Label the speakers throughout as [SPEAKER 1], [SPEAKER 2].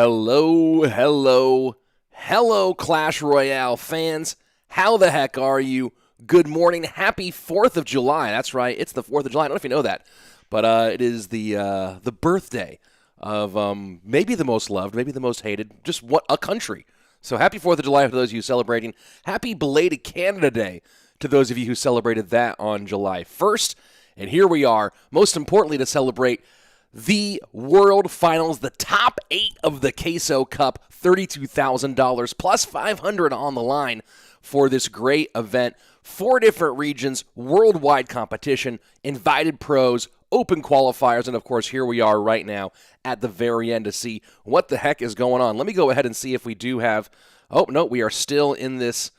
[SPEAKER 1] Hello, hello, hello, Clash Royale fans. How the heck are you? Good morning. Happy 4th of July. That's right. It's the 4th of July. I don't know if you know that, but it is the birthday of maybe the most loved, maybe the most hated, just what a country. So happy 4th of July to those of you celebrating. Happy belated Canada Day to those of you who celebrated that on July 1st. And here we are, most importantly, to celebrate the World Finals, the top 8 of the Queso Cup, $32,000 plus $500 on the line for this great event. 4 different regions, worldwide competition, invited pros, open qualifiers, and of course here we are right now at the very end to see what the heck is going on. Let me go ahead and see if we do have, oh no, we are still in this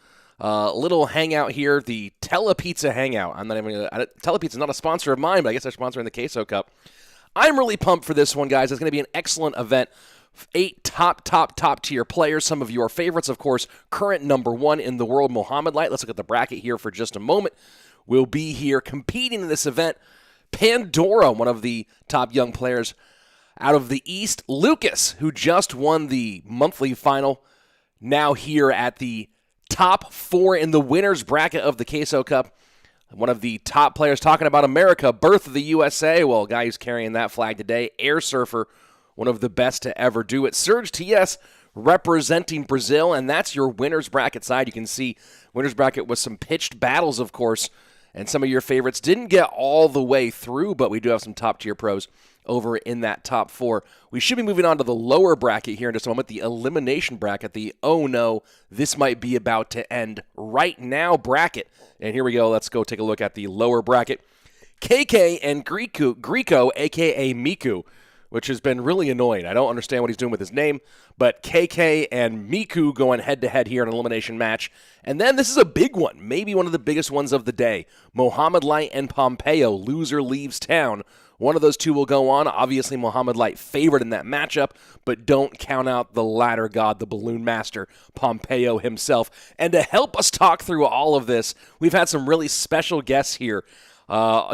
[SPEAKER 1] little hangout here, the Telepizza Hangout. I'm not even gonna, Telepizza is not a sponsor of mine, but I guess they're sponsoring the Queso Cup. I'm really pumped for this one, guys. It's going to be an excellent event. 8 top tier players. Some of your favorites, of course. Current number 1 in the world, Mohamed Light. Let's look at the bracket here for just a moment. Will be here competing in this event. Pandora, one of the top young players out of the East. Lucas, who just won the monthly final. Now here at the top 4 in the winners bracket of the Queso Cup. One of the top players talking about America, birth of the USA. Well, a guy who's carrying that flag today, airsurfer, one of the best to ever do it. Surg TS representing Brazil, and that's your winners bracket side. You can see winners bracket with some pitched battles, of course, and some of your favorites didn't get all the way through, but we do have some top-tier pros over in that top 4. We should be moving on to the lower bracket here in just a moment, the elimination bracket, the oh no, this might be about to end right now bracket. And here we go. Let's go take a look at the lower bracket. KK and Griko, a.k.a. Miku, which has been really annoying. I don't understand what he's doing with his name, but KK and Miku going head-to-head here in an elimination match. And then this is a big one, maybe one of the biggest ones of the day. Mohamed Light and Pompeo, loser leaves town. One of those two will go on. Obviously, Mohamed Light favored in that matchup, but don't count out the ladder god, the balloon master, Pompeo himself. And to help us talk through all of this, we've had some really special guests here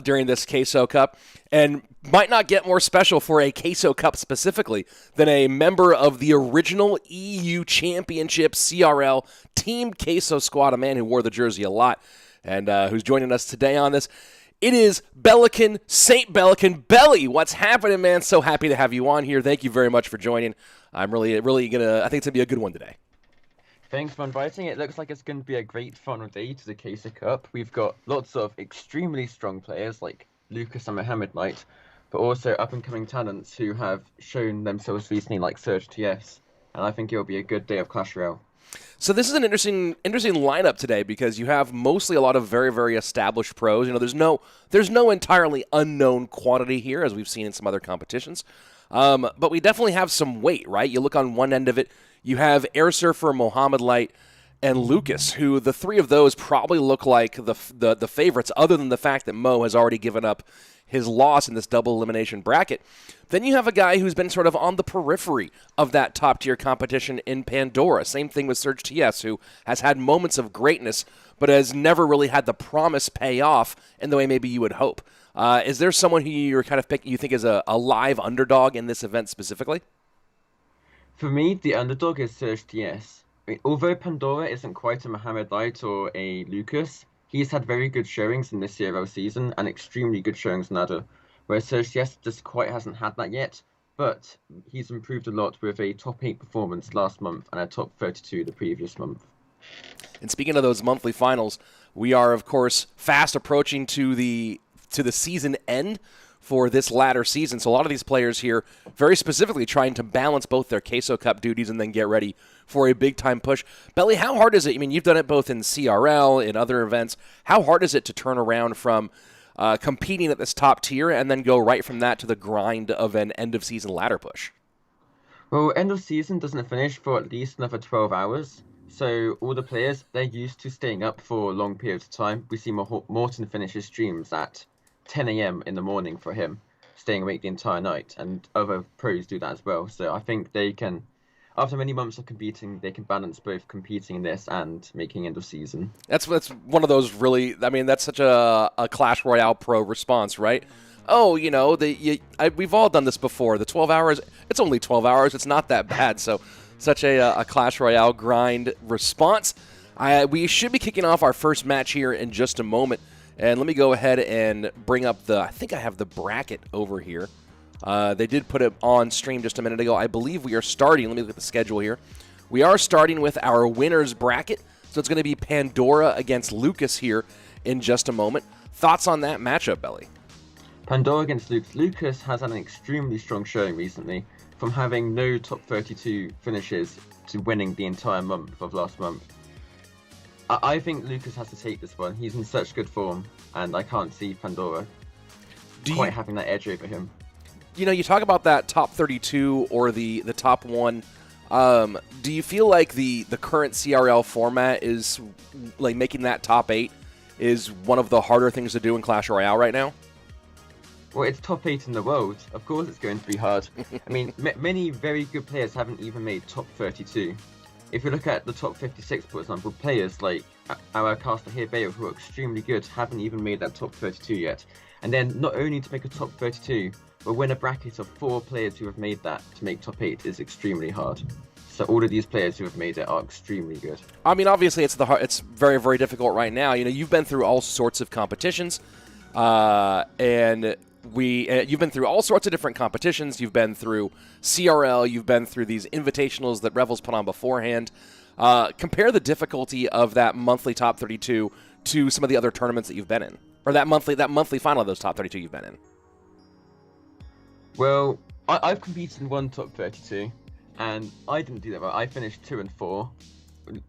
[SPEAKER 1] during this Queso Cup, and might not get more special for a Queso Cup specifically than a member of the original EU Championship CRL Team Queso squad, a man who wore the jersey a lot, and who's joining us today on this. It is Bellican, St. Bellican. Belly, what's happening, man? So happy to have you on here. Thank you very much for joining. I'm really gonna, I think it's gonna be a good one today.
[SPEAKER 2] Thanks for inviting. It looks like it's going to be a great fun day to the Queso Cup. We've got lots of extremely strong players like Lucas and Mohamed Light, but also up-and-coming talents who have shown themselves recently like Surg TS. And I think it'll be a good day of Clash Royale.
[SPEAKER 1] So this is an interesting lineup today because you have mostly a lot of very, very established pros. You know, there's no entirely unknown quantity here, as we've seen in some other competitions. But we definitely have some weight, right? You look on one end of it, you have airsurfer, Mohamed Light, and Lucas, who the three of those probably look like the favorites, other than the fact that Mo has already given up his loss in this double elimination bracket. Then you have a guy who's been sort of on the periphery of that top-tier competition in Pandora. Same thing with Surg TS, who has had moments of greatness, but has never really had the promise pay off in the way maybe you would hope. Is there someone who you're kind of you think is a live underdog in this event specifically?
[SPEAKER 2] For me, the underdog is Surg TS. I mean, although Pandora isn't quite a Mohamed Light or a Lucas, he's had very good showings in this CRL season and extremely good showings in ladder, whereas Surg TS just quite hasn't had that yet, but he's improved a lot with a top 8 performance last month and a top 32 the previous month.
[SPEAKER 1] And speaking of those monthly finals, we are, of course, fast approaching to the season end for this latter season. So a lot of these players here very specifically trying to balance both their Queso Cup duties and then get ready for a big-time push. Belly, how hard is it? I mean, you've done it both in CRL, in other events. How hard is it to turn around from competing at this top tier and then go right from that to the grind of an end-of-season ladder push?
[SPEAKER 2] Well, end of season doesn't finish for at least another 12 hours. So all the players, they're used to staying up for long periods of time. We see Morton finish his streams at 10 a.m. in the morning for him, staying awake the entire night, and other pros do that as well. So I think they can, after many months of competing, they can balance both competing in this and making end of season.
[SPEAKER 1] That's one of those really, I mean, that's such a Clash Royale pro response, right? oh, we've all done this before. The 12 hours, it's only 12 hours. It's not that bad. So such a Clash Royale grind response. We should be kicking off our first match here in just a moment. And let me go ahead and bring up I think I have the bracket over here. They did put it on stream just a minute ago. I believe we are starting. Let me look at the schedule here. We are starting with our winners bracket. So it's going to be Pandora against Lucas here in just a moment. Thoughts on that matchup, Belly?
[SPEAKER 2] Pandora against Lucas. Lucas has had an extremely strong showing recently, from having no top 32 finishes to winning the entire month of last month. I think Lucas has to take this one. He's in such good form, and I can't see Pandora quite having that edge over him.
[SPEAKER 1] You talk about that top 32 or the top one. Do you feel like the current CRL format is like making that top 8 is one of the harder things to do in Clash Royale right now?
[SPEAKER 2] Well, it's top 8 in the world. Of course it's going to be hard. I mean, many very good players haven't even made top 32. If you look at the top 56, for example, players like our caster here, Bale, who are extremely good, haven't even made that top 32 yet. And then not only to make a top 32, but win a bracket of 4 players who have made that to make top 8 is extremely hard. So all of these players who have made it are extremely good.
[SPEAKER 1] I mean, obviously, it's very, very difficult right now. You've been through all sorts of competitions, and you've been through all sorts of different competitions. You've been through CRL. You've been through these invitationals that Revel's put on beforehand. Compare the difficulty of that monthly top 32 to some of the other tournaments that you've been in, or that monthly final of those top 32 you've been in.
[SPEAKER 2] Well, I've competed in one top 32, and I didn't do that well. I finished 2 and 4,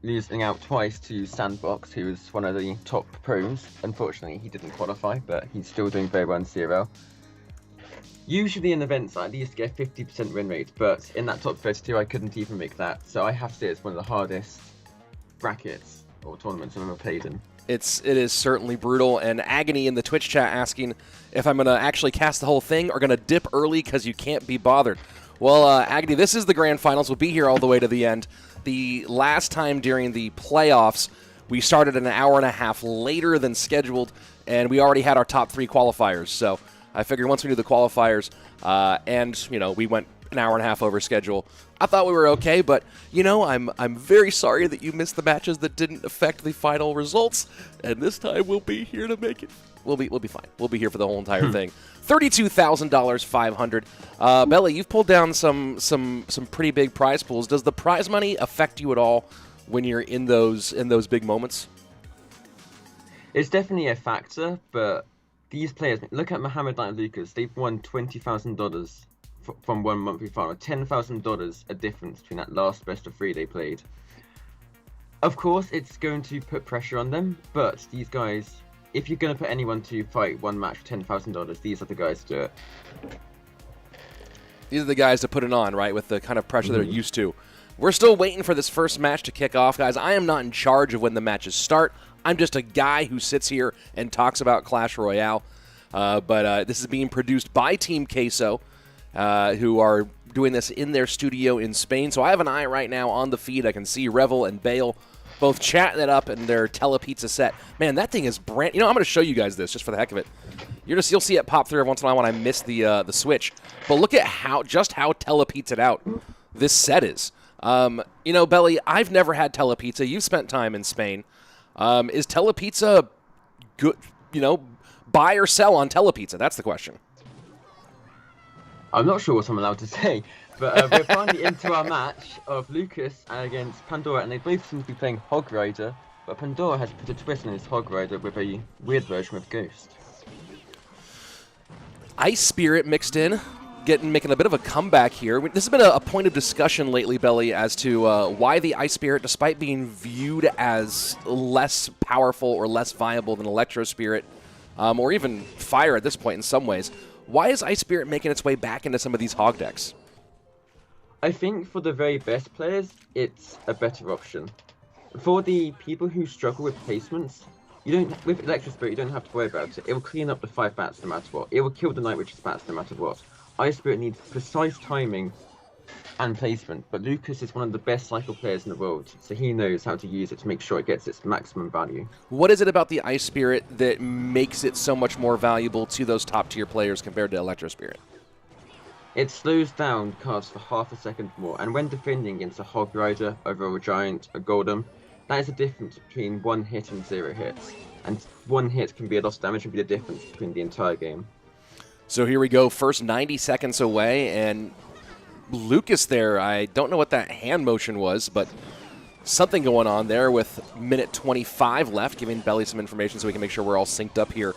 [SPEAKER 2] losing out twice to Sandbox, who was one of the top pros. Unfortunately, he didn't qualify, but he's still doing very well in CRL. Usually in events, I at least get 50% win rate, but in that top 32, I couldn't even make that. So I have to say it's one of the hardest brackets or tournaments I've ever played in.
[SPEAKER 1] It is certainly brutal. And Agony in the Twitch chat asking if I'm going to actually cast the whole thing or going to dip early because you can't be bothered. Well, Agony, this is the grand finals. We'll be here all the way to the end. The last time during the playoffs, we started an hour and a half later than scheduled, and we already had our top 3 qualifiers. So I figured once we do the qualifiers, and we went an hour and a half over schedule, I thought we were okay. But I'm very sorry that you missed the matches that didn't affect the final results. And this time we'll be here to make it. We'll be fine. We'll be here for the whole entire thing. $32,000, $500. Belly, you've pulled down some pretty big prize pools. Does the prize money affect you at all when you're in those big moments?
[SPEAKER 2] It's definitely a factor, but these players, look at Mohamed Light and Lucas. They've won $20,000 from one monthly final. $10,000 a difference between that last best of 3 they played. Of course, it's going to put pressure on them, but these guys, if you're going to put anyone to fight one match for $10,000, these are the guys to do it.
[SPEAKER 1] These are the guys to put it on, right, with the kind of pressure they're used to. We're still waiting for this first match to kick off, guys. I am not in charge of when the matches start. I'm just a guy who sits here and talks about Clash Royale. But this is being produced by Team Queso, who are doing this in their studio in Spain. So I have an eye right now on the feed. I can see Revel and Bale both chatting it up in their telepizza set. Man, that thing is brand... I'm going to show you guys this just for the heck of it. You'll see it pop through every once in a while when I miss the switch. But look at how telepizzaed out this set is. Belly, I've never had telepizza. You've spent time in Spain. Is telepizza good, buy or sell on telepizza? That's the question.
[SPEAKER 2] I'm not sure what I'm allowed to say, but we're finally into our match of Lucas against Pandora, and they both seem to be playing Hog Rider, but Pandora has put a twist on his Hog Rider with a weird version of Ghost. Ice
[SPEAKER 1] Spirit mixed in, making a bit of a comeback here. This has been a point of discussion lately, Belly, as to why the Ice Spirit, despite being viewed as less powerful or less viable than Electro Spirit, or even Fire at this point in some ways, why is Ice Spirit making its way back into some of these Hog decks?
[SPEAKER 2] I think for the very best players, it's a better option. For the people who struggle with placements, with Electro Spirit, you don't have to worry about it. It will clean up the 5 bats no matter what. It will kill the Night Witch's bats no matter what. Ice Spirit needs precise timing and placement, but Lucas is one of the best cycle players in the world, so he knows how to use it to make sure it gets its maximum value.
[SPEAKER 1] What is it about the Ice Spirit that makes it so much more valuable to those top-tier players compared to Electro Spirit?
[SPEAKER 2] It slows down cards for half a second more, and when defending against a Hog Rider, over a Giant, a Golem, that is the difference between 1 hit and 0 hits. And 1 hit can be a lot of damage and be the difference between the entire game.
[SPEAKER 1] So here we go, first 90 seconds away, and Lucas there, I don't know what that hand motion was, but something going on there with minute 25 left, giving Belly some information so we can make sure we're all synced up here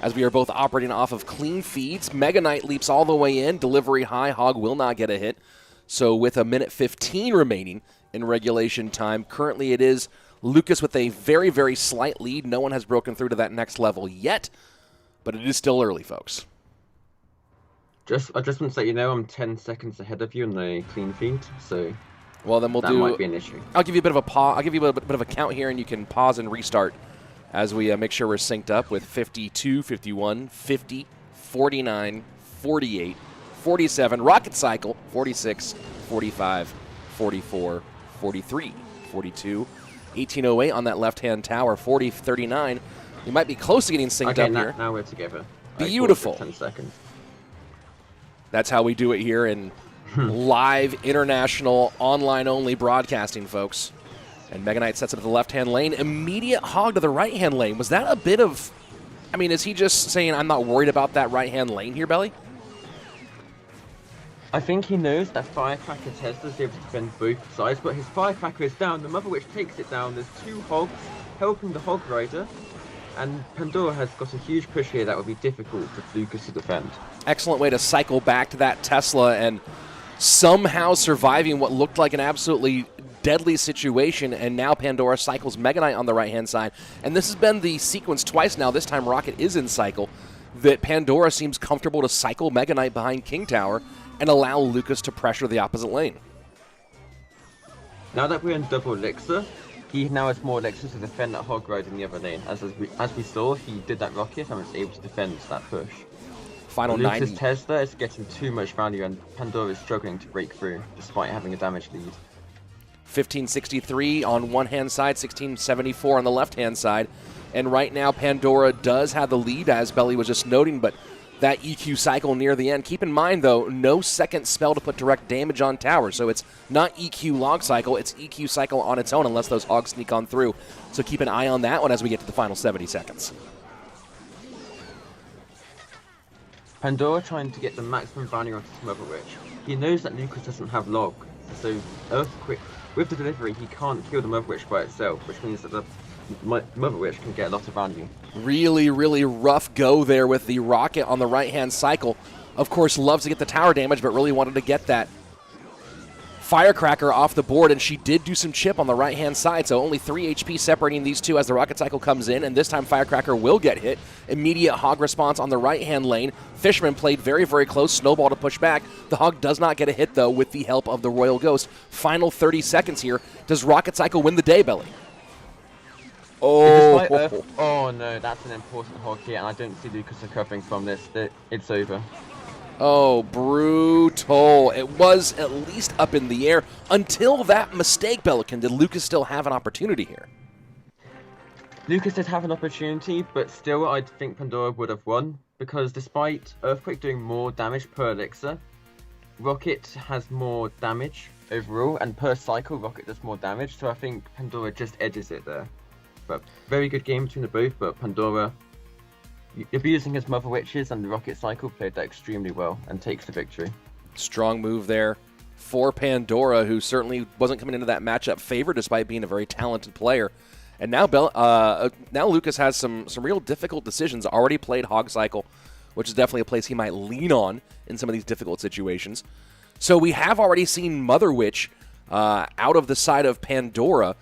[SPEAKER 1] as we are both operating off of clean feeds. Mega Knight leaps all the way in, delivery high, Hog will not get a hit. So with a minute 15 remaining in regulation time, currently it is Lucas with a very, very slight lead. No one has broken through to that next level yet, but it is still early, folks.
[SPEAKER 2] I just want to let you know I'm 10 seconds ahead of you in the clean feed, so
[SPEAKER 1] well, then that
[SPEAKER 2] might be an issue.
[SPEAKER 1] I'll give you a bit of a pause. I'll give you a bit of a count here, and you can pause and restart as we make sure we're synced up with 52, 51, 50, 49, 48, 47, Rocket Cycle, 46, 45, 44, 43, 42, 1808 on that left-hand tower, 40, 39. We might be close to getting synced up here.
[SPEAKER 2] Now we're together.
[SPEAKER 1] Beautiful.
[SPEAKER 2] 10 seconds.
[SPEAKER 1] That's how we do it here in live, international, online-only broadcasting, folks. And Mega Knight sets it to the left-hand lane. Immediate hog to the right-hand lane. Was that a bit of... I mean, is he just saying, I'm not worried about that right-hand lane here, Belly?
[SPEAKER 2] I think he knows that Firecracker Tesla's able to defend both sides, but his Firecracker is down. The Mother Witch takes it down. There's 2 hogs helping the Hog Rider. And Pandora has got a huge push here that will be difficult for Lucas to defend.
[SPEAKER 1] Excellent way to cycle back to that Tesla and somehow surviving what looked like an absolutely deadly situation. And now Pandora cycles Mega Knight on the right-hand side. And this has been the sequence twice now. This time Rocket is in cycle. That Pandora seems comfortable to cycle Mega Knight behind King Tower and allow Lucas to pressure the opposite lane.
[SPEAKER 2] Now that we're in double elixir, he now has more elixir to defend that Hog Rider in the other lane. As we saw, he did that rocket and was able to defend that push.
[SPEAKER 1] Final 90.
[SPEAKER 2] Lucas Tesla is getting too much value and Pandora is struggling to break through despite having a damage lead.
[SPEAKER 1] 1563 on one hand side, 1674 on the left hand side. And right now Pandora does have the lead, as Belly was just noting, but that EQ cycle near the end. Keep in mind, though, no second spell to put direct damage on tower, so it's not EQ log cycle, it's EQ cycle on its own unless those hogs sneak on through. So keep an eye on that one as we get to the final 70 seconds.
[SPEAKER 2] Pandora trying to get the maximum value onto his Mother Witch. He knows that Lucas doesn't have log, so Earthquake, with the delivery, he can't kill the Mother Witch by itself, which means that the Mother Witch can get a lot of value.
[SPEAKER 1] Really, really rough go there with the Rocket on the right-hand cycle. Of course, loves to get the tower damage, but really wanted to get that Firecracker off the board, and she did do some chip on the right-hand side, so only 3 HP separating these two as the Rocket cycle comes in, and this time Firecracker will get hit. Immediate hog response on the right-hand lane. Fisherman played very, very close. Snowball to push back. The hog does not get a hit, though, with the help of the Royal Ghost. Final 30 seconds here. Does Rocket cycle win the day, Belly?
[SPEAKER 2] Oh no, that's an important hog here, and I don't see Lucas recovering from this. It's over.
[SPEAKER 1] Oh, brutal. It was at least up in the air until that mistake, Pelican. Did Lucas still have an opportunity here?
[SPEAKER 2] Lucas did have an opportunity, but still I think Pandora would have won, because despite Earthquake doing more damage per elixir, Rocket has more damage overall, and per cycle Rocket does more damage, so I think Pandora just edges it there. But very good game between the both, but Pandora, abusing his Mother Witches and the Rocket cycle, played that extremely well and takes the victory.
[SPEAKER 1] Strong move there for Pandora, who certainly wasn't coming into that matchup favored despite being a very talented player. And now now Lucas has some real difficult decisions. Already played Hog Cycle, which is definitely a place he might lean on in some of these difficult situations. So we have already seen Mother Witch out of the side of Pandora.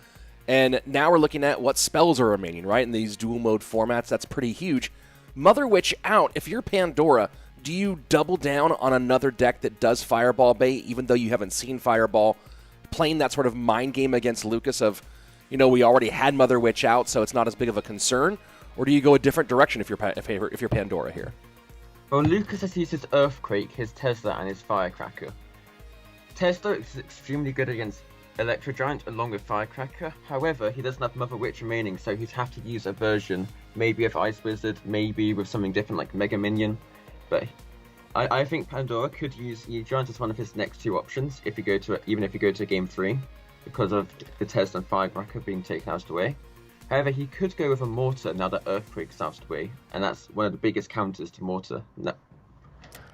[SPEAKER 1] And now we're looking at what spells are remaining, right? In these dual mode formats, that's pretty huge. Mother Witch out. If you're Pandora, do you double down on another deck that does Fireball bait, even though you haven't seen Fireball? Playing that sort of mind game against Lucas of, you know, we already had Mother Witch out, so it's not as big of a concern? Or do you go a different direction if you're Pandora here?
[SPEAKER 2] Well, Lucas has used his Earthquake, his Tesla, and his Firecracker Tesla is extremely good against Electro Giant along with Firecracker. However, he doesn't have Mother Witch remaining, so he'd have to use a version, maybe of Ice Wizard, maybe with something different like Mega Minion. But I think Pandora could use E-Giant as one of his next two options if you go to even if you go to Game 3, because of the Tesla and Firecracker being taken out of the way. However, he could go with a Mortar now that Earthquake's out of the way, and that's one of the biggest counters to Mortar. No.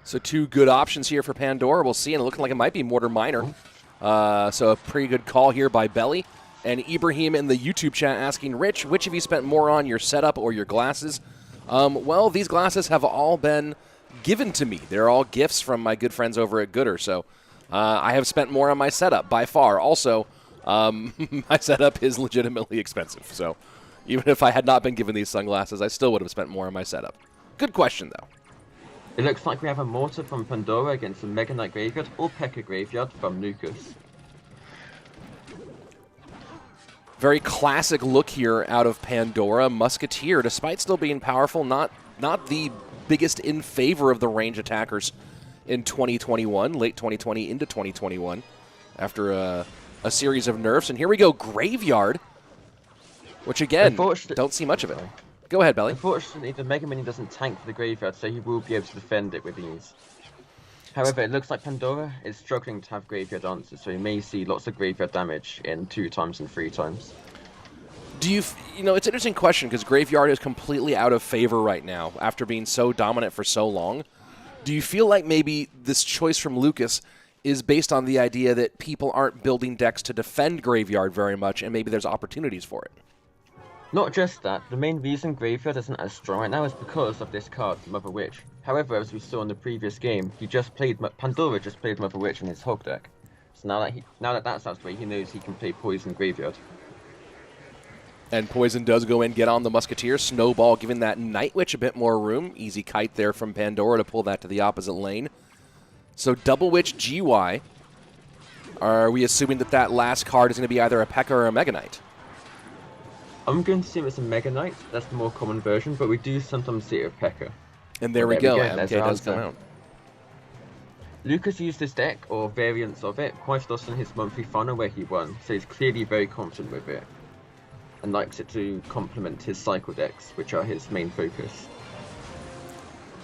[SPEAKER 1] So two good options here for Pandora. We'll see, and looking like it might be Mortar Minor. So a pretty good call here by Belly. And Ibrahim in the YouTube chat asking, Rich, which have you spent more on, your setup or your glasses? Well, these glasses have all been given to me. They're all gifts from my good friends over at Gooder. So I have spent more on my setup by far. Also, my setup is legitimately expensive. So even if I had not been given these sunglasses, I still would have spent more on my setup. Good question, though.
[SPEAKER 2] It looks like we have a Mortar from Pandora against a Mega Knight Graveyard or P.E.K.K.A. Graveyard from Lucas.
[SPEAKER 1] Very classic look here out of Pandora. Musketeer, despite still being powerful, not the biggest in favor of the range attackers in 2021, late 2020 into 2021, after a series of nerfs. And here we go, Graveyard, which again, don't see much of it. Go ahead, Belly.
[SPEAKER 2] Unfortunately, the Mega Minion doesn't tank for the Graveyard, so he will be able to defend it with ease. However, it looks like Pandora is struggling to have Graveyard answers, so he may see lots of Graveyard damage in 2 times and 3 times.
[SPEAKER 1] Do you know, it's an interesting question because Graveyard is completely out of favor right now after being so dominant for so long. Do you feel like maybe this choice from Lucas is based on the idea that people aren't building decks to defend Graveyard very much and maybe there's opportunities for it?
[SPEAKER 2] Not just that, the main reason Graveyard isn't as strong right now is because of this card, Mother Witch. However, as we saw in the previous game, Pandora just played Mother Witch in his Hog deck. So now that that's out of the way, he knows he can play Poison Graveyard.
[SPEAKER 1] And Poison does go in, get on the Musketeer. Snowball giving that Night Witch a bit more room. Easy kite there from Pandora to pull that to the opposite lane. So Double Witch GY. Are we assuming that last card is going to be either a P.E.K.K.A. or a Mega Knight?
[SPEAKER 2] I'm going to assume it's a Mega Knight. That's the more common version, but we do sometimes see it with P.E.K.K.A.
[SPEAKER 1] And there we go. MK does come out.
[SPEAKER 2] Lucas used this deck, or variants of it, quite a lot in his monthly funnel where he won, so he's clearly very confident with it. And likes it to complement his cycle decks, which are his main focus.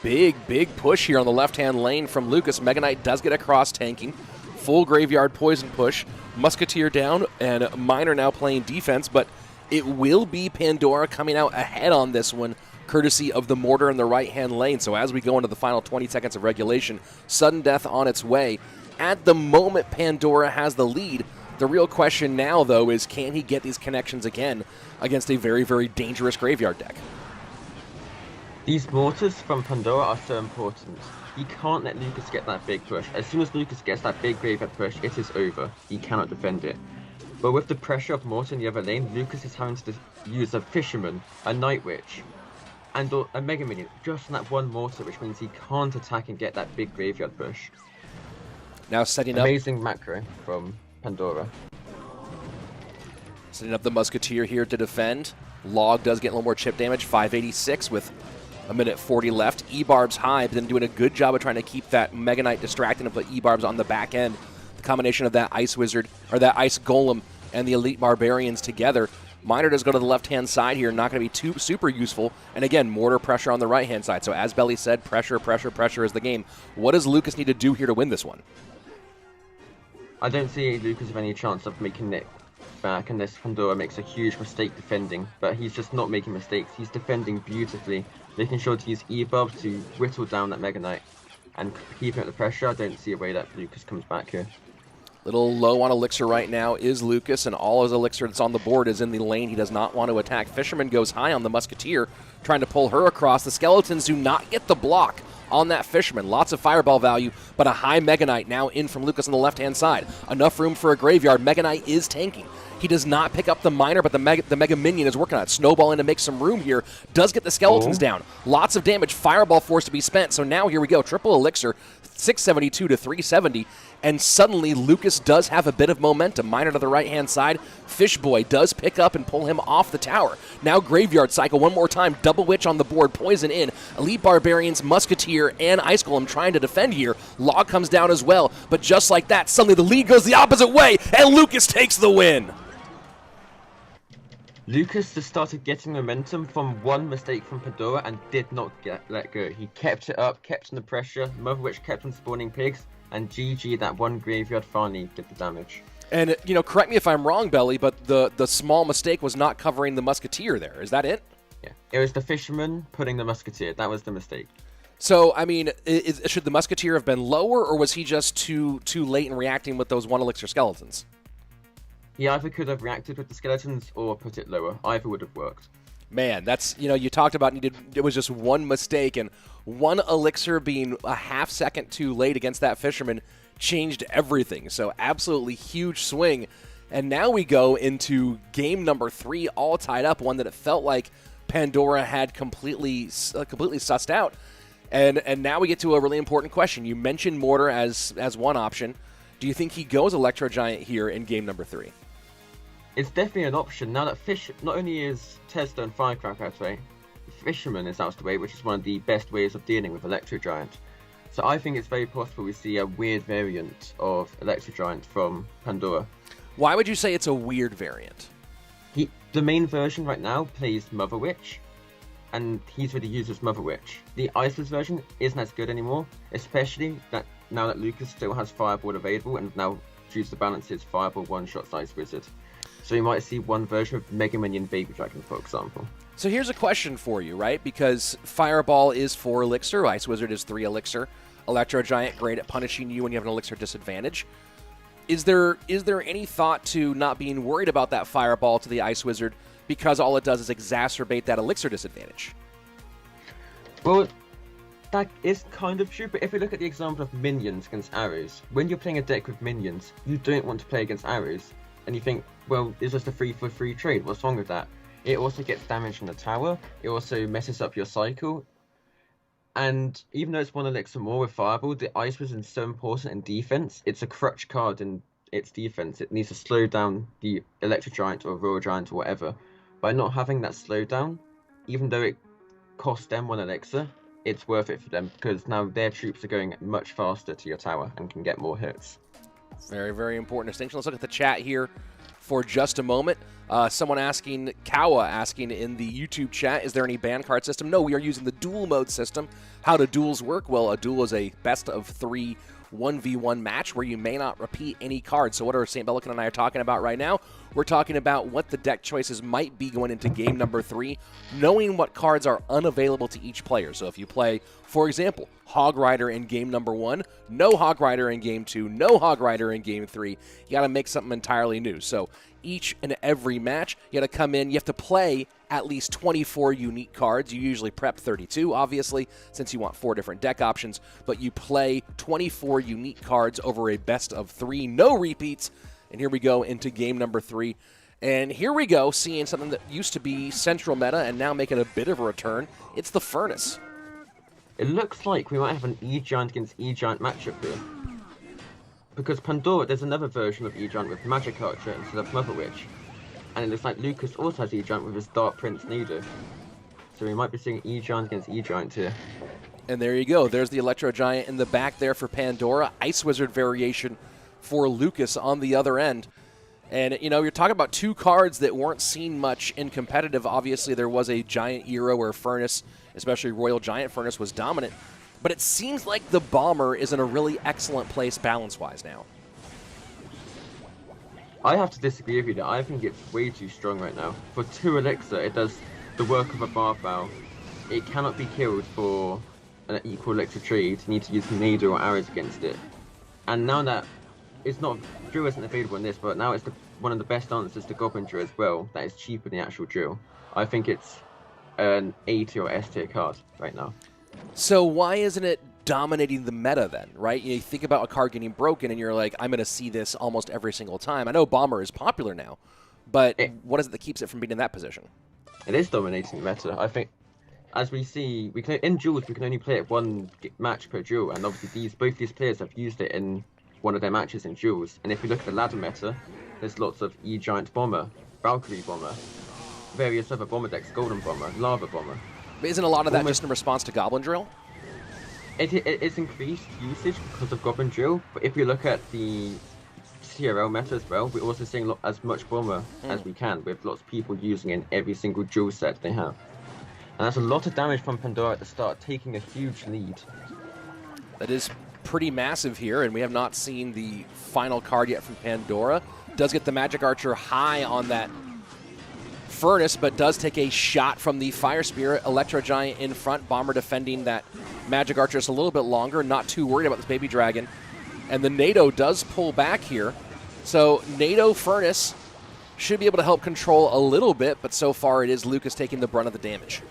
[SPEAKER 1] Big push here on the left-hand lane from Lucas. Mega Knight does get across tanking. Full Graveyard Poison push. Musketeer down, and Miner now playing defense, but it will be Pandora coming out ahead on this one, courtesy of the Mortar in the right-hand lane. So as we go into the final 20 seconds of regulation, sudden death on its way. At the moment, Pandora has the lead. The real question now, though, is can he get these connections again against a very, very dangerous Graveyard deck?
[SPEAKER 2] These Mortars from Pandora are so important. He can't let Lucas get that big push. As soon as Lucas gets that big Graveyard push, it is over. He cannot defend it. But with the pressure of Mortar in the other lane, Lucas is having to use a Fisherman, a Night Witch, and a Mega Minion just on that one Mortar, which means he can't attack and get that big Graveyard push.
[SPEAKER 1] Now setting up...
[SPEAKER 2] Amazing macro from Pandora.
[SPEAKER 1] Setting up the Musketeer here to defend. Log does get a little more chip damage, 586 with a minute 40 left. E-Barb's high, but then doing a good job of trying to keep that Mega Knight distracted and put E-Barb's on the back end. The combination of that Ice Wizard, or that Ice Golem, and the Elite Barbarians together. Miner does go to the left-hand side here, not going to be super useful. And again, Mortar pressure on the right-hand side. So as Belly said, pressure is the game. What does Lucas need to do here to win this one?
[SPEAKER 2] I don't see Lucas have any chance of making it back unless Pandora makes a huge mistake defending. But he's just not making mistakes. He's defending beautifully, making sure to use E-Bulb to whittle down that Mega Knight. And keeping up the pressure, I don't see a way that Lucas comes back here.
[SPEAKER 1] Little low on Elixir right now is Lucas, and all his Elixir that's on the board is in the lane he does not want to attack. Fisherman goes high on the Musketeer, trying to pull her across. The Skeletons do not get the block on that Fisherman. Lots of Fireball value, but a high Mega Knight now in from Lucas on the left-hand side. Enough room for a Graveyard. Mega Knight is tanking. He does not pick up the Miner, but the Mega Minion is working on it. Snowball in to make some room here. Does get the Skeletons down. Lots of damage. Fireball forced to be spent. So now here we go. Triple Elixir. 672 to 370, and suddenly Lucas does have a bit of momentum. Miner to the right-hand side. Fishboy does pick up and pull him off the tower. Now Graveyard Cycle one more time. Double Witch on the board. Poison in. Elite Barbarians, Musketeer, and Ice Golem trying to defend here. Log comes down as well, but just like that, suddenly the lead goes the opposite way, and Lucas takes the win.
[SPEAKER 2] Lucas just started getting momentum from one mistake from Pandora and did not let go. He kept it up, kept under pressure. Mother Witch kept on spawning pigs, and GG, that one graveyard finally did the damage.
[SPEAKER 1] And, correct me if I'm wrong, Belly, but the small mistake was not covering the Musketeer there. Is that it?
[SPEAKER 2] Yeah, it was the Fisherman putting the Musketeer. That was the mistake.
[SPEAKER 1] So, I mean, should the Musketeer have been lower, or was he just too late in reacting with those 1 elixir skeletons?
[SPEAKER 2] He either could have reacted with the skeletons or put it lower. Either would have worked.
[SPEAKER 1] Man, that's, you talked about it was just one mistake, and 1 elixir being a half second too late against that Fisherman changed everything. So absolutely huge swing. And now we go into game number 3, all tied up, one that it felt like Pandora had completely sussed out. And now we get to a really important question. You mentioned Mortar as one option. Do you think he goes Electro Giant here in game number 3?
[SPEAKER 2] It's definitely an option. Now that not only is Tesla and Firecracker out of the way, Fisherman is out of the way, which is one of the best ways of dealing with Electro Giant. So I think it's very possible we see a weird variant of Electro Giant from Pandora.
[SPEAKER 1] Why would you say it's a weird variant?
[SPEAKER 2] The main version right now plays Mother Witch, and he's really used as Mother Witch. The Iceless version isn't as good anymore, especially now that Lucas still has Fireball available, and now choose to balance his Fireball one-shot Ice Wizard. So you might see one version of Mega Minion Baby Dragon, for example.
[SPEAKER 1] So here's a question for you, right? Because Fireball is 4 elixir, Ice Wizard is 3 elixir, Electro Giant great at punishing you when you have an elixir disadvantage. Is there any thought to not being worried about that Fireball to the Ice Wizard because all it does is exacerbate that elixir disadvantage?
[SPEAKER 2] Well, that is kind of true, but if we look at the example of minions against arrows, when you're playing a deck with minions, you don't want to play against arrows. And you think, well, it's just a 3-for-3 trade, what's wrong with that? It also gets damage in the tower, it also messes up your cycle, and even though it's 1 elixir more with Fireball, the Ice Wizard is so important in defense, it's a crutch card in its defense. It needs to slow down the Electro Giant or Royal Giant or whatever. By not having that slowdown, even though it costs them 1 elixir, it's worth it for them, because now their troops are going much faster to your tower and can get more hits.
[SPEAKER 1] Very, very important distinction. Let's look at the chat here for just a moment. Someone asking, Kawa asking in the YouTube chat, is there any ban card system? No, we are using the duel mode system. How do duels work? Well, a duel is a best of 3 1v1 match where you may not repeat any cards. So what are St. Bellican and I are talking about right now? We're talking about what the deck choices might be going into game number 3, knowing what cards are unavailable to each player. So if you play, for example, Hog Rider in game number 1, no Hog Rider in game 2, no Hog Rider in game 3, you got to make something entirely new. So each and every match, you got to come in, you have to play at least 24 unique cards. You usually prep 32, obviously, since you want 4 different deck options, but you play 24 unique cards over a best of 3, no repeats. And here we go into game number 3. And here we go, seeing something that used to be central meta and now making a bit of a return. It's the Furnace.
[SPEAKER 2] It looks like we might have an E-Giant against E-Giant matchup here. Because Pandora, there's another version of E-Giant with Magic Archer instead of Mother Witch. And it looks like Lucas also has E-Giant with his Dark Prince Nido. So we might be seeing E-Giant against E-Giant here.
[SPEAKER 1] And there you go. There's the Electro Giant in the back there for Pandora. Ice Wizard variation for Lucas on the other end. And, you're talking about 2 cards that weren't seen much in competitive. Obviously, there was a Giant era where Furnace, especially Royal Giant Furnace, was dominant. But it seems like the Bomber is in a really excellent place balance-wise now.
[SPEAKER 2] I have to disagree with you there. I think it's way too strong right now. For 2 elixir, it does the work of a barbell. It cannot be killed for an equal elixir trade. You need to use Nido or arrows against it. And now that it's not, Drill isn't available in this, but now it's one of the best answers to Goblin Drill as well. That is cheaper than the actual Drill. I think it's an A tier or S tier card right now.
[SPEAKER 1] So why isn't it dominating the meta then, right? You think about a card getting broken and you're like, I'm going to see this almost every single time. I know Bomber is popular now, but what is it that keeps it from being in that position?
[SPEAKER 2] It is dominating the meta. I think as we see, in duels we can only play it one match per duel, and obviously both these players have used it in one of their matches in duels. And if you look at the ladder meta, there's lots of E-Giant Bomber, Valkyrie Bomber, various other bomber decks, Golden Bomber, Lava Bomber.
[SPEAKER 1] Isn't a lot of that just in response to Goblin Drill?
[SPEAKER 2] It's increased usage because of Goblin Drill, but if you look at the TRL meta as well, we're also seeing as much Bomber as we can, with lots of people using it in every single duel set they have. And that's a lot of damage from Pandora at the start, taking a huge lead.
[SPEAKER 1] That is pretty massive here, and we have not seen the final card yet from Pandora. Does get the Magic Archer high on that Furnace, but does take a shot from the Fire Spirit. Electro Giant in front, Bomber defending that Magic Archer just a little bit longer, not too worried about this Baby Dragon. And the NATO does pull back here. So NATO Furnace should be able to help control a little bit, but so far it is Lucas taking the brunt of the damage.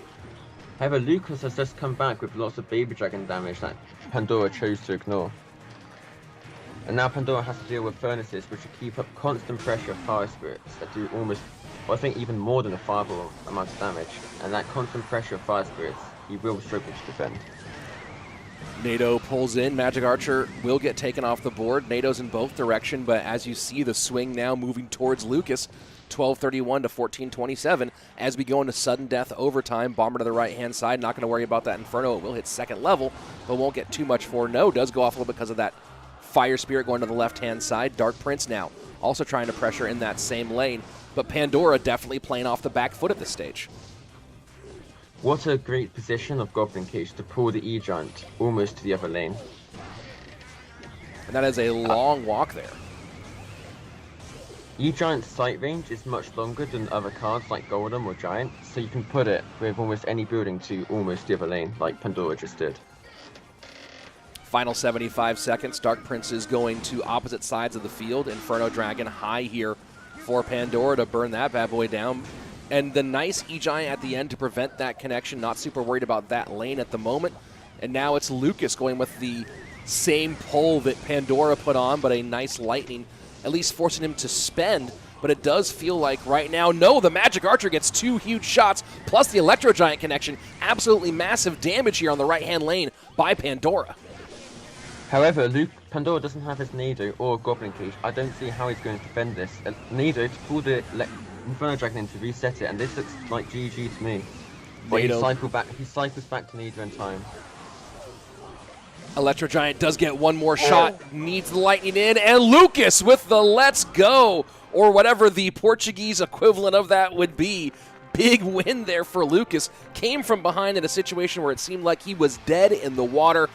[SPEAKER 2] However, Lucas has just come back with lots of Baby Dragon damage that Pandora chose to ignore. And now Pandora has to deal with Furnaces, which will keep up constant pressure of Fire Spirits that do almost, well, I think even more than a fireball amount of damage. And that constant pressure of Fire Spirits, he will struggle to defend.
[SPEAKER 1] NATO pulls in. Magic Archer will get taken off the board. NATO's in both direction, but as you see the swing now moving towards Lucas, 12:31 to 14:27 as we go into sudden death overtime. Bomber to the right-hand side. Not going to worry about that Inferno. It will hit second level, but won't get too much for. No, does go off a little because of that Fire Spirit going to the left-hand side. Dark Prince now also trying to pressure in that same lane, but Pandora definitely playing off the back foot at this stage.
[SPEAKER 2] What a great position of Goblin Cage to pull the E-Giant almost to the other lane.
[SPEAKER 1] And that is a long walk there.
[SPEAKER 2] E-Giant's sight range is much longer than other cards like Golem or Giant, so you can put it with almost any building to almost the other lane, like Pandora just did.
[SPEAKER 1] Final 75 seconds. Dark Prince is going to opposite sides of the field. Inferno Dragon high here for Pandora to burn that bad boy down. And the nice E-Giant at the end to prevent that connection. Not super worried about that lane at the moment. And now it's Lucas going with the same pull that Pandora put on, but a nice lightning, at least forcing him to spend. But it does feel like right now, no, the Magic Archer gets two huge shots, plus the Electro Giant connection. Absolutely massive damage here on the right-hand lane by Pandora.
[SPEAKER 2] However, Pandora doesn't have his Nado or Goblin Cage. I don't see how he's going to defend this. Nado to pull the Inferno Dragon in to reset it, and this looks like GG to me. But he cycles back to Nado in time.
[SPEAKER 1] Electro Giant does get one more shot, needs the lightning in, and Lucas with the let's go, or whatever the Portuguese equivalent of that would be. Big win there for Lucas. Came from behind in a situation where it seemed like he was dead in the water.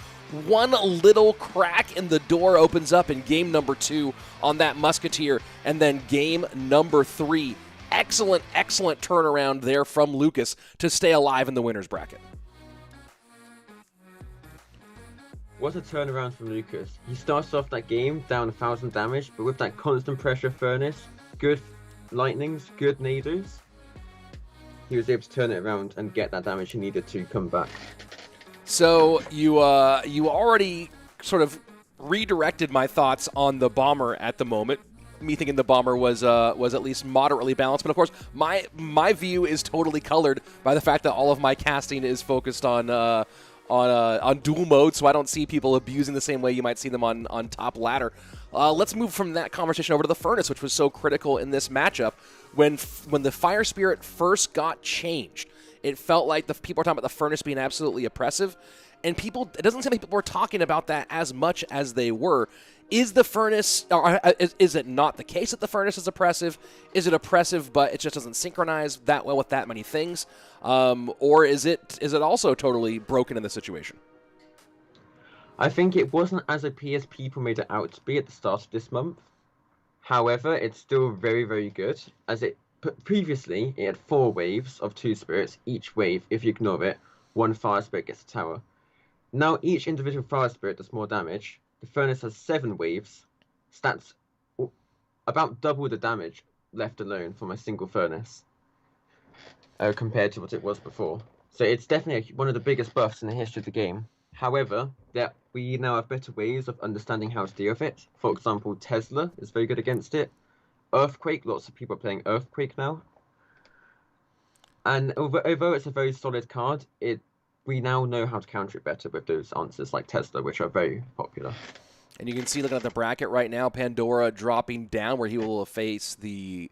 [SPEAKER 1] One little crack in the door opens up in game number 2 on that Musketeer, and then game number 3. Excellent, excellent turnaround there from Lucas to stay alive in the winner's bracket.
[SPEAKER 2] What a turnaround from Lucas. He starts off that game down 1,000 damage, but with that constant pressure Furnace, good lightnings, good nados, he was able to turn it around and get that damage he needed to come back.
[SPEAKER 1] So you already sort of redirected my thoughts on the Bomber at the moment. Me thinking the Bomber was at least moderately balanced, but of course my view is totally colored by the fact that all of my casting is focused on dual mode, so I don't see people abusing the same way you might see them on top ladder. Let's move from that conversation over to the Furnace, which was so critical in this matchup. When the Fire Spirit first got changed, it felt like the people were talking about the Furnace being absolutely oppressive, and it doesn't seem like people were talking about that as much as they were. Is the Furnace, or is it not the case that the Furnace is oppressive? Is it oppressive, but it just doesn't synchronize that well with that many things? Or is it also totally broken in this situation?
[SPEAKER 2] I think it wasn't as OP as people made it out to be at the start of this month. However, it's still very, very good, as previously it had 4 waves of 2 spirits. Each wave, if you ignore it, 1 fire spirit gets a tower. Now each individual fire spirit does more damage. The Furnace has 7 waves, stats about double the damage left alone from a single Furnace compared to what it was before. So it's definitely one of the biggest buffs in the history of the game. However, we now have better ways of understanding how to deal with it. For example, Tesla is very good against it. Earthquake, lots of people are playing Earthquake now. And although it's a very solid card, we now know how to counter it better with those answers like Tesla, which are very popular.
[SPEAKER 1] And you can see, looking at the bracket right now, Pandora dropping down where he will face the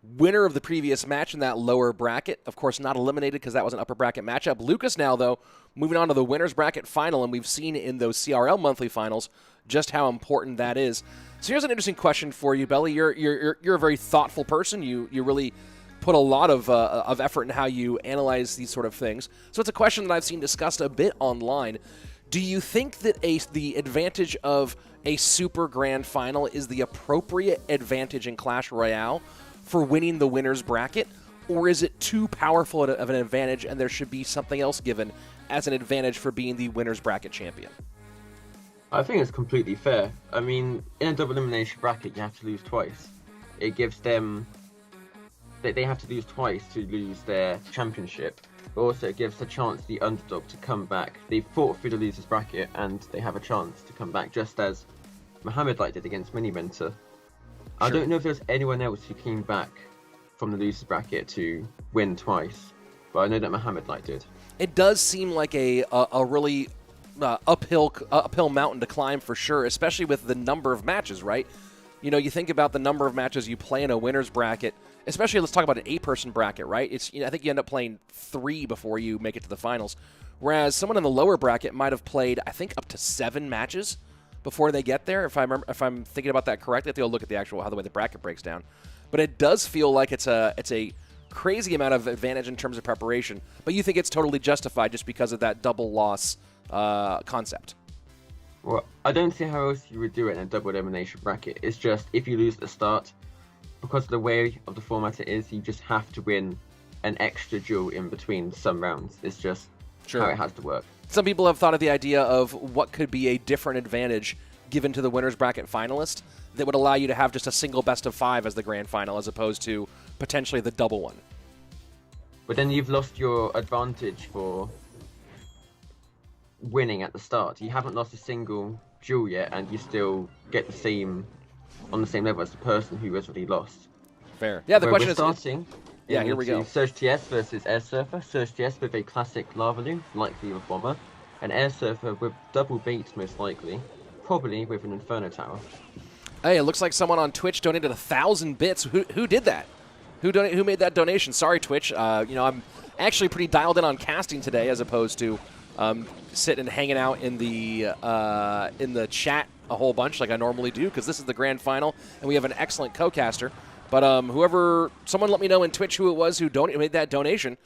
[SPEAKER 1] winner of the previous match in that lower bracket. Of course, not eliminated because that was an upper bracket matchup. Lucas now, though, moving on to the winner's bracket final, and we've seen in those CRL monthly finals just how important that is. So here's an interesting question for you, Belly. You're a very thoughtful person. You really put a lot of effort in how you analyze these sort of things. So it's a question that I've seen discussed a bit online. Do you think that the advantage of a super grand final is the appropriate advantage in Clash Royale for winning the winner's bracket, or is it too powerful of an advantage and there should be something else given as an advantage for being the winner's bracket champion?
[SPEAKER 2] I think it's completely fair. I mean, in a double elimination bracket, you have to lose twice. It gives them... They have to lose twice to lose their championship. But also, it gives the chance the underdog to come back. They fought through the loser's bracket, and they have a chance to come back, just as Mohamed Light did against Mini Mentor. I don't know if there's anyone else who came back from the loser's bracket to win twice, but I know that Mohamed Light did.
[SPEAKER 1] It does seem like a really uphill mountain to climb for sure, especially with the number of matches, right? You know, you think about the number of matches you play in a winner's bracket, especially let's talk about an 8-person bracket, right? It's, you know, I think you end up playing 3 before you make it to the finals, whereas someone in the lower bracket might have played, I think, up to 7 matches before they get there. If I'm thinking about that correctly, I have to go look at the actual how the way the bracket breaks down. But it does feel like it's a crazy amount of advantage in terms of preparation. But you think it's totally justified just because of that double loss concept?
[SPEAKER 2] Well, I don't see how else you would do it in a double elimination bracket. It's just, if you lose at the start, because of the way of the format it is, you just have to win an extra duel in between some rounds. It's just how it has to work.
[SPEAKER 1] Some people have thought of the idea of what could be a different advantage given to the winner's bracket finalist that would allow you to have just a single best of 5 as the grand final as opposed to potentially the double one.
[SPEAKER 2] But then you've lost your advantage for winning at the start. You haven't lost a single duel yet, and you still get on the same level as the person who has already lost.
[SPEAKER 1] Fair. Yeah, the question
[SPEAKER 2] we're
[SPEAKER 1] is
[SPEAKER 2] starting.
[SPEAKER 1] Yeah, here we go.
[SPEAKER 2] Surg TS versus airsurfer. Surg TS with a classic lava loom, likely with bomber, and airsurfer with double bait, most likely, probably with an inferno tower.
[SPEAKER 1] Hey, it looks like someone on Twitch donated 1,000 bits. Who did that? Who made that donation? Sorry, Twitch. You know, I'm actually pretty dialed in on casting today, as opposed to sitting and hanging out in the chat a whole bunch like I normally do, because this is the grand final and we have an excellent co-caster. But someone let me know in Twitch who it was who made that donation.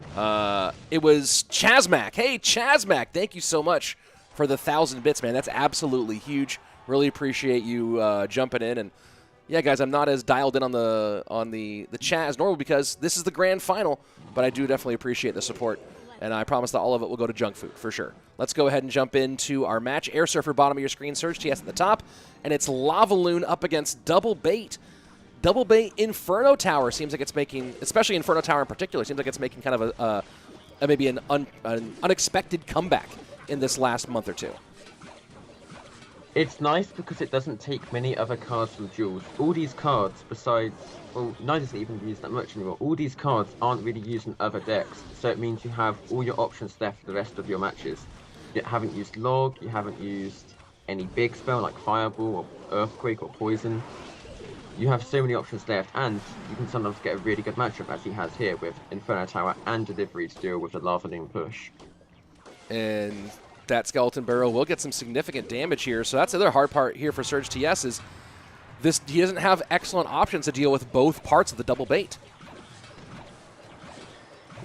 [SPEAKER 1] It was Chazmac. Hey, Chazmac, thank you so much for the 1,000 bits, man. That's absolutely huge. Really appreciate you jumping in. And yeah, guys, I'm not as dialed in on the chat as normal because this is the grand final, but I do definitely appreciate the support. And I promise that all of it will go to junk food, for sure. Let's go ahead and jump into our match. Airsurfer, bottom of your screen, Surg TS at the top. And it's Lava Loon up against Double Bait. Double Bait Inferno Tower seems like it's making, especially Inferno Tower in particular, seems like it's making kind of maybe an unexpected comeback in this last month or two.
[SPEAKER 2] It's nice because it doesn't take many other cards from duels. All these cards, besides, well, neither isn't even used that much anymore. All these cards aren't really used in other decks, so it means you have all your options left for the rest of your matches. You haven't used Log, you haven't used any big spell like Fireball or Earthquake or Poison. You have so many options left, and you can sometimes get a really good matchup as he has here with Inferno Tower and Delivery to deal with the Lava Loon push.
[SPEAKER 1] And that Skeleton Barrel will get some significant damage here. So that's the other hard part here for Surg TS is he doesn't have excellent options to deal with both parts of the Double Bait.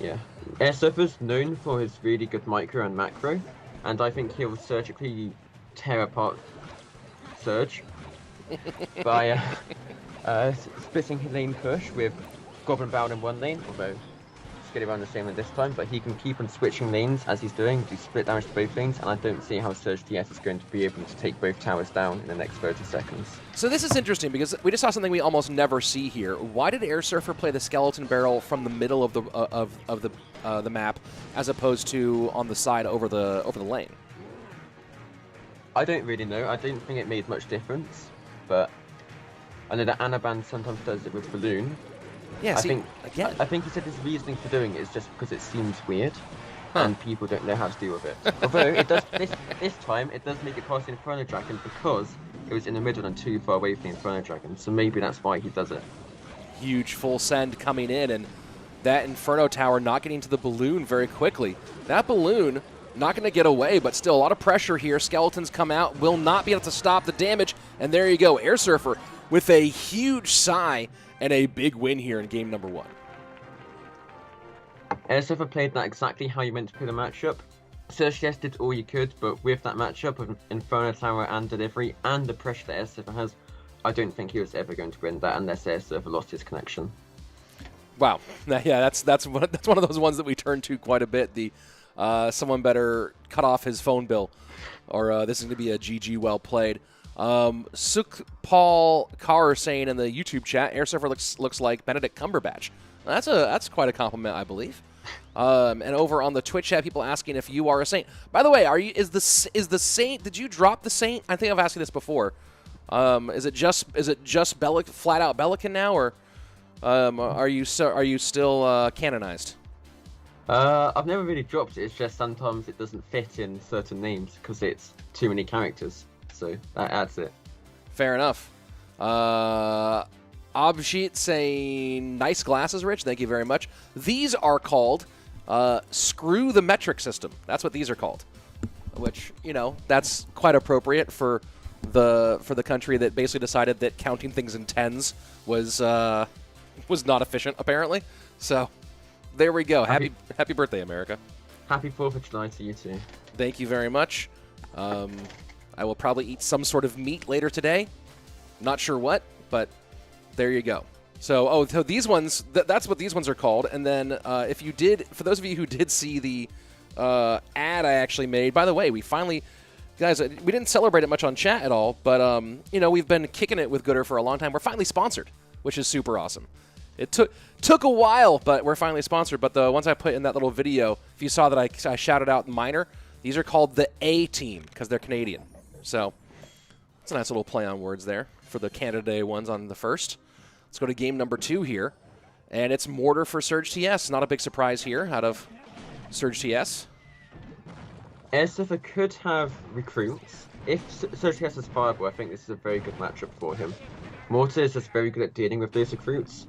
[SPEAKER 2] Yeah. Airsurfer's known for his really good micro and macro, and I think he'll surgically tear apart Surge by splitting his lane push with Goblin Bound in one lane, although it's getting around the same lane this time, but he can keep on switching lanes as he's doing, do split damage to both lanes, and I don't see how Surg TS is going to be able to take both towers down in the next 30 seconds.
[SPEAKER 1] So this is interesting because we just saw something we almost never see here. Why did Airsurfer play the Skeleton Barrel from the middle of the map as opposed to on the side over the lane?
[SPEAKER 2] I don't really know. I don't think it made much difference, but I know that Anaban sometimes does it with Balloon,
[SPEAKER 1] Yeah,
[SPEAKER 2] I
[SPEAKER 1] see,
[SPEAKER 2] think
[SPEAKER 1] again.
[SPEAKER 2] I think he said his reasoning for doing it is just because it seems weird,
[SPEAKER 1] Huh.
[SPEAKER 2] and people don't know how to deal with it. Although it does this time it does make it past the Inferno Dragon because it was in the middle and too far away from the Inferno Dragon. So maybe that's why he does it.
[SPEAKER 1] Huge full send coming in, and that Inferno Tower not getting to the balloon very quickly. That balloon not going to get away, but still a lot of pressure here. Skeletons come out, will not be able to stop the damage, and there you go. Airsurfer with a huge sigh and a big win here in game number 1.
[SPEAKER 2] Airsurfer played that exactly how you meant to play the matchup. Surg TS did all you could, but with that matchup of Inferno Tower and delivery and the pressure that Airsurfer has, I don't think he was ever going to win that unless Airsurfer lost his connection.
[SPEAKER 1] Wow, yeah, that's one of those ones that we turn to quite a bit. The someone better cut off his phone bill, or this is going to be a GG well played. Suk Paul Carr saying in the YouTube chat, Airsurfer looks like Benedict Cumberbatch. That's quite a compliment, I believe. And over on the Twitch chat, people asking if you are a Saint. By the way, is the Saint? Did you drop the Saint? I think I've asked you this before. Is it just flat out Belican now, or are you still canonized?
[SPEAKER 2] I've never really dropped it. It's just sometimes it doesn't fit in certain names because it's too many characters. So that adds it.
[SPEAKER 1] Fair enough. Abjit saying, nice glasses, Rich. Thank you very much. These are called Screw the Metric System. That's what these are called. Which, that's quite appropriate for the country that basically decided that counting things in tens was not efficient, apparently. So there we go. Happy birthday, America.
[SPEAKER 2] Happy 4th of July to you too.
[SPEAKER 1] Thank you very much. I will probably eat some sort of meat later today. Not sure what, but there you go. So these ones, that's what these ones are called. And then if you did, for those of you who did see the ad I actually made, by the way, we finally, guys, we didn't celebrate it much on chat at all, but, we've been kicking it with Gooder for a long time. We're finally sponsored, which is super awesome. It took a while, but we're finally sponsored. But the ones I put in that little video, if you saw that I shouted out minor, these are called the A team because they're Canadian. So it's a nice little play on words there for the Canada Day ones on the first. Let's go to game number 2 here. And it's Mortar for Surg TS. Not a big surprise here out of Surg TS.
[SPEAKER 2] Airsurfer could have recruits. If Surg TS is viable, I think this is a very good matchup for him. Mortar is just very good at dealing with those recruits.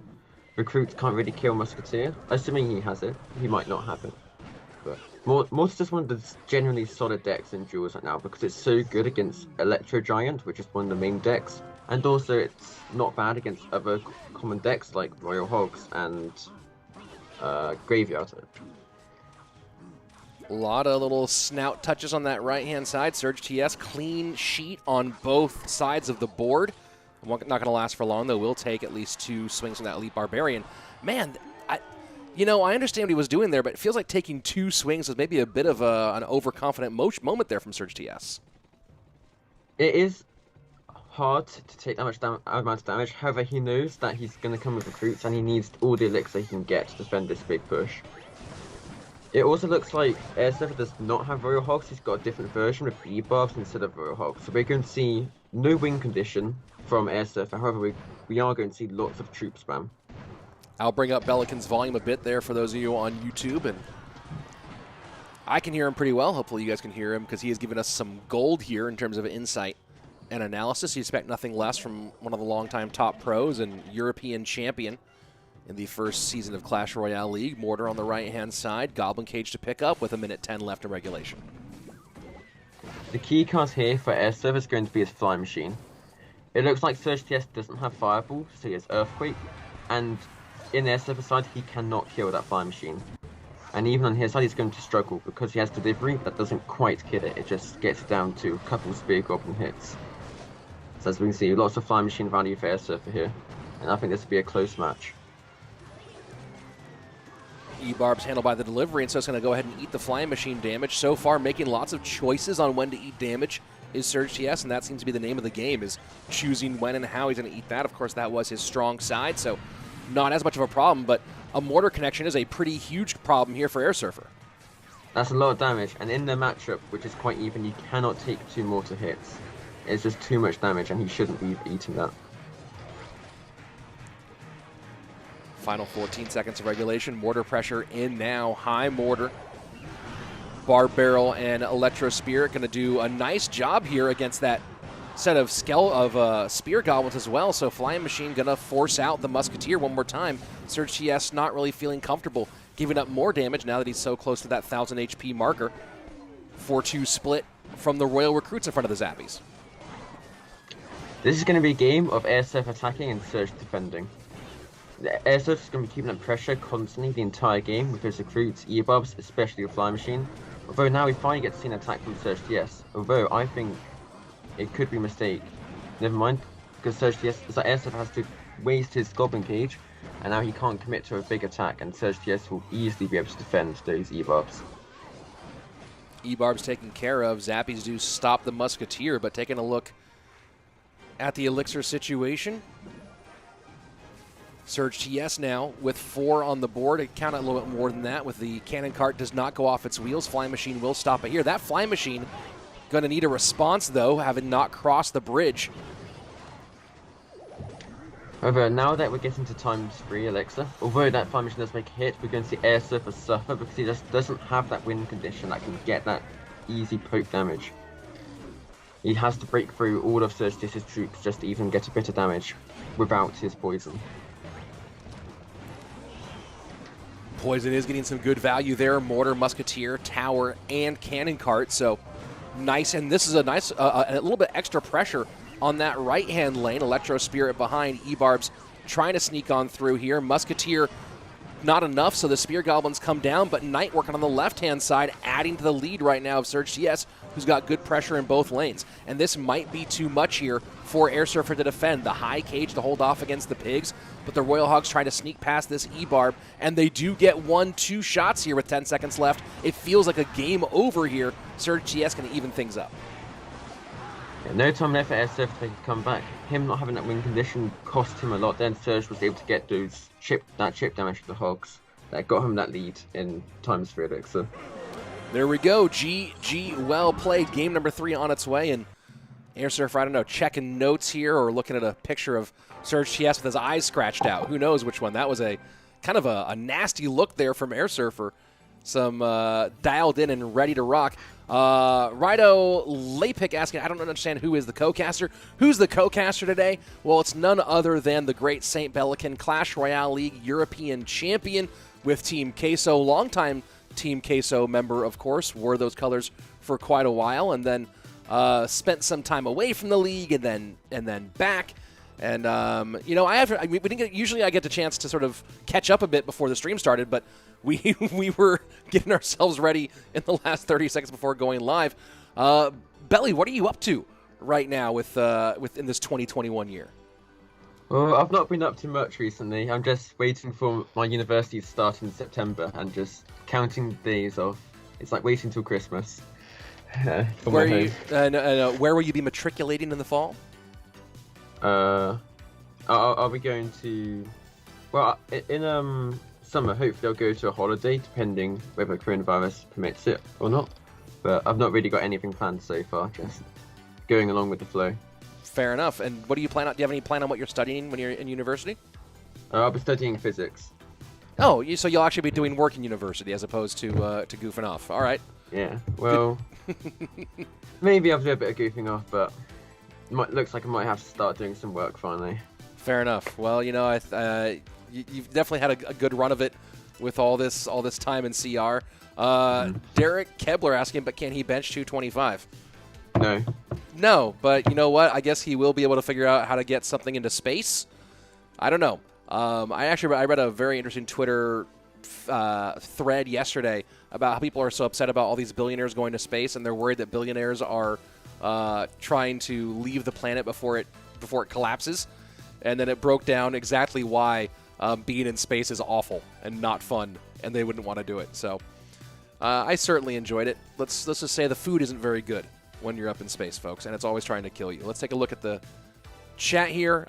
[SPEAKER 2] Recruits can't really kill Musketeer. Assuming he has it. He might not have it. But Mortar's just one of the genuinely solid decks in duels right now because it's so good against Electro Giant, which is one of the main decks. And also it's not bad against other common decks like Royal Hogs and Graveyard.
[SPEAKER 1] A lot of little snout touches on that right-hand side. Surg TS, clean sheet on both sides of the board. Not going to last for long, though. We'll take at least 2 swings from that Elite Barbarian. Man, I understand what he was doing there, but it feels like taking 2 swings was maybe a bit of an overconfident moment there from Surg TS.
[SPEAKER 2] It is hard to take that much amount of damage. However, he knows that he's going to come with recruits, and he needs all the elixir he can get to defend this big push. It also looks like Airsurfer does not have Royal Hogs. He's got a different version with E-Barbs instead of Royal Hogs. So we're going to see no win condition from Airsurfer. However, we are going to see lots of troop spam.
[SPEAKER 1] I'll bring up Belican's volume a bit there for those of you on YouTube, and I can hear him pretty well. Hopefully you guys can hear him because he has given us some gold here in terms of insight and analysis. You expect nothing less from one of the longtime top pros and European champion in the first season of Clash Royale League. Mortar on the right-hand side, Goblin Cage to pick up with 1:10 left in regulation.
[SPEAKER 2] The key card here for Airsurfer is going to be his Fly Machine. It looks like Surg TS doesn't have Fireball, so he has Earthquake, and in Airsurfer side, he cannot kill that Fly Machine. And even on his side, he's going to struggle because he has Delivery that doesn't quite kill it. It just gets down to a couple Spear Goblin hits. So as we can see, lots of Fly Machine value for Airsurfer here, and I think this will be a close match.
[SPEAKER 1] E-Barb's handled by the delivery, and so it's going to go ahead and eat the Flying Machine damage. So far, making lots of choices on when to eat damage is Surg TS, and that seems to be the name of the game, is choosing when and how he's going to eat that. Of course, that was his strong side, so not as much of a problem, but a Mortar connection is a pretty huge problem here for Airsurfer.
[SPEAKER 2] That's a lot of damage, and in the matchup, which is quite even, you cannot take 2 Mortar hits. It's just too much damage, and he shouldn't be eating that.
[SPEAKER 1] Final 14 seconds of regulation. Mortar pressure in now. High mortar. Barb Barrel and Electro Spirit going to do a nice job here against that set of Spear Goblins as well. So Flying Machine going to force out the Musketeer one more time. Surg TS not really feeling comfortable giving up more damage now that he's so close to that 1,000 HP marker. 4-2 split from the Royal Recruits in front of the Zappies.
[SPEAKER 2] This is going to be a game of airsurf attacking and Surge defending. The airsurf is going to be keeping up pressure constantly the entire game with his recruits, E-Bobs, especially the Flying Machine. Although now we finally get to see an attack from Surge TS. Although I think it could be a mistake. Never mind, because Surge TS, so airsurf has to waste his Goblin Cage, and now he can't commit to a big attack, and Surge TS will easily be able to defend those E-Bobs.
[SPEAKER 1] E-Barb's taken care of. Zappies do stop the Musketeer, but taking a look at the Elixir situation. Surge TS now with 4 on the board. It counted a little bit more than that with the cannon cart does not go off its wheels. Flying Machine will stop it here. That Flying Machine going to need a response, though, having not crossed the bridge.
[SPEAKER 2] However, now that we're getting to ×3 Elixir, although that Flying Machine does make a hit, we're going to see airsurfer suffer because he just doesn't have that wind condition that can get that easy poke damage. He has to break through all of Surge TS's troops just to even get a bit of damage without his poison.
[SPEAKER 1] Poison is getting some good value there. Mortar, Musketeer, Tower, and Cannon Cart. So nice. And this is a nice, a little bit extra pressure on that right-hand lane. Electro Spirit behind. E-Barb's trying to sneak on through here. Musketeer, not enough, so the Spear Goblins come down, but Knight working on the left-hand side, adding to the lead right now of Surge TS, who's got good pressure in both lanes. And this might be too much here for airsurfer to defend. The high cage to hold off against the pigs, but the Royal Hogs trying to sneak past this E-Barb, and they do get 1-2 shots here with 10 seconds left. It feels like a game over here. Surge TS can even things up.
[SPEAKER 2] Yeah, no time left for airsurfer to come back. Him not having that win condition cost him a lot. Then Surge was able to get those chip damage to the Hogs that got him that lead in ×3 Elixir.
[SPEAKER 1] There we go. GG, well played. Game number 3 on its way. And airsurfer, I don't know, checking notes here or looking at a picture of Surge TS with his eyes scratched out. Who knows which one? That was a kind of a nasty look there from airsurfer. Some dialed in and ready to rock. Rido Lapik asking, I don't understand who is the co-caster. Who's the co-caster today? Well, it's none other than the great St. Bellican Clash Royale League European champion with Team Queso. Longtime Team Queso member, of course, wore those colors for quite a while, and then spent some time away from the league, and then back. And you know, usually I get the chance to sort of catch up a bit before the stream started, but we were getting ourselves ready in the last 30 seconds before going live. Belly, what are you up to right now within this 2021 year?
[SPEAKER 2] Well, I've not been up to much recently. I'm just waiting for my university to start in September and just counting days off. It's like waiting till Christmas.
[SPEAKER 1] Where will you be matriculating in the fall?
[SPEAKER 2] Are we going to? Well, in summer, hopefully I'll go to a holiday, depending whether coronavirus permits it or not. But I've not really got anything planned so far. Just going along with the flow.
[SPEAKER 1] Fair enough. And what do you plan on? Do you have any plan on what you're studying when you're in university?
[SPEAKER 2] I'll be studying physics.
[SPEAKER 1] Oh, so you'll actually be doing work in university as opposed to goofing off. All right.
[SPEAKER 2] Yeah. Well, maybe I'll do a bit of goofing off, but looks like I might have to start doing some work finally.
[SPEAKER 1] Fair enough. Well, you know, you've definitely had a good run of it with all this time in CR. Derek Kebler asking, but can he bench 225?
[SPEAKER 2] No.
[SPEAKER 1] No, but you know what? I guess he will be able to figure out how to get something into space. I don't know. I read a very interesting Twitter thread yesterday about how people are so upset about all these billionaires going to space, and they're worried that billionaires are trying to leave the planet before it collapses. And then it broke down exactly why being in space is awful and not fun, and they wouldn't want to do it. So I certainly enjoyed it. Let's just say the food isn't very good when you're up in space, folks, and it's always trying to kill you. Let's take a look at the chat here.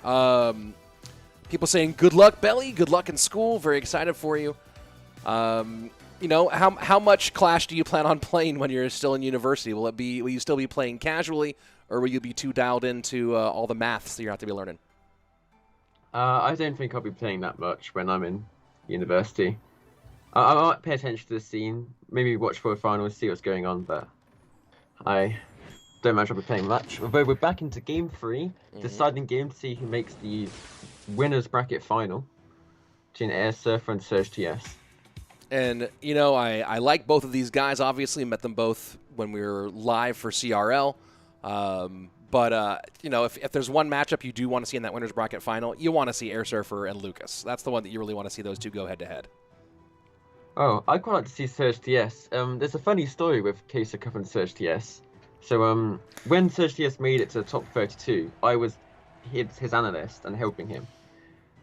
[SPEAKER 1] People saying, good luck, Belly. Good luck in school. Very excited for you. You know, how much Clash do you plan on playing when you're still in university? Will you still be playing casually, or will you be too dialed into all the maths that you have to be learning?
[SPEAKER 2] I don't think I'll be playing that much when I'm in university. I might pay attention to the scene, maybe watch for a final and see what's going on, but I don't imagine I'll be playing much. Although we're back into game 3, deciding game to see who makes the winners bracket final between airsurfer and Surg TS.
[SPEAKER 1] And, you know, I like both of these guys, obviously. Met them both when we were live for CRL. But, you know, if there's one matchup you do want to see in that winner's bracket final, you want to see airsurfer and Lucas. That's the one that you really want to see those two go head-to-head.
[SPEAKER 2] Oh, I'd quite like to see Surg TS. There's a funny story with Queso Cup and Surg TS. So, when Surg TS made it to the top 32, I was his analyst and helping him.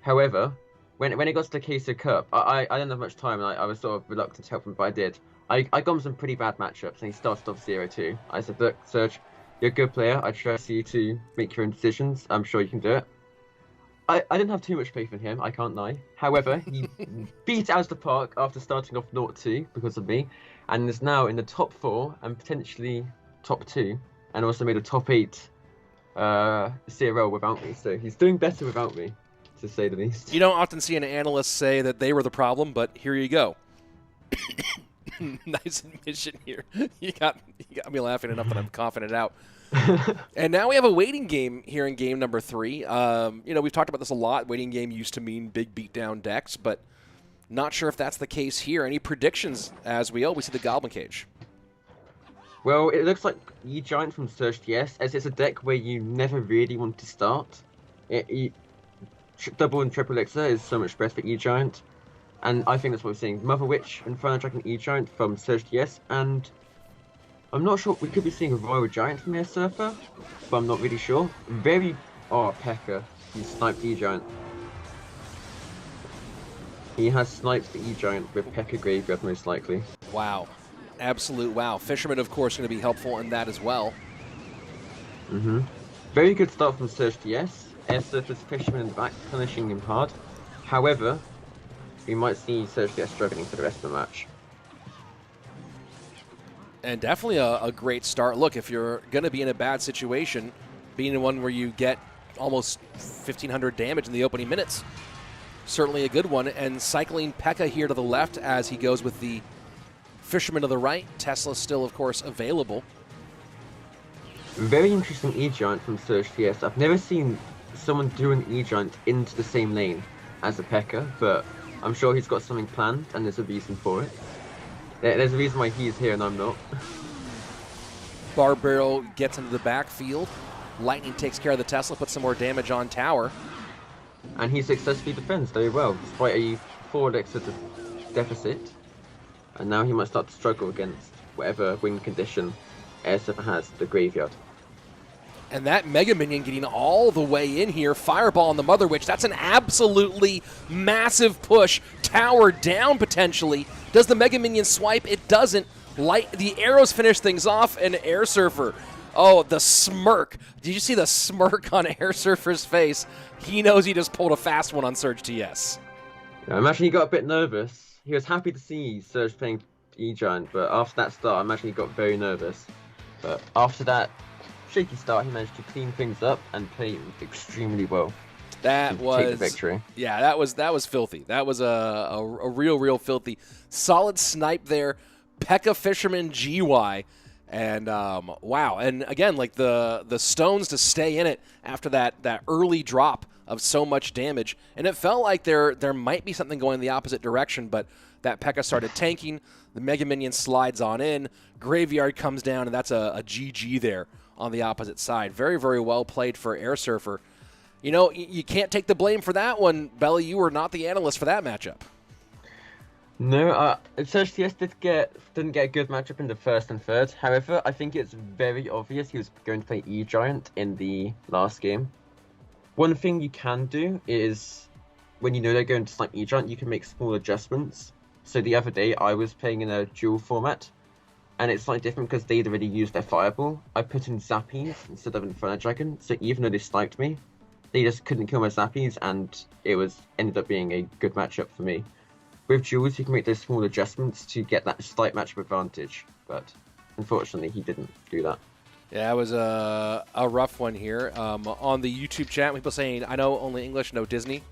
[SPEAKER 2] However, when it got to the Queso Cup, I didn't have much time, and I was sort of reluctant to help him, but I did. I got him some pretty bad matchups, and he started off 0-2. I said, look, Surg, you're a good player. I trust you to make your own decisions. I'm sure you can do it. I didn't have too much faith in him, I can't lie. However, he beat out of the park after starting off 0-2 because of me, and is now in the top 4 and potentially top 2, and also made a top 8 CRL without me. So he's doing better without me, to say the least.
[SPEAKER 1] You don't often see an analyst say that they were the problem, but here you go. Nice admission here. You got me laughing enough that I'm coughing it out. And now we have a waiting game here in game number 3. You know, we've talked about this a lot. Waiting game used to mean big beatdown decks, but not sure if that's the case here. Any predictions as we see the Goblin Cage?
[SPEAKER 2] Well, it looks like E-Giant from Surg TS, as it's a deck where you never really want to start. Double and triple elixir is so much better for E-Giant, and I think that's what we're seeing. Mother Witch, Inferno Dragon, E-Giant from Surg TS, and I'm not sure, we could be seeing a Royal Giant from airsurfer, but I'm not really sure. Pekka, he sniped E-Giant. He has sniped the E-Giant with Pekka Graveyard most likely.
[SPEAKER 1] Wow. Absolute wow. Fisherman, of course, going to be helpful in that as well.
[SPEAKER 2] Very good start from Surg TS. Airsurfer's Fisherman in the back, punishing him hard. However, we might see Surg TS struggling for the rest of the match.
[SPEAKER 1] And definitely a great start. Look, if you're going to be in a bad situation, being in one where you get almost 1,500 damage in the opening minutes, certainly a good one. And cycling Pekka here to the left as he goes with the Fisherman to the right. Tesla still, of course, available.
[SPEAKER 2] Very interesting E-Giant from Surg TS. I've never seen someone do an E-Giant into the same lane as a Pekka, but I'm sure he's got something planned, and there's a reason for it. There's a reason why he's here and I'm not.
[SPEAKER 1] Barbarrel gets into the backfield. Lightning takes care of the Tesla, puts some more damage on tower.
[SPEAKER 2] And he successfully defends very well, despite a 4 elixir deficit. And now he might start to struggle against whatever win condition airsurfer has, the graveyard.
[SPEAKER 1] And that Mega Minion getting all the way in here. Fireball on the Mother Witch. That's an absolutely massive push. Tower down potentially. Does the Mega Minion swipe? It doesn't. The arrows finish things off, and airsurfer. Oh, the smirk. Did you see the smirk on airsurfer's face? He knows he just pulled a fast one on Surg TS.
[SPEAKER 2] Yeah, I imagine he got a bit nervous. He was happy to see Surg playing E-Giant, but after that start, I imagine he got very nervous. But after that shaky start, he managed to clean things up and play extremely well.
[SPEAKER 1] That was
[SPEAKER 2] take the victory.
[SPEAKER 1] Yeah, that was filthy. That was a real filthy. Solid snipe there. Pekka Fisherman GY. And wow. And again, like the stones to stay in it after that early drop of so much damage. And it felt like there might be something going the opposite direction, but that Pekka started tanking. The Mega Minion slides on in. Graveyard comes down, and that's a GG there on the opposite side. Very, very well played for airsurfer. You know, you can't take the blame for that one, Belly. You were not the analyst for that matchup.
[SPEAKER 2] No, Surg TS didn't get a good matchup in the first and third. However, I think it's very obvious he was going to play E-Giant in the last game. One thing you can do is, when you know they're going to snipe E-Giant, you can make small adjustments. So the other day, I was playing in a dual format, and it's slightly different because they'd already used their Fireball. I put in Zappies instead of Inferno Dragon, so even though they sniped me, they just couldn't kill my Zappies, and it ended up being a good matchup for me. With duels, you can make those small adjustments to get that slight matchup advantage, but unfortunately, he didn't do that.
[SPEAKER 1] Yeah, it was a rough one here. On the YouTube chat, people saying, I know only English, no Disney.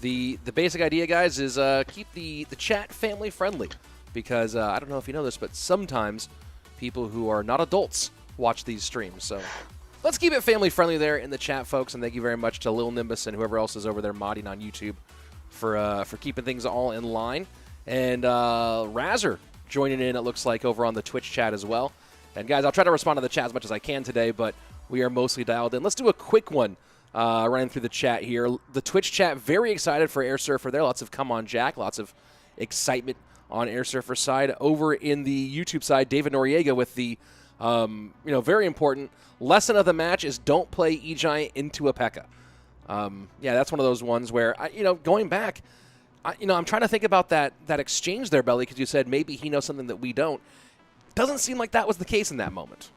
[SPEAKER 1] The basic idea, guys, is keep the chat family friendly, because I don't know if you know this, but sometimes people who are not adults watch these streams. So let's keep it family friendly there in the chat, folks. And thank you very much to Lil Nimbus and whoever else is over there modding on YouTube for keeping things all in line. And Razzer joining in, it looks like, over on the Twitch chat as well. And guys, I'll try to respond to the chat as much as I can today, but we are mostly dialed in. Let's do a quick one running through the chat here. The Twitch chat, very excited for airsurfer there. Lots of come on Jack, lots of excitement on airsurfer side. Over in the YouTube side, David Noriega with the very important lesson of the match is don't play E-Giant into a P.E.K.K.A. Yeah, that's one of those ones where, going back, I'm trying to think about that exchange there, Belly, because you said maybe he knows something that we don't. Doesn't seem like that was the case in that moment.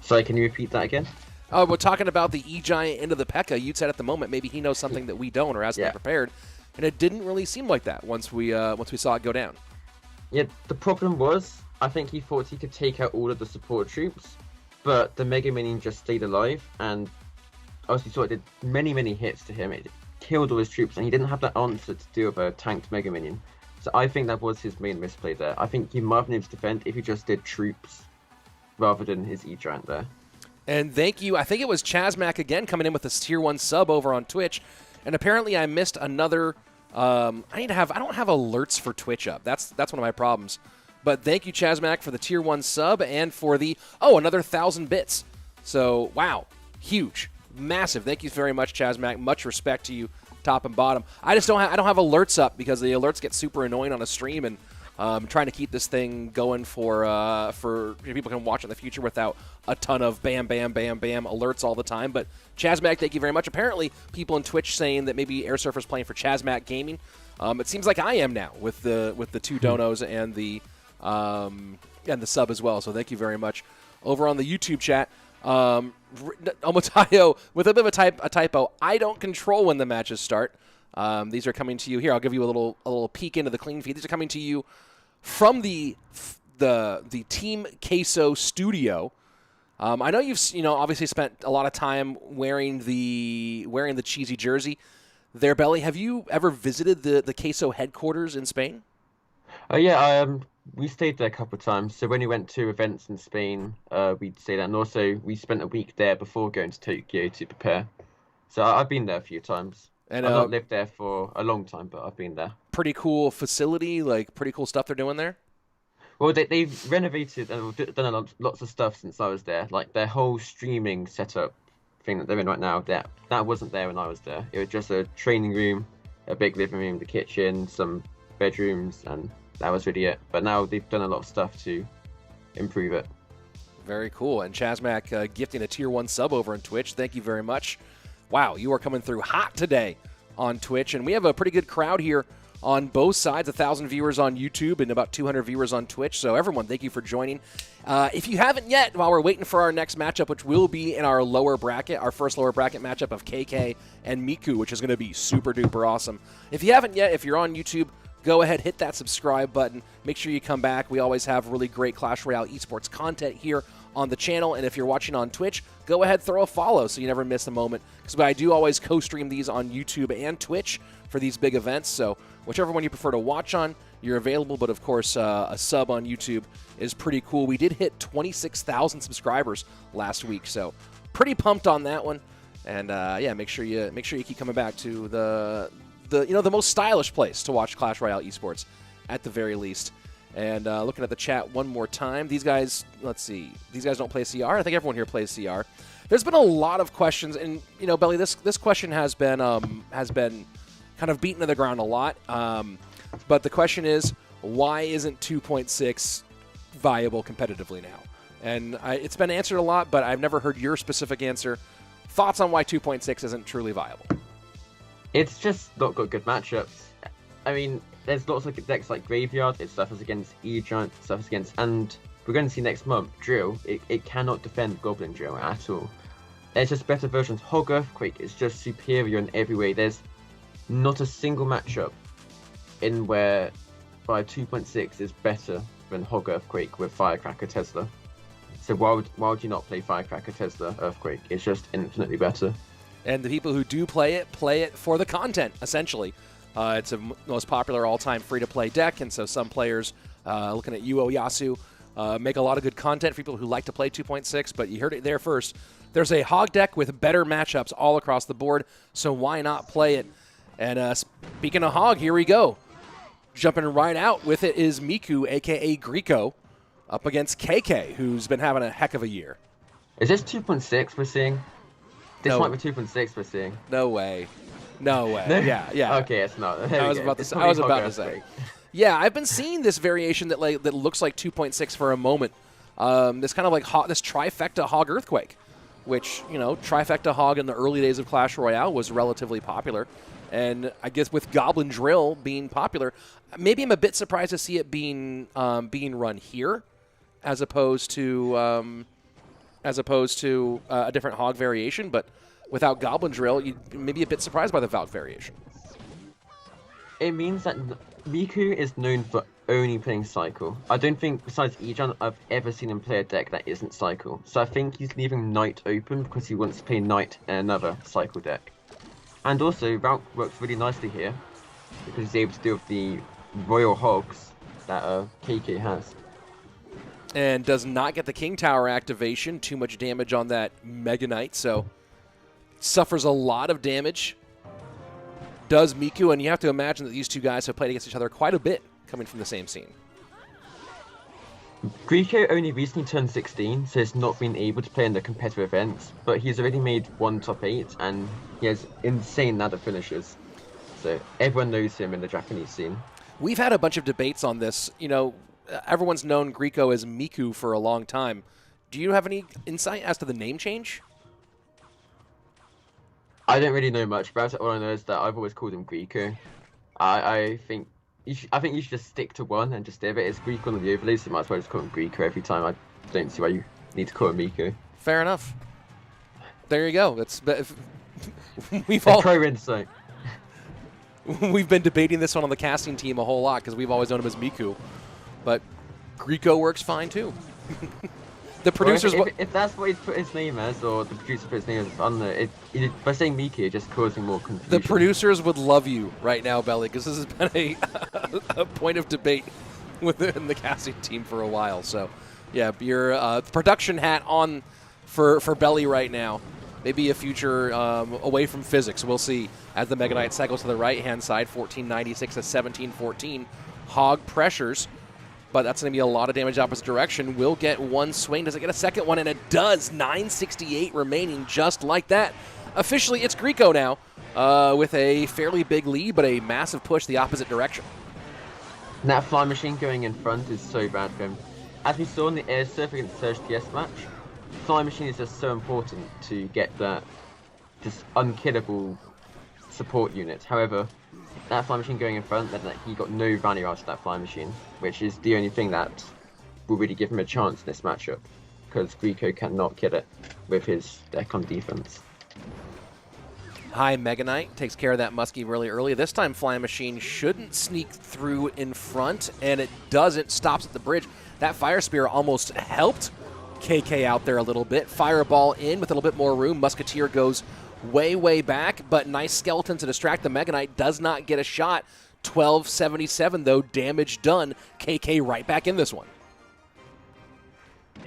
[SPEAKER 2] Sorry, can you repeat that again?
[SPEAKER 1] We're talking about the E-Giant into the P.E.K.K.A. You said at the moment maybe he knows something that we don't or hasn't been prepared, and it didn't really seem like that once we saw it go down.
[SPEAKER 2] Yeah, the problem was, I think he thought he could take out all of the support troops, but the Mega Minion just stayed alive, and obviously saw it did many hits to him. It killed all his troops, and he didn't have that answer to deal with a tanked Mega Minion. So I think that was his main misplay there. I think he might have been able to defend if he just did troops rather than his E-Giant there.
[SPEAKER 1] And thank you. I think it was Chazmac again coming in with this tier 1 sub over on Twitch. And apparently I missed another I don't have alerts for Twitch up. That's one of my problems. But thank you, Chazmac, for the tier 1 sub and for the another 1,000 bits. So wow, huge, massive. Thank you very much, Chazmac. Much respect to you, top and bottom. I don't have alerts up because the alerts get super annoying on a stream, and trying to keep this thing going for people can watch in the future without a ton of bam alerts all the time. But Chazmac, thank you very much. Apparently, people on Twitch saying that maybe airsurfer's playing for Chazmac Gaming. It seems like I am now with the 2 donos and the sub as well. So thank you very much. Over on the YouTube chat, Omotayo with a bit of a typo. I don't control when the matches start. These are coming to you here. I'll give you a little peek into the clean feed. These are coming to you from the Team Queso studio. I know you've obviously spent a lot of time wearing the cheesy jersey there, Belly. Have you ever visited the Queso headquarters in Spain?
[SPEAKER 2] We stayed there a couple of times. So when we went to events in Spain, we'd stay there, and also we spent a week there before going to Tokyo to prepare. So I've been there a few times. And I've not lived there for a long time, but I've been there.
[SPEAKER 1] Pretty cool facility, like pretty cool stuff they're doing there?
[SPEAKER 2] Well, they've renovated and done lots of stuff since I was there. Like their whole streaming setup thing that they're in right now, that wasn't there when I was there. It was just a training room, a big living room, the kitchen, some bedrooms, and that was really it. But now they've done a lot of stuff to improve it.
[SPEAKER 1] Very cool. And Chazmac gifting a tier 1 sub over on Twitch. Thank you very much. Wow, you are coming through hot today on Twitch, and we have a pretty good crowd here on both sides, 1,000 viewers on YouTube and about 200 viewers on Twitch. So everyone, thank you for joining. If you haven't yet, while we're waiting for our next matchup, which will be in our lower bracket, our first lower bracket matchup of KK and Miku, which is going to be super duper awesome. If you haven't yet, if you're on YouTube, go ahead, hit that subscribe button. Make sure you come back. We always have really great Clash Royale esports content here on the channel. And if you're watching on Twitch, go ahead, throw a follow so you never miss a moment. Because I do always co-stream these on YouTube and Twitch for these big events. So whichever one you prefer to watch on, you're available. But of course, a sub on YouTube is pretty cool. We did hit 26,000 subscribers last week, so pretty pumped on that one. And make sure you keep coming back to the most stylish place to watch Clash Royale esports at the very least. And looking at the chat one more time, these guys, let's see, these guys don't play CR. I think everyone here plays CR. There's been a lot of questions, and Belly, this question has been kind of beaten to the ground a lot. But the question is, why isn't 2.6 viable competitively now? And it's been answered a lot, but I've never heard your specific answer. Thoughts on why 2.6 isn't truly viable?
[SPEAKER 2] It's just not got good matchups. I mean, there's lots of decks like Graveyard, it suffers against E-Giant, it suffers against, and we're going to see next month, Drill. It cannot defend Goblin Drill at all. There's just better versions. Hog Earthquake is just superior in every way. There's not a single matchup in where 2.6 is better than Hog Earthquake with Firecracker Tesla. So why would you not play Firecracker, Tesla, Earthquake? It's just infinitely better.
[SPEAKER 1] And the people who do play it for the content, essentially. It's a most popular all-time free-to-play deck, and so some players, looking at Yu Yasu, make a lot of good content for people who like to play 2.6, but you heard it there first. There's a Hog deck with better matchups all across the board, so why not play it? And speaking of Hog, here we go. Jumping right out with it is Miku, a.k.a. Griko, up against KK, who's been having a heck of a year.
[SPEAKER 2] Is this 2.6 we're seeing? This
[SPEAKER 1] No.
[SPEAKER 2] might be 2.6 we're seeing.
[SPEAKER 1] No way. No way.
[SPEAKER 2] No?
[SPEAKER 1] Yeah.
[SPEAKER 2] Okay, it's not.
[SPEAKER 1] I was about to say. Yeah, I've been seeing this variation that looks like 2.6 for a moment. This kind of like this trifecta Hog Earthquake, which, you know, trifecta Hog in the early days of Clash Royale was relatively popular. And I guess with Goblin Drill being popular, maybe I'm a bit surprised to see it being run here, as opposed to a different Hog variation. But without Goblin Drill, you'd maybe a bit surprised by the Valk variation.
[SPEAKER 2] It means that Miku is known for only playing Cycle. I don't think, besides Ejan, I've ever seen him play a deck that isn't Cycle. So I think he's leaving Knight open because he wants to play Knight in another Cycle deck. And also, Valk works really nicely here because he's able to deal with the Royal Hogs that KK has.
[SPEAKER 1] And does not get the King Tower activation. Too much damage on that Mega Knight, so suffers a lot of damage. Does Miku, and you have to imagine that these two guys have played against each other quite a bit coming from the same scene.
[SPEAKER 2] Griko only recently turned 16, so he's not been able to play in the competitive events, but he's already made one top 8, and he has insane ladder finishes. So everyone knows him in the Japanese scene.
[SPEAKER 1] We've had a bunch of debates on this. You know, everyone's known Griko as Miku for a long time. Do you have any insight as to the name change?
[SPEAKER 2] I don't really know much about it. All I know is that I've always called him Griko. I think you should just stick to one and just leave it. It's Griko on the overlay, so you might as well just call him Griko every time. I don't see why you need to call him Miku.
[SPEAKER 1] Fair enough. There you go. That's we've been debating this one on the casting team a whole lot because we've always known him as Miku, but Griko works fine too. The producers,
[SPEAKER 2] if that's what he's put his name as, or the producer put his name as, on the by saying Miku, it just causing more confusion.
[SPEAKER 1] The producers would love you right now, Belly, because this has been a point of debate within the casting team for a while. So, yeah, your production hat on for Belly right now. Maybe a future away from physics. We'll see as the Mega Knight cycles to the right-hand side, 1496 to 1714. Hog pressures. But that's going to be a lot of damage opposite direction. Will get one swing. Does it get a second one? And it does. 968 remaining just like that. Officially, it's Griko now with a fairly big lead, but a massive push the opposite direction.
[SPEAKER 2] That fly machine going in front is so bad for him. As we saw in the airsurfer against Surg TS match, fly machine is just so important to get that just unkillable support unit. However, that fly machine going in front meant that he got no value out of that fly machine, which is the only thing that will really give him a chance in this matchup, because Griko cannot kill it with his deck on defense.
[SPEAKER 1] High Mega Knight takes care of that Muskie really early. This time Fly Machine shouldn't sneak through in front, and it doesn't. Stops at the bridge. That Fire Spear almost helped KK out there a little bit. Fireball in with a little bit more room. Musketeer goes way back, but nice skeleton to distract the Mega Knight. Does not get a shot. 1277 though, damage done. KK right back in this one.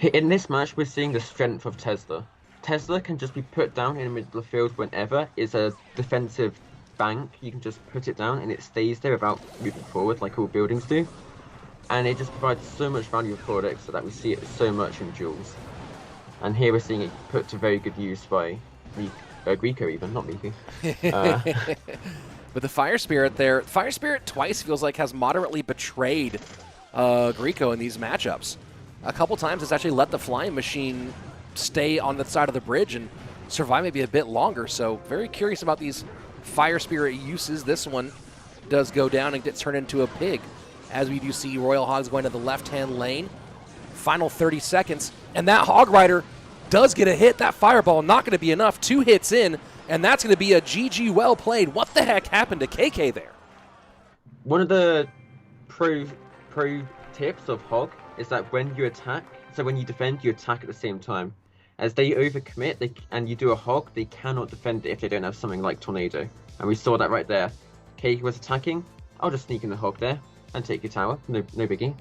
[SPEAKER 2] In this match, we're seeing the strength of Tesla. Tesla can just be put down in the middle of the field whenever. It's a defensive bank. You can just put it down and it stays there without moving forward like all buildings do. And it just provides so much value of products so that we see it so much in duels. And here we're seeing it put to very good use by Griko even, not Miku.
[SPEAKER 1] But the Fire Spirit there, Fire Spirit twice feels like has moderately betrayed Griko in these matchups. A couple times it's actually let the Flying Machine stay on the side of the bridge and survive maybe a bit longer. So very curious about these Fire Spirit uses. This one does go down and gets turned into a pig. As we do see Royal Hogs going to the left-hand lane. Final 30 seconds. And that Hog Rider does get a hit. That Fireball not going to be enough. 2 hits in, and that's going to be a GG well played. What the heck happened to KK there?
[SPEAKER 2] One of the pro tips of Hog is that when you attack, So when you defend, you attack at the same time. As they overcommit, and you do a hog, they cannot defend it if they don't have something like Tornado. And we saw that right there. Keiki was attacking. I'll just sneak in the hog there and take your tower. No biggie.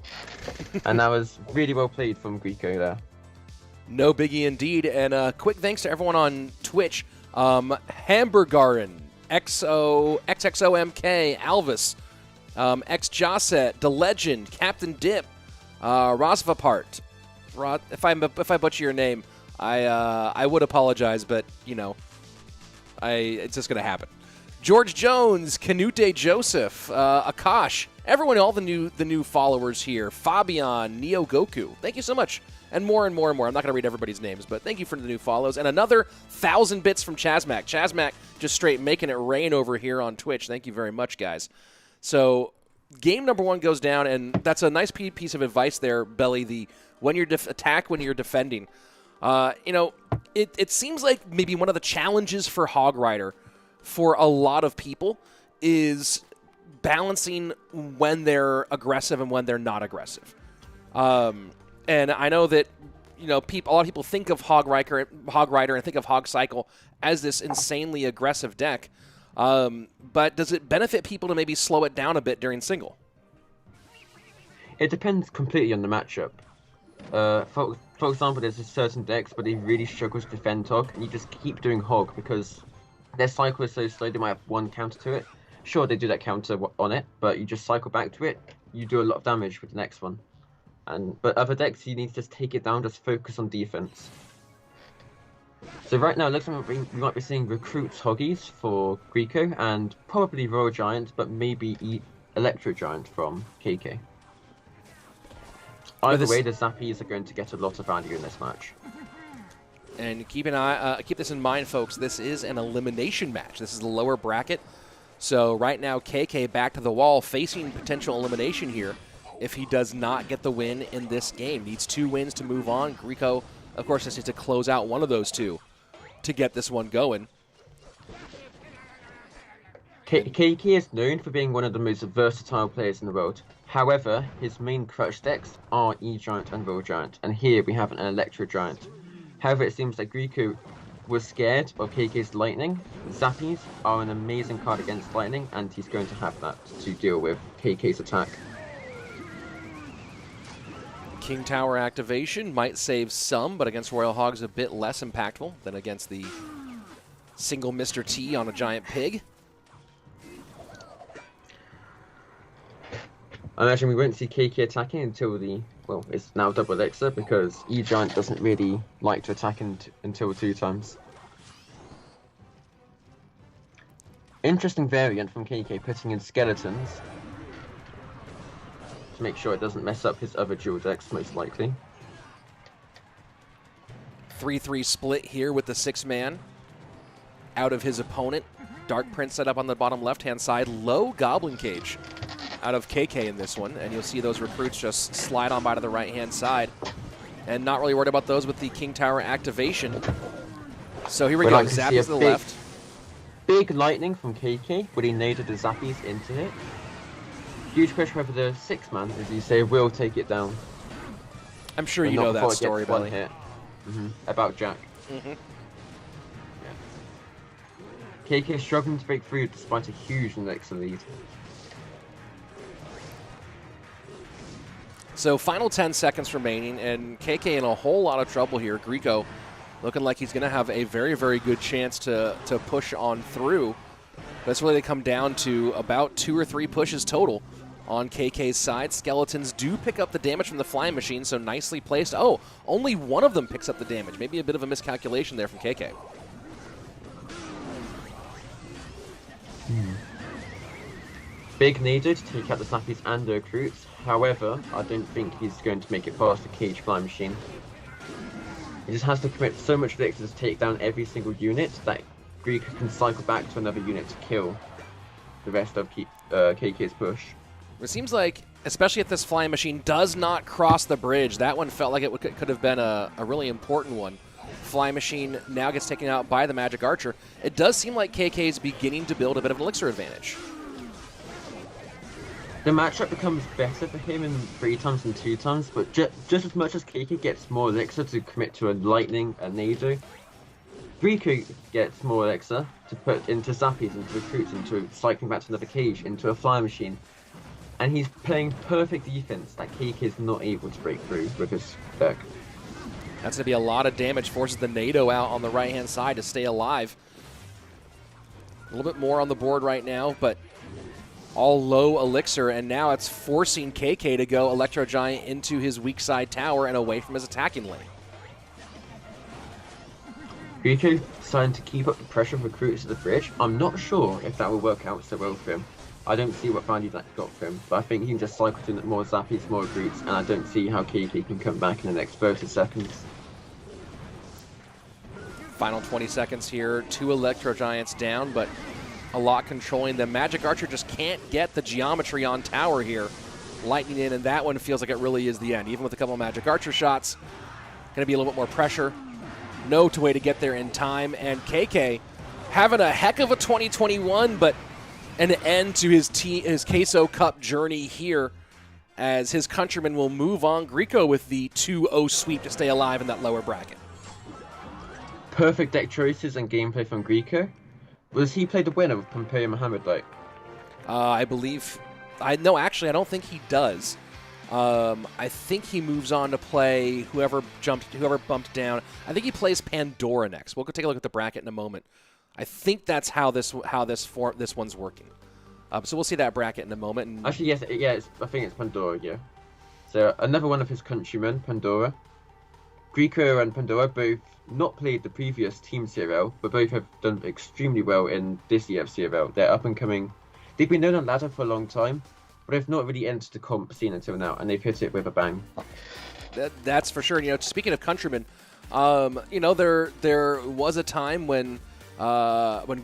[SPEAKER 2] And that was really well played from Griko there.
[SPEAKER 1] No biggie indeed. And quick thanks to everyone on Twitch. Hamburgarin, XXOMK, Alvis, XJosset, The Legend, Captain Dip, Rosvapart. If I butcher your name, I would apologize, but you know, it's just gonna happen. George Jones, Canute Joseph, Akash, everyone, all the new followers here. Fabian, Neo Goku, thank you so much. And more and more and more. I'm not going to read everybody's names, but thank you for the new follows. And another 1,000 bits from Chazmac. Chazmac just straight making it rain over here on Twitch. Thank you very much, guys. So game number 1 goes down, and that's a nice piece of advice there, Belly, when you're attack when you're defending. You know, it seems like maybe one of the challenges for Hog Rider for a lot of people is balancing when they're aggressive and when they're not aggressive. And I know that, you know, a lot of people think of Hog Rider and think of Hog Cycle as this insanely aggressive deck. But does it benefit people to maybe slow it down a bit during single?
[SPEAKER 2] It depends completely on the matchup. For example, there's certain decks where they really struggle to defend Hog, and you just keep doing Hog because their cycle is so slow, they might have one counter to it. Sure, they do that counter on it, but you just cycle back to it, you do a lot of damage with the next one. But other decks, you need to just take it down, just focus on defense. So right now, it looks like we might be seeing Recruits Hoggies for Griko, and probably Royal Giant, but maybe Electro Giant from KK. Either way, the Zappies are going to get a lot of value in this match.
[SPEAKER 1] And keep this in mind, folks. This is an elimination match. This is the lower bracket. So right now, KK back to the wall, facing potential elimination here. If he does not get the win in this game, needs 2 wins to move on. Griko, of course, just needs to close out one of those 2 to get this one going.
[SPEAKER 2] KK is known for being one of the most versatile players in the world. However, his main crutch decks are E-Giant and Royal Giant, and here we have an Electro Giant. However, it seems that Griko was scared of KK's Lightning. Zappies are an amazing card against Lightning, and he's going to have that to deal with KK's attack.
[SPEAKER 1] King Tower activation might save some, but against Royal Hogs a bit less impactful than against the single Mr. T on a giant pig.
[SPEAKER 2] I imagine we won't see KK attacking until well, it's now double elixir, because E-Giant doesn't really like to attack until 2 times. Interesting variant from KK, putting in skeletons to make sure it doesn't mess up his other dual decks, most likely.
[SPEAKER 1] 3-3 split here with the 6-man out of his opponent. Dark Prince set up on the bottom left-hand side. Low Goblin Cage out of KK in this one, and you'll see those recruits just slide on by to the right-hand side. And not really worried about those with the King Tower activation. So here we go, Zappies to the left.
[SPEAKER 2] Big lightning from KK, but he naded the Zappies into it. Huge push over the 6-man, as you say, will take it down.
[SPEAKER 1] I'm sure you know that story, Belly.
[SPEAKER 2] About Jack. KK struggling to break through despite a huge elixir lead.
[SPEAKER 1] So final 10 seconds remaining, and KK in a whole lot of trouble here. Griko looking like he's going to have a very, very good chance to push on through. But it's really going to come down to about 2 or 3 pushes total on KK's side. Skeletons do pick up the damage from the flying machine, so nicely placed. Oh, only one of them picks up the damage. Maybe a bit of a miscalculation there from KK.
[SPEAKER 2] Big needed to take out the Zappies and the recruits. However, I don't think he's going to make it past the cage flying machine. He just has to commit so much elixir to take down every single unit that Griko can cycle back to another unit to kill the rest of KK's push.
[SPEAKER 1] It seems like, especially if this flying machine does not cross the bridge, that one felt like it could have been a really important one. Flying machine now gets taken out by the Magic Archer. It does seem like KK is beginning to build a bit of an elixir advantage.
[SPEAKER 2] The matchup becomes better for him in 3 times and 2 times, but just as much as Kiki gets more elixir to commit to a lightning, a nado, Griko gets more elixir to put into zappies, into recruits, into cycling back to another cage, into a fire machine. And he's playing perfect defense that Kiki is not able to break through with his deck.
[SPEAKER 1] That's going to be a lot of damage. Forces the nado out on the right-hand side to stay alive. A little bit more on the board right now, but all low elixir, and now it's forcing KK to go Electro Giant into his weak side tower and away from his attacking lane.
[SPEAKER 2] Griko starting to keep up the pressure of recruits at the bridge. I'm not sure if that will work out so well for him. I don't see what value that got for him, but I think he can just cycle through more zappies, more recruits, and I don't see how KK can come back in the next 30 seconds.
[SPEAKER 1] Final 20 seconds here. 2 Electro Giants down, but a lot controlling them. Magic Archer just can't get the geometry on tower here. Lightning in, and that one feels like it really is the end. Even with a couple of Magic Archer shots, going to be a little bit more pressure. No way to get there in time, and KK having a heck of a 2021, but an end to his Queso Cup journey here as his countrymen will move on. Griko with the 2-0 sweep to stay alive in that lower bracket.
[SPEAKER 2] Perfect deck choices and gameplay from Griko. Was he played the winner with Pompeo Mohamed Light?
[SPEAKER 1] I believe... No, actually, I don't think he does. I think he moves on to play whoever bumped down. I think he plays Pandora next. We'll go take a look at the bracket in a moment. I think that's how this one's working. So we'll see that bracket in a moment. And
[SPEAKER 2] actually, yes, I think it's Pandora. Yeah. So another one of his countrymen, Pandora. Griko and Pandora both not played the previous Team CRL, but both have done extremely well in this year of CRL. They're up and coming. They've been known on ladder for a long time, but they've not really entered the comp scene until now, and they've hit it with a bang.
[SPEAKER 1] That's for sure. Speaking of countrymen, there was a time when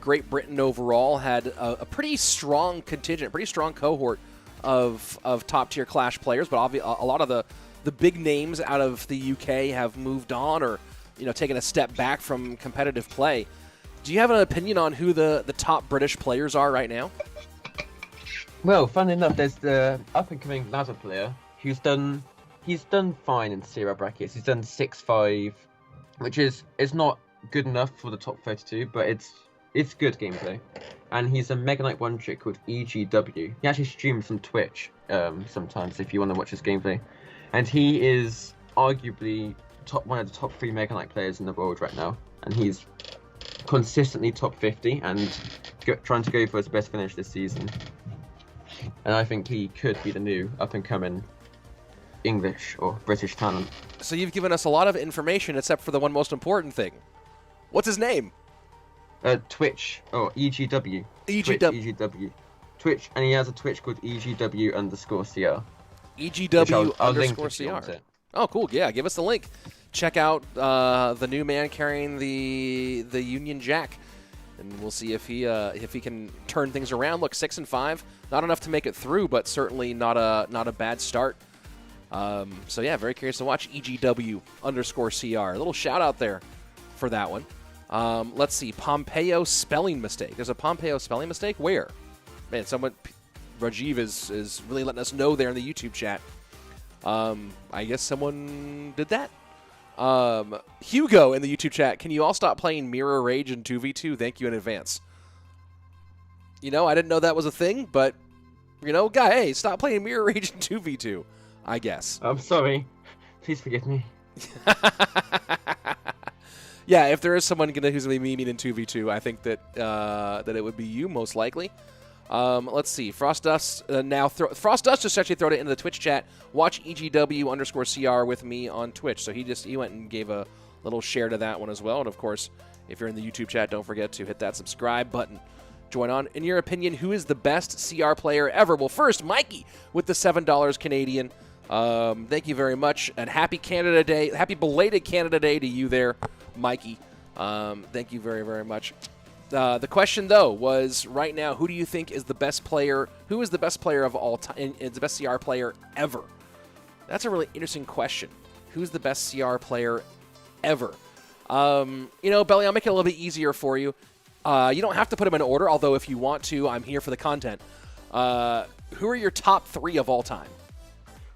[SPEAKER 1] Great Britain overall had a pretty strong contingent, pretty strong cohort of top tier Clash players, but a lot of the big names out of the UK have moved on or taken a step back from competitive play. Do you have an opinion on who the top British players are right now?
[SPEAKER 2] Well, funnily enough, there's the up-and-coming ladder player who's done fine in CRL brackets. He's done 6-5, which is not good enough for the top 32, but it's good gameplay. And he's a Mega Knight one trick called EGW. He actually streams on Twitch sometimes if you want to watch his gameplay. And he is arguably one of the top 3 Mega Knight players in the world right now. And he's consistently top 50 and trying to go for his best finish this season. And I think he could be the new up-and-coming English or British talent.
[SPEAKER 1] So you've given us a lot of information except for the one most important thing. What's his name?
[SPEAKER 2] Twitch, or EGW. EGW. Twitch, and he has a Twitch called EGW_CR.
[SPEAKER 1] EGW_CR. Oh, cool. Yeah, give us the link. Check out the new man carrying the Union Jack. And we'll see if he can turn things around. Look, 6-5, not enough to make it through, but certainly not a bad start. So yeah, very curious to watch EGW_CR. A little shout out there for that one. Let's see, Pompeo spelling mistake. There's a Pompeo spelling mistake. Where? Man, Rajiv is really letting us know there in the YouTube chat. I guess someone did that. Hugo in the YouTube chat, can you all stop playing Mirror Rage in 2v2? Thank you in advance. I didn't know that was a thing, but, guy, hey, stop playing Mirror Rage in 2v2, I guess.
[SPEAKER 2] I'm sorry. Please forgive me.
[SPEAKER 1] Yeah, if there is someone who's going to be memeing in 2v2, I think that it would be you, most likely. Let's see. Frostdust Frostdust just actually thrown it into the Twitch chat. Watch EGW_CR with me on Twitch. So he went and gave a little share to that one as well. And of course, if you're in the YouTube chat, don't forget to hit that subscribe button. Join on. In your opinion, who is the best CR player ever? Well, first, Mikey with the $7 Canadian. Thank you very much, and happy Canada Day. Happy belated Canada Day to you there, Mikey. Thank you very, very much. The question, though, was right now, who do you think is the best player? Who is the best player of all time? Is the best CR player ever? That's a really interesting question. Who's the best CR player ever? Belly, I'll make it a little bit easier for you. You don't have to put them in order, although if you want to, I'm here for the content. who are your top 3 of all time?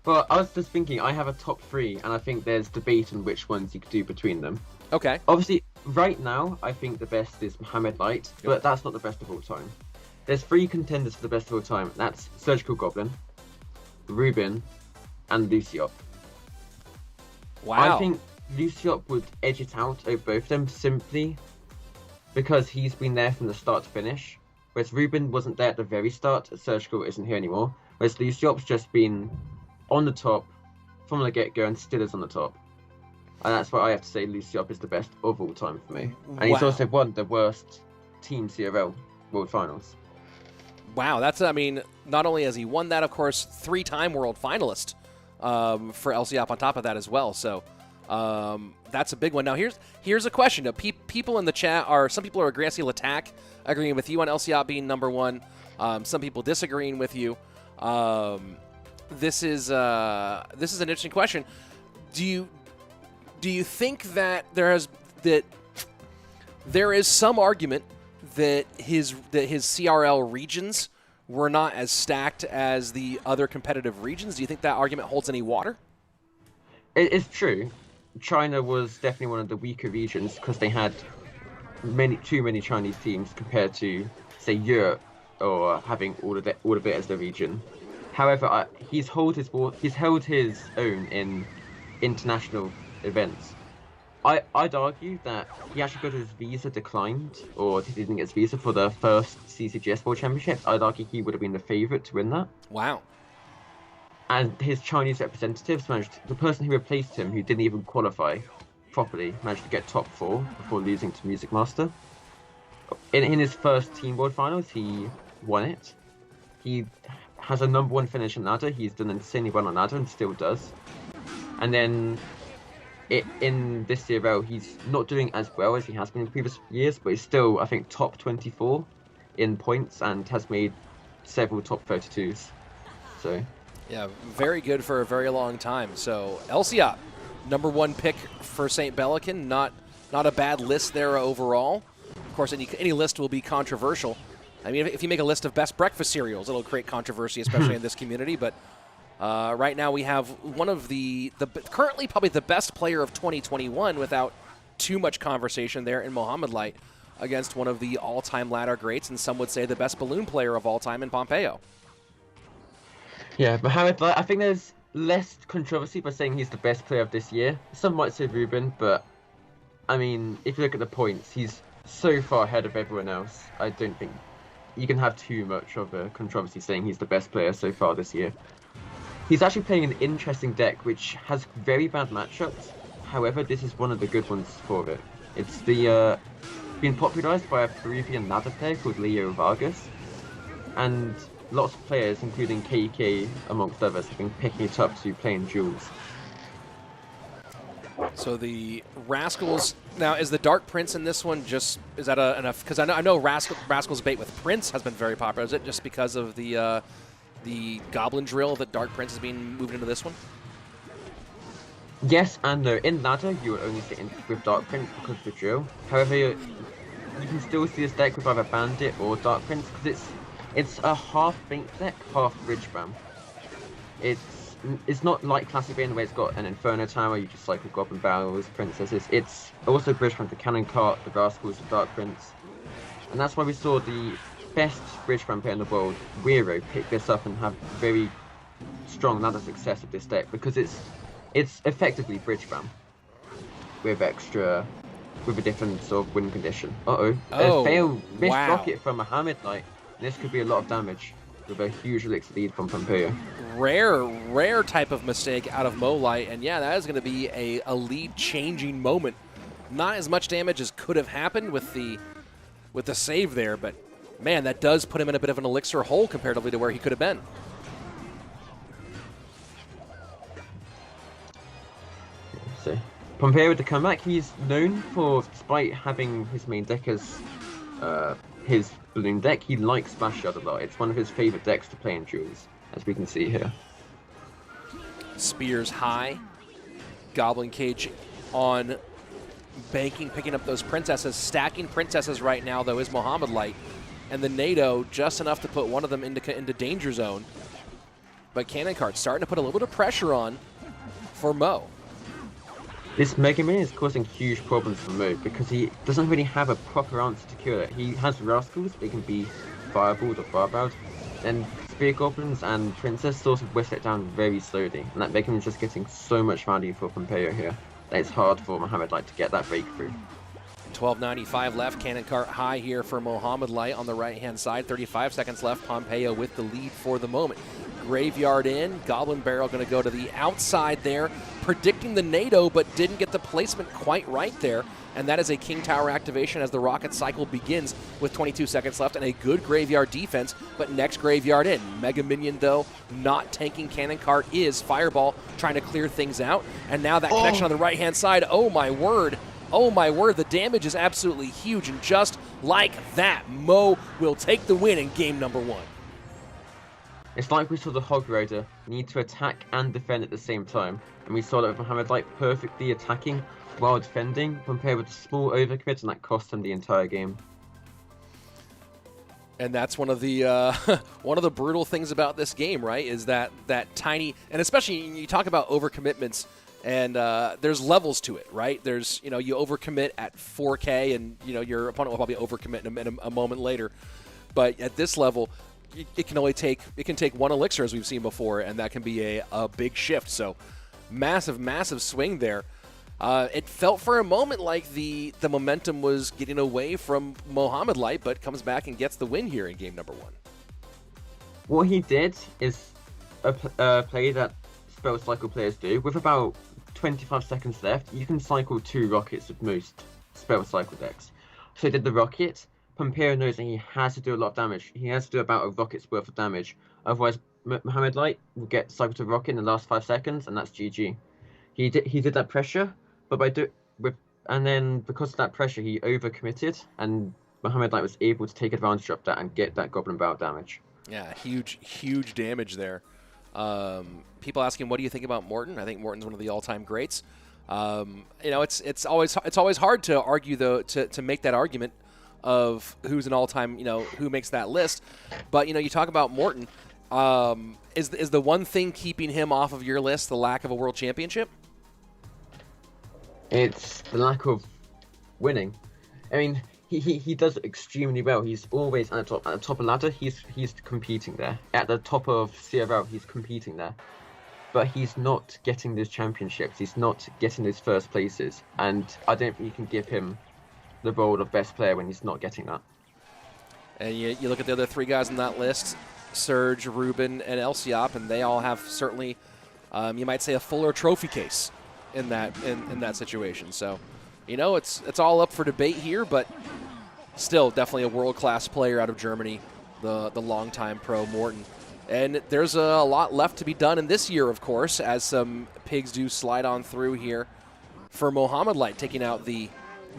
[SPEAKER 2] Well, I was just thinking, I have a top 3, and I think there's debate on which ones you could do between them.
[SPEAKER 1] Okay.
[SPEAKER 2] Obviously, right now, I think the best is Mohamed Light, but that's not the best of all time. There's 3 contenders for the best of all time. That's Surgical Goblin, Ruben, and Luciop.
[SPEAKER 1] Wow.
[SPEAKER 2] I think Luciop would edge it out over both of them simply because he's been there from the start to finish. Whereas Ruben wasn't there at the very start, Surgical isn't here anymore. Whereas Luciop's just been on the top from the get-go and still is on the top. And that's why I have to say Luciop is the best of all time for me. And he's also won the worst Team CRL World Finals.
[SPEAKER 1] Wow, that's, I mean, not only has he won that, of course, 3-time world finalist for LCOP on top of that as well. So that's a big one. Now, here's a question. People in the chat some people are agreeing with you on LCOP being number 1. Some people disagreeing with you. This is an interesting question. Do you think that there is some argument that his CRL regions were not as stacked as the other competitive regions? Do you think that argument holds any water?
[SPEAKER 2] It's true. China was definitely one of the weaker regions because they had too many Chinese teams compared to, say, Europe or having all of it as their region. However, he's held his own in international events. I'd argue that he actually got his visa declined, or he didn't get his visa for the first CCGS World Championship. I'd argue he would have been the favourite to win that.
[SPEAKER 1] Wow.
[SPEAKER 2] And his Chinese representatives the person who replaced him, who didn't even qualify properly, managed to get top 4 before losing to Music Master. In his first Team World Finals, he won it. He has a number 1 finish on ladder. He's done insanely well on ladder and still does. And then in this CRL, he's not doing as well as he has been in previous years, but he's still, I think, top 24 in points and has made several top 32s. So,
[SPEAKER 1] yeah, very good for a very long time. So LCOP, number 1 pick for St. Bellican. Not a bad list there overall. Of course, any list will be controversial. I mean, if you make a list of best breakfast cereals, it'll create controversy, especially in this community. But right now we have one of the currently probably the best player of 2021 without too much conversation there in Mohamed Light against one of the all-time ladder greats, and some would say the best balloon player of all time in Pompeo.
[SPEAKER 2] Yeah, Mohamed Light, I think there's less controversy by saying he's the best player of this year. Some might say Ruben, but I mean, if you look at the points, he's so far ahead of everyone else. I don't think you can have too much of a controversy saying he's the best player so far this year. He's actually playing an interesting deck which has very bad matchups. However, this is one of the good ones for it. It's been popularized by a Peruvian ladder player called Leo Vargas, and lots of players, including KK amongst others, have been picking it up to play in duels.
[SPEAKER 1] So the Rascals now, is the Dark Prince in this one is that enough? Because I know Rascals bait with Prince has been very popular. Is it just because of the Goblin drill that Dark Prince is being moved into this one?
[SPEAKER 2] Yes and no. In ladder, you will only sit in with Dark Prince because of the drill. However, you can still see this deck with either Bandit or Dark Prince because it's a half Bait deck, half Bridge Bam. It's not like Classic Bane where it's got an Inferno Tower, you just cycle Goblin Barrels, Princesses. It's also Bridge Bam, the Cannon Cart, the Rascals, the Dark Prince. And that's why we saw the best Bridge Bam player in the world, Wero, pick this up and have very strong ladder success with this deck because it's effectively Bridge Bam with a different sort of win condition. A failed missed rocket from Mohamed Light. This could be a lot of damage with a huge elixir lead from Pompeo.
[SPEAKER 1] Rare type of mistake out of Mo Light, and yeah, that is going to be a lead-changing moment. Not as much damage as could have happened with the save there, but man, that does put him in a bit of an elixir hole comparatively to where he could have been.
[SPEAKER 2] So, Pompeo with the comeback, he's known for, despite having his main deck as his balloon deck, he likes Splash Shot a lot. It's one of his favorite decks to play in duels, as we can see here.
[SPEAKER 1] Spears high, Goblin Cage on banking, picking up those princesses. Stacking princesses right now, though, is Mohamed Light. and the NATO just enough to put one of them into danger zone. But Cannon Cart starting to put a little bit of pressure on for Mo.
[SPEAKER 2] This Mega Man is causing huge problems for Mo because he doesn't really have a proper answer to kill it. He has Rascals, they can be fireballed or fireballed, and Spear Goblins and Princess sort of whistle it down very slowly, and that Mega Man is just getting so much value for Pompeo here that it's hard for Mohamed Light to get that breakthrough.
[SPEAKER 1] 12:95 left, Cannon Cart high here for Mohamed Light on the right-hand side. 35 seconds left, Pompeo with the lead for the moment. Graveyard in, Goblin Barrel going to go to the outside there, predicting the NATO, but didn't get the placement quite right there. And that is a King Tower activation as the rocket cycle begins with 22 seconds left and a good Graveyard defense, but next Graveyard in. Mega Minion, though, not tanking Cannon Cart is Fireball trying to clear things out. And now that connection on the right-hand side, oh my word. Oh my word, the damage is absolutely huge, and just like that, Mo will take the win in game number 1.
[SPEAKER 2] It's like we saw the Hog Rider need to attack and defend at the same time, and we saw that with Mohamed Light perfectly attacking while defending, compared with a small overcommit, and that cost him the entire game.
[SPEAKER 1] And that's one of the brutal things about this game, right? Is that tiny, and especially you talk about overcommitments. And there's levels to it, right? There's, you overcommit at 4K, and, your opponent will probably overcommit in a moment later. But at this level, it can take one elixir, as we've seen before, and that can be a big shift. So massive swing there. It felt for a moment like the momentum was getting away from Mohamed Light, but comes back and gets the win here in game number 1.
[SPEAKER 2] What he did is a play that spell cycle players do. With about 25 seconds left, you can cycle 2 rockets with most spell cycle decks. So he did the rocket. Pompeo knows that he has to do a lot of damage. He has to do about a rocket's worth of damage. Otherwise, Mohamed Light will get cycled to rocket in the last 5 seconds, and that's GG. He did that pressure, but and then because of that pressure, he overcommitted, and Mohamed Light was able to take advantage of that and get that Goblin Barrel damage.
[SPEAKER 1] Yeah, huge damage there. People asking, what do you think about Morton? I think Morton's one of the all-time greats. It's always hard to argue, though, to make that argument of who's an all-time, who makes that list. But, you talk about Morton. Is the one thing keeping him off of your list the lack of a world championship?
[SPEAKER 2] It's the lack of winning. I mean, he does extremely well. He's always at the top of the ladder. He's competing there. At the top of CRL, he's competing there. But he's not getting those championships. He's not getting those first places. And I don't think you can give him the role of best player when he's not getting that.
[SPEAKER 1] And you look at the other 3 guys on that list, Surge, Ruben, and Elsiop, and they all have certainly, you might say, a fuller trophy case in that situation. So, it's all up for debate here, but still definitely a world-class player out of Germany, the longtime pro Morton. And there's a lot left to be done in this year, of course, as some pigs do slide on through here for Mohamed Light, taking out the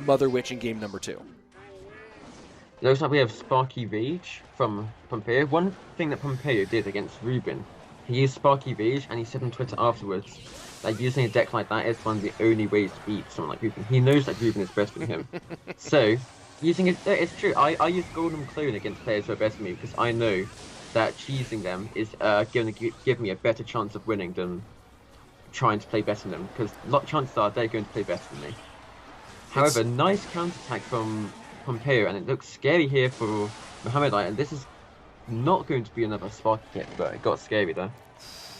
[SPEAKER 1] Mother Witch in game number 2.
[SPEAKER 2] It looks like we have Sparky Rage from Pompeo. One thing that Pompeo did against Ruben, he used Sparky Rage, and he said on Twitter afterwards that using a deck like that is one of the only ways to beat someone like Ruben. He knows that Ruben is better than him. So, using it, it's true. I use Golden Clone against players who are better than me because I know that cheesing them is going to give me a better chance of winning than trying to play better than them, because chances are they're going to play better than me. However, nice counter-attack from Pompeo, and it looks scary here for Mohamed Light, and this is not going to be another Sparky hit, but it got scary there.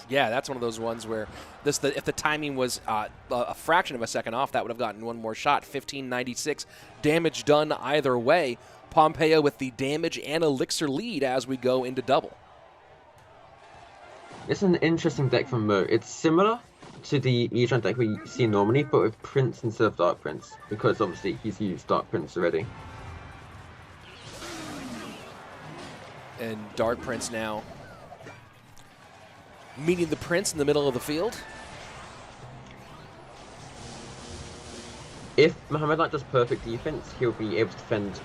[SPEAKER 1] Yeah, that's one of those ones where if the timing was a fraction of a second off, that would have gotten one more shot. 1596, damage done either way. Pompeo with the damage and elixir lead as we go into double.
[SPEAKER 2] It's an interesting deck from Mo. It's similar to the Eidran deck we see normally, but with Prince instead of Dark Prince, because obviously he's used Dark Prince already.
[SPEAKER 1] And Dark Prince now meeting the Prince in the middle of the field.
[SPEAKER 2] If Mohamed Light does perfect defense, he'll be able to defend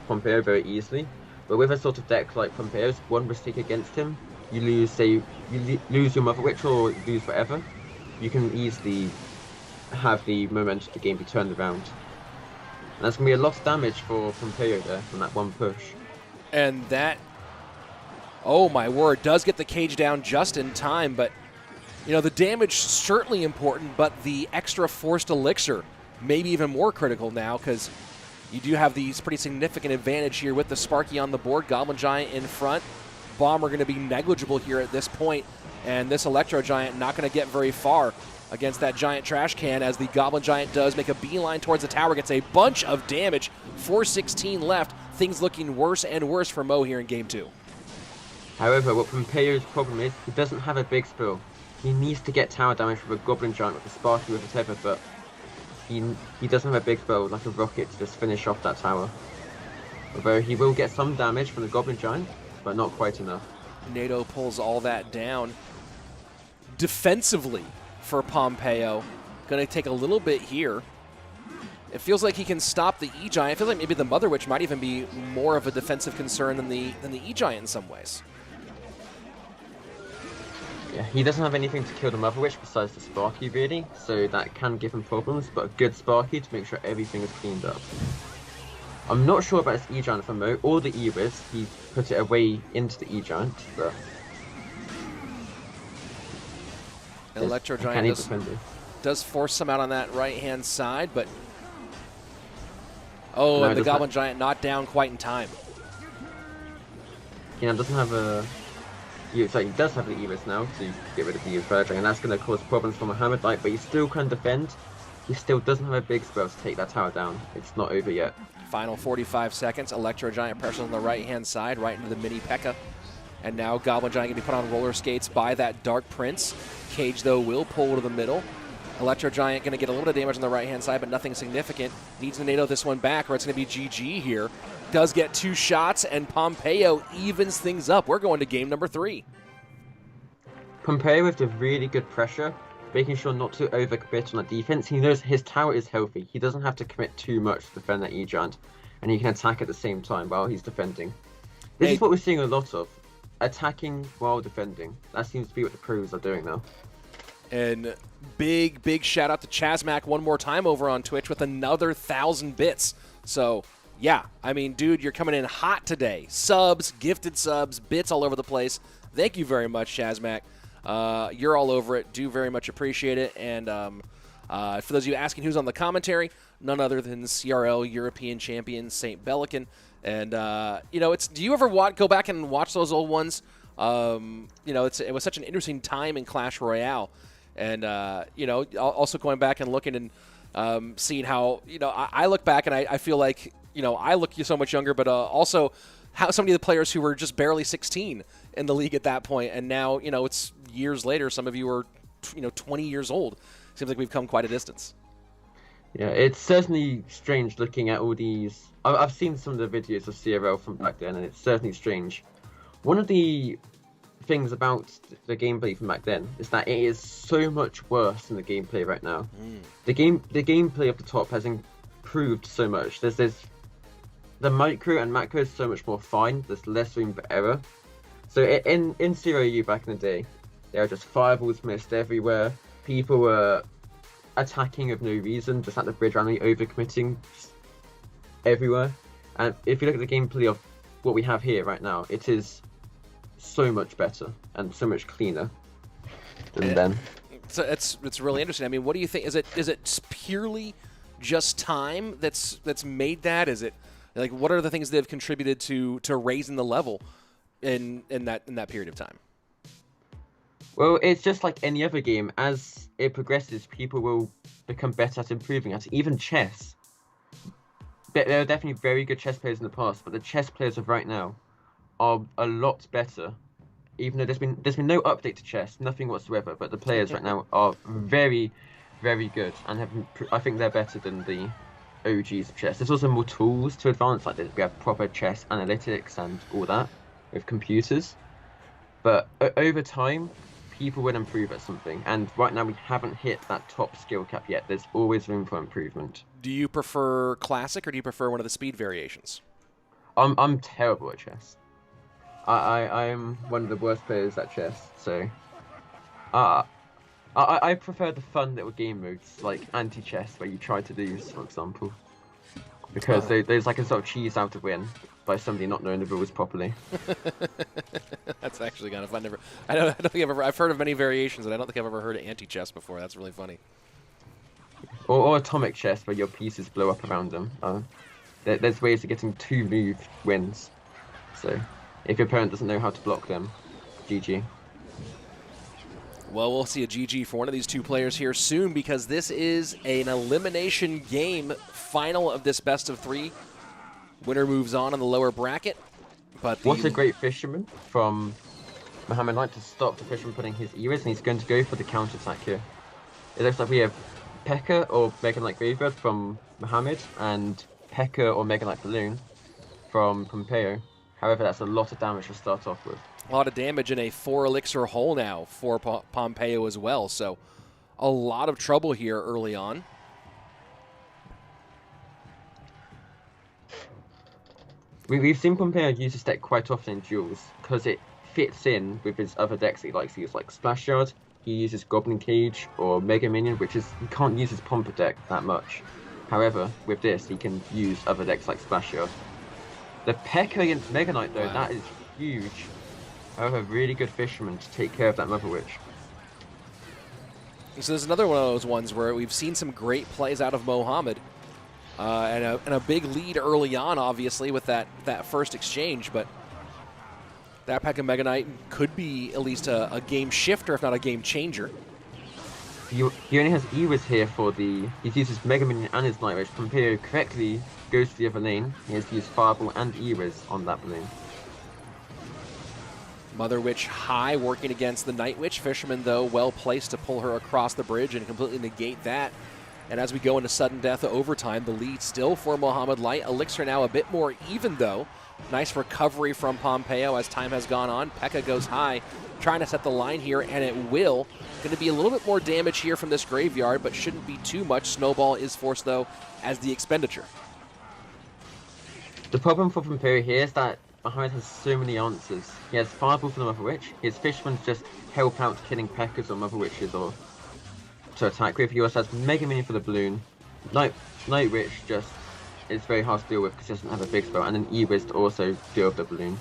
[SPEAKER 2] Pompeo very easily. But with a sort of deck like Pompeo's, one mistake against him, you lose, say, lose your Mother Witch or lose whatever, you can easily have the momentum of the game be turned around. And that's going to be a lot of damage for Pompeo there from that one push.
[SPEAKER 1] And that, oh my word, does get the cage down just in time, but you know, the damage certainly important, but the extra forced elixir maybe even more critical now, because you do have these pretty significant advantage here with the Sparky on the board, Goblin Giant in front. Bomber going to be negligible here at this point, and this Electro Giant not going to get very far against that giant trash can, as the Goblin Giant does make a beeline towards the tower, gets a bunch of damage. 416 left. Things looking worse and worse for Mo here in game 2.
[SPEAKER 2] However, what Pompeo's problem is, he doesn't have a big spill. He needs to get tower damage with a Goblin Giant, with a Sparky, with whatever, but he doesn't have a big spell like a rocket to just finish off that tower. Although he will get some damage from the Goblin Giant, but not quite enough.
[SPEAKER 1] NATO pulls all that down. Defensively for Pompeo, going to take a little bit here. It feels like he can stop the E-Giant. I feel like maybe the Mother Witch might even be more of a defensive concern than the E-Giant in some ways.
[SPEAKER 2] Yeah, he doesn't have anything to kill the Mother Witch besides the Sparky, really, so that can give him problems, but a good Sparky to make sure everything is cleaned up. I'm not sure about his E-Giant for Mo, or the E-Wiz. He put it away into the E-Giant, but...
[SPEAKER 1] Electro Giant does force some out on that right-hand side, but... Oh, no, and the Goblin Giant not down quite in time.
[SPEAKER 2] Yeah, doesn't have a... So he does have the E-Wiz now to get rid of the Surg, and that's going to cause problems for Mohamed Light, but he still can defend. He still doesn't have a big spell to take that tower down. It's not over yet.
[SPEAKER 1] Final 45 seconds. Electro Giant pressures on the right-hand side, right into the mini P.E.K.K.A. And now Goblin Giant going to be put on roller skates by that Dark Prince. Cage, though, will pull to the middle. Electro Giant going to get a little bit of damage on the right-hand side, but nothing significant. Needs to NATO this one back, or it's going to be GG here. Does get 2 shots, and Pompeo evens things up. We're going to game number 3.
[SPEAKER 2] Pompeo with the really good pressure, making sure not to overcommit on the defense. He knows his tower is healthy. He doesn't have to commit too much to defend that E-Giant, and he can attack at the same time while he's defending. This is what we're seeing a lot of. Attacking while defending. That seems to be what the pros are doing now.
[SPEAKER 1] And big shout out to Chazmac one more time over on Twitch with another 1,000 bits. So, yeah, I mean, dude, you're coming in hot today. Subs, gifted subs, bits all over the place. Thank you very much, Chazmac. You're all over it. Do very much appreciate it. And for those of you asking who's on the commentary, none other than CRL European champion St. Bellican. And, you know, do you ever go back and watch those old ones? You know, it was such an interesting time in Clash Royale. And, you know, also going back and looking and seeing how, you know, I look back and I feel like, you know, I look so much younger, but also how so many of the players who were just barely 16 in the league at that point, and now, you know, it's years later, some of you are, you know, 20 years old. Seems like we've come quite a distance.
[SPEAKER 2] Yeah, it's certainly strange looking at all these. I've seen some of the videos of CRL from back then, and it's certainly strange. One of the things about the gameplay from back then is that it is so much worse than the gameplay right now. The gameplay of the top has improved so much. There's the micro and macro is so much more fine. There's less room for error. So in CRU back in the day, there were just fireballs missed everywhere. People were attacking of no reason, just at the bridge randomly, overcommitting everywhere. And if you look at the gameplay of what we have here right now, it is so much better and so much cleaner than then.
[SPEAKER 1] So it's really interesting. I mean, what do you think? Is it purely just time that's made that? Is it like, what are the things that have contributed to raising the level in that period of time?
[SPEAKER 2] Well, it's just like any other game. As it progresses, people will become better at improving at it. Even chess. There are definitely very good chess players in the past, but the chess players of right now are a lot better. Even though there's been no update to chess, nothing whatsoever, but the players right now are very, very good, and I think they're better than the OGs of chess. There's also more tools to advance, like we have proper chess analytics and all that with computers. But over time, people will improve at something, and right now we haven't hit that top skill cap yet. There's always room for improvement.
[SPEAKER 1] Do you prefer classic, or do you prefer one of the speed variations?
[SPEAKER 2] I'm terrible at chess. I'm one of the worst players at chess, so I prefer the fun little game modes like anti-chess, where you try to lose, for example, because there's like a sort of cheese out to win. by somebody not knowing the rules properly.
[SPEAKER 1] That's actually kind of fun. I don't think I've heard of many variations, and I don't think I've ever heard of anti-chess before. That's really funny.
[SPEAKER 2] Or atomic chess, where your pieces blow up around them. There's ways of getting 2 move wins. So, if your opponent doesn't know how to block them, GG.
[SPEAKER 1] Well, we'll see a GG for one of these 2 players here soon, because this is an elimination game final of this best of 3. Winner moves on in the lower bracket. But
[SPEAKER 2] what a great fisherman from Mohamed Light to stop the fisherman putting his ears, and he's going to go for the counter attack here. It looks like we have P.E.K.K.A. or Mega Knight Graveyard from Mohamed, and P.E.K.K.A. or Mega Knight Balloon from Pompeo. However, that's a lot of damage to start off with.
[SPEAKER 1] A lot of damage in a 4 elixir hole now for Pompeo as well, so a lot of trouble here early on.
[SPEAKER 2] We've seen Pompeo use this deck quite often in duels, because it fits in with his other decks he likes to use, like Splash Yard. He uses Goblin Cage or Mega Minion, which is, he can't use his Pompa deck that much. However, with this, he can use other decks like Splash Yard. The P.E.K.K.A. against Mega Knight, though, that is huge. However, really good fisherman to take care of that Mother Witch.
[SPEAKER 1] So there's another one of those ones where we've seen some great plays out of Mohamed. And a big lead early on, obviously, with that first exchange. But that P.E.K.K.A. Mega Knight could be at least a game shifter, if not a game changer.
[SPEAKER 2] He only has Ewas here for the... He uses Mega Minion and his Night Witch. Pompeo correctly goes to the other lane. He has to use Fireball and Ewas on that balloon.
[SPEAKER 1] Mother Witch high, working against the Night Witch. Fisherman, though, well placed to pull her across the bridge and completely negate that. And as we go into sudden death overtime, the lead still for Mohamed Light. Elixir now a bit more even, though. Nice recovery from Pompeo as time has gone on. P.E.K.K.A. goes high, trying to set the line here, and it will. Going to be a little bit more damage here from this graveyard, but shouldn't be too much. Snowball is forced, though, as the expenditure.
[SPEAKER 2] The problem for Pompeo here is that Mohamed has so many answers. He has Fireball for the Mother Witch. His Fisherman's just help out killing P.E.K.K.A.s or Mother Witches or to attack with. He also has Mega Minion for the balloon. Night Witch just is very hard to deal with because he doesn't have a big spell, and then Ewas to also deal with the balloon.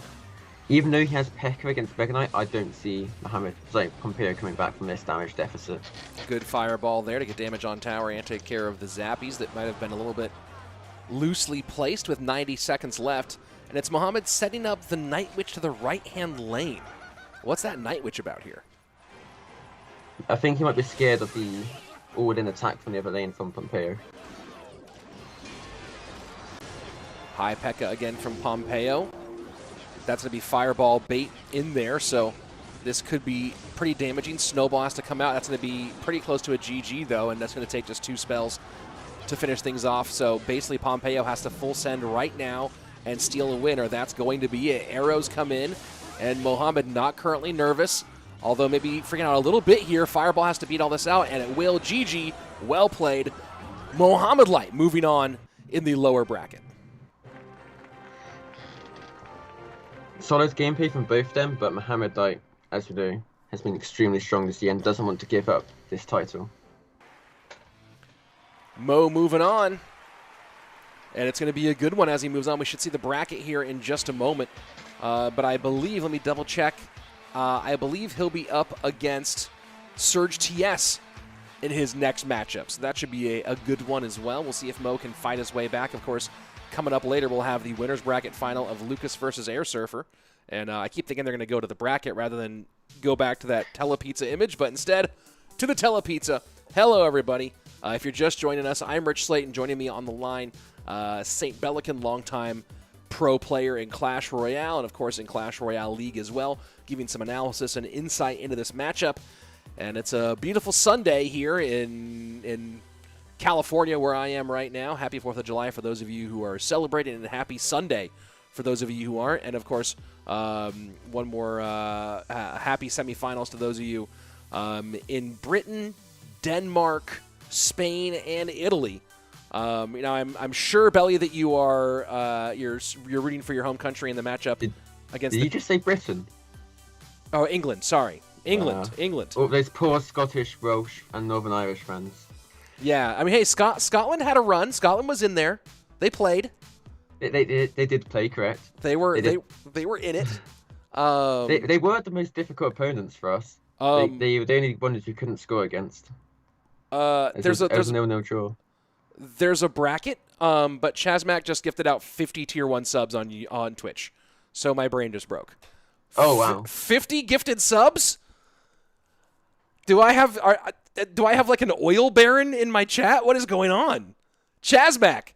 [SPEAKER 2] Even though he has P.E.K.K.A. against Mega Knight, I don't see Pompeo coming back from this damage deficit.
[SPEAKER 1] Good fireball there to get damage on tower and take care of the zappies that might have been a little bit loosely placed with 90 seconds left. And it's Mohamed setting up the Night Witch to the right-hand lane. What's that Night Witch about here?
[SPEAKER 2] I think he might be scared of the all-in attack from the other lane from Pompeo.
[SPEAKER 1] High P.E.K.K.A. again from Pompeo. That's going to be fireball bait in there, so this could be pretty damaging. Snowball has to come out. That's going to be pretty close to a GG, though, and that's going to take just 2 spells to finish things off. So basically, Pompeo has to full send right now and steal a win, or that's going to be it. Arrows come in, and Mohamed not currently nervous, although maybe freaking out a little bit here. Fireball has to beat all this out, and it will. GG, well played. Mohamed Light moving on in the lower bracket.
[SPEAKER 2] Solid gameplay from both of them, but Mohamed Light, as we know, has been extremely strong this year and doesn't want to give up this title.
[SPEAKER 1] Mo moving on. And it's going to be a good one as he moves on. We should see the bracket here in just a moment. But I believe, let me double check. I believe he'll be up against Surg TS in his next matchup. So that should be a good one as well. We'll see if Mo can fight his way back. Of course, coming up later, we'll have the winner's bracket final of Lucas versus airsurfer. And I keep thinking they're going to go to the bracket rather than go back to that Telepizza image. But instead, to the Telepizza. Hello, everybody. If you're just joining us, I'm Rich Slayton. Joining me on the line, St. Bellican, longtime pro player in Clash Royale, and of course in Clash Royale League as well, giving some analysis and insight into this matchup. And it's a beautiful Sunday here in California, where I am right now. Happy 4th of July for those of you who are celebrating, and happy Sunday for those of you who aren't. And of course, one more happy semifinals to those of you in Britain, Denmark, Spain, and Italy. I'm sure, Belly, that you are you're rooting for your home country in the matchup against.
[SPEAKER 2] Did you just say Britain?
[SPEAKER 1] Oh, England. Sorry, England.
[SPEAKER 2] Oh, those poor Scottish, Welsh, and Northern Irish fans.
[SPEAKER 1] Yeah, I mean, hey, Scotland had a run. Scotland was in there. They played.
[SPEAKER 2] They did play correct.
[SPEAKER 1] They were
[SPEAKER 2] They
[SPEAKER 1] they were in it.
[SPEAKER 2] They were the most difficult opponents for us. They were the only ones we couldn't score against.
[SPEAKER 1] There's a
[SPEAKER 2] 0-0 draw.
[SPEAKER 1] There's a bracket, but Chazmac just gifted out 50 tier 1 subs on Twitch. So my brain just broke.
[SPEAKER 2] Oh wow.
[SPEAKER 1] 50 gifted subs? Do I have like an oil baron in my chat? What is going on? Chazmac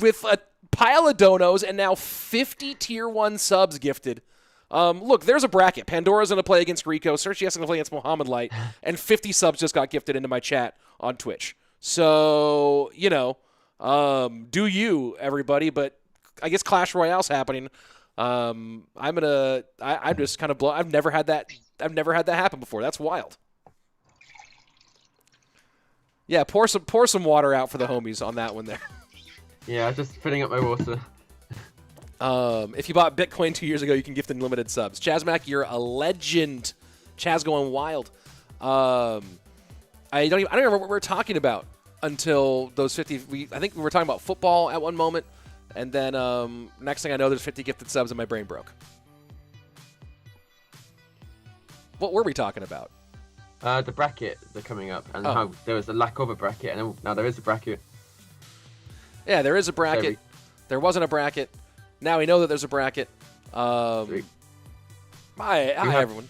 [SPEAKER 1] with a pile of donos and now 50 tier 1 subs gifted. Look, there's a bracket. Pandora's going to play against Griko. Surg TS is going to play against Mohamed Light. And 50 subs just got gifted into my chat on Twitch. So, you know, do you, everybody. But I guess Clash Royale's happening. I'm just kind of blown. I've never had that happen before. That's wild. Yeah, pour some water out for the homies on that one there.
[SPEAKER 2] Yeah, just filling up my water.
[SPEAKER 1] If you bought Bitcoin 2 years ago, you can gift unlimited subs. Chazmac, you're a legend. Chaz going wild. I don't remember what we were talking about until those 50. I think we were talking about football at one moment, and then next thing I know, there's 50 gifted subs, and my brain broke. What were we talking about?
[SPEAKER 2] The bracket they're coming up, and how there was a lack of a bracket, and now there is a bracket.
[SPEAKER 1] Yeah, there is a bracket. There wasn't a bracket. Now we know that there's a bracket. Hi, everyone.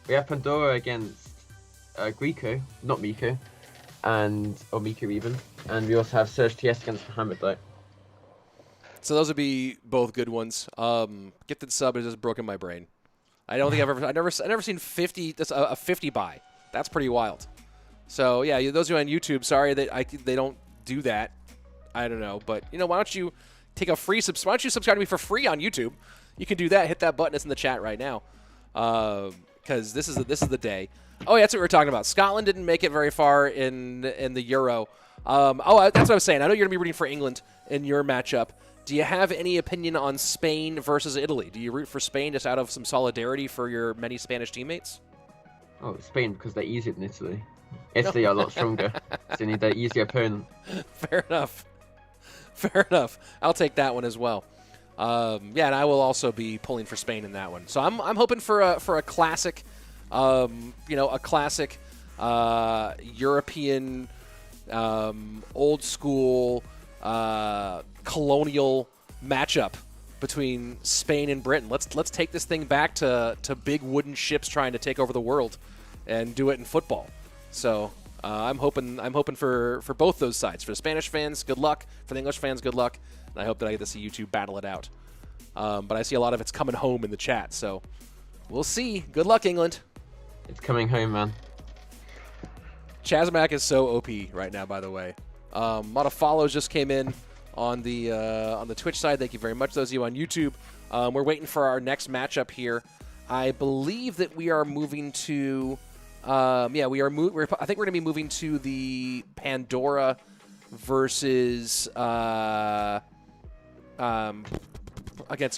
[SPEAKER 2] We have Pandora against Griko, not Miku, or Miku even, and we also have Surg TS against Mohamed Light.
[SPEAKER 1] So those would be both good ones. Gifted sub has just broken my brain. I don't think I've never seen 50. That's a 50 buy. That's pretty wild. So yeah, those of you on YouTube, sorry that they don't do that. I don't know, but you know, why don't you take a free why don't you subscribe to me for free on YouTube? You can do that. Hit that button. It's in the chat right now. Because this is the day. Oh, yeah, that's what we were talking about. Scotland didn't make it very far in the Euro. That's what I was saying. I know you're gonna be rooting for England in your matchup. Do you have any opinion on Spain versus Italy? Do you root for Spain just out of some solidarity for your many Spanish teammates?
[SPEAKER 2] Oh, Spain, because they're easier than Italy. Italy are a lot stronger. So you need an easier opponent.
[SPEAKER 1] Fair enough. Fair enough. I'll take that one as well. Yeah, and I will also be pulling for Spain in that one. So I'm hoping for a classic, a classic European, old school, colonial matchup between Spain and Britain. Let's take this thing back to big wooden ships trying to take over the world, and do it in football. So I'm hoping for both those sides. For the Spanish fans, good luck. For the English fans, good luck. And I hope that I get to see you two battle it out. But I see a lot of it's coming home in the chat, so we'll see. Good luck, England.
[SPEAKER 2] It's coming home, man.
[SPEAKER 1] Chazmac is so OP right now, by the way. A lot of follows just came in on the Twitch side. Thank you very much, those of you on YouTube. We're waiting for our next matchup here. I believe that we are moving to... I think we're going to be moving to the Pandora versus against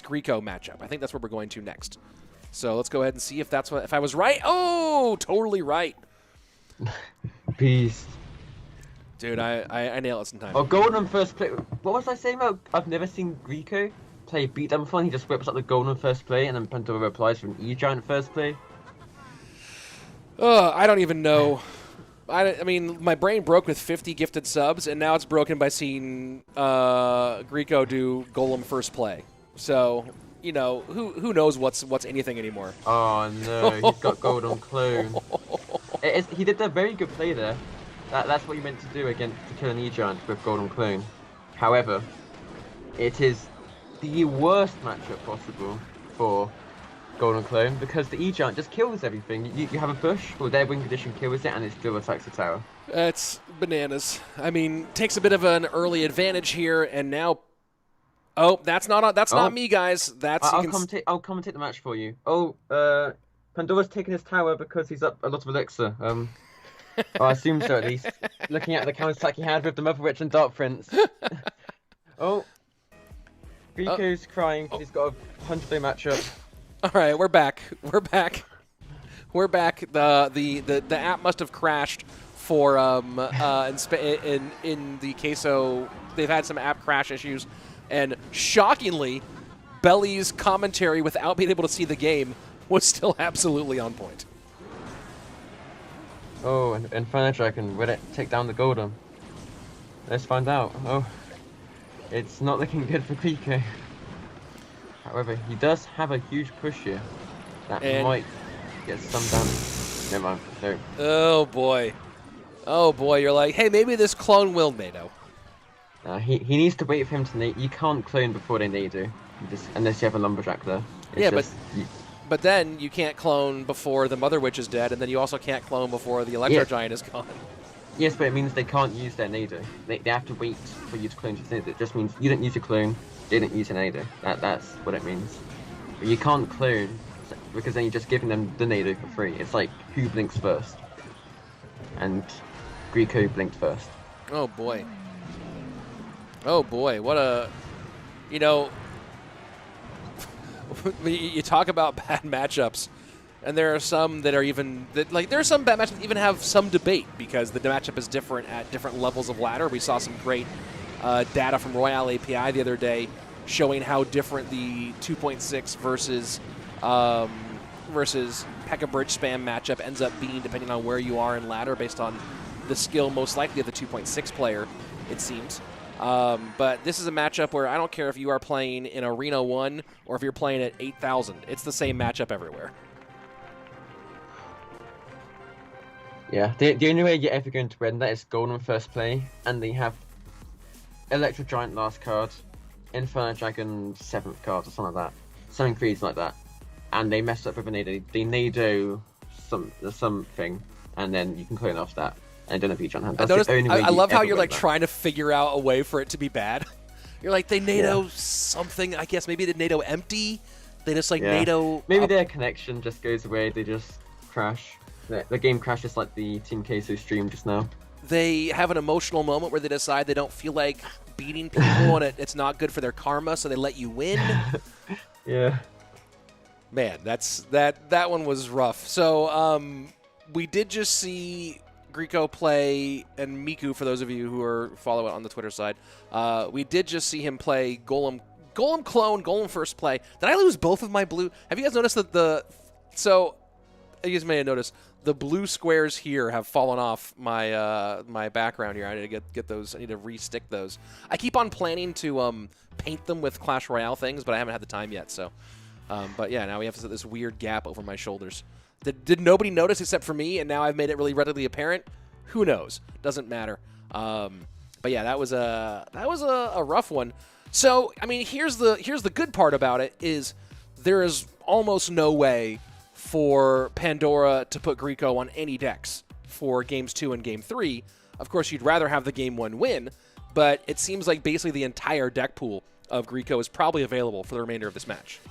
[SPEAKER 1] Griko matchup. I think that's where we're going to next. So let's go ahead and see if I was right. Oh, totally right.
[SPEAKER 2] Peace.
[SPEAKER 1] Dude, I nailed it sometimes.
[SPEAKER 2] Oh, golden first play. What was I saying about? I've never seen Griko play beatdown before. He just whips up the golden first play, and then Pandora replies for an E-Giant first play.
[SPEAKER 1] I don't even know. I mean, my brain broke with 50 gifted subs, and now it's broken by seeing Griko do Golem first play. So, you know, who knows what's anything anymore.
[SPEAKER 2] Oh, no. He's got Golden Clone. He did a very good play there. That's what you meant to do to kill an E-Giant with Golden Clone. However, it is the worst matchup possible for Golden Clone, because the E-Giant just kills everything. You have a bush, well, their wing condition kills it, and it still attacks the tower.
[SPEAKER 1] It's bananas. I mean, takes a bit of an early advantage here, and now... Oh, that's not me, guys.
[SPEAKER 2] I'll commentate the match for you. Oh, Pandora's taking his tower because he's up a lot of elixir. I assume so, at least. Looking at the counter-attack he had with the Mother Witch and Dark Prince. Oh. Griko's crying because he's got a 100-day matchup.
[SPEAKER 1] All right, we're back. We're back. The app must have crashed for in the Queso. They've had some app crash issues, and shockingly, Belly's commentary without being able to see the game was still absolutely on point.
[SPEAKER 2] Oh, and Fire Dragon, will it take down the Golem? Let's find out. Oh, it's not looking good for Griko. However, he does have a huge push here. That might get some damage. Never mind. No.
[SPEAKER 1] Oh boy. Oh boy, you're like, hey, maybe this clone will NATO.
[SPEAKER 2] He needs to wait for him to nade. You can't clone before they nade unless you have a Lumberjack there.
[SPEAKER 1] But then you can't clone before the Mother Witch is dead, and then you also can't clone before the Electro Giant is gone.
[SPEAKER 2] Yes, but it means they can't use their Nado. They have to wait for you to clone your Nado. It just means you don't use your clone, they don't use your Nado. That's what it means. But you can't clone, because then you're just giving them the Nado for free. It's like, who blinks first? And Griko blinked first.
[SPEAKER 1] Oh boy. Oh boy, what a... You know... you talk about bad matchups, and there are some that are even there are some bad matchups that even have some debate because the matchup is different at different levels of ladder. We saw some great data from Royale API the other day showing how different the 2.6 versus P.E.K.K.A. Bridge spam matchup ends up being depending on where you are in ladder based on the skill most likely of the 2.6 player, it seems. But this is a matchup where I don't care if you are playing in Arena 1 or if you're playing at 8,000. It's the same matchup everywhere.
[SPEAKER 2] Yeah, the only way you're ever going to win that is Golden first play, and they have Electro Giant last card, Inferno Dragon 7th card or something like that. Something crazy like that. And they mess up with a Nado. They Nado something, and then you can clone off that. I don't know if you John hand.
[SPEAKER 1] I love how you're like trying to figure out a way for it to be bad. You're like, they NATO something, I guess maybe they NATO empty. They just like NATO.
[SPEAKER 2] Maybe their connection just goes away. They just crash. The game crashes like the Team Queso stream just now.
[SPEAKER 1] They have an emotional moment where they decide they don't feel like beating people and it's not good for their karma, so they let you win.
[SPEAKER 2] Yeah.
[SPEAKER 1] Man, that one was rough. So we did just see Griko play, and Miku, for those of you who are follow it on the Twitter side, we did just see him play Golem clone, Golem first play. Did I lose both of my blue? Have you guys noticed that so you guys may have noticed the blue squares here have fallen off my my background here. I need to get those. I need to re-stick those. I keep on planning to paint them with Clash Royale things, but I haven't had the time yet. So, but yeah, now we have this weird gap over my shoulders. Did nobody notice except for me, and now I've made it really readily apparent? Who knows? Doesn't matter. But yeah, that was a rough one. So I mean, here's the good part about it is there is almost no way for Pandora to put Griko on any decks for games 2 and game 3. Of course, you'd rather have the game 1 win, but it seems like basically the entire deck pool of Griko is probably available for the remainder of this match.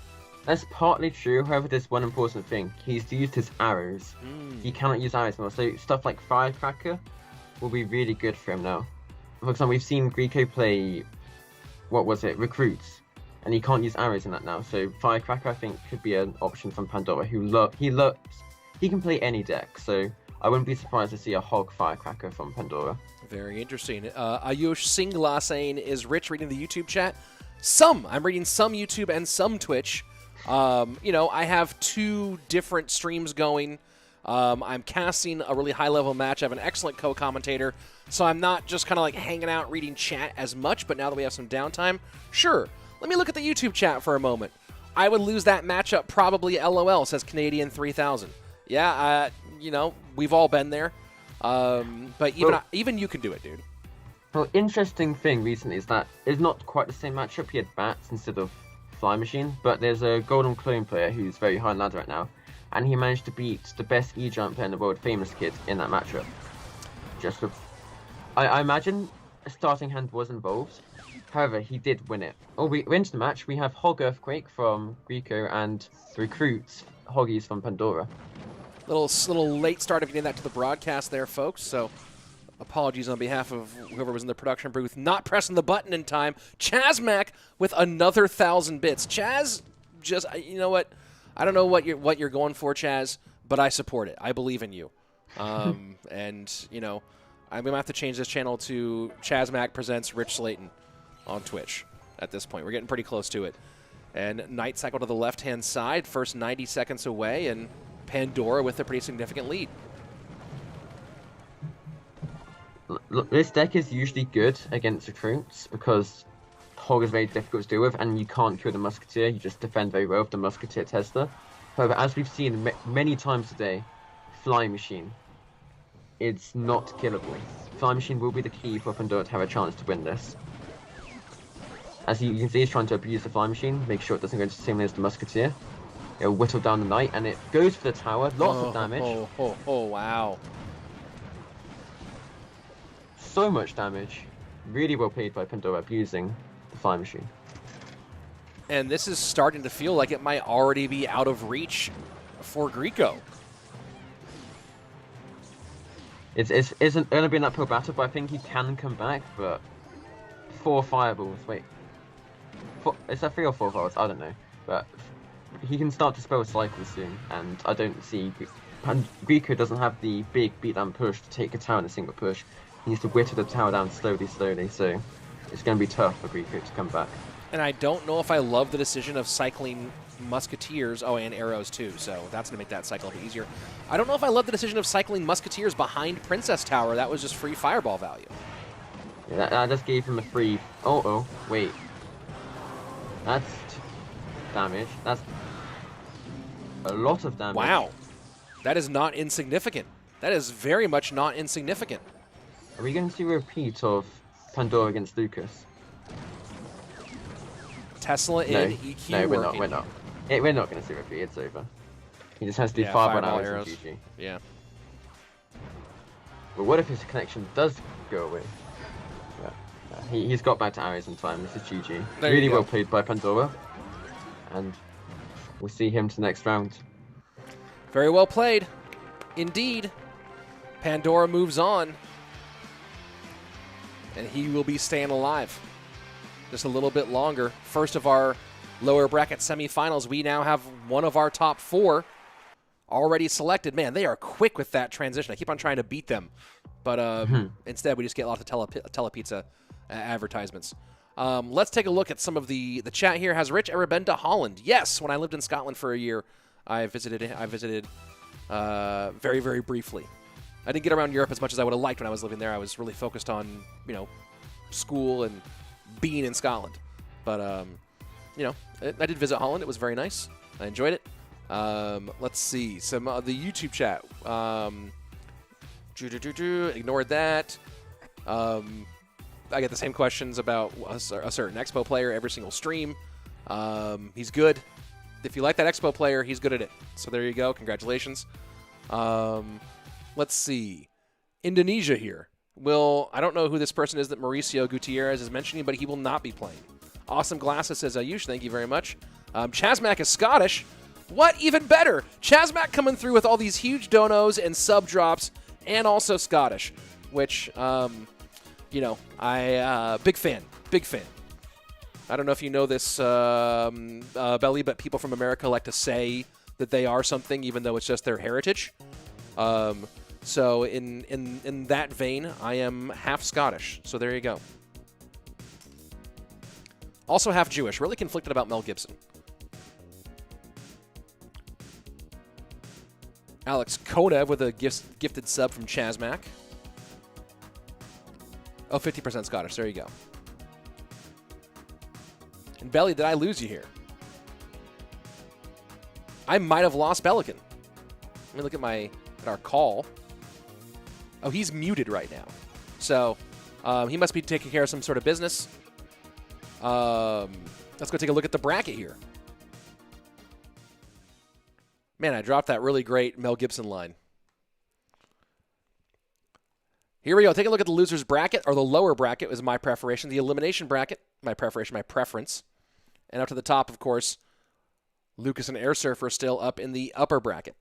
[SPEAKER 2] That's partly true, however, there's one important thing. He's used his arrows. He cannot use arrows now, so stuff like Firecracker will be really good for him now. For example, we've seen Griko play, what was it, Recruits, and he can't use arrows in that now, so Firecracker I think could be an option from Pandora, he can play any deck, so I wouldn't be surprised to see a Hog Firecracker from Pandora.
[SPEAKER 1] Very interesting. Ayush Singla saying, is Rich reading the YouTube chat? I'm reading some YouTube and some Twitch. You know, I have 2 different streams going. I'm casting a really high-level match. I have an excellent co-commentator, so I'm not just kind of like hanging out reading chat as much, but now that we have some downtime, sure, let me look at the YouTube chat for a moment. I would lose that matchup probably LOL, says Canadian 3000. Yeah, you know, we've all been there. But even you can do it, dude.
[SPEAKER 2] Well, interesting thing recently is that it's not quite the same matchup. He had bats instead of Fly Machine, but there's a Golden Clone player who's very high in ladder right now, and he managed to beat the best E-Giant player in the world, Famous Kid, in that matchup. I imagine a starting hand was involved, however, he did win it. We're into the match. We have Hog Earthquake from Griko and Recruits Hoggies from Pandora.
[SPEAKER 1] Little late start of getting that to the broadcast there, folks, so apologies on behalf of whoever was in the production booth not pressing the button in time. Chazmac with another 1,000 bits. Chaz, just, you know what? I don't know what you're going for, Chaz, but I support it. I believe in you. And, you know, I'm going to have to change this channel to Chazmac Presents Rich Slayton on Twitch at this point. We're getting pretty close to it. And Knight cycle to the left-hand side, first 90 seconds away, and Pandora with a pretty significant lead.
[SPEAKER 2] Look, this deck is usually good against recruits because Hog is very difficult to deal with, and you can't kill the Musketeer. You just defend very well with the Musketeer Tesla. However, as we've seen many times today, Flying Machine, it's not killable. Flying Machine will be the key for Pandora to have a chance to win this. As you can see, he's trying to abuse the Flying Machine, make sure it doesn't go into the same lane as the Musketeer. It'll whittle down the Knight, and it goes for the tower. Lots of damage.
[SPEAKER 1] Oh, wow.
[SPEAKER 2] So much damage. Really well played by Pandora, abusing the Flying Machine.
[SPEAKER 1] And this is starting to feel like it might already be out of reach for Griko.
[SPEAKER 2] It's going to be an uphill battle, but I think he can come back, but 4 fireballs, wait. Is that 3 or 4 fireballs? I don't know. But he can start to spell cycles soon, and I don't see... Griko doesn't have the big beatdown push to take a tower in a single push. He needs to whittle the tower down slowly, so it's going to be tough for Griko to come back.
[SPEAKER 1] And I don't know if I love the decision of cycling Musketeers, and arrows too, so that's going to make that cycle a bit easier. I don't know if I love the decision of cycling Musketeers behind Princess Tower. That was just free fireball value.
[SPEAKER 2] Yeah, that just gave him a free... Oh, wait. That's damage. That's a lot of damage.
[SPEAKER 1] Wow. That is not insignificant. That is very much not insignificant.
[SPEAKER 2] Are we going to see a repeat of Pandora against Lucas?
[SPEAKER 1] Tesla in, EQ
[SPEAKER 2] no, we're
[SPEAKER 1] working.
[SPEAKER 2] not. We're not going to see a repeat. It's over. He just has to do fireball arrows and GG.
[SPEAKER 1] Yeah.
[SPEAKER 2] But what if his connection does go away? Yeah. He's got back to arrows in time. This is GG. Really well played by Pandora. And we'll see him to the next round.
[SPEAKER 1] Very well played. Indeed. Pandora moves on. And he will be staying alive just a little bit longer. First of our lower bracket semifinals, we now have one of our top 4 already selected. Man, they are quick with that transition. I keep on trying to beat them, but instead we just get lots of telepizza advertisements. Let's take a look at some of the chat here. Has Rich ever been to Holland? Yes, when I lived in Scotland for a year, I visited very, very briefly. I didn't get around Europe as much as I would have liked when I was living there. I was really focused on, school and being in Scotland. But, I did visit Holland. It was very nice. I enjoyed it. Let's see. Some of the YouTube chat. Ignored that. I get the same questions about a certain Expo player every single stream. He's good. If you like that Expo player, he's good at it. So there you go. Congratulations. Let's see. Indonesia here. I don't know who this person is that Mauricio Gutierrez is mentioning, but he will not be playing. Awesome Glasses says, Ayush, thank you very much. Chazmac is Scottish. What? Even better. Chazmac coming through with all these huge donos and sub drops, and also Scottish, which, big fan. I don't know if you know this, Belly, but people from America like to say that they are something, even though it's just their heritage. So in that vein, I am half Scottish. So there you go. Also half Jewish. Really conflicted about Mel Gibson. Alex Konev with a gifted sub from Chazmac. Oh, 50% Scottish. There you go. And Belly, did I lose you here? I might have lost Pelican. Let me look at our call. Oh, he's muted right now. So he must be taking care of some sort of business. Let's go take a look at the bracket here. Man, I dropped that really great Mel Gibson line. Here we go. Take a look at the loser's bracket, or the lower bracket is my preparation. The elimination bracket, my preference. And up to the top, of course, Lucas and Airsurfer still up in the upper bracket.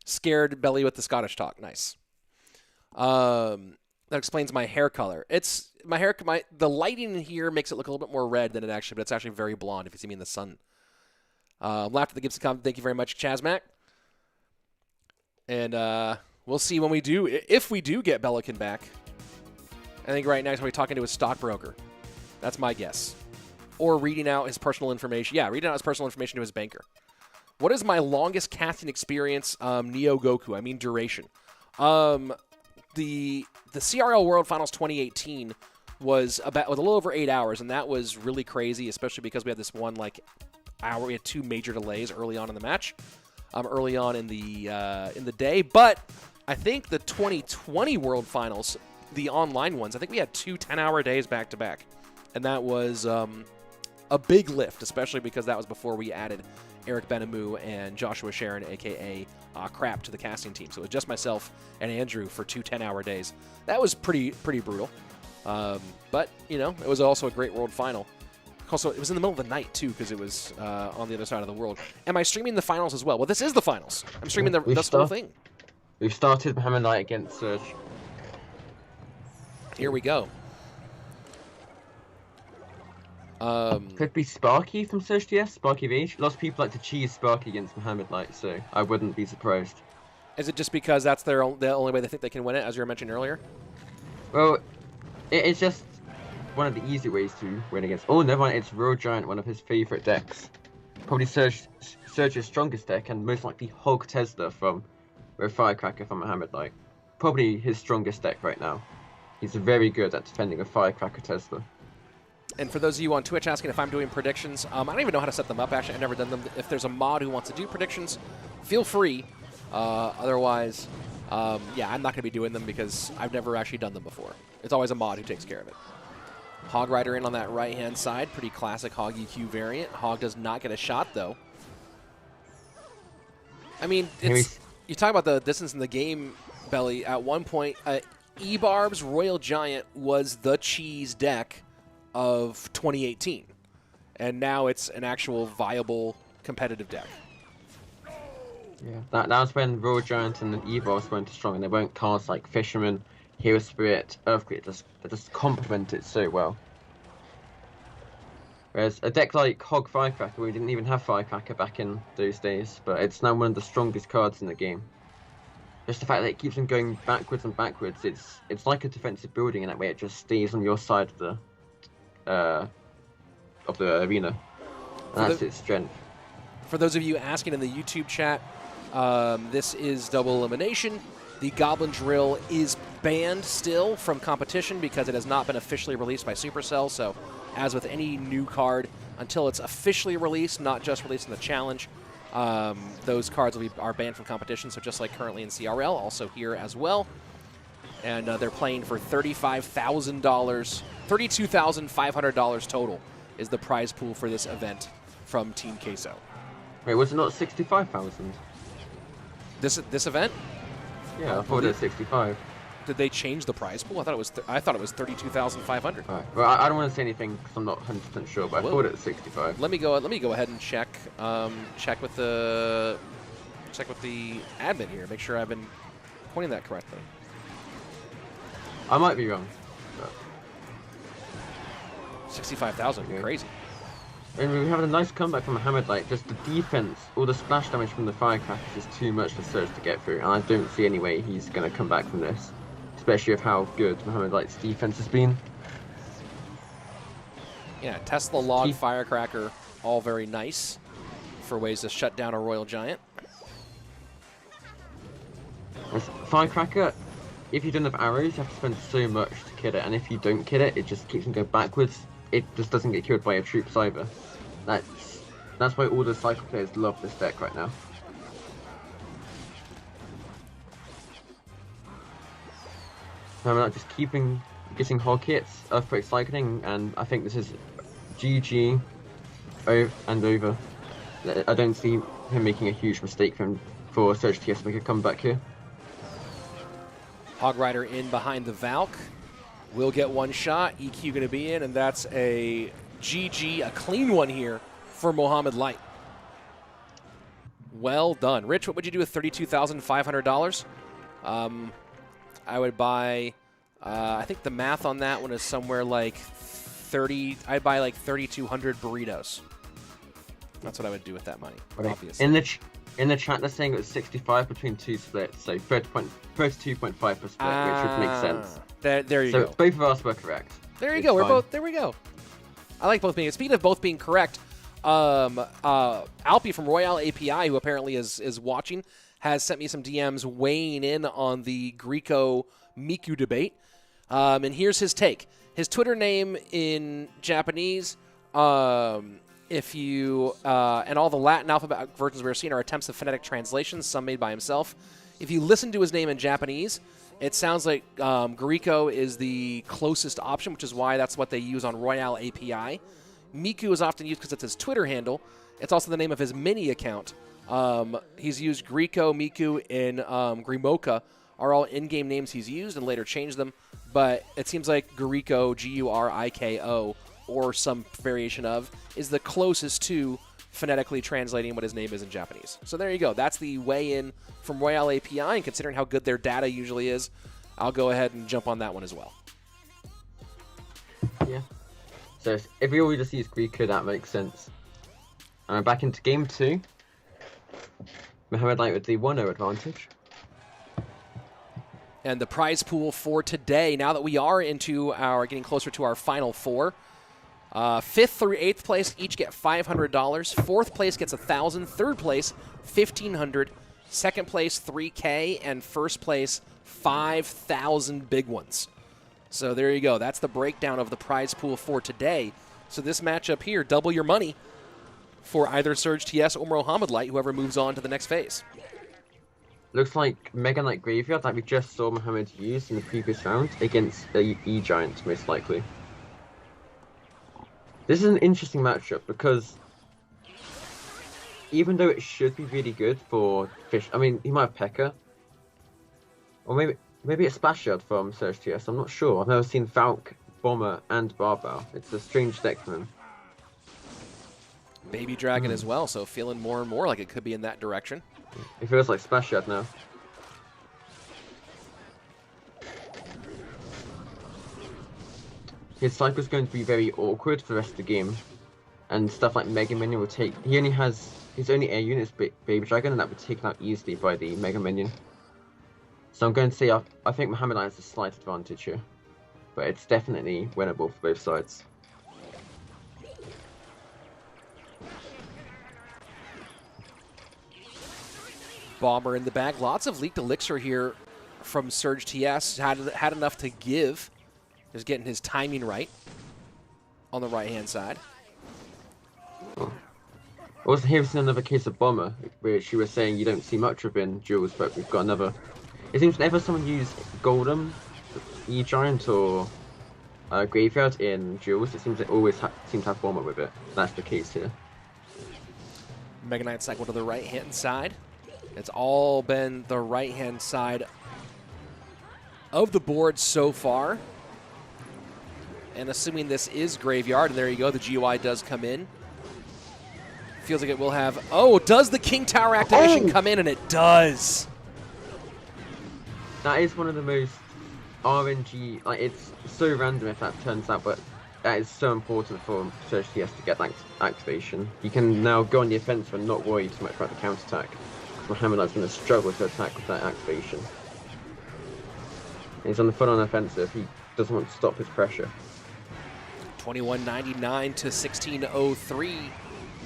[SPEAKER 1] Scared Belly with the Scottish talk. Nice. That explains my hair color. It's my hair. The lighting in here makes it look a little bit more red than it actually, but it's actually very blonde if you see me in the sun. Laughed at the Gibson comment. Thank you very much, Chazmac. And We'll see when we do, if we do get Belican back. I think right now he's probably talking to his stockbroker. That's my guess. Or reading out his personal information. Yeah, reading out his personal information to his banker. What is my longest casting experience? Neo Goku. I mean duration. The CRL World Finals 2018 was a little over 8 hours, and that was really crazy, especially because we had this one hour. We had 2 major delays early on in the match, early on in the day. But I think the 2020 World Finals, the online ones, I think we had 2 10-hour days back to back, and that was a big lift, especially because that was before we added Eric Benamu and Joshua Sharon, a.k.a. Crap, to the casting team. So it was just myself and Andrew for 2 10-hour days. That was pretty brutal. But, it was also a great World Final. Also, it was in the middle of the night, too, because it was on the other side of the world. Am I streaming the finals as well? Well, this is the finals. I'm streaming this whole thing.
[SPEAKER 2] We've started Mohamed Light against Surg.
[SPEAKER 1] Here we go.
[SPEAKER 2] Could be Sparky from Surg TS, Sparky Vage. Lots of people like to cheese Sparky against Mohamed Light, so I wouldn't be surprised.
[SPEAKER 1] Is it just because that's the only way they think they can win it, as you were mentioning earlier?
[SPEAKER 2] Well, it's just one of the easy ways to win against. Oh, never mind, it's Royal Giant, one of his favorite decks. Probably Surg's strongest deck, and most likely Hog Tesla from Firecracker from Mohamed Light. Probably his strongest deck right now. He's very good at defending a Firecracker Tesla.
[SPEAKER 1] And for those of you on Twitch asking if I'm doing predictions, I don't even know how to set them up, actually. I've never done them. If there's a mod who wants to do predictions, feel free. Otherwise, yeah, I'm not going to be doing them because I've never actually done them before. It's always a mod who takes care of it. Hog Rider in on that right-hand side. Pretty classic Hog EQ variant. Hog does not get a shot, though. I mean, you talk about the distance in the game, Belly. At one point, E-Barb's Royal Giant was the cheese deck of 2018, and now it's an actual viable competitive deck.
[SPEAKER 2] Yeah, that was when Royal Giant and Evolves weren't strong, and they weren't cards like Fisherman, Hero Spirit, Earthquake that just complement it so well. Whereas a deck like Hog Firecracker, we didn't even have Firecracker back in those days, but it's now one of the strongest cards in the game. Just the fact that it keeps them going backwards and backwards, it's like a defensive building in that way. It just stays on your side of the arena. And that's its strength.
[SPEAKER 1] For those of you asking in the YouTube chat, this is double elimination. The Goblin Drill is banned still from competition because it has not been officially released by Supercell. So, as with any new card, until it's officially released, not just released in the challenge, those cards are banned from competition. So just like currently in CRL, also here as well. And they're playing for $35,000, $32,500 total is the prize pool for this event from Team Queso.
[SPEAKER 2] Wait, was it not 65,000?
[SPEAKER 1] This event?
[SPEAKER 2] Yeah, I thought it was 65.
[SPEAKER 1] Did they change the prize pool? I thought it was 32,500.
[SPEAKER 2] Right. Well, I don't want to say anything because I'm not 100% sure, but I thought it was 65.
[SPEAKER 1] Let me go ahead and check. Check with the admin here. Make sure I've been pointing that correctly.
[SPEAKER 2] I might be wrong. But
[SPEAKER 1] 65,000,
[SPEAKER 2] yeah.
[SPEAKER 1] Crazy.
[SPEAKER 2] And we have a nice comeback from Mohamed Light. Just the defense, all the splash damage from the Firecrackers is too much for Surge to get through, and I don't see any way he's going to come back from this, especially with how good Mohamed Light's defense has been.
[SPEAKER 1] Yeah, Tesla, Log, Firecracker, all very nice for ways to shut down a Royal Giant.
[SPEAKER 2] Firecracker, if you don't have arrows, you have to spend so much to kill it, and if you don't kill it, it just keeps on going backwards. It just doesn't get killed by your troops either. That's why all the cycle players love this deck right now. I'm not just getting hog hits, Earthquake cycling, and I think this is GG and over. I don't see him making a huge mistake for Surg TS to make a comeback here.
[SPEAKER 1] Hog Rider in behind the Valk. Will get one shot. EQ going to be in, and that's a GG, a clean one here for Mohamed Light. Well done. Rich, what would you do with $32,500? I would buy, I think the math on that one is somewhere like I'd buy like 3,200 burritos. That's what I would do with that money, obviously.
[SPEAKER 2] In the chat, they're saying it was 65 between two splits, so 32.5 per split, which would make sense.
[SPEAKER 1] There you go.
[SPEAKER 2] So both of us were correct.
[SPEAKER 1] There you go. We're both. There we go. I like both being. Speaking of both being correct, Alpi from Royale API, who apparently is watching, has sent me some DMs weighing in on the Griko Miku debate. And here's his take. His Twitter name in Japanese, if you and all the Latin alphabet versions we're seeing are attempts of phonetic translations, some made by himself. If you listen to his name in Japanese, it sounds like Griko is the closest option, which is why that's what they use on Royale API. Miku is often used because it's his Twitter handle. It's also the name of his mini account. He's used Griko, Miku, and Grimoka are all in-game names he's used and later changed them. But it seems like Griko, G-U-R-I-K-O, or some variation of, is the closest to phonetically translating what his name is in Japanese. So there you go. That's the weigh-in from Royale API, and considering how good their data usually is, I'll go ahead and jump on that one as well.
[SPEAKER 2] Yeah. So if we all just use Griko, that makes sense. And back into game 2. Mohamed Light with the 1-0 advantage.
[SPEAKER 1] And the prize pool for today, now that we are into getting closer to our final 4, 5th through 8th place each get $500. 4th place gets $1,000. 3rd place, $1,500. 2nd place, $3K. And 1st place, 5,000 big ones. So there you go. That's the breakdown of the prize pool for today. So this matchup here, double your money for either Surg TS or Mohamed Light, whoever moves on to the next phase.
[SPEAKER 2] Looks like Mega Knight Graveyard that we just saw Mohamed use in the previous round against the E-Giant, most likely. This is an interesting matchup because even though it should be really good for Fish, I mean, he might have P.E.K.K.A. Or maybe it's Splash Shard from Surg TS, I'm not sure. I've never seen Falk, Bomber, and Barbell. It's a strange deck for him.
[SPEAKER 1] Baby Dragon as well, so feeling more and more like it could be in that direction.
[SPEAKER 2] It feels like Splash Shard now. His cycle is going to be very awkward for the rest of the game. And stuff like Mega Minion will take... He only has... His only air unit is Baby Dragon, and that would be taken out easily by the Mega Minion. So I'm going to say I think Mohamed Light has a slight advantage here. But it's definitely winnable for both sides.
[SPEAKER 1] Bomber in the back. Lots of leaked elixir here from Surg TS. Had enough to give. Just getting his timing right on the right-hand side.
[SPEAKER 2] Also, here's another case of Bomber, where she was saying you don't see much of in duels, but we've got another. It seems whenever someone used Golem, E-Giant, or Graveyard in duels, it seems they always seem to have Bomber with it. That's the case here.
[SPEAKER 1] Mega Knight cycle to the right-hand side. It's all been the right-hand side of the board so far. And assuming this is Graveyard, and there you go, the GUI does come in. Feels like it will have... Oh, does the King Tower activation come in? And it does.
[SPEAKER 2] That is one of the most RNG... Like, it's so random if that turns out, but that is so important for Surg TS to get that activation. You can now go on the offensive and not worry too much about the counter-attack. Mohamed Light's going to struggle to attack with that activation. And he's on the full-on offensive. He doesn't want to stop his pressure.
[SPEAKER 1] 21.99 to 16.03.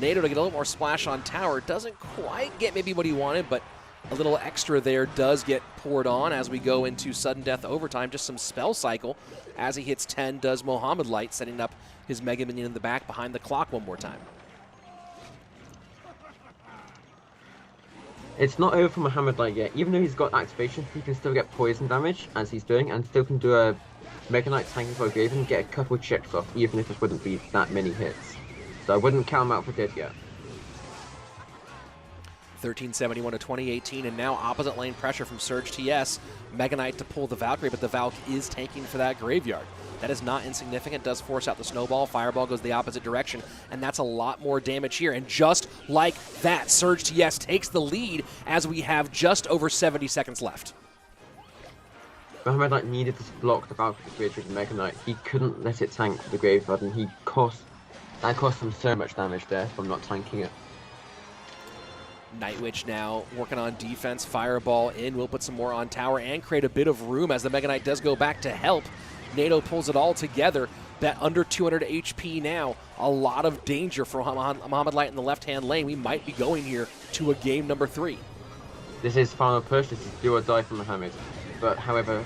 [SPEAKER 1] NATO to get a little more splash on tower. Doesn't quite get maybe what he wanted, but a little extra there does get poured on as we go into sudden death overtime. Just some spell cycle. As he hits 10, does Mohamed Light, setting up his Mega Minion in the back behind the clock one more time.
[SPEAKER 2] It's not over for Mohamed Light yet. Even though he's got activation, he can still get poison damage, as he's doing, and still can do a Mega Knight tanking for a Grave and get a couple checks off, even if it wouldn't be that many hits. So I wouldn't count him out for dead yet.
[SPEAKER 1] 1371 to 2018, and now opposite lane pressure from Surg TS. Mega Knight to pull the Valkyrie, but the Valk is tanking for that Graveyard. That is not insignificant, does force out the Snowball. Fireball goes the opposite direction, and that's a lot more damage here. And just like that, Surg TS takes the lead as we have just over 70 seconds left.
[SPEAKER 2] Mohamed Light needed to block the Valkyrie bridge with the Mega Knight. He couldn't let it tank the Graveyard, and that cost him so much damage there from not tanking it.
[SPEAKER 1] Night Witch now working on defense. Fireball in. We'll put some more on tower and create a bit of room as the Mega Knight does go back to help. NATO pulls it all together. That under 200 HP now. A lot of danger for Mohamed Light in the left-hand lane. We might be going here to a game number 3.
[SPEAKER 2] This is final push. This is do or die for Mohamed. But however,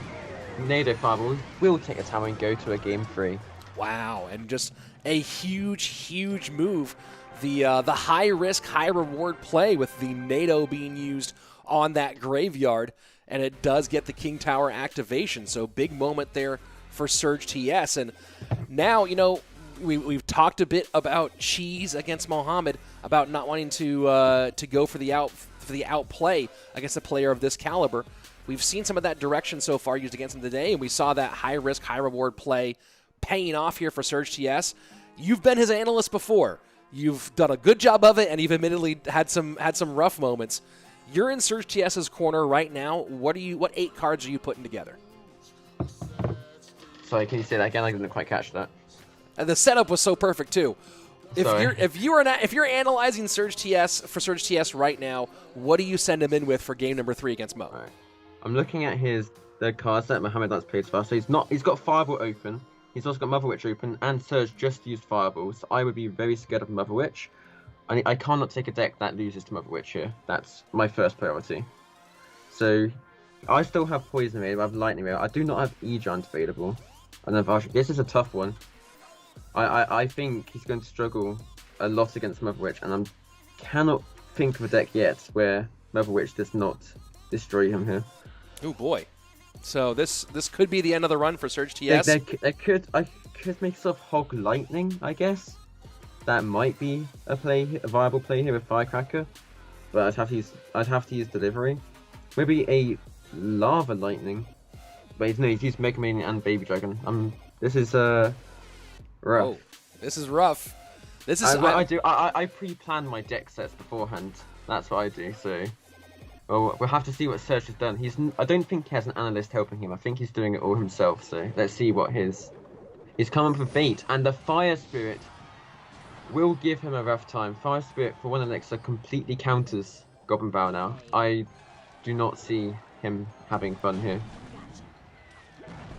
[SPEAKER 2] NATO Fireball will take a tower and go to a game 3.
[SPEAKER 1] Wow, and just a huge, huge move. The high-risk, high-reward play with the NATO being used on that graveyard, and it does get the King Tower activation. So big moment there for Surg TS. And now, you know, we've talked a bit about Cheese against Mohamed, about not wanting to go for the outplay against a player of this caliber. We've seen some of that direction so far used against him today, and we saw that high-risk, high-reward play paying off here for Surg TS. You've been his analyst before. You've done a good job of it, and you've admittedly had some rough moments. You're in Surg TS's corner right now. What 8 cards are you putting together?
[SPEAKER 2] Sorry, can you say that again? I didn't quite catch that.
[SPEAKER 1] And the setup was so perfect too. If you're analyzing Surg TS for Surg TS right now, what do you send him in with for game number 3 against Mo?
[SPEAKER 2] Right. I'm looking at the cards that Mohamed Light's played fast. So he's got Fireball open. He's also got Mother Witch open, and Surge just used Fireball, so I would be very scared of Mother Witch. I cannot take a deck that loses to Mother Witch here. That's my first priority. So, I still have Poison available, I have Lightning available. I do not have E-Giant available. And then this is a tough one. I think he's going to struggle a lot against Mother Witch, and I cannot think of a deck yet where Mother Witch does not destroy him here.
[SPEAKER 1] Oh boy. So this could be the end of the run for Surg TS.
[SPEAKER 2] I could make sort of Hog Lightning, I guess. That might be a viable play here with Firecracker, but I'd have to use Delivery. Maybe a Lava Lightning, but he's used Mega Man and Baby Dragon. This is rough.
[SPEAKER 1] Oh, this is rough. This is
[SPEAKER 2] I pre-plan my deck sets beforehand. That's what I do. So. Well, we'll have to see what Surge has done. I don't think he has an analyst helping him. I think he's doing it all himself. So let's see what he's coming for fate. And the Fire Spirit will give him a rough time. Fire Spirit for 1 elixir completely counters Goblin Barrel now. I do not see him having fun here.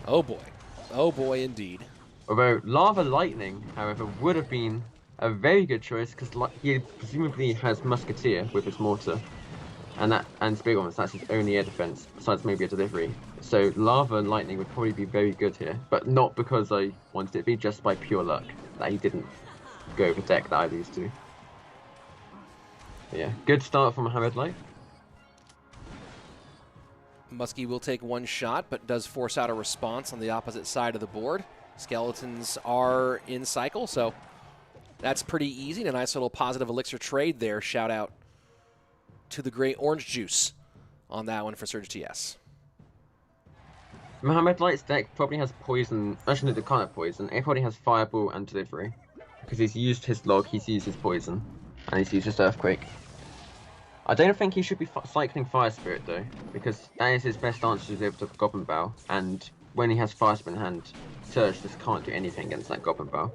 [SPEAKER 1] Oh boy indeed.
[SPEAKER 2] Although Lava Lightning, however, would have been a very good choice because he presumably has Musketeer with his Mortar. And Spirit Bombers, that's his only air defense, besides maybe a Delivery. So Lava and Lightning would probably be very good here, but not because I wanted it to be, just by pure luck that he didn't go with a deck that I lose to. But yeah, good start from Mohamed Light.
[SPEAKER 1] Muskie will take 1 shot, but does force out a response on the opposite side of the board. Skeletons are in cycle, so that's pretty easy. A nice little positive elixir trade there. Shout out to the Great Orange Juice on that one for Surg TS.
[SPEAKER 2] Mohamed Light's deck probably has Poison. Actually, no, it can't have Poison. It probably has Fireball and Delivery. Because he's used his Log, he's used his Poison, and he's used his Earthquake. I don't think he should be cycling Fire Spirit though, because that is his best answer to Goblin Barrel, and when he has Fire Spirit in hand, Surge just can't do anything against that Goblin Barrel.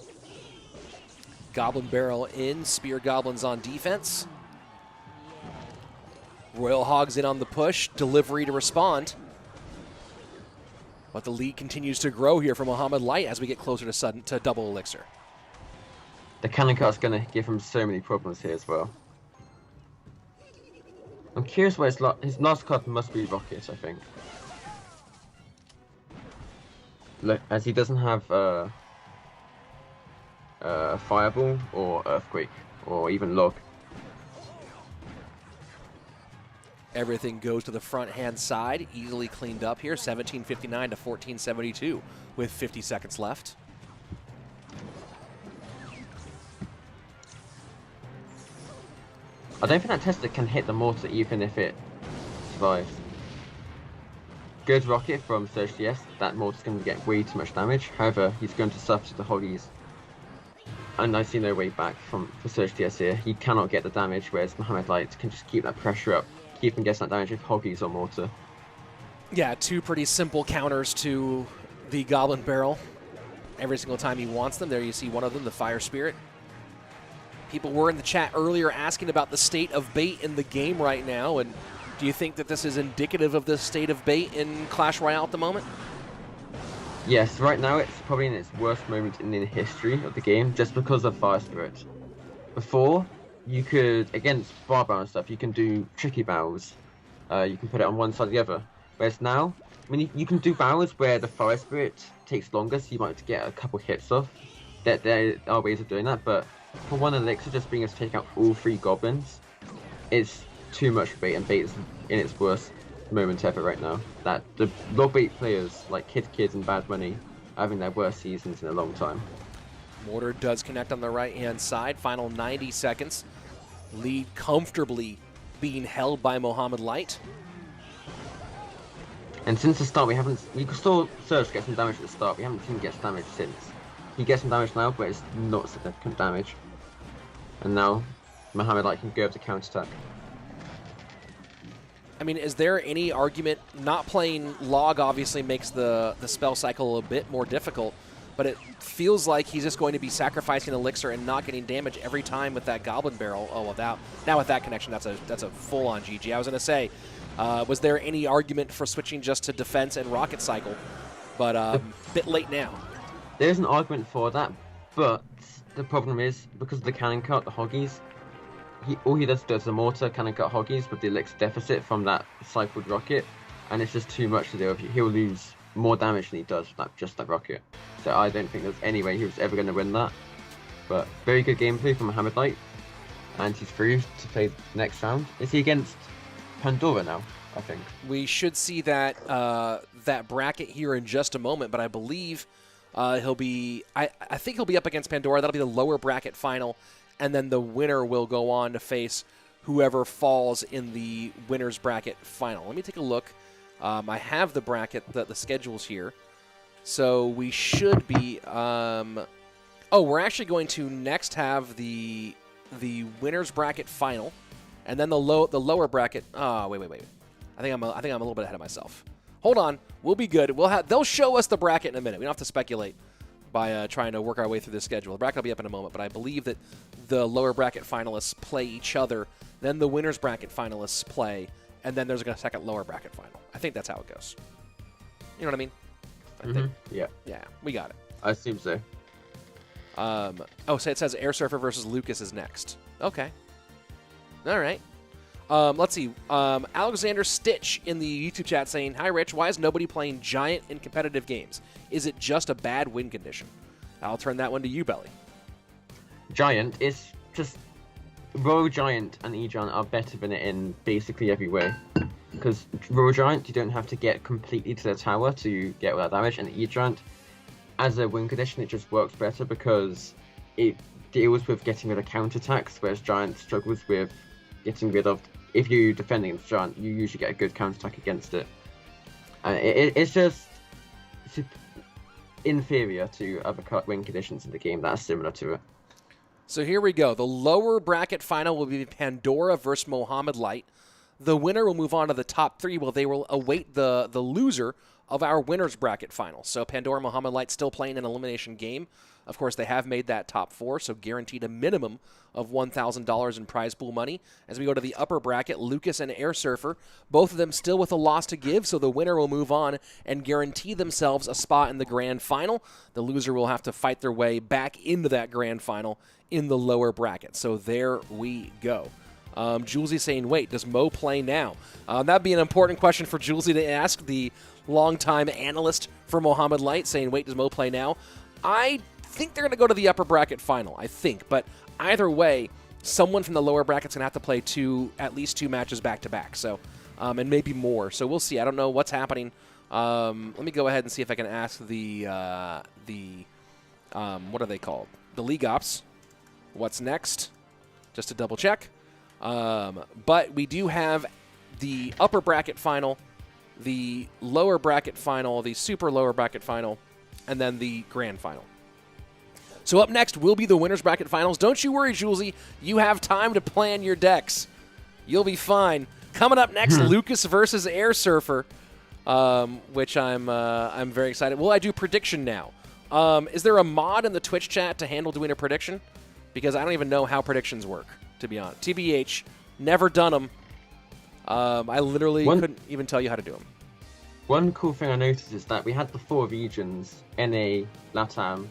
[SPEAKER 1] Goblin Barrel in, Spear Goblins on defense. Royal Hogs in on the push, Delivery to respond. But the lead continues to grow here for Mohamed Light as we get closer to double elixir.
[SPEAKER 2] The cannon cut's going to give him so many problems here as well. I'm curious where his last card must be Rocket, I think. Look, as he doesn't have Fireball or Earthquake or even Log.
[SPEAKER 1] Everything goes to the front-hand side, easily cleaned up here, 1759 to 1472 with 50 seconds left.
[SPEAKER 2] I don't think that Tester can hit the mortar even if it survives. Good rocket from Surg TS. That mortar's going to get way too much damage. However, he's going to suffer to the Hoggies. And I see no way back for Surg TS here. He cannot get the damage, whereas Mohamed Light can just keep that pressure up. Keep him guessing that damage with Hoggies or mortar.
[SPEAKER 1] Yeah, 2 pretty simple counters to the Goblin Barrel. Every single time he wants them. There you see one of them, the Fire Spirit. People were in the chat earlier asking about the state of bait in the game right now, and do you think that this is indicative of the state of bait in Clash Royale at the moment?
[SPEAKER 2] Yes, right now it's probably in its worst moment in the history of the game, just because of Fire Spirit. Before, you could, against Barbell and stuff, you can do tricky bows. You can put it on one side or the other. Whereas now, I mean, you can do bows where the Fire Spirit takes longer, so you might get a couple hits off. There are ways of doing that, but for one elixir just being able to take out all 3 goblins, it's too much for bait, and bait is in its worst moment ever right now. That the low bait players like Kids and Bad Money are having their worst seasons in a long time.
[SPEAKER 1] Mortar does connect on the right-hand side. Final 90 seconds. Lead comfortably being held by Mohamed Light.
[SPEAKER 2] And since the start, we saw Surg get some damage at the start. We haven't seen him get damage since. He gets some damage now, but it's not significant damage. And now Mohamed Light can go up to counter-attack.
[SPEAKER 1] I mean, is there any argument? Not playing Log obviously makes the spell cycle a bit more difficult, but it feels like he's just going to be sacrificing Elixir and not getting damage every time with that Goblin Barrel. Oh, without now with that connection, that's a full-on GG. I was going to say, was there any argument for switching just to Defense and Rocket Cycle? But a bit late now.
[SPEAKER 2] There's an argument for that, but the problem is, because of the cannon cut, the Hoggies, all he does is a mortar, cannon cut Hoggies with the elixir deficit from that cycled rocket, and it's just too much to do. He'll lose more damage than he does with just that rocket. So I don't think there's any way he was ever going to win that. But very good gameplay from Mohamed Light, and he's through to play the next round. Is he against Pandora now? I think
[SPEAKER 1] we should see that that bracket here in just a moment, but I believe he'll be. I think he'll be up against Pandora. That'll be the lower bracket final, and then the winner will go on to face whoever falls in the winner's bracket final. Let me take a look. I have the bracket, the schedules here, so we should be. Oh, we're actually going to next have the winner's bracket final, and then the lower bracket. Oh, wait. I think I'm a little bit ahead of myself. Hold on, we'll be good. They'll show us the bracket in a minute. We don't have to speculate by trying to work our way through the schedule. The bracket will be up in a moment, but I believe that the lower bracket finalists play each other, then the winner's bracket finalists play, and then there's a second lower bracket final. I think that's how it goes. You know what I mean? I think.
[SPEAKER 2] Yeah.
[SPEAKER 1] Yeah, we got it.
[SPEAKER 2] I assume so.
[SPEAKER 1] Oh, so it says Airsurfer versus Lucas is next. Okay. All right. Let's see. Alexander Stitch in the YouTube chat saying, "Hi, Rich. Why is nobody playing Giant in competitive games? Is it just a bad win condition?" I'll turn that one to you, Belly.
[SPEAKER 2] Giant is just Royal Giant and E-Giant are better than it in basically every way. Because Royal Giant, you don't have to get completely to the tower to get all that damage, and E-Giant, as a win condition, it just works better because it deals with getting rid of counterattacks, whereas Giant struggles with getting rid of. If you're defending against Giant, you usually get a good counterattack against it. And it's just inferior to other win conditions in the game that are similar to it.
[SPEAKER 1] So here we go. The lower bracket final will be Pandora versus Mohamed Light. The winner will move on to the top 3. Well, they will await the loser of our winner's bracket final. So Pandora, Mohamed Light still playing an elimination game. Of course, they have made that top 4, so guaranteed a minimum of $1,000 in prize pool money. As we go to the upper bracket, Lucas and Airsurfer, both of them still with a loss to give, so the winner will move on and guarantee themselves a spot in the grand final. The loser will have to fight their way back into that grand final in the lower bracket. So there we go. Julesy saying, wait, does Mo play now? That'd be an important question for Julesy to ask, the longtime analyst for Mohamed Light, saying, wait, does Mo play now? I think they're going to go to the upper bracket final, I think. But either way, someone from the lower bracket's going to have to play at least two matches back-to-back, so, and maybe more. So we'll see. I don't know what's happening. Let me go ahead and see if I can ask the what are they called? The League Ops. What's next? Just to double check. But we do have the upper bracket final, the lower bracket final, the super lower bracket final, and then the grand final. So up next will be the winner's bracket finals. Don't you worry, Julesy. You have time to plan your decks. You'll be fine. Coming up next, Lucas versus Airsurfer, which I'm very excited. Will I do prediction now? Is there a mod in the Twitch chat to handle doing a prediction? because I don't even know how predictions work, to be honest. TBH, never done them. I literally couldn't even tell you how to do them.
[SPEAKER 2] One cool thing I noticed is that we had the 4 regions, NA, LATAM,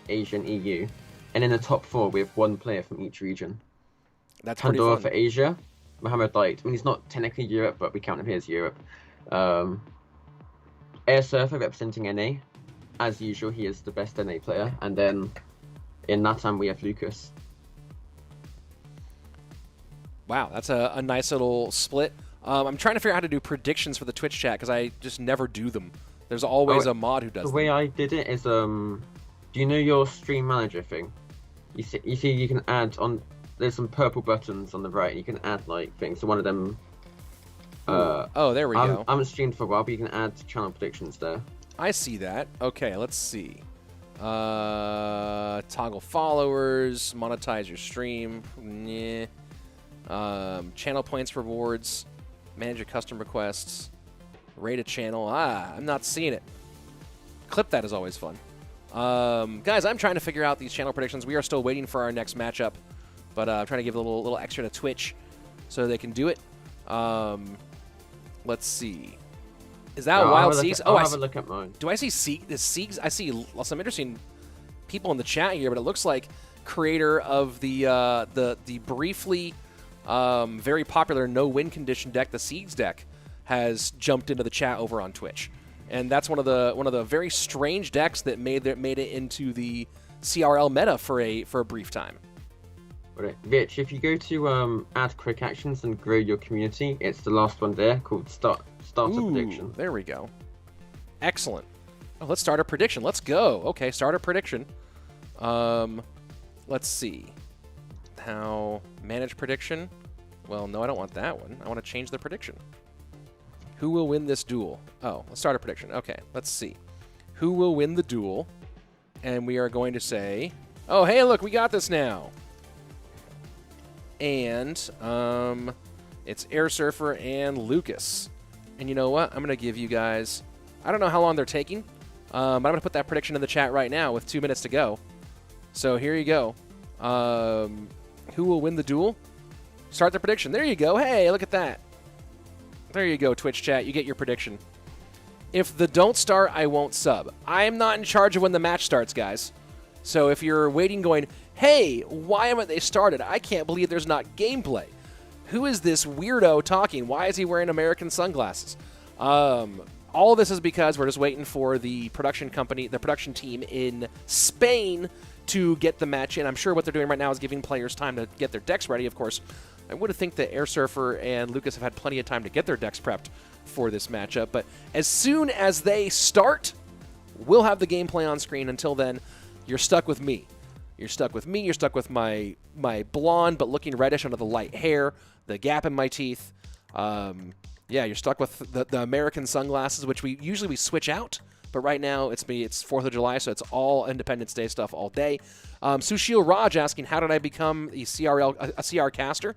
[SPEAKER 2] Asia, and EU. And in the top 4, we have 1 player from each region.
[SPEAKER 1] That's
[SPEAKER 2] Pandora
[SPEAKER 1] pretty fun.
[SPEAKER 2] for Asia, Mohamed Light. I mean, he's not technically Europe, but we count him here as Europe. Airsurfer representing NA. As usual, he is the best NA player. And then in LATAM, we have Lucas.
[SPEAKER 1] Wow, that's a nice little split. I'm trying to figure out how to do predictions for the Twitch chat because I just never do them. There's always a mod who does them.
[SPEAKER 2] The way I did it is, do you know your stream manager thing? You see you can add on, there's some purple buttons on the right, and you can add like things. So one of them,
[SPEAKER 1] oh, there we go.
[SPEAKER 2] I haven't streamed for a while, but you can add channel predictions there.
[SPEAKER 1] I see that. Okay, let's see. Toggle followers, monetize your stream. Nah. Channel points rewards, manage your custom requests, rate a channel. I'm not seeing it. Clip that is always fun. Guys, I'm trying to figure out these channel predictions. We are still waiting for our next matchup, but I'm trying to give a little extra to Twitch so they can do it. Let's see. Is that Wild Siegs?
[SPEAKER 2] I'll have a look at mine.
[SPEAKER 1] Do I see Siegs? I see some interesting people in the chat here, but it looks like creator of the briefly very popular no-win condition deck, the Siegs deck, has jumped into the chat over on Twitch, and that's one of the very strange decks that made it into the CRL meta for a brief time.
[SPEAKER 2] Right. Rich, if you go to add quick actions and grow your community, it's the last one there called start a prediction.
[SPEAKER 1] There we go. Excellent. Oh, let's start a prediction. Let's go. Okay, start a prediction. Let's see. How manage prediction? Well, no, I don't want that one. I want to change the prediction. Who will win this duel? Oh, let's start a prediction. Okay, let's see. Who will win the duel? And we are going to say, oh, hey, look, we got this now. And it's Airsurfer and Lucas. And you know what? I'm going to give you guys, I don't know how long they're taking, but I'm going to put that prediction in the chat right now with 2 minutes to go. So here you go. Who will win the duel? Start the prediction. There you go. Hey, look at that. There you go, Twitch chat. You get your prediction. If the don't start, I won't sub. I am not in charge of when the match starts, guys. So if you're waiting going, hey, why haven't they started? I can't believe there's not gameplay. Who is this weirdo talking? Why is he wearing American sunglasses? All this is because we're just waiting for the production company, the production team in Spain to get the match in. I'm sure what they're doing right now is giving players time to get their decks ready. Of course, I would have think that Airsurfer and Lucas have had plenty of time to get their decks prepped for this matchup. But as soon as they start, we'll have the gameplay on screen. Until then, you're stuck with me. You're stuck with me. You're stuck with my blonde but looking reddish under the light hair, the gap in my teeth. Yeah, you're stuck with the American sunglasses, which we usually switch out. But right now, it's 4th of July, so it's all Independence Day stuff all day. Sushil Raj asking, how did I become a CR caster?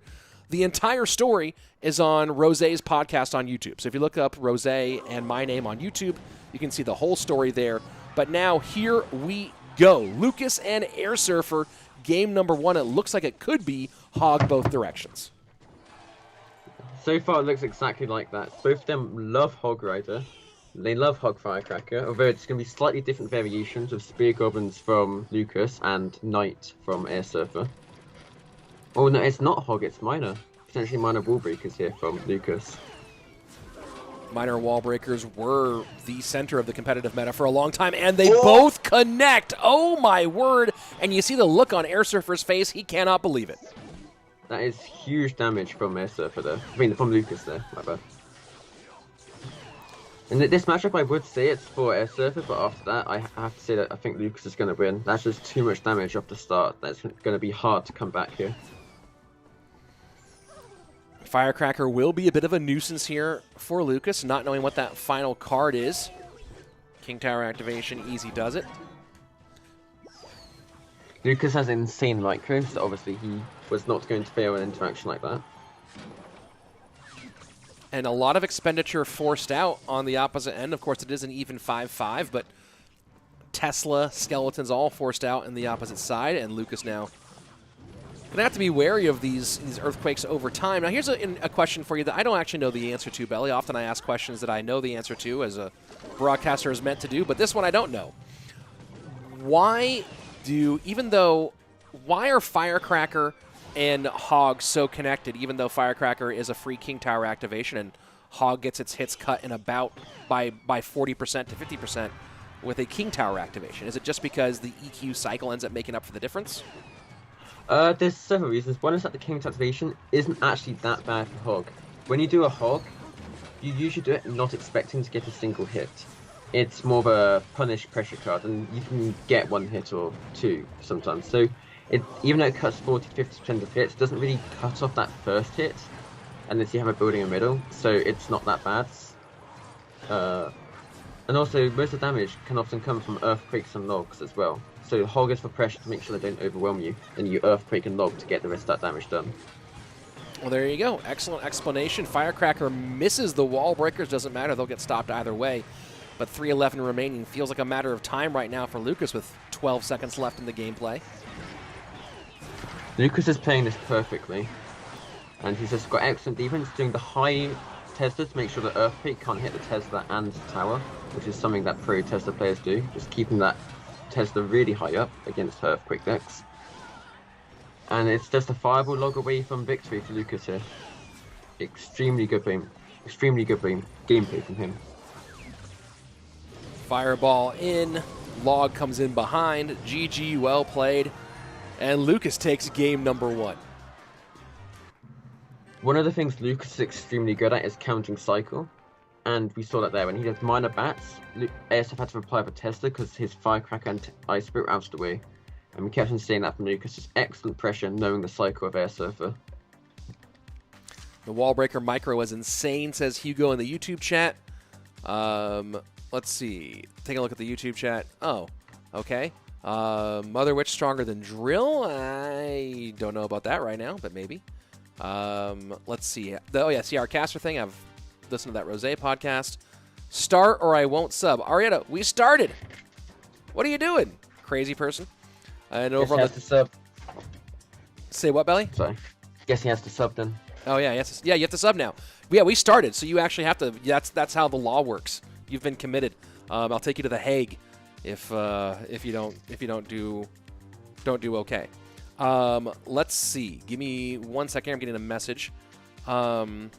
[SPEAKER 1] The entire story is on Rosé's podcast on YouTube. So if you look up Rosé and my name on YouTube, you can see the whole story there. But now, here we go. Lucas and Airsurfer, game number 1. It looks like it could be hog both directions.
[SPEAKER 2] So far, it looks exactly like that. Both of them love Hog Rider. They love Hog Firecracker, although it's going to be slightly different variations of Spear Goblins from Lucas and Knight from Airsurfer. Oh no, it's not Hog, it's Miner. Potentially Miner Wallbreakers here from Lucas.
[SPEAKER 1] Miner Wallbreakers were the center of the competitive meta for a long time, and they both connect. Oh my word! And you see the look on Airsurfer's face, he cannot believe it.
[SPEAKER 2] That is huge damage from Airsurfer there. I mean, from Lucas there, my bad. In this matchup, I would say it's for Airsurfer, but after that, I have to say that I think Lucas is going to win. That's just too much damage off the start. That's going to be hard to come back here.
[SPEAKER 1] Firecracker will be a bit of a nuisance here for Lucas, not knowing what that final card is. King Tower activation, easy does it.
[SPEAKER 2] Lucas has insane micros, so obviously he was not going to fail an interaction like that.
[SPEAKER 1] And a lot of expenditure forced out on the opposite end. Of course, it is an even 5-5, but Tesla, Skeletons all forced out in the opposite side, and Lucas now Gonna have to be wary of these earthquakes over time. Now, here's a question for you that I don't actually know the answer to, Belly. Often I ask questions that I know the answer to, as a broadcaster is meant to do, but this one I don't know. Why are Firecracker and Hog so connected, even though Firecracker is a free King Tower activation and Hog gets its hits cut in about by 40% to 50% with a King Tower activation? Is it just because the EQ cycle ends up making up for the difference?
[SPEAKER 2] There's several reasons. One is that the King's activation isn't actually that bad for Hog. When you do a Hog, you usually do it not expecting to get a single hit. It's more of a punish pressure card, and you can get one hit or two sometimes. So even though it cuts 40-50% of hits, it doesn't really cut off that first hit unless you have a building in the middle, so it's not that bad. And also, most of the damage can often come from earthquakes and logs as well. So Hog is for pressure to make sure they don't overwhelm you, and you earthquake and log to get the rest of that damage done.
[SPEAKER 1] Well, there you go. Excellent explanation. Firecracker misses the wall breakers. Doesn't matter. They'll get stopped either way. But 3:11 remaining. Feels like a matter of time right now for Lucas with 12 seconds left in the gameplay.
[SPEAKER 2] Lucas is playing this perfectly. And he's just got excellent defense, doing the high Tesla to make sure the Earthquake can't hit the Tesla and tower, which is something that pro Tesla players do. Just keeping that Tesla really high up against Earthquake decks. And it's just a fireball log away from victory for Lucas here. Extremely good gameplay from him.
[SPEAKER 1] Fireball in, log comes in behind. GG, well played. And Lucas takes game number 1.
[SPEAKER 2] One of the things Lucas is extremely good at is counting cycle, and we saw that there when he did minor bats. ASF had to reply with Tesla because his Firecracker and Ice Spirit were out of the way, and we kept on seeing that from Lucas. Just excellent pressure, knowing the cycle of airsurfer.
[SPEAKER 1] The Wallbreaker micro is insane, says Hugo in the YouTube chat. Let's see. Take a look at the YouTube chat. Oh, okay. Mother Witch stronger than Drill? I don't know about that right now, but maybe. Let's see. Oh, yeah, see our caster thing. I've listened to that Rose podcast. Start or I won't sub. Arietta, we started. What are you doing, crazy person? And over on the
[SPEAKER 2] sub.
[SPEAKER 1] Say what, Belly?
[SPEAKER 2] Sorry. Guess he has to sub then.
[SPEAKER 1] Oh yeah, yes, yeah. You have to sub now. Yeah, we started, so you actually have to. That's how the law works. You've been committed. I'll take you to the Hague if you don't do okay. Let's see. Give me 1 second. I'm getting a message. And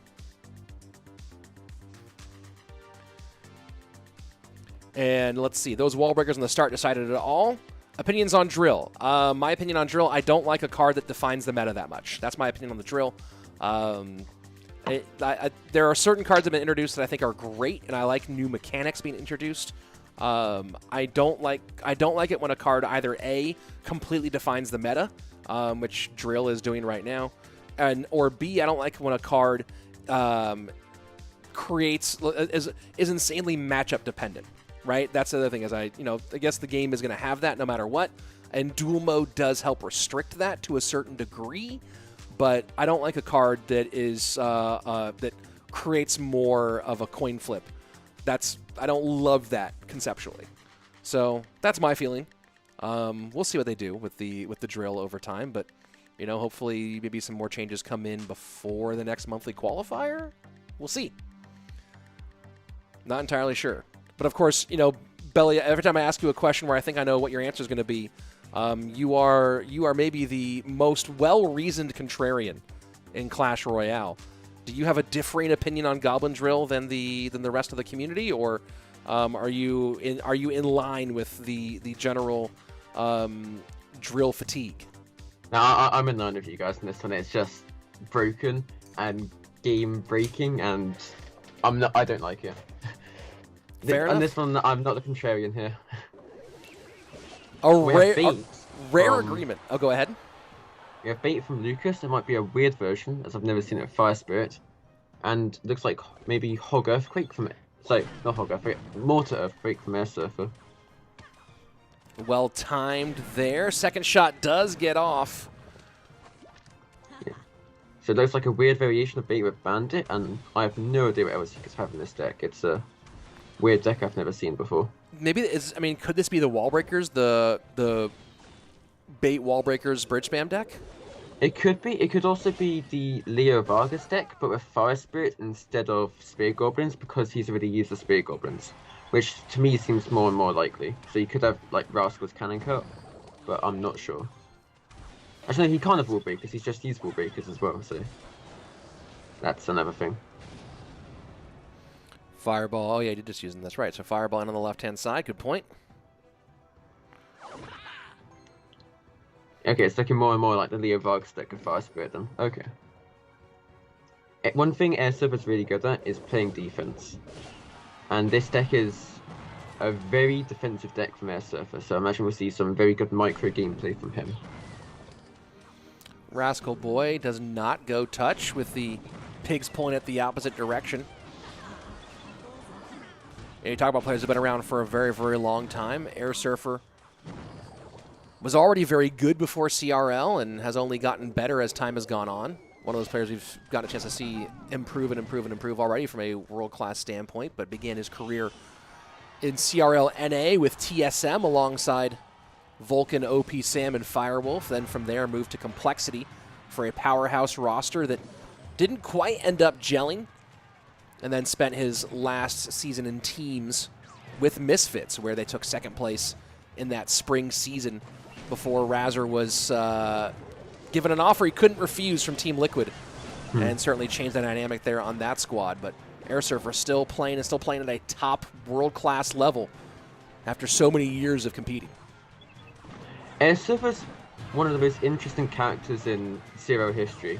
[SPEAKER 1] let's see. Those wall breakers on the start decided it all. Opinions on Drill. My opinion on Drill, I don't like a card that defines the meta that much. That's my opinion on the Drill. There are certain cards that have been introduced that I think are great, and I like new mechanics being introduced. I don't like it when a card either A, completely defines the meta, which Drill is doing right now, or B, I don't like when a card is insanely matchup dependent. Right? That's the other thing is I guess the game is going to have that no matter what, and dual mode does help restrict that to a certain degree, but I don't like a card that is that creates more of a coin flip. I don't love that conceptually. So that's my feeling. We'll see what they do with the Drill over time, but hopefully maybe some more changes come in before the next monthly qualifier. We'll see. Not entirely sure. But of course, Belly, every time I ask you a question where I think I know what your answer is going to be, you are maybe the most well-reasoned contrarian in Clash Royale. Do you have a differing opinion on Goblin Drill than the rest of the community, or are you in line with the general Drill fatigue?
[SPEAKER 2] No, I'm in line with you guys in this one. It's just broken and game breaking, and I don't like it.
[SPEAKER 1] Fair enough.
[SPEAKER 2] On this one, I'm not the contrarian here.
[SPEAKER 1] A rare agreement. Oh, go ahead.
[SPEAKER 2] We have bait from Lucas. It might be a weird version, as I've never seen it with Fire Spirit. And looks like maybe Hog Earthquake from it. Sorry, not Hog Earthquake. Mortar Earthquake from Airsurfer.
[SPEAKER 1] Well timed there. Second shot does get off.
[SPEAKER 2] Yeah. So it looks like a weird variation of bait with Bandit, and I have no idea what else you could have in this deck. It's a weird deck I've never seen before.
[SPEAKER 1] Maybe could this be the Wall Breakers, the bait Wall Breakers bridge spam deck?
[SPEAKER 2] It could be. It could also be the Leo Vargas deck, but with Fire Spirit instead of Spear Goblins, because he's already used the Spear Goblins, which to me seems more and more likely. So you could have like Rascal's Cannon Cut, but I'm not sure. Actually, no, he can't have Wall Breakers. He's just used Wall Breakers as well. So that's another thing.
[SPEAKER 1] Fireball. Oh, yeah, he did just use them. That's right. So Fireball on the left-hand side. Good point.
[SPEAKER 2] Okay, it's looking more and more like the Leo Vargas deck of Fire Spirit then. Okay. One thing airsurfer's really good at is playing defense. And this deck is a very defensive deck from airsurfer, so I imagine we'll see some very good micro gameplay from him.
[SPEAKER 1] Rascal Boy does not go touch with the pigs pulling at the opposite direction. And you talk about players who have been around for a very, very long time. Airsurfer was already very good before CRL and has only gotten better as time has gone on. One of those players we've gotten a chance to see improve and improve and improve already from a world-class standpoint, but began his career in CRL NA with TSM alongside Vulcan, OP Sam, and Firewolf. Then from there moved to Complexity for a powerhouse roster that didn't quite end up gelling, and then spent his last season in teams with Misfits, where they took second place in that spring season before Razor was given an offer he couldn't refuse from Team Liquid, and certainly changed the dynamic there on that squad. But airsurfer still playing at a top world-class level after so many years of competing.
[SPEAKER 2] airsurfer's one of the most interesting characters in Zero history,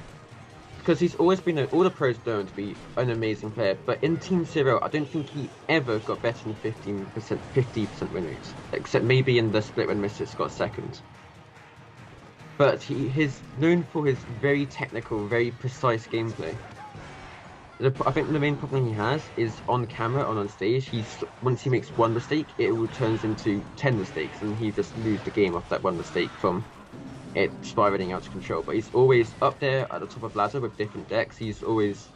[SPEAKER 2] because he's always been, all the pros know him to be an amazing player, but in Team Zero, I don't think he ever got better than 50% win rates, except maybe in the split when Misfits got second. But he's known for his very technical, very precise gameplay. I think the main problem he has is on camera and on stage. Once he makes one mistake, it all turns into 10 mistakes, and he just loses the game off that one mistake from it spiraling out of control. But he's always up there at the top of ladder with different decks. He's always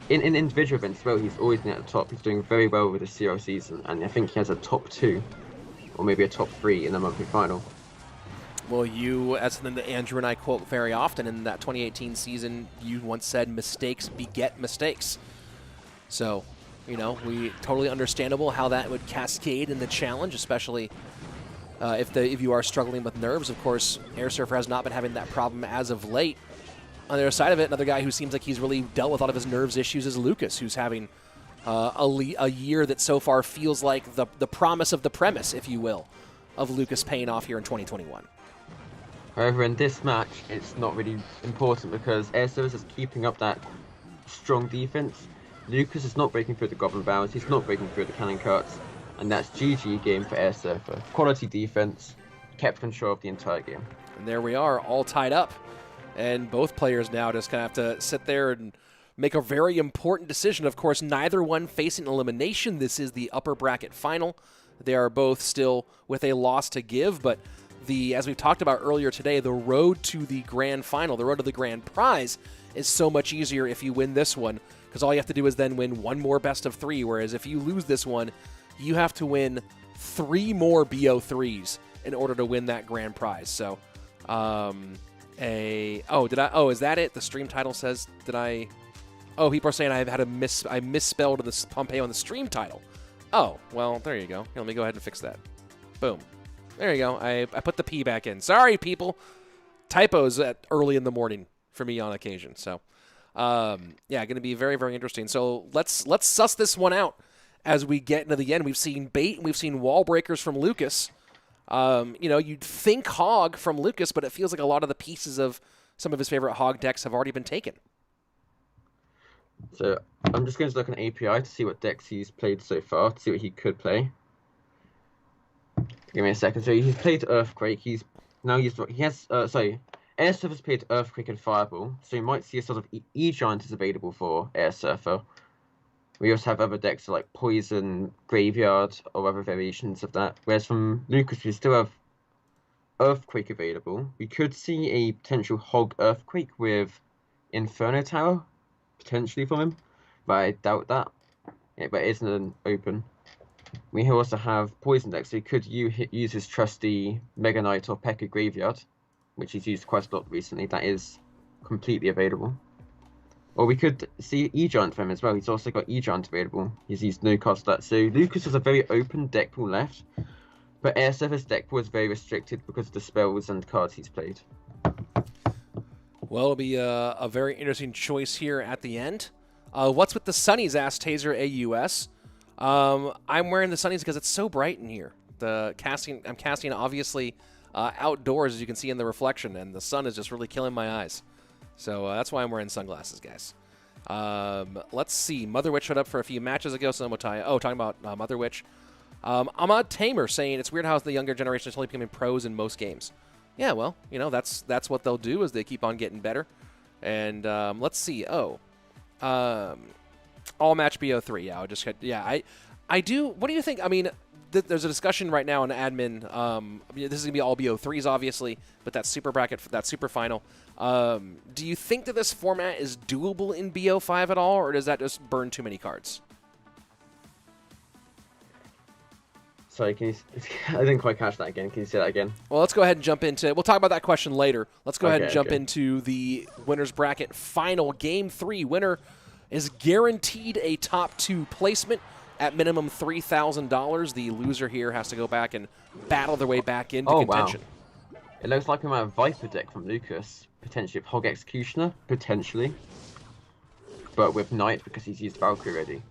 [SPEAKER 2] in individual events as well. He's always been at the top. He's doing very well with the Zero season, and I think he has a top 2 or maybe a top 3 in the monthly final.
[SPEAKER 1] Well, you, as something that Andrew and I quote very often in that 2018 season, you once said mistakes beget mistakes. So, you know, we totally understandable how that would cascade in the challenge, especially if you are struggling with nerves. Of course, airsurfer has not been having that problem as of late. On the other side of it, another guy who seems like he's really dealt with a lot of his nerves issues is Lucas, who's having a year that so far feels like the promise of the premise, if you will, of Lucas paying off here in 2021.
[SPEAKER 2] However, in this match, it's not really important because airsurfer is keeping up that strong defense. Lucas is not breaking through the Goblin Bows, he's not breaking through the Cannon Cuts, and that's GG game for airsurfer. Quality defense, kept control of the entire game.
[SPEAKER 1] And there we are, all tied up. And both players now just kind of have to sit there and make a very important decision. Of course, neither one facing elimination. This is the upper bracket final. They are both still with a loss to give, but as we've talked about earlier today, the road to the grand final, the road to the grand prize, is so much easier if you win this one, because all you have to do is then win one more best of 3, whereas if you lose this one, you have to win 3 more BO3s in order to win that grand prize. So, is that it? The stream title says, people are saying I misspelled the Pompeo on the stream title. Oh, well, there you go. Here, let me go ahead and fix that. Boom. There you go. I put the P back in. Sorry, people. Typos early in the morning for me on occasion. So, going to be very, very interesting. So let's suss this one out as we get into the end. We've seen bait and we've seen wall breakers from Lucas. You'd think Hog from Lucas, but it feels like a lot of the pieces of some of his favorite Hog decks have already been taken.
[SPEAKER 2] So I'm just going to look on API to see what decks he's played so far, to see what he could play. Give me a second. So he's played Earthquake. Airsurfer's played Earthquake and Fireball, so you might see a sort of E-Giant is available for Airsurfer. We also have other decks like Poison, Graveyard, or other variations of that. Whereas from Lucas, we still have Earthquake available. We could see a potential Hog Earthquake with Inferno Tower, potentially from him, but I doubt that. Yeah, but it isn't an open. We also have Poison decks, so he could use his trusty Mega Knight or P.E.K.K.A. Graveyard which he's used quite a lot recently, that is completely available. Or we could see E-Giant from him as well. He's also got E-Giant available. He's used no cost that. So Lucas has a very open deck pool left, but airsurfer's deck pool is very restricted because of the spells and cards he's played.
[SPEAKER 1] Well, it'll be a very interesting choice here at the end. What's with the sunnies? Asked Taser AUS. I'm wearing the sunnies because it's so bright in here. I'm casting obviously outdoors, as you can see in the reflection, and the sun is just really killing my eyes. So that's why I'm wearing sunglasses, guys. Let's see. Mother Witch showed up for a few matches ago. So talking about Mother Witch. Ahmad Tamer saying it's weird how the younger generation is only becoming pros in most games. Yeah, well, you know, that's what they'll do as they keep on getting better. And let's see. All match BO3. Yeah, I do. What do you think? I mean, there's a discussion right now in admin. This is gonna be all BO3s, obviously, but that super bracket, that super final. Do you think that this format is doable in BO5 at all, or does that just burn too many cards?
[SPEAKER 2] Sorry, I didn't quite catch that again. Can you say that again?
[SPEAKER 1] Well, let's go ahead and jump into. We'll talk about that question later. Let's go ahead and jump into the winners bracket final. Game 3 winner is guaranteed a top 2 placement at minimum $3,000. The loser here has to go back and battle their way back into contention.
[SPEAKER 2] Wow. It looks like we might have a Viper deck from Lucas, potentially with Hog Executioner, potentially, but with Knight because he's used Valkyrie already.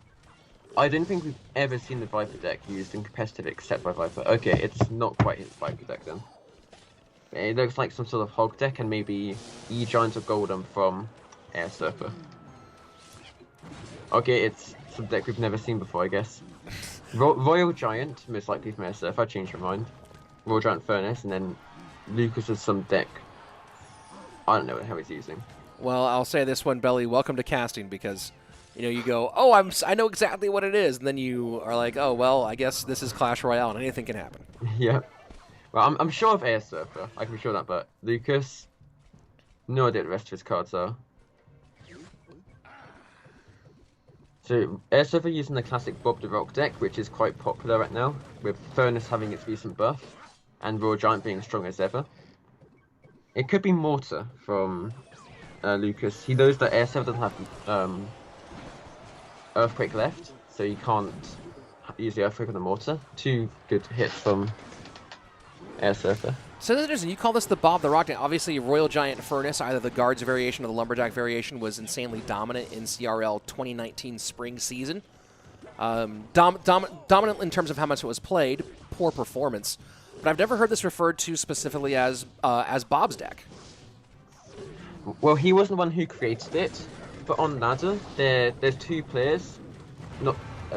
[SPEAKER 2] I don't think we've ever seen the Viper deck used in competitive except by Viper. Okay, it's not quite his Viper deck then. It looks like some sort of Hog deck and maybe E-Giant or Golem from airsurfer. Okay, it's some deck we've never seen before, I guess. Royal Giant, most likely from airsurfer. I changed my mind. Royal Giant Furnace, and then Lucas has some deck. I don't know what the hell he's using.
[SPEAKER 1] Well, I'll say this one, Belly. Welcome to casting, because you know, you go, oh, I know exactly what it is, and then you are like, oh, well, I guess this is Clash Royale, and anything can happen.
[SPEAKER 2] Yeah. Well, I'm sure of airsurfer. I can be sure of that, but Lucas, no idea what the rest of his cards are. So, airsurfer using the classic Bob the Rock deck, which is quite popular right now, with Furnace having its recent buff, and Royal Giant being strong as ever. It could be Mortar from Lucas. He knows that airsurfer doesn't have Earthquake left, so you can't use the Earthquake on the Mortar. 2 good hits from airsurfer.
[SPEAKER 1] So there's, you call this the Bob the Rock deck. Obviously, Royal Giant Furnace, either the Guards variation or the Lumberjack variation, was insanely dominant in CRL 2019 spring season. Dominant in terms of how much it was played, poor performance. But I've never heard this referred to specifically as Bob's deck.
[SPEAKER 2] Well, he wasn't the one who created it, but on ladder, there's 2 players,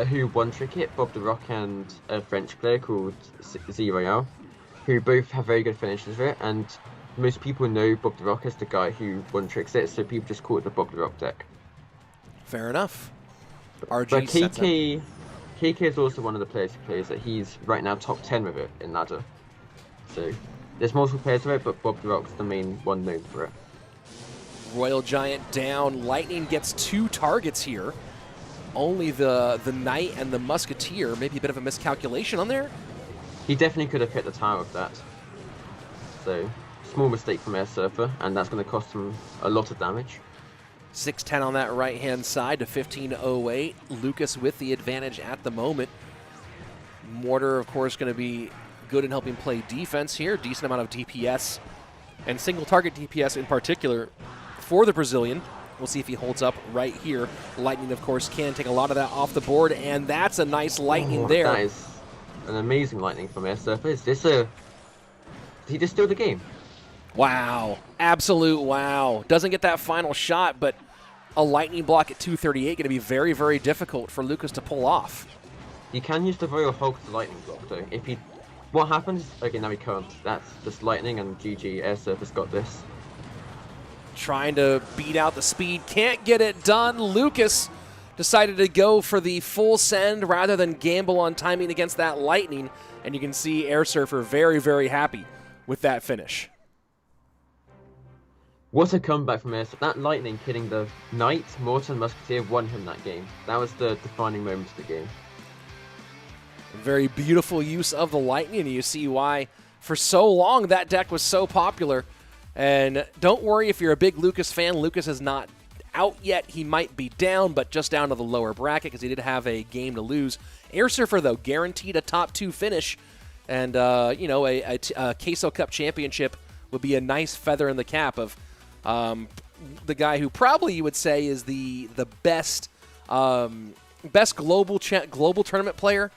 [SPEAKER 2] who one-trick it, Bob the Rock and a French player called Z Royale, who both have very good finishes for it, and most people know Bob the Rock as the guy who one-tricks it, so people just call it the Bob the Rock deck.
[SPEAKER 1] Fair enough.
[SPEAKER 2] But KK is also one of the players who plays it. He's right now top 10 with it in ladder. So there's multiple players with it, but Bob the Rock's the main one known for it.
[SPEAKER 1] Royal Giant down. Lightning gets 2 targets here. Only the Knight and the Musketeer. Maybe a bit of a miscalculation on there.
[SPEAKER 2] He definitely could have hit the tower with that. So, small mistake from airsurfer, and that's going to cost him a lot of damage.
[SPEAKER 1] 6-10 on that right-hand side to 15-08. Lucas with the advantage at the moment. Mortar, of course, going to be good in helping play defense here. Decent amount of DPS. And single target DPS in particular for the Brazilian. We'll see if he holds up right here. Lightning, of course, can take a lot of that off the board, and that's a nice Lightning there.
[SPEAKER 2] That is an amazing Lightning from airsurfer. Is this a... Did he just steal the game?
[SPEAKER 1] Wow. Absolute wow. Doesn't get that final shot, but a Lightning block at 238 going to be very, very difficult for Lucas to pull off.
[SPEAKER 2] You can use the Royal Hulk to Lightning block, though. If he... What happens? Okay, now he can't. That's just Lightning, and GG. Airsurfer's got this.
[SPEAKER 1] Trying to beat out the speed. Can't get it done. Lucas decided to go for the full send rather than gamble on timing against that Lightning. And you can see airsurfer very, very happy with that finish.
[SPEAKER 2] What a comeback from airsurfer. That Lightning killing the Knight, Mortar, and Musketeer won him that game. That was the defining moment of the game.
[SPEAKER 1] Very beautiful use of the Lightning, and you see why for so long that deck was so popular. And don't worry if you're a big Lucas fan. Lucas is not out yet. He might be down, but just down to the lower bracket because he did have a game to lose. Airsurfer, though, guaranteed a top 2 finish. And, you know, a Queso Cup championship would be a nice feather in the cap of the guy who probably you would say is the best global tournament player.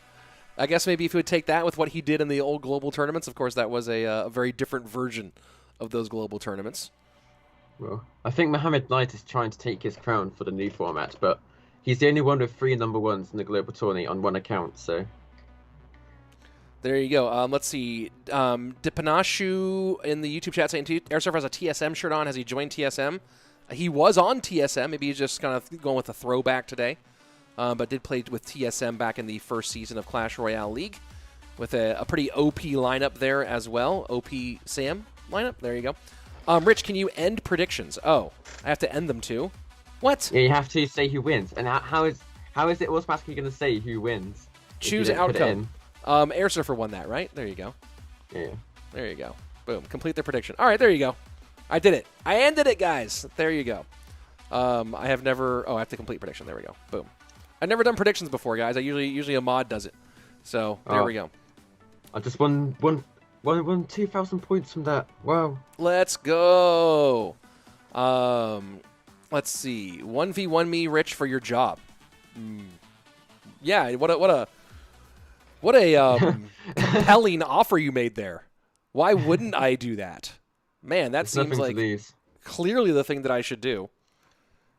[SPEAKER 1] I guess maybe if you would take that with what he did in the old global tournaments. Of course, that was a very different version of those global tournaments.
[SPEAKER 2] Well, I think Mohamed Light is trying to take his crown for the new format, but he's the only one with 3 number 1s in the global tourney on one account, so...
[SPEAKER 1] There you go. Let's see. Dipanashu in the YouTube chat saying Airsurfer has a TSM shirt on. Has he joined TSM? He was on TSM. Maybe he's just kind of going with a throwback today. But did play with TSM back in the first season of Clash Royale League with a pretty OP lineup there as well. OP Sam lineup. There you go. Rich, can you end predictions? Oh, I have to end them too? What?
[SPEAKER 2] Yeah, you have to say who wins. And how is it automatically going to say who wins?
[SPEAKER 1] Choose outcome. Airsurfer won that, right? There you go.
[SPEAKER 2] Yeah.
[SPEAKER 1] There you go. Boom. Complete the prediction. All right, there you go. I did it. I ended it, guys. There you go. I have never... Oh, I have to complete prediction. There we go. Boom. I've never done predictions before, guys. Usually a mod does it. So, there we go.
[SPEAKER 2] I just won 2,000 points from that. Wow.
[SPEAKER 1] Let's go. Let's see. 1v1 me, Rich, for your job. Yeah, what a compelling offer you made there. Why wouldn't I do that? Man, that seems like clearly the thing that I should do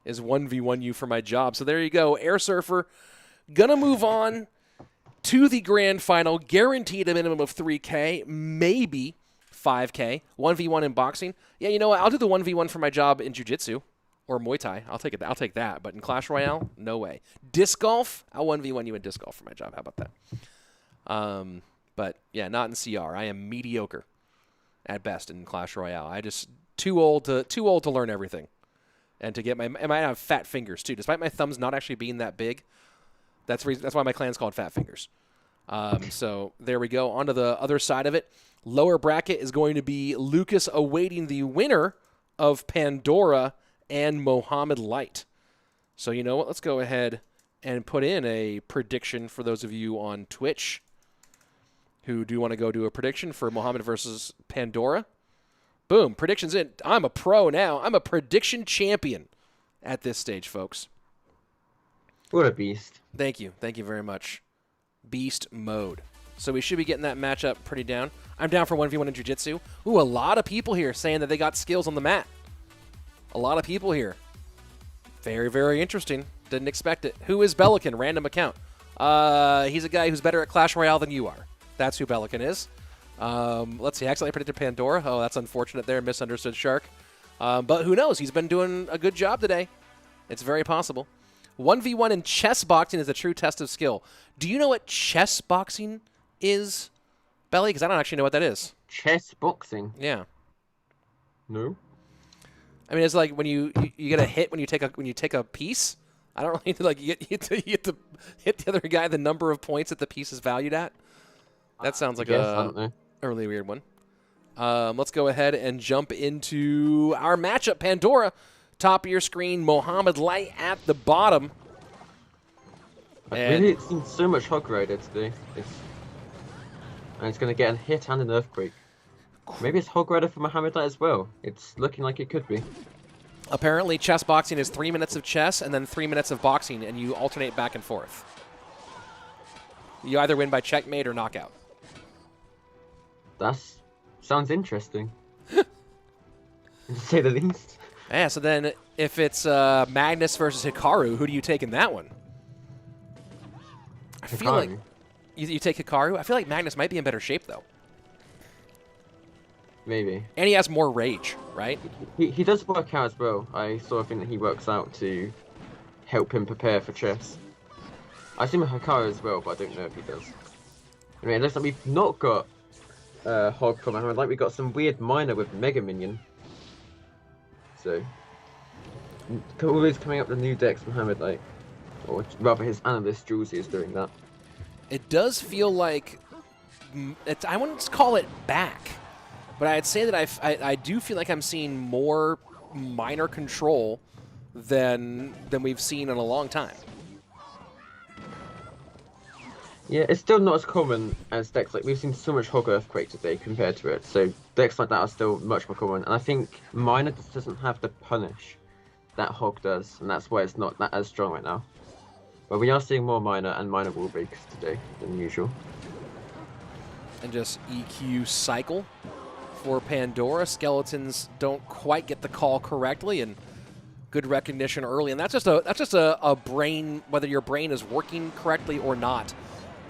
[SPEAKER 1] is 1v1 you for my job. So there you go. Airsurfer gonna move on to the grand final, guaranteed a minimum of 3K, maybe 5K. 1v1 in boxing. Yeah, you know what? I'll do the 1v1 for my job in jiu-jitsu or Muay Thai. I'll take it. I'll take that. But in Clash Royale, no way. Disc golf? I'll 1v1 you in disc golf for my job. How about that? But yeah, not in CR. I am mediocre at best in Clash Royale. I just too old to learn everything, and to get I might have fat fingers too. Despite my thumbs not actually being that big, that's why my clan's called Fat Fingers. So there we go. On to the other side of it. Lower bracket is going to be Lucas awaiting the winner of Pandora and Mohamed Light. So you know what? Let's go ahead and put in a prediction for those of you on Twitch who do want to go do a prediction for Mohamed versus Pandora. Boom, predictions in. I'm a pro now. I'm a prediction champion at this stage, folks.
[SPEAKER 2] What a beast.
[SPEAKER 1] Thank you. Thank you very much. Beast mode. So we should be getting that matchup pretty down. I'm down for 1v1 in jiu-jitsu. Ooh, a lot of people here saying that they got skills on the mat. A lot of people here. Very, very interesting. Didn't expect it. Who is Belican? Random account. He's a guy who's better at Clash Royale than you are. That's who Belican is. Let's see. I accidentally predicted Pandora. Oh, that's unfortunate there. Misunderstood Shark. But who knows? He's been doing a good job today. It's very possible. 1v1 in chess boxing is a true test of skill. Do you know what chess boxing is, Belly? Because I don't actually know what that is.
[SPEAKER 2] Chess boxing?
[SPEAKER 1] Yeah.
[SPEAKER 2] No.
[SPEAKER 1] I mean, it's like when you get a hit when you take a piece. I don't really like you get to hit the other guy the number of points that the piece is valued at. That sounds like a really weird one. Let's go ahead and jump into our matchup. Pandora, top of your screen. Mohamed Light at the bottom.
[SPEAKER 2] I've really seen so much Hog Rider today. And it's going to get a hit and an earthquake. Maybe it's Hog Rider for Mohamed Light as well. It's looking like it could be.
[SPEAKER 1] Apparently, chess boxing is 3 minutes of chess and then 3 minutes of boxing, and you alternate back and forth. You either win by checkmate or knockout.
[SPEAKER 2] That sounds interesting. To say the least.
[SPEAKER 1] Yeah, so then if it's Magnus versus Hikaru, who do you take in that one? I feel like you take Hikaru. I feel like Magnus might be in better shape, though.
[SPEAKER 2] Maybe.
[SPEAKER 1] And he has more rage, right?
[SPEAKER 2] He does work out as well. I sort of think that he works out to help him prepare for chess. I assume Hikaru as well, but I don't know if he does. I mean, it looks like we've not got Hog from Mohamed Light. We got some weird miner with Mega Minion. So, always coming up the new decks from Mohamed Light. Or rather, his analyst Julesy is doing that.
[SPEAKER 1] It does feel like I wouldn't call it back, but I'd say that I do feel like I'm seeing more minor control than we've seen in a long time.
[SPEAKER 2] Yeah, it's still not as common as decks. Like, we've seen so much Hog Earthquake today compared to it, so decks like that are still much more common. And I think Minor just doesn't have the punish that Hog does, and that's why it's not that as strong right now. But we are seeing more Minor and Minor Wall Breaks today than usual.
[SPEAKER 1] And just EQ cycle for Pandora. Skeletons don't quite get the call correctly, and good recognition early. And that's just a brain, whether your brain is working correctly or not.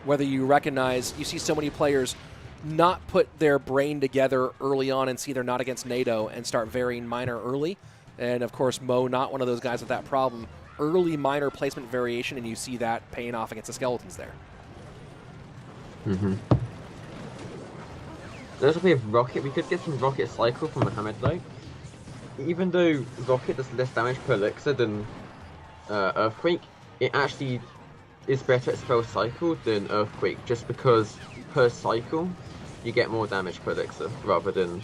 [SPEAKER 1] Whether you recognize, you see so many players not put their brain together early on and see they're not against NATO and start varying minor early. And of course, Mo, not one of those guys with that problem. Early minor placement variation, and you see that paying off against the Skeletons there.
[SPEAKER 2] Mm-hmm. There's a of Rocket. We could get some Rocket Cycle from Mohamed Light. Even though Rocket does less damage per elixir than Earthquake, it actually is better at spell cycle than Earthquake, just because per cycle you get more damage per elixir rather than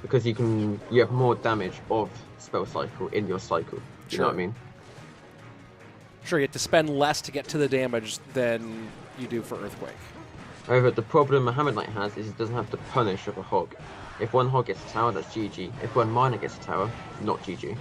[SPEAKER 2] because you have more damage of spell cycle in your cycle. Do you know what I mean?
[SPEAKER 1] Sure, you have to spend less to get to the damage than you do for Earthquake.
[SPEAKER 2] However, the problem Mohamed Light has is it doesn't have the punish of a Hog. If one Hog gets a tower, that's GG. If one Miner gets a tower, not GG.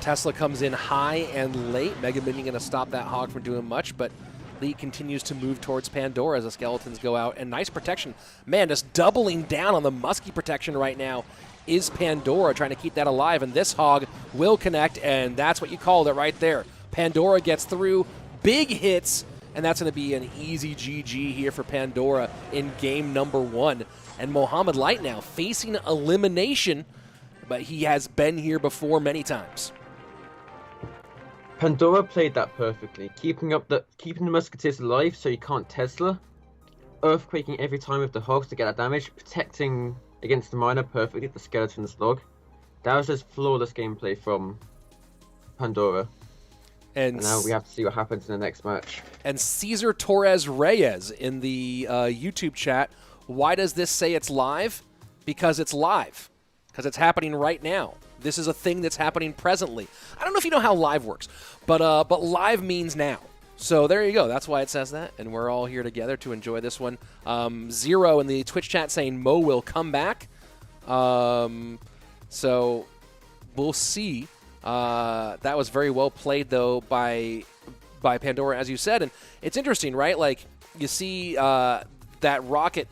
[SPEAKER 1] Tesla comes in high and late. Mega Minion going to stop that Hog from doing much, but Lee continues to move towards Pandora as the Skeletons go out. And nice protection. Man, just doubling down on the musky protection right now is Pandora, trying to keep that alive. And this Hog will connect, and that's what you called it right there. Pandora gets through. Big hits, and that's going to be an easy GG here for Pandora in game number 1. And Mohamed Light now facing elimination, but he has been here before many times.
[SPEAKER 2] Pandora played that perfectly, keeping the Musketeers alive so you can't Tesla, Earthquaking every time with the Hogs to get that damage, protecting against the Miner perfectly, the Skeleton's log. That was just flawless gameplay from Pandora. And now we have to see what happens in the next match.
[SPEAKER 1] And Cesar Torres Reyes in the YouTube chat, why does this say it's live? Because it's live. Because it's happening right now. This is a thing that's happening presently. I don't know if you know how live works, but live means now. So there you go. That's why it says that, and we're all here together to enjoy this one. Zero in the Twitch chat saying Mo will come back. So we'll see. That was very well played, though, by Pandora, as you said. And it's interesting, right? Like, you see that Rocket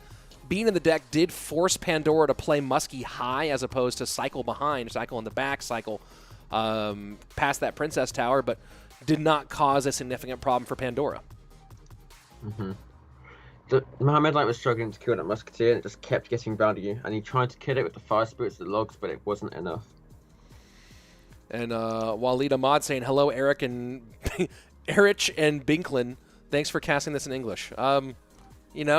[SPEAKER 1] being in the deck did force Pandora to play Muskie high as opposed to cycle behind, cycle in the back, cycle past that Princess Tower, but did not cause a significant problem for Pandora.
[SPEAKER 2] Mm-hmm. Mohamed Light was struggling to kill that Musketeer, and it just kept getting around you, and he tried to kill it with the Fire Spirits of the Logs, but it wasn't enough.
[SPEAKER 1] And Walid Ahmad saying, hello, Eric and Erich and Binklin. Thanks for casting this in English. Erich and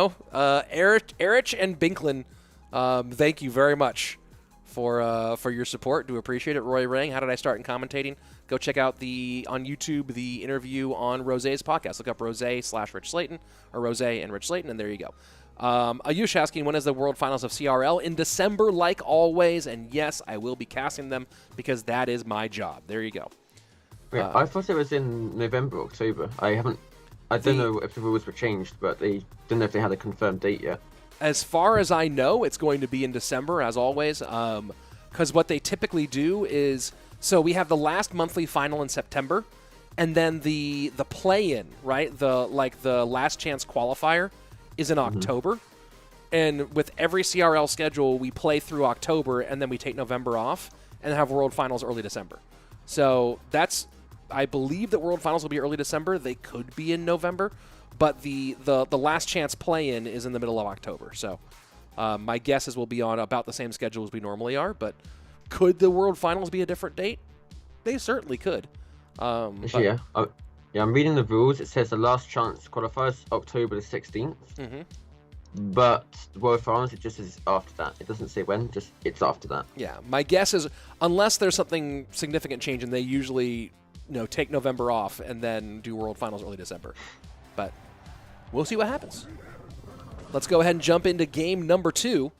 [SPEAKER 1] Binklin, thank you very much for your support. Do appreciate it. Roy Rang, how did I start in commentating? Go check out on YouTube the interview on Rosé's podcast. Look up Rosé/Rich Slayton or Rosé and Rich Slayton, and there you go. Ayush asking, when is the World Finals of CRL? In December, like always, and yes, I will be casting them because that is my job. There you go.
[SPEAKER 2] Wait, I thought it was in November, October. I don't know if the rules were changed, but they didn't know if they had a confirmed date yet.
[SPEAKER 1] As far as I know, it's going to be in December, as always, because what they typically do is, so we have the last monthly final in September, and then the play-in, right? The last chance qualifier is in October. And with every CRL schedule, we play through October, and then we take November off, and have World Finals early December. So that's, I believe that World Finals will be early December. They could be in November, but the last chance play-in is in the middle of October. So my guess is we'll be on about the same schedule as we normally are, but could the World Finals be a different date? They certainly could.
[SPEAKER 2] Yeah, I'm reading the rules. It says the last chance qualifiers October the 16th.
[SPEAKER 1] Mm-hmm.
[SPEAKER 2] But the World Finals, it just is after that. It doesn't say when, just it's after that.
[SPEAKER 1] Yeah, my guess is unless there's something significant changing, they usually take November off and then do World Finals early December. But we'll see what happens. let's go ahead and jump into game number 2.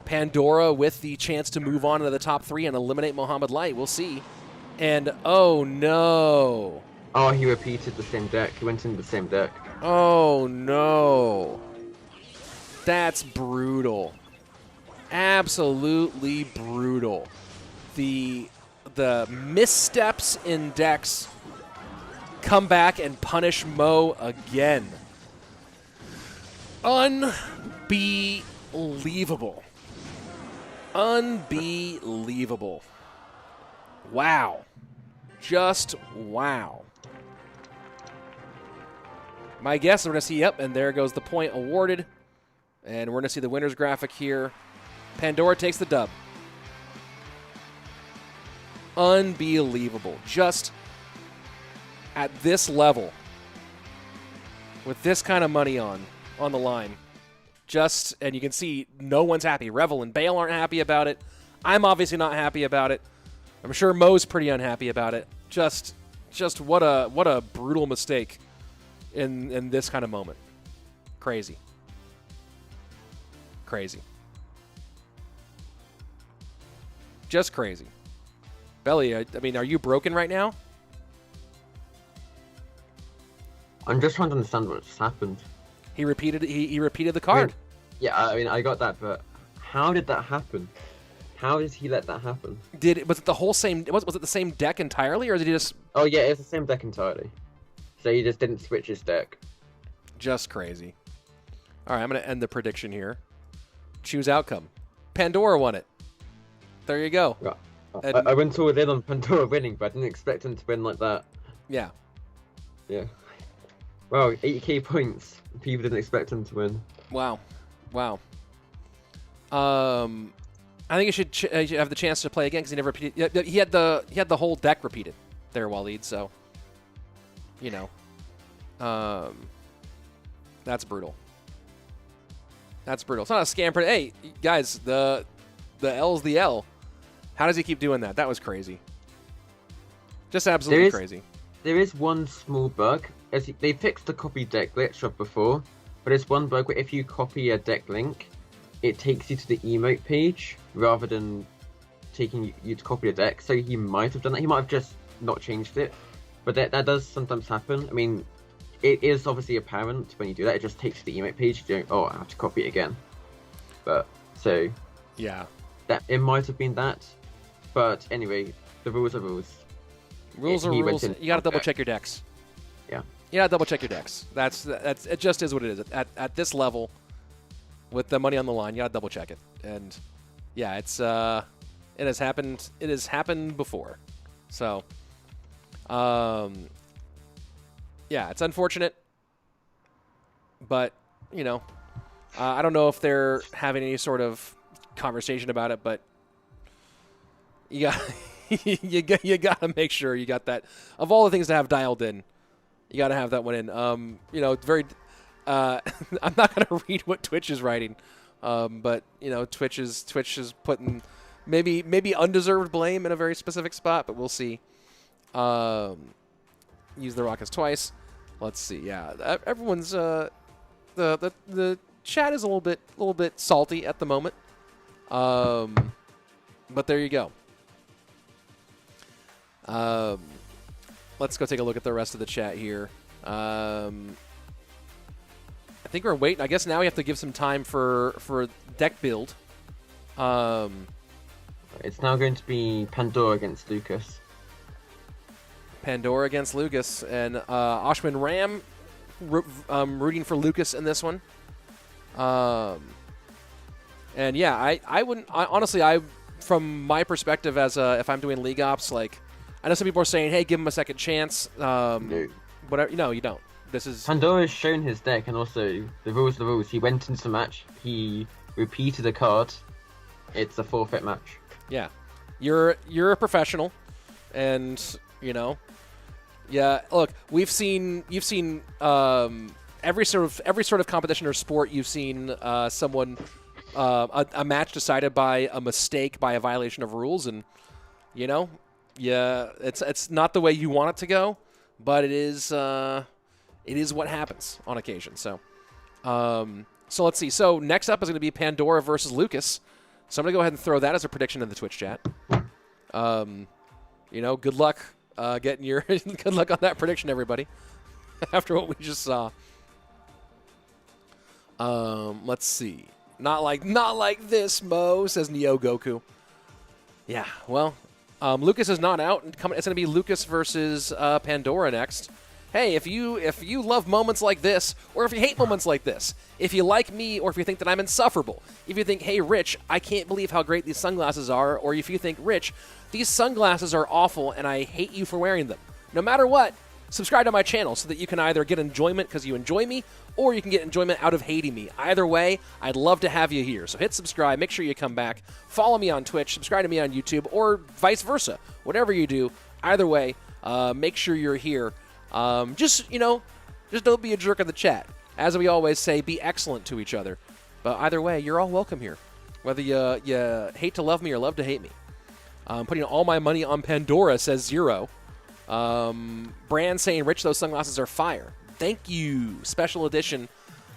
[SPEAKER 1] Pandora with the chance to move on to the top 3 and eliminate Mohamed Light. We'll see. And, oh, no.
[SPEAKER 2] Oh, he repeated the same deck. He went into the same deck.
[SPEAKER 1] Oh, no. That's brutal. Absolutely brutal. The missteps in decks come back and punish Mo again. Unbelievable. Unbelievable. Wow. Just wow. My guess, we're going to see, yep, and there goes the point awarded. And we're going to see the winner's graphic here. Pandora takes the dub. Unbelievable. Just at this level, with this kind of money on the line, and you can see no one's happy. Revel and Bale aren't happy about it. I'm obviously not happy about it. I'm sure Mo's pretty unhappy about it. Just what a brutal mistake in this kind of moment. Crazy. Crazy. Just crazy. Belly, I mean, are you broken right now?
[SPEAKER 2] I'm just trying to understand what just happened.
[SPEAKER 1] He repeated the card.
[SPEAKER 2] I mean, I got that, but how did that happen? How did he let that happen?
[SPEAKER 1] Was it the whole same? Was it the same deck entirely, or did he just?
[SPEAKER 2] Oh yeah, it's the same deck entirely. So he just didn't switch his deck.
[SPEAKER 1] Just crazy. All right, I'm gonna end the prediction here. Choose outcome. Pandora won it. There you go.
[SPEAKER 2] Yeah. I went all in on Pandora winning, but I didn't expect him to win like that.
[SPEAKER 1] Yeah.
[SPEAKER 2] Yeah. Wow, 8k points. People didn't expect him to win.
[SPEAKER 1] Wow. Wow. I think you should have the chance to play again because he never repeated. He had the whole deck repeated there, Waleed. So, you know, that's brutal. That's brutal. It's not a scam. Hey, guys, the L's the L. How does he keep doing that? That was crazy. Just absolutely crazy.
[SPEAKER 2] There is one small bug. They fixed the copy deck glitch of before, but there's one bug where if you copy a deck link, it takes you to the emote page rather than taking you to copy the deck. So he might have done that. He might have just not changed it, but that does sometimes happen. I mean, it is obviously apparent when you do that. It just takes you to the emote page. You don't, I have to copy it again. But so
[SPEAKER 1] yeah,
[SPEAKER 2] that it might have been that. But anyway, the rules are rules.
[SPEAKER 1] Rules are rules. You got to double check your decks.
[SPEAKER 2] Yeah.
[SPEAKER 1] You got to double check your decks. That's it. Just is what it is. At this level, with the money on the line, you got to double check it. And yeah, it has happened. It has happened before. So, yeah, it's unfortunate, but you know, I don't know if they're having any sort of conversation about it, but you got you got to make sure you got that. Of all the things to have dialed in, you got to have that one in. You know, very. I'm not going to read what Twitch is writing, but you know, Twitch is putting maybe undeserved blame in a very specific spot, but we'll see. Use the rockets twice. Let's see. Yeah, everyone's the chat is a little bit salty at the moment. But there you go. Let's go take a look at the rest of the chat here. I think we're waiting. I guess now we have to give some time for deck build.
[SPEAKER 2] It's now going to be Pandora against Lucas.
[SPEAKER 1] Pandora against Lucas, and Ashwin Ram rooting for Lucas in this one. And yeah, I wouldn't honestly. From my perspective, as if I'm doing league ops, like I know some people are saying, "Hey, give him a second chance."
[SPEAKER 2] No.
[SPEAKER 1] Whatever. No, you don't. This is
[SPEAKER 2] Pandora's shown his deck, and also the rules are the rules. He went into the match. He repeated a card. It's a forfeit match.
[SPEAKER 1] Yeah, you're a professional, and you know. Yeah, look, you've seen every sort of competition or sport. You've seen someone a match decided by a mistake, by a violation of rules, and you know, yeah, it's not the way you want it to go, but it is It is what happens on occasion. So, so let's see. So next up is going to be Pandora versus Lucas. So I'm going to go ahead and throw that as a prediction in the Twitch chat. You know, good luck getting your good luck on that prediction, everybody. After what we just saw. Let's see. Not like this, Mo, says Neo Goku. Yeah, well, Lucas is not out. It's going to be Lucas versus Pandora next. Hey, if you love moments like this, or if you hate moments like this, if you like me, or if you think that I'm insufferable, if you think, hey, Rich, I can't believe how great these sunglasses are, or if you think, Rich, these sunglasses are awful and I hate you for wearing them, no matter what, subscribe to my channel so that you can either get enjoyment because you enjoy me, or you can get enjoyment out of hating me. Either way, I'd love to have you here. So hit subscribe, make sure you come back, follow me on Twitch, subscribe to me on YouTube, or vice versa. Whatever you do, either way, make sure you're here. Just don't be a jerk in the chat. As we always say, be excellent to each other. But either way, you're all welcome here. Whether you hate to love me or love to hate me. Putting all my money on Pandora, says Zero. Brand saying, Rich, those sunglasses are fire. Thank you. Special edition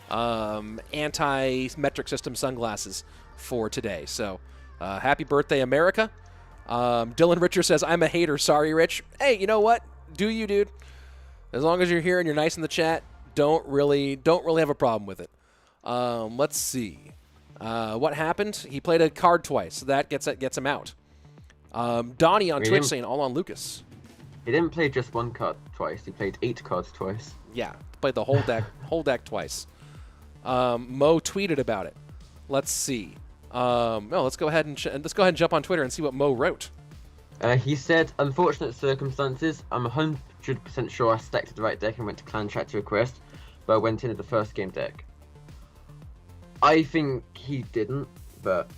[SPEAKER 1] anti-metric system sunglasses for today. So, happy birthday, America. Dylan Richard says, I'm a hater. Sorry, Rich. Hey, you know what? Do you, dude? As long as you're here and you're nice in the chat, don't really have a problem with it. Let's see. What happened? He played a card twice, so that gets him out. Donnie on Twitch saying, all on Lucas.
[SPEAKER 2] He didn't play just one card twice. He played 8 cards twice.
[SPEAKER 1] Yeah, played the whole deck twice. Mo tweeted about it. Let's see. No, let's go ahead and jump on Twitter and see what Mo wrote.
[SPEAKER 2] He said, unfortunate circumstances. I'm 100% sure I stacked the right deck and went to clan chat to request, but I went into the first game deck. I think he didn't, but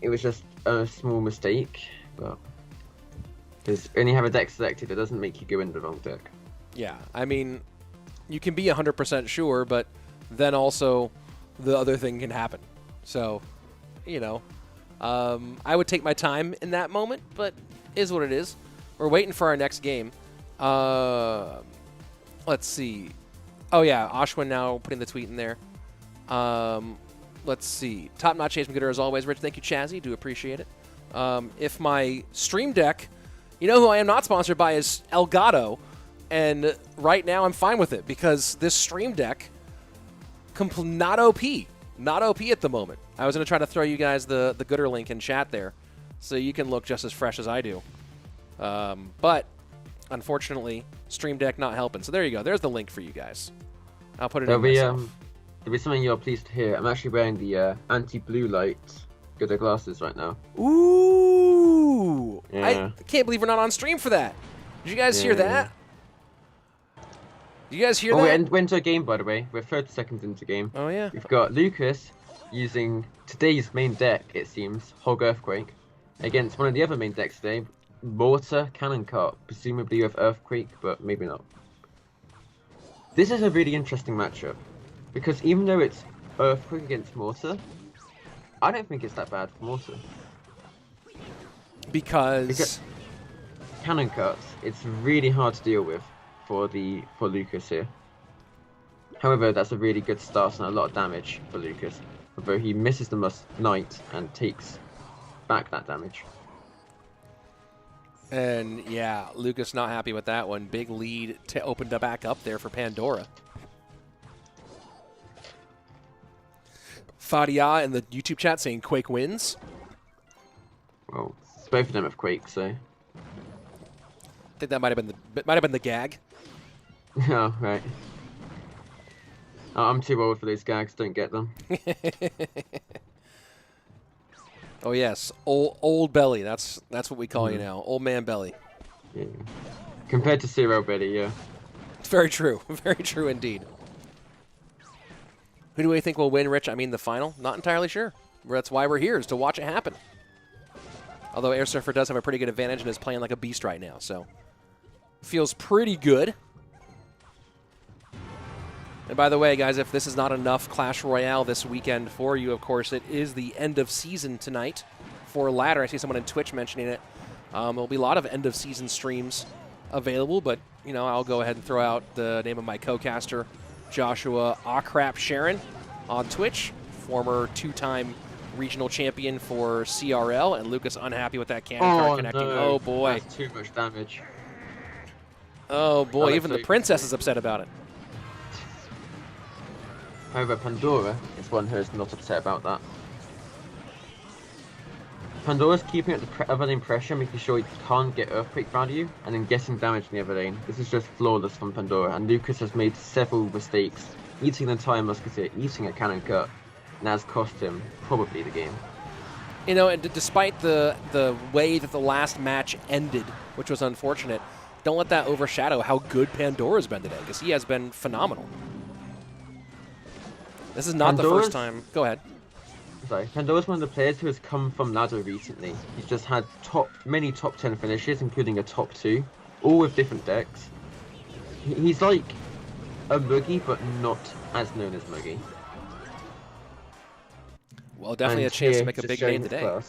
[SPEAKER 2] it was just a small mistake. But because when you have a deck selected, it doesn't make you go into the wrong deck.
[SPEAKER 1] Yeah, I mean, you can be 100% sure, but then also the other thing can happen. So, you know, I would take my time in that moment, but is what it is. We're waiting for our next game. Let's see. Oh, yeah, Ashwin now putting the tweet in there. Let's see. Top-notch Chase Gooder as always. Rich, thank you, Chazzy. Do appreciate it. If my stream deck, you know who I am not sponsored by is Elgato, and right now I'm fine with it because this stream deck, not OP. Not OP at the moment. I was going to try to throw you guys the Gooder link in chat there so you can look just as fresh as I do. But, unfortunately, stream deck not helping. So there you go. There's the link for you guys. I'll put it in myself.
[SPEAKER 2] There'll be something you're pleased to hear. I'm actually wearing the anti-blue light Gooder glasses right now.
[SPEAKER 1] Ooh!
[SPEAKER 2] Yeah.
[SPEAKER 1] I can't believe we're not on stream for that. Did you guys hear that? Did you guys hear that?
[SPEAKER 2] We're into a game, by the way. We're 30 seconds into game.
[SPEAKER 1] Oh, yeah.
[SPEAKER 2] We've got Lucas using today's main deck, it seems, Hog Earthquake, against one of the other main decks today, Mortar Cannon Cart, presumably with Earthquake, but maybe not. This is a really interesting matchup, because even though it's Earthquake against Mortar, I don't think it's that bad for Mortar.
[SPEAKER 1] Because
[SPEAKER 2] Cannon Carts, it's really hard to deal with for Lucas here. However, that's a really good start and a lot of damage for Lucas, although he misses the Knight and takes back that damage.
[SPEAKER 1] And yeah, Lucas not happy with that one. Big lead to open back up there for Pandora. Fadia in the YouTube chat saying Quake wins.
[SPEAKER 2] Well, both of them have Quake, so
[SPEAKER 1] I think that might have been the gag.
[SPEAKER 2] Oh, right. I'm too old for those gags, don't get them.
[SPEAKER 1] Oh yes, old belly. That's what we call you now, old man belly.
[SPEAKER 2] Yeah. Compared to Zero Belly, yeah.
[SPEAKER 1] It's very true, very true indeed. Who do we think will win, Rich? I mean, the final? Not entirely sure. That's why we're here, is to watch it happen. Although airsurfer does have a pretty good advantage and is playing like a beast right now, so feels pretty good. And by the way, guys, if this is not enough Clash Royale this weekend for you, of course, it is the end of season tonight for Ladder. I see someone on Twitch mentioning it. There'll be a lot of end of season streams available, but, you know, I'll go ahead and throw out the name of my co-caster, Joshua Crap Sharon on Twitch, former 2-time regional champion for CRL, and Lucas unhappy with that cannon card connecting.
[SPEAKER 2] No.
[SPEAKER 1] Oh, boy.
[SPEAKER 2] That's too much damage.
[SPEAKER 1] Oh, boy. Even the princess is upset about it.
[SPEAKER 2] However, Pandora is one who is not upset about that. Pandora's keeping up the other lane pressure, making sure he can't get earthquake value, and then getting damage in the other lane. This is just flawless from Pandora, and Lucas has made several mistakes, eating the entire musketeer, eating a cannon cut, and that has cost him probably the game.
[SPEAKER 1] You know, and despite the way that the last match ended, which was unfortunate, don't let that overshadow how good Pandora's been today, because he has been phenomenal. This is not the first time. Go ahead.
[SPEAKER 2] Sorry, Pandora's one of the players who has come from ladder recently. He's just had many top 10 finishes, including a top 2, all with different decks. He's like a Muggy, but not as known as Muggy.
[SPEAKER 1] Well, definitely a chance to make a big name today.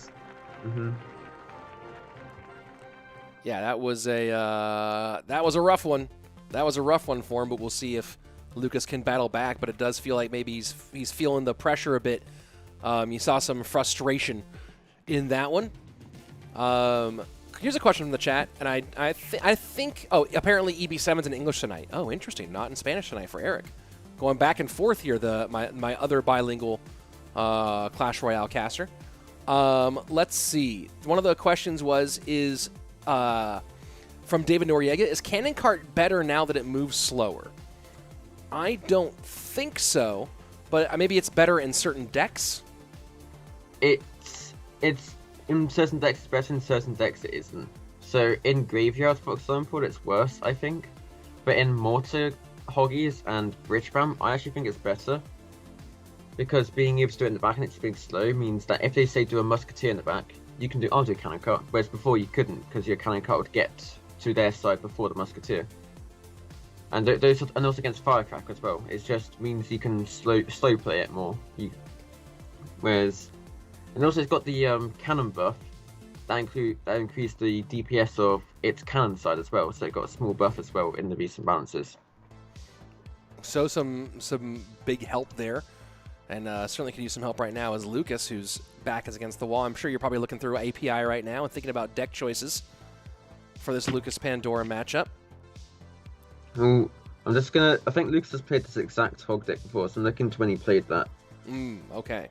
[SPEAKER 1] Yeah, that was a rough one. That was a rough one for him, but we'll see if Lucas can battle back. But it does feel like maybe he's feeling the pressure a bit. You saw some frustration in that one. Here's a question from the chat, and I think oh, apparently EB7's in English tonight. Oh, interesting. Not in Spanish tonight for Eric. Going back and forth here, my other bilingual Clash Royale caster. Let's see. One of the questions is from David Noriega, is Cannon Cart better now that it moves slower? I don't think so, but maybe it's better in certain decks.
[SPEAKER 2] It's in certain decks it's better, in certain decks it isn't. So in Graveyard, for example, it's worse, I think. But in Mortar, Hoggies, and Bridge Bam, I actually think it's better. Because being able to do it in the back and it's being slow means that if they say do a Musketeer in the back, you can I'll do Cannon Cart, whereas before you couldn't, because your Cannon Cart would get to their side before the Musketeer. And also against Firecracker as well. It just means you can slow play it more. And also it's got the cannon buff that increased the DPS of its cannon side as well. So it got a small buff as well in the recent balances.
[SPEAKER 1] So some big help there, and certainly could use some help right now as Lucas, whose back is against the wall. I'm sure you're probably looking through API right now and thinking about deck choices for this Lucas Pandora matchup.
[SPEAKER 2] Well, I think Lucas has played this exact hog deck before, so I'm looking to when he played that.
[SPEAKER 1] Okay.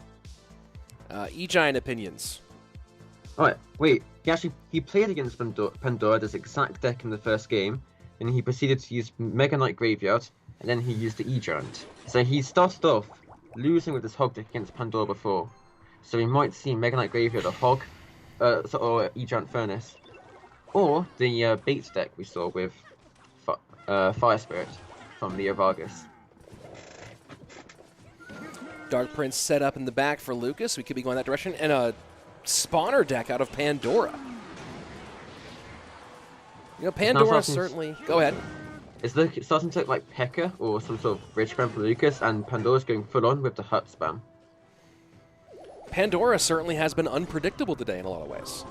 [SPEAKER 1] E-Giant opinions.
[SPEAKER 2] Alright, wait. He played against Pandora, this exact deck in the first game, and he proceeded to use Mega Knight Graveyard, and then he used the E-Giant. So he started off losing with this hog deck against Pandora before. So we might see Mega Knight Graveyard or Hog, or E-Giant Furnace. Or the Bates deck we saw with Fire Spirit from Leo Vargas.
[SPEAKER 1] Dark Prince set up in the back for Lucas. We could be going that direction. And a spawner deck out of Pandora. You know, Pandora certainly... Go ahead.
[SPEAKER 2] It's starting to look like P.E.K.K.A. or some sort of bridge spam for Lucas, and Pandora's going full on with the hut spam.
[SPEAKER 1] Pandora certainly has been unpredictable today in a lot of ways.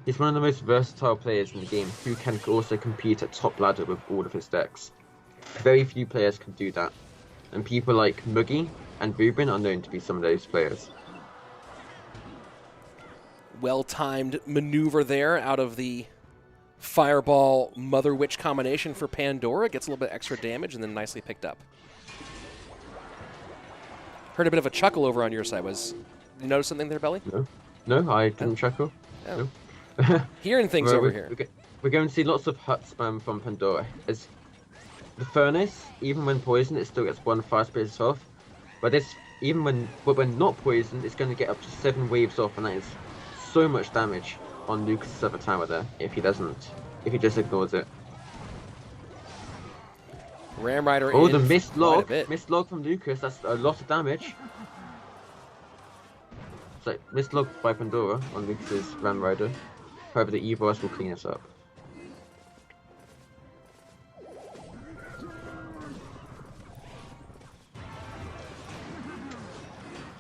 [SPEAKER 2] He's one of the most versatile players in the game who can also compete at top ladder with all of his decks. Very few players can do that, and people like Muggy and Ruben are known to be some of those players.
[SPEAKER 1] Well-timed maneuver there out of the Fireball Mother Witch combination for Pandora. Gets a little bit extra damage and then nicely picked up. Heard a bit of a chuckle over on your side. You notice something there, Belly?
[SPEAKER 2] No, I didn't chuckle.
[SPEAKER 1] Oh.
[SPEAKER 2] No.
[SPEAKER 1] Hearing things over here.
[SPEAKER 2] We're going to see lots of hut spam from Pandora. As the Furnace, even when poisoned, it still gets 1 fire spirit off. But when not poisoned, it's going to get up to 7 waves off, and that is so much damage on Lucas' other tower there if he just ignores it.
[SPEAKER 1] Ram Rider
[SPEAKER 2] Oh,
[SPEAKER 1] in
[SPEAKER 2] the missed log from Lucas, that's a lot of damage. So, missed log by Pandora on Lucas's Ram Rider. However, the EVOS will clean us up.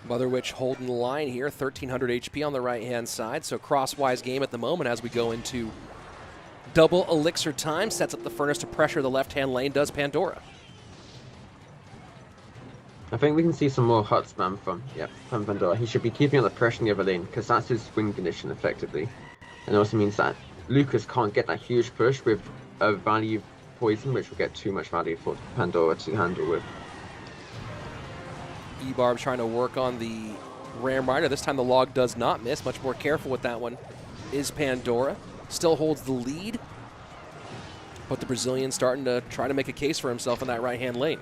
[SPEAKER 1] Mother Witch holding the line here, 1,300 HP on the right-hand side, so crosswise game at the moment as we go into Double elixir time sets up the furnace to pressure the left-hand lane, does Pandora.
[SPEAKER 2] I think we can see some more hut spam from Pandora. He should be keeping up the pressure in the other lane, because that's his win condition effectively. And it also means that Lucas can't get that huge push with a value poison, which will get too much value for Pandora to handle with.
[SPEAKER 1] E-Barb trying to work on the Ram Rider. This time the log does not miss. Much more careful with that one is Pandora. Still holds the lead. But the Brazilian starting to try to make a case for himself in that right-hand lane.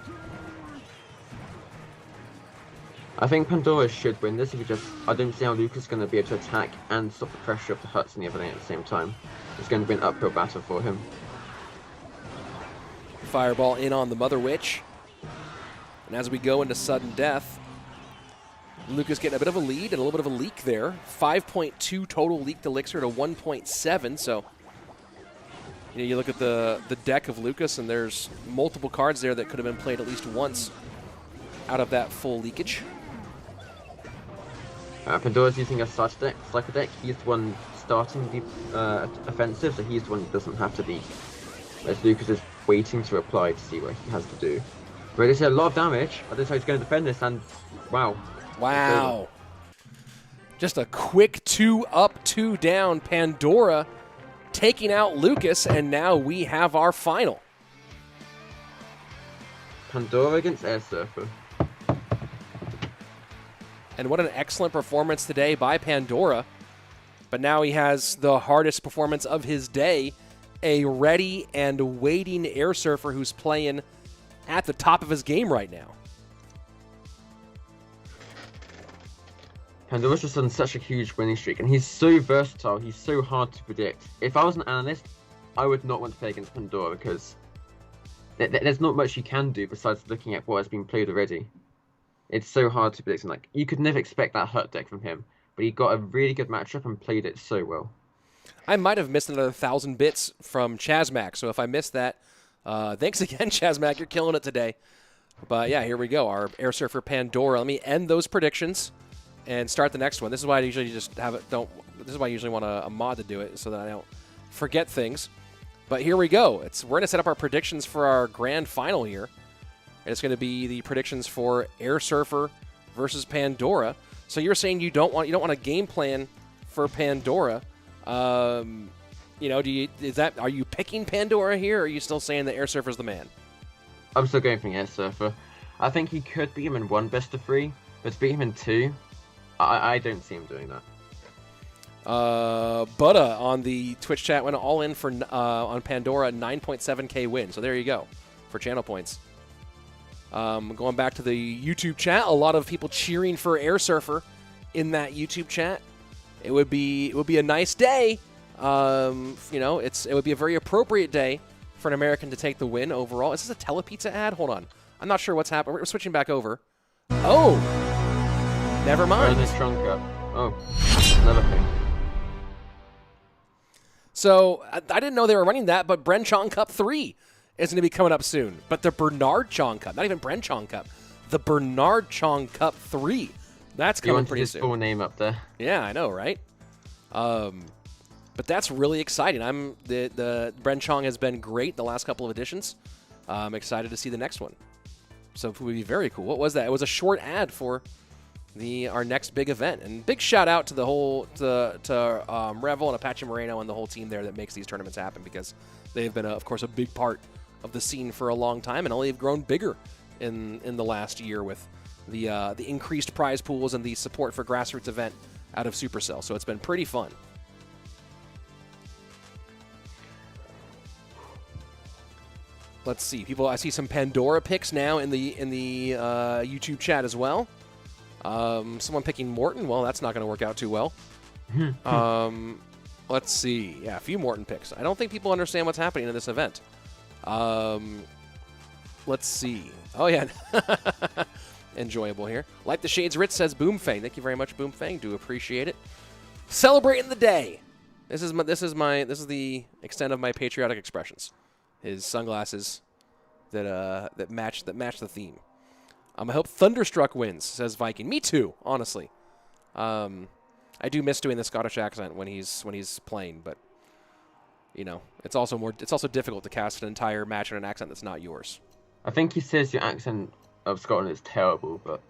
[SPEAKER 2] I think Pandora should win this. I don't see how Lucas is going to be able to attack and stop the pressure of the huts in the other lane at the same time. It's going to be an uphill battle for him.
[SPEAKER 1] Fireball in on the Mother Witch. And as we go into sudden death, Lucas getting a bit of a lead and a little bit of a leak there. 5.2 total leaked elixir to 1.7. So, you look at the deck of Lucas, and there's multiple cards there that could have been played at least once out of that full leakage.
[SPEAKER 2] Pandora's using a cycle deck. He's the one starting the offensive, so he's the one who doesn't have to leak. Whereas Lucas is waiting to apply to see what he has to do. But it's a lot of damage. I don't know how he's going to defend this, and wow.
[SPEAKER 1] Wow. Just a quick 2 up, 2 down. Pandora taking out Lucas, and now we have our final.
[SPEAKER 2] Pandora against airsurfer.
[SPEAKER 1] And what an excellent performance today by Pandora. But now he has the hardest performance of his day, a ready and waiting airsurfer who's playing at the top of his game right now.
[SPEAKER 2] Pandora's just on such a huge winning streak, and he's so versatile, he's so hard to predict. If I was an analyst, I would not want to play against Pandora, because there's not much you can do besides looking at what has been played already. It's so hard to predict, and like, you could never expect that hut deck from him, but he got a really good matchup and played it so well.
[SPEAKER 1] I might have missed another 1,000 bits from Chazmac, so if I missed that, thanks again, Chazmac, you're killing it today. But yeah, here we go, our airsurfer Pandora. Let me end those predictions and start the next one. This is why I usually just have it. This is why I usually want a mod to do it, so that I don't forget things. But here we go. We're going to set up our predictions for our grand final here. And it's going to be the predictions for airsurfer versus Pandora. So you're saying you don't want a game plan for Pandora. Are you picking Pandora here, or are you still saying that airsurfer's the man?
[SPEAKER 2] I'm still going for airsurfer. I think he could beat him in one best of 3, but to beat him in 2, I don't see him doing that.
[SPEAKER 1] Butta on the Twitch chat went all in for on Pandora 9.7k win. So there you go for channel points. Going back to the YouTube chat, a lot of people cheering for airsurfer in that YouTube chat. It would be a nice day. It would be a very appropriate day for an American to take the win overall. Is this a Telepizza ad? Hold on, I'm not sure what's happening. We're switching back over. Oh. Never mind.
[SPEAKER 2] Oh, another thing.
[SPEAKER 1] So, I didn't know they were running that, but Bren Chong Cup 3 is going to be coming up soon. But the Bernard Chong Cup, not even Bren Chong Cup, the Bernard Chong Cup 3, that's coming pretty soon.
[SPEAKER 2] His full name up there.
[SPEAKER 1] Yeah, I know, right? But that's really exciting. The Bren Chong has been great the last couple of editions. I'm excited to see the next one. So it would be very cool. What was that? It was a short ad for our next big event, and big shout out to the whole Revel and Apache Moreno and the whole team there that makes these tournaments happen, because they've been of course a big part of the scene for a long time, and only have grown bigger in the last year with the increased prize pools and the support for grassroots event out of Supercell. So it's been pretty fun. Let's see, I see some Pandora picks now in the YouTube chat as well. Someone picking Morton. Well, that's not going to work out too well. Let's see. Yeah, a few Morton picks. I don't think people understand what's happening in this event. Let's see. Oh, yeah. Enjoyable here. Like the Shades Ritz says Boomfang. Thank you very much, Boomfang. Do appreciate it. Celebrating the day. This is the extent of my patriotic expressions. His sunglasses that match the theme. I hope Thunderstruck wins, says Viking. Me too, honestly. I do miss doing the Scottish accent when he's playing, but you know, it's also difficult to cast an entire match in an accent that's not yours.
[SPEAKER 2] I think he says your accent of Scotland is terrible, but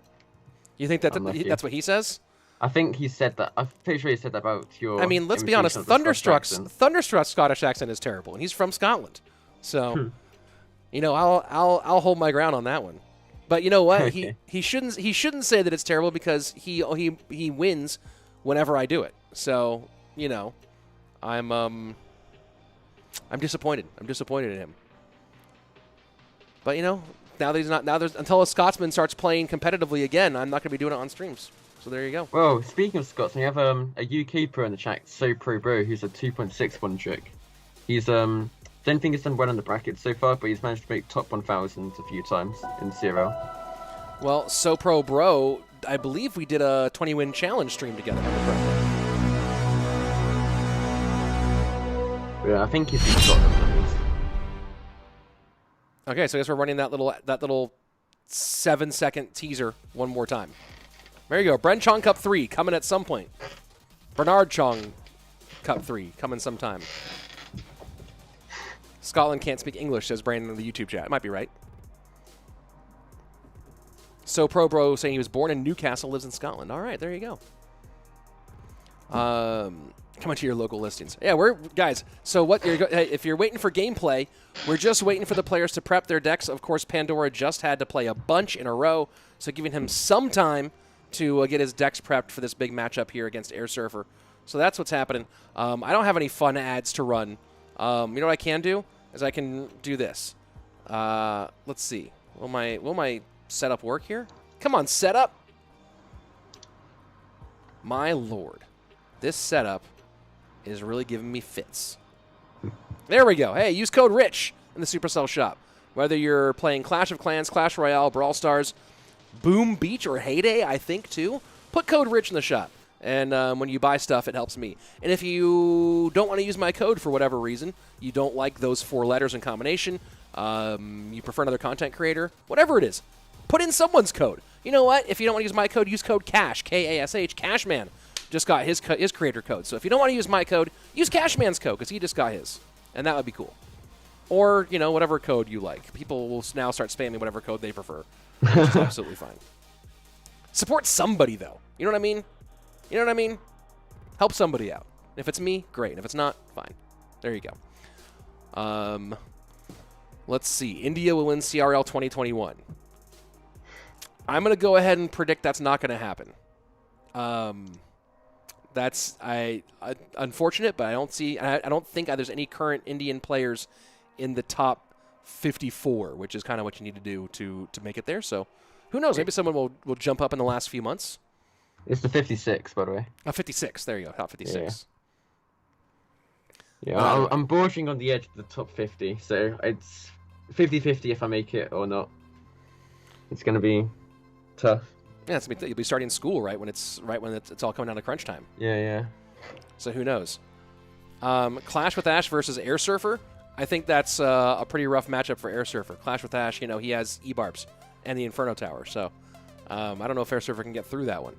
[SPEAKER 1] you think that's what he says?
[SPEAKER 2] I think he said that. I'm pretty sure he said that about your.
[SPEAKER 1] I mean, let's be honest. Thunderstruck's Scottish accent is terrible, and he's from Scotland, so you know, I'll hold my ground on that one. But you know what?
[SPEAKER 2] Okay.
[SPEAKER 1] He shouldn't say that it's terrible because he wins whenever I do it. So you know, I'm disappointed. I'm disappointed in him. But you know, until a Scotsman starts playing competitively again, I'm not going to be doing it on streams. So there you go.
[SPEAKER 2] Well, speaking of Scots, we have a UK pro in the chat, So Pro Bro, who's a 2.61 trick. He's don't think he's done well in the bracket so far, but he's managed to make top 1,000 a few times in CRL.
[SPEAKER 1] Well, So Pro Bro, I believe we did a 20-win challenge stream together.
[SPEAKER 2] Yeah, I think he's in Scotland at least.
[SPEAKER 1] Okay, so I guess we're running that little 7-second teaser one more time. There you go. Bren Chong Cup 3 coming at some point. Bernard Chong Cup 3 coming sometime. Scotland can't speak English, says Brandon in the YouTube chat. It might be right. So Pro Bro saying he was born in Newcastle, lives in Scotland. All right, there you go. Come to your local listings. Yeah, guys. So if you're waiting for gameplay, we're just waiting for the players to prep their decks. Of course, Pandora just had to play a bunch in a row, so giving him some time to get his decks prepped for this big matchup here against Airsurfer. So that's what's happening. I don't have any fun ads to run. You know what I can do is I can do this. Let's see. Will my setup work here? Come on, setup. My lord, this setup is really giving me fits. There we go. Hey, use code RICH in the Supercell shop. Whether you're playing Clash of Clans, Clash Royale, Brawl Stars, Boom Beach, or Heyday, I think, too, put code RICH in the shop. And when you buy stuff, it helps me. And if you don't want to use my code for whatever reason, you don't like those 4 letters in combination, you prefer another content creator, whatever it is, put in someone's code. You know what? If you don't want to use my code, use code CASH, K-A-S-H, Cashman. Just got his creator code. So if you don't want to use my code, use Cashman's code because he just got his. And that would be cool. Or, you know, whatever code you like. People will now start spamming whatever code they prefer. Which is absolutely fine. Support somebody, though. You know what I mean? You know what I mean? Help somebody out. If it's me, great. And if it's not, fine. There you go. Let's see. India will win CRL 2021. I'm going to go ahead and predict that's not going to happen. That's unfortunate, but I don't think there's any current Indian players in the top 54, which is kind of what you need to do to make it there. So who knows? Maybe someone will jump up in the last few months.
[SPEAKER 2] It's the 56, by the way.
[SPEAKER 1] Oh, 56. There you go. Top 56.
[SPEAKER 2] Yeah, I'm bordering on the edge of the top 50, so it's 50-50 if I make it or not. It's going to be tough.
[SPEAKER 1] Yeah, you'll be starting school right when it's all coming down to crunch time.
[SPEAKER 2] Yeah.
[SPEAKER 1] So who knows? Clash with Ash versus Airsurfer. I think that's a pretty rough matchup for Airsurfer. Clash with Ash, you know, he has E-Barbs and the Inferno Tower. So I don't know if Airsurfer can get through that one.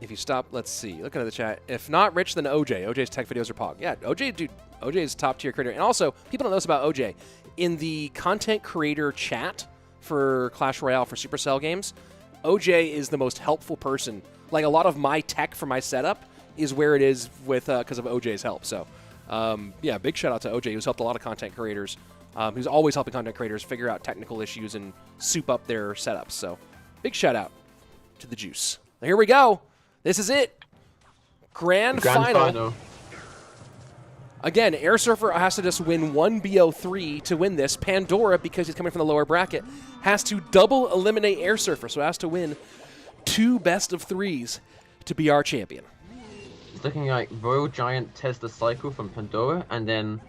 [SPEAKER 1] If you stop, let's see. Looking at the chat. If not Rich, then OJ. OJ's tech videos are pog. Yeah, OJ, dude. OJ is top tier creator. And also, people don't know this about OJ. In the content creator chat for Clash Royale for Supercell games, OJ is the most helpful person. Like, a lot of my tech for my setup is where it is with because of OJ's help. So, yeah, big shout out to OJ, who's helped a lot of content creators. Who's always helping content creators figure out technical issues and soup up their setups. So, big shout out to the juice. Now, here we go. This is it. Grand final. Again, Airsurfer has to just win 1 BO3 to win this. Pandora, because he's coming from the lower bracket, has to double eliminate Airsurfer, so has to win 2 best of 3s to be our champion.
[SPEAKER 2] It's looking like Royal Giant Tesla Cycle from Pandora, and then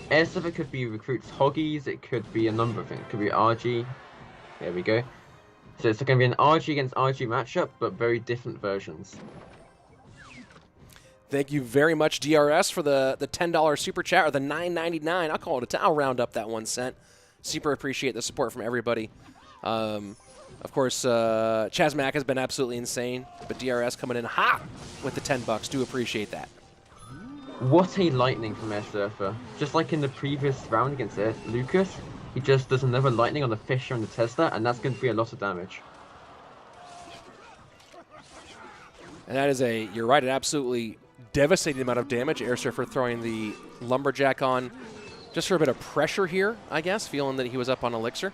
[SPEAKER 2] Airsurfer could be Recruits Hoggies, it could be a number of things. It could be RG. There we go. So it's going to be an RG against RG matchup, but very different versions.
[SPEAKER 1] Thank you very much, DRS, for the $10 super chat, or the $9.99. I'll call it I'll round up that 1 cent. Super appreciate the support from everybody. Of course, Chaz Mack has been absolutely insane, but DRS coming in hot with the $10. Do appreciate that.
[SPEAKER 2] What a lightning from airsurfer. Just like in the previous round against Lucas, he just does another lightning on the Fisher and the Tesla, and that's going to be a lot of damage.
[SPEAKER 1] And that is you're right, an absolutely devastating amount of damage. Airsurfer throwing the Lumberjack on just for a bit of pressure here, I guess, feeling that he was up on Elixir.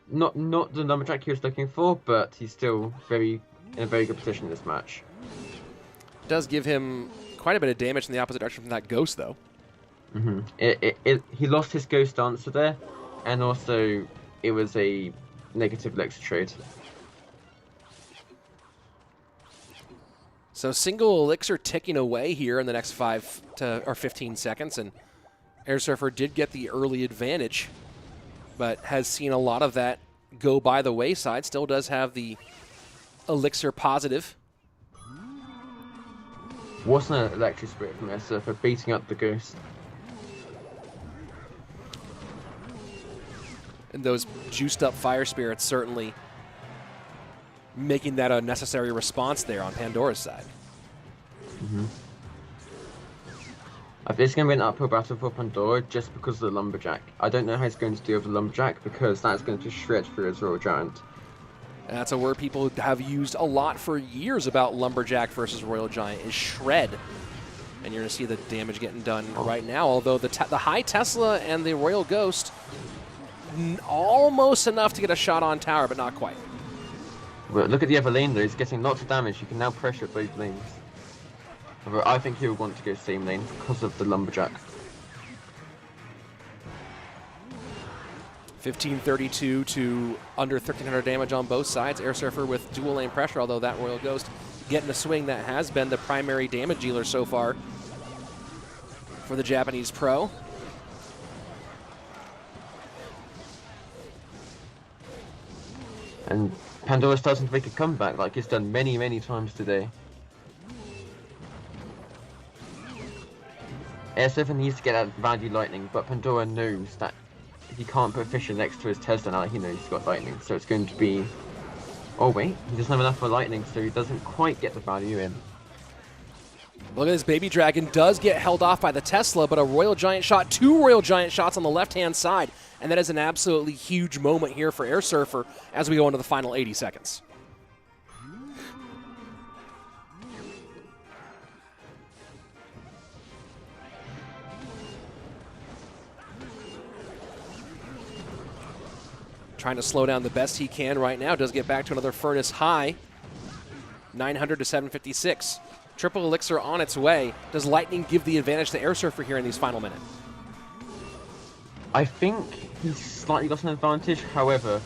[SPEAKER 2] Not the Lumberjack he was looking for, but he's still in a very good position in this match.
[SPEAKER 1] Does give him quite a bit of damage in the opposite direction from that Ghost, though.
[SPEAKER 2] He lost his Ghost answer there, and also it was a negative Elixir trade.
[SPEAKER 1] So single Elixir ticking away here in the next 15 seconds, and Airsurfer did get the early advantage, but has seen a lot of that go by the wayside. Still does have the Elixir positive.
[SPEAKER 2] Wasn't an Electric Spirit from Airsurfer beating up the Ghost.
[SPEAKER 1] And those juiced up Fire Spirits certainly making that a necessary response there on Pandora's side.
[SPEAKER 2] It's going to be an uphill battle for Pandora just because of the Lumberjack. I don't know how he's going to deal with the Lumberjack because that's going to shred through his Royal Giant.
[SPEAKER 1] And that's a word people have used a lot for years about Lumberjack versus Royal Giant is shred. And you're going to see the damage getting done right now, although the high Tesla and the Royal Ghost almost enough to get a shot on tower, but not quite.
[SPEAKER 2] Well, look at the other lane though, he's getting lots of damage. You can now pressure both lanes. Although I think he would want to go same lane because of the Lumberjack.
[SPEAKER 1] 1532 to under 1,300 damage on both sides. Airsurfer with dual lane pressure, although that Royal Ghost getting a swing that has been the primary damage dealer so far for the Japanese pro.
[SPEAKER 2] And Pandora starting to make a comeback like he's done many, many times today. Airsurfer needs to get that value lightning, but Pandora knows that he can't put Fisher next to his Tesla now that he knows he's got lightning. So it's going to be... Oh wait, he doesn't have enough for lightning, so he doesn't quite get the value in.
[SPEAKER 1] Look at this Baby Dragon, does get held off by the Tesla, but a Royal Giant shot, 2 Royal Giant shots on the left-hand side, and that is an absolutely huge moment here for Airsurfer as we go into the final 80 seconds. Trying to slow down the best he can right now, does get back to another Furnace high, 900 to 756. Triple Elixir on its way. Does Lightning give the advantage to Airsurfer here in these final minutes?
[SPEAKER 2] I think he's slightly got an advantage, however,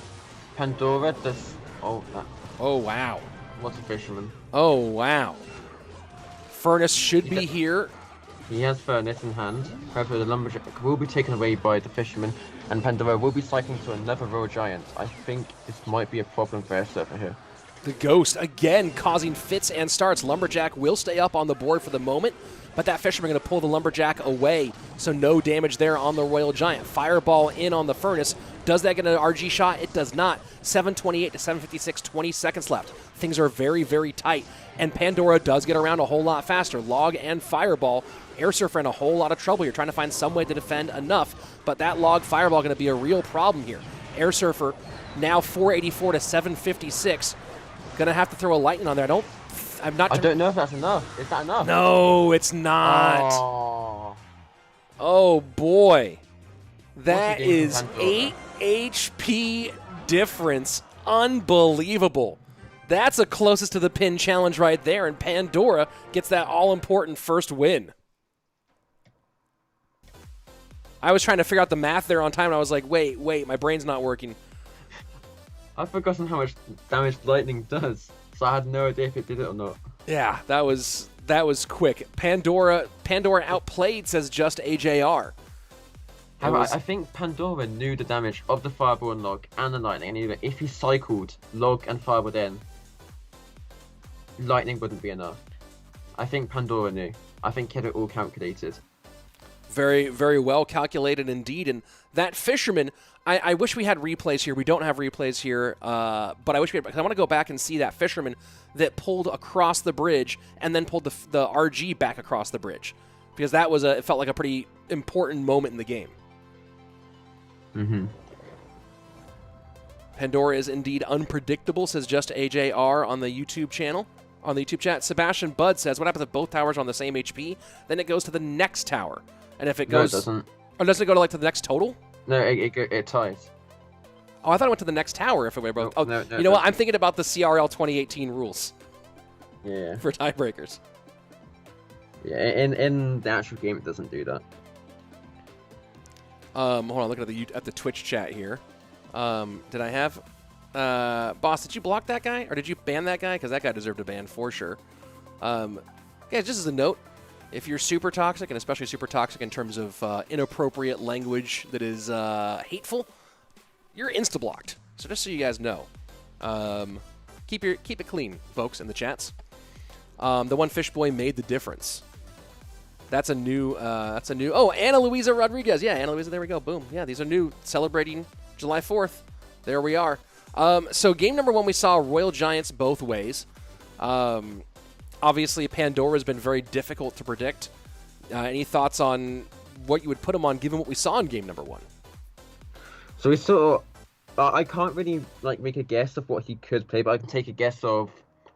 [SPEAKER 2] Pandora does... Oh, that...
[SPEAKER 1] Oh, wow.
[SPEAKER 2] What a fisherman.
[SPEAKER 1] Oh, wow. Furnace should be here.
[SPEAKER 2] He has Furnace in hand, however the Lumberjack will be taken away by the fisherman, and Pandora will be cycling to another Royal Giant. I think this might be a problem for Airsurfer here.
[SPEAKER 1] The Ghost, again, causing fits and starts. Lumberjack will stay up on the board for the moment, but that Fisherman going to pull the Lumberjack away, so no damage there on the Royal Giant. Fireball in on the Furnace. Does that get an RG shot? It does not. 728 to 756, 20 seconds left. Things are very, very tight, and Pandora does get around a whole lot faster. Log and Fireball. Airsurfer in a whole lot of trouble. You're trying to find some way to defend enough, but that Log Fireball going to be a real problem here. Airsurfer now 484 to 756. Going to have to throw a lightning on there. I
[SPEAKER 2] don't know if that's enough. Is that enough?
[SPEAKER 1] No, it's not. Oh boy. That is 8 HP difference. Unbelievable. That's the closest to the pin challenge right there, and Pandora gets that all-important first win. I was trying to figure out the math there on time, and I was like, wait, my brain's not working.
[SPEAKER 2] I've forgotten how much damage lightning does, so I had no idea if it did it or not.
[SPEAKER 1] Yeah, that was quick. Pandora outplayed, says just AJR.
[SPEAKER 2] I think Pandora knew the damage of the Fireball and Log and the Lightning, and even if he cycled Log and Fireball in, Lightning wouldn't be enough. I think Pandora knew. I think he had it all calculated.
[SPEAKER 1] Very, very well calculated indeed. And that fisherman, I wish we had replays here. We don't have replays here, but I wish we had, because I want to go back and see that fisherman that pulled across the bridge and then pulled the RG back across the bridge, because that was it felt like a pretty important moment in the game.
[SPEAKER 2] Mm-hmm.
[SPEAKER 1] Pandora is indeed unpredictable, says Just AJR on the YouTube channel. On the YouTube chat, Sebastian Budd says, what happens if both towers are on the same HP? Then it goes to the next tower. And if it goes...
[SPEAKER 2] No, it doesn't.
[SPEAKER 1] Or doesn't it go to, like, to the next total?
[SPEAKER 2] No, it ties.
[SPEAKER 1] Oh, I thought it went to the next tower if it were both...
[SPEAKER 2] No,
[SPEAKER 1] oh,
[SPEAKER 2] no,
[SPEAKER 1] you know what? I'm thinking about the CRL 2018 rules.
[SPEAKER 2] Yeah.
[SPEAKER 1] For tiebreakers.
[SPEAKER 2] Yeah, in the actual game, it doesn't do that.
[SPEAKER 1] Hold on, looking at the Twitch chat here. Did I have... Boss, did you block that guy? Or did you ban that guy? Because that guy deserved a ban for sure. Yeah, just as a note, if you're super toxic, and especially super toxic in terms of inappropriate language that is hateful, you're insta-blocked. So just so you guys know. Keep it clean, folks, in the chats. The one fish boy made the difference. That's a new... Oh, Ana Luisa Rodriguez. Yeah, Ana Luisa, there we go. Boom. Yeah, these are new. Celebrating July 4th. There we are. So game number 1, we saw Royal Giants both ways. Obviously, Pandora has been very difficult to predict. Any thoughts on what you would put him on, given what we saw in game number 1?
[SPEAKER 2] So we saw... I can't really make a guess of what he could play, but I can take a guess of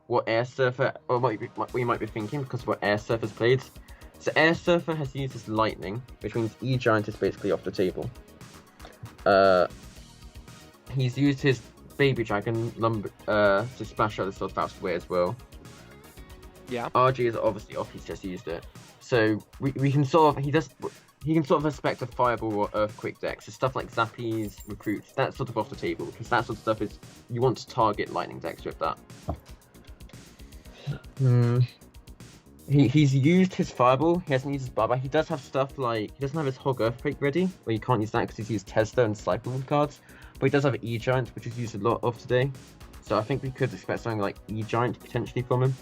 [SPEAKER 2] what airsurfer, or what we might be thinking, because of what airsurfer's played. So airsurfer has used his lightning, which means E-Giant is basically off the table. He's used his baby dragon to splash out the sword fast away as well.
[SPEAKER 1] Yeah.
[SPEAKER 2] RG is obviously off, he's just used it. So we can sort of he can sort of expect a fireball or earthquake deck. So stuff like Zappies, recruits, that's sort of off the table, because that sort of stuff is you want to target lightning decks with that. He's used his fireball, he hasn't used his barbell. He does have stuff like, he doesn't have his Hog Earthquake ready, where you can't use that because he's used Tesla and Cyclone cards. But he does have E-Giant, which is used a lot of today. So I think we could expect something like E-Giant potentially from him.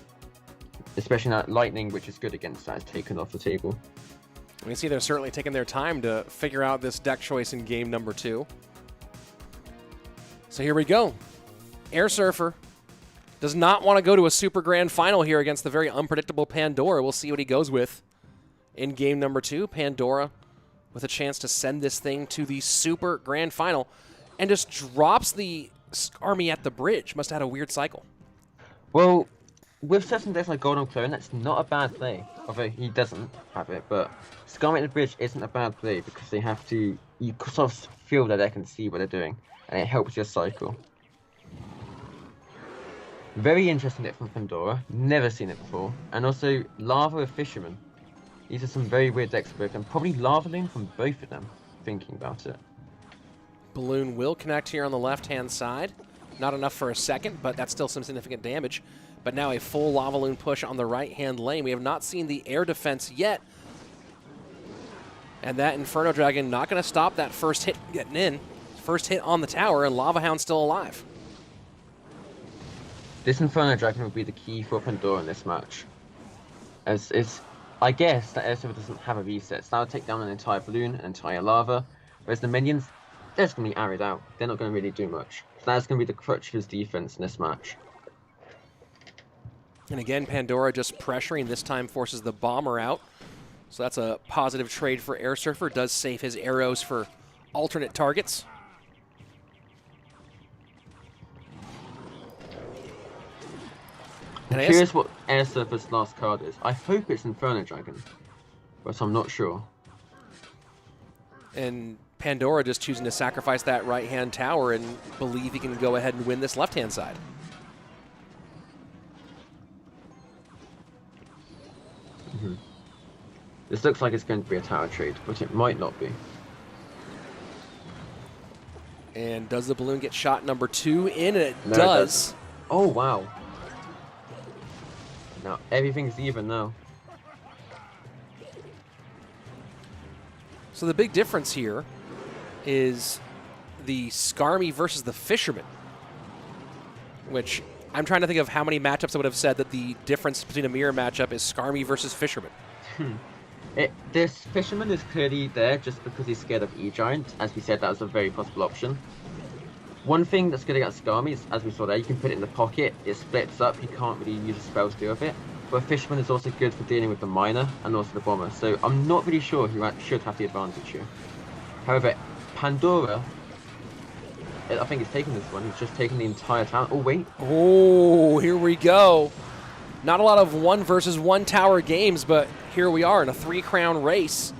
[SPEAKER 2] Especially that Lightning, which is good against that, is taken off the table.
[SPEAKER 1] We can see they're certainly taking their time to figure out this deck choice in game number 2. So here we go. Airsurfer does not want to go to a super grand final here against the very unpredictable Pandora. We'll see what he goes with in game number 2. Pandora with a chance to send this thing to the super grand final, and just drops the army at the bridge. Must have had a weird cycle.
[SPEAKER 2] Well, with certain decks like Golden Clone, that's not a bad play. Although he doesn't have it, but Skarmy at the bridge isn't a bad play, because they have to, you sort of feel their deck and see what they're doing, and it helps your cycle. Very interesting deck from Pandora, never seen it before. And also Lava with Fisherman. These are some very weird decks for both, and probably Lava Loon from both of them, thinking about it.
[SPEAKER 1] Balloon will connect here on the left-hand side. Not enough for a second, but that's still some significant damage. But now a full Lava Loon push on the right-hand lane. We have not seen the air defense yet. And that Inferno Dragon not going to stop that first hit getting in. First hit on the tower, and Lava Hound still alive.
[SPEAKER 2] This Inferno Dragon will be the key for Pandora in this match. As it's, I guess that Airsurfer doesn't have a reset, so that'll take down an entire balloon, an entire lava. Whereas the minions, they're just going to be arrowed out. They're not going to really do much. So that's going to be the crutch of his defense in this match.
[SPEAKER 1] And again, Pandora just pressuring, this time forces the bomber out. So that's a positive trade for Airsurfer. Does save his arrows for alternate targets.
[SPEAKER 2] I'm curious what Airsurfer's last card is. I hope it's Inferno Dragon, but I'm not sure.
[SPEAKER 1] And Pandora just choosing to sacrifice that right-hand tower and believe he can go ahead and win this left-hand side.
[SPEAKER 2] This looks like it's going to be a tower trade, but it might not be.
[SPEAKER 1] And does the balloon get shot number 2 in? And it
[SPEAKER 2] No,
[SPEAKER 1] does.
[SPEAKER 2] It oh, wow. Now, everything's even now.
[SPEAKER 1] So the big difference here is the Skarmy versus the Fisherman, which I'm trying to think of how many matchups I would have said that the difference between a mirror matchup is Skarmy versus Fisherman.
[SPEAKER 2] This fisherman is clearly there just because he's scared of E-Giant. As we said, that was a very possible option. One thing that's good against Skami is, as we saw there, you can put it in the pocket, it splits up, you can't really use a spell to deal with it. But Fisherman is also good for dealing with the miner and also the bomber, so I'm not really sure who should have the advantage here. However, Pandora, I think he's taking this one, he's just taking the entire town. Oh, wait.
[SPEAKER 1] Oh, here we go. Not a lot of 1 versus 1 tower games, but here we are in a 3-crown race.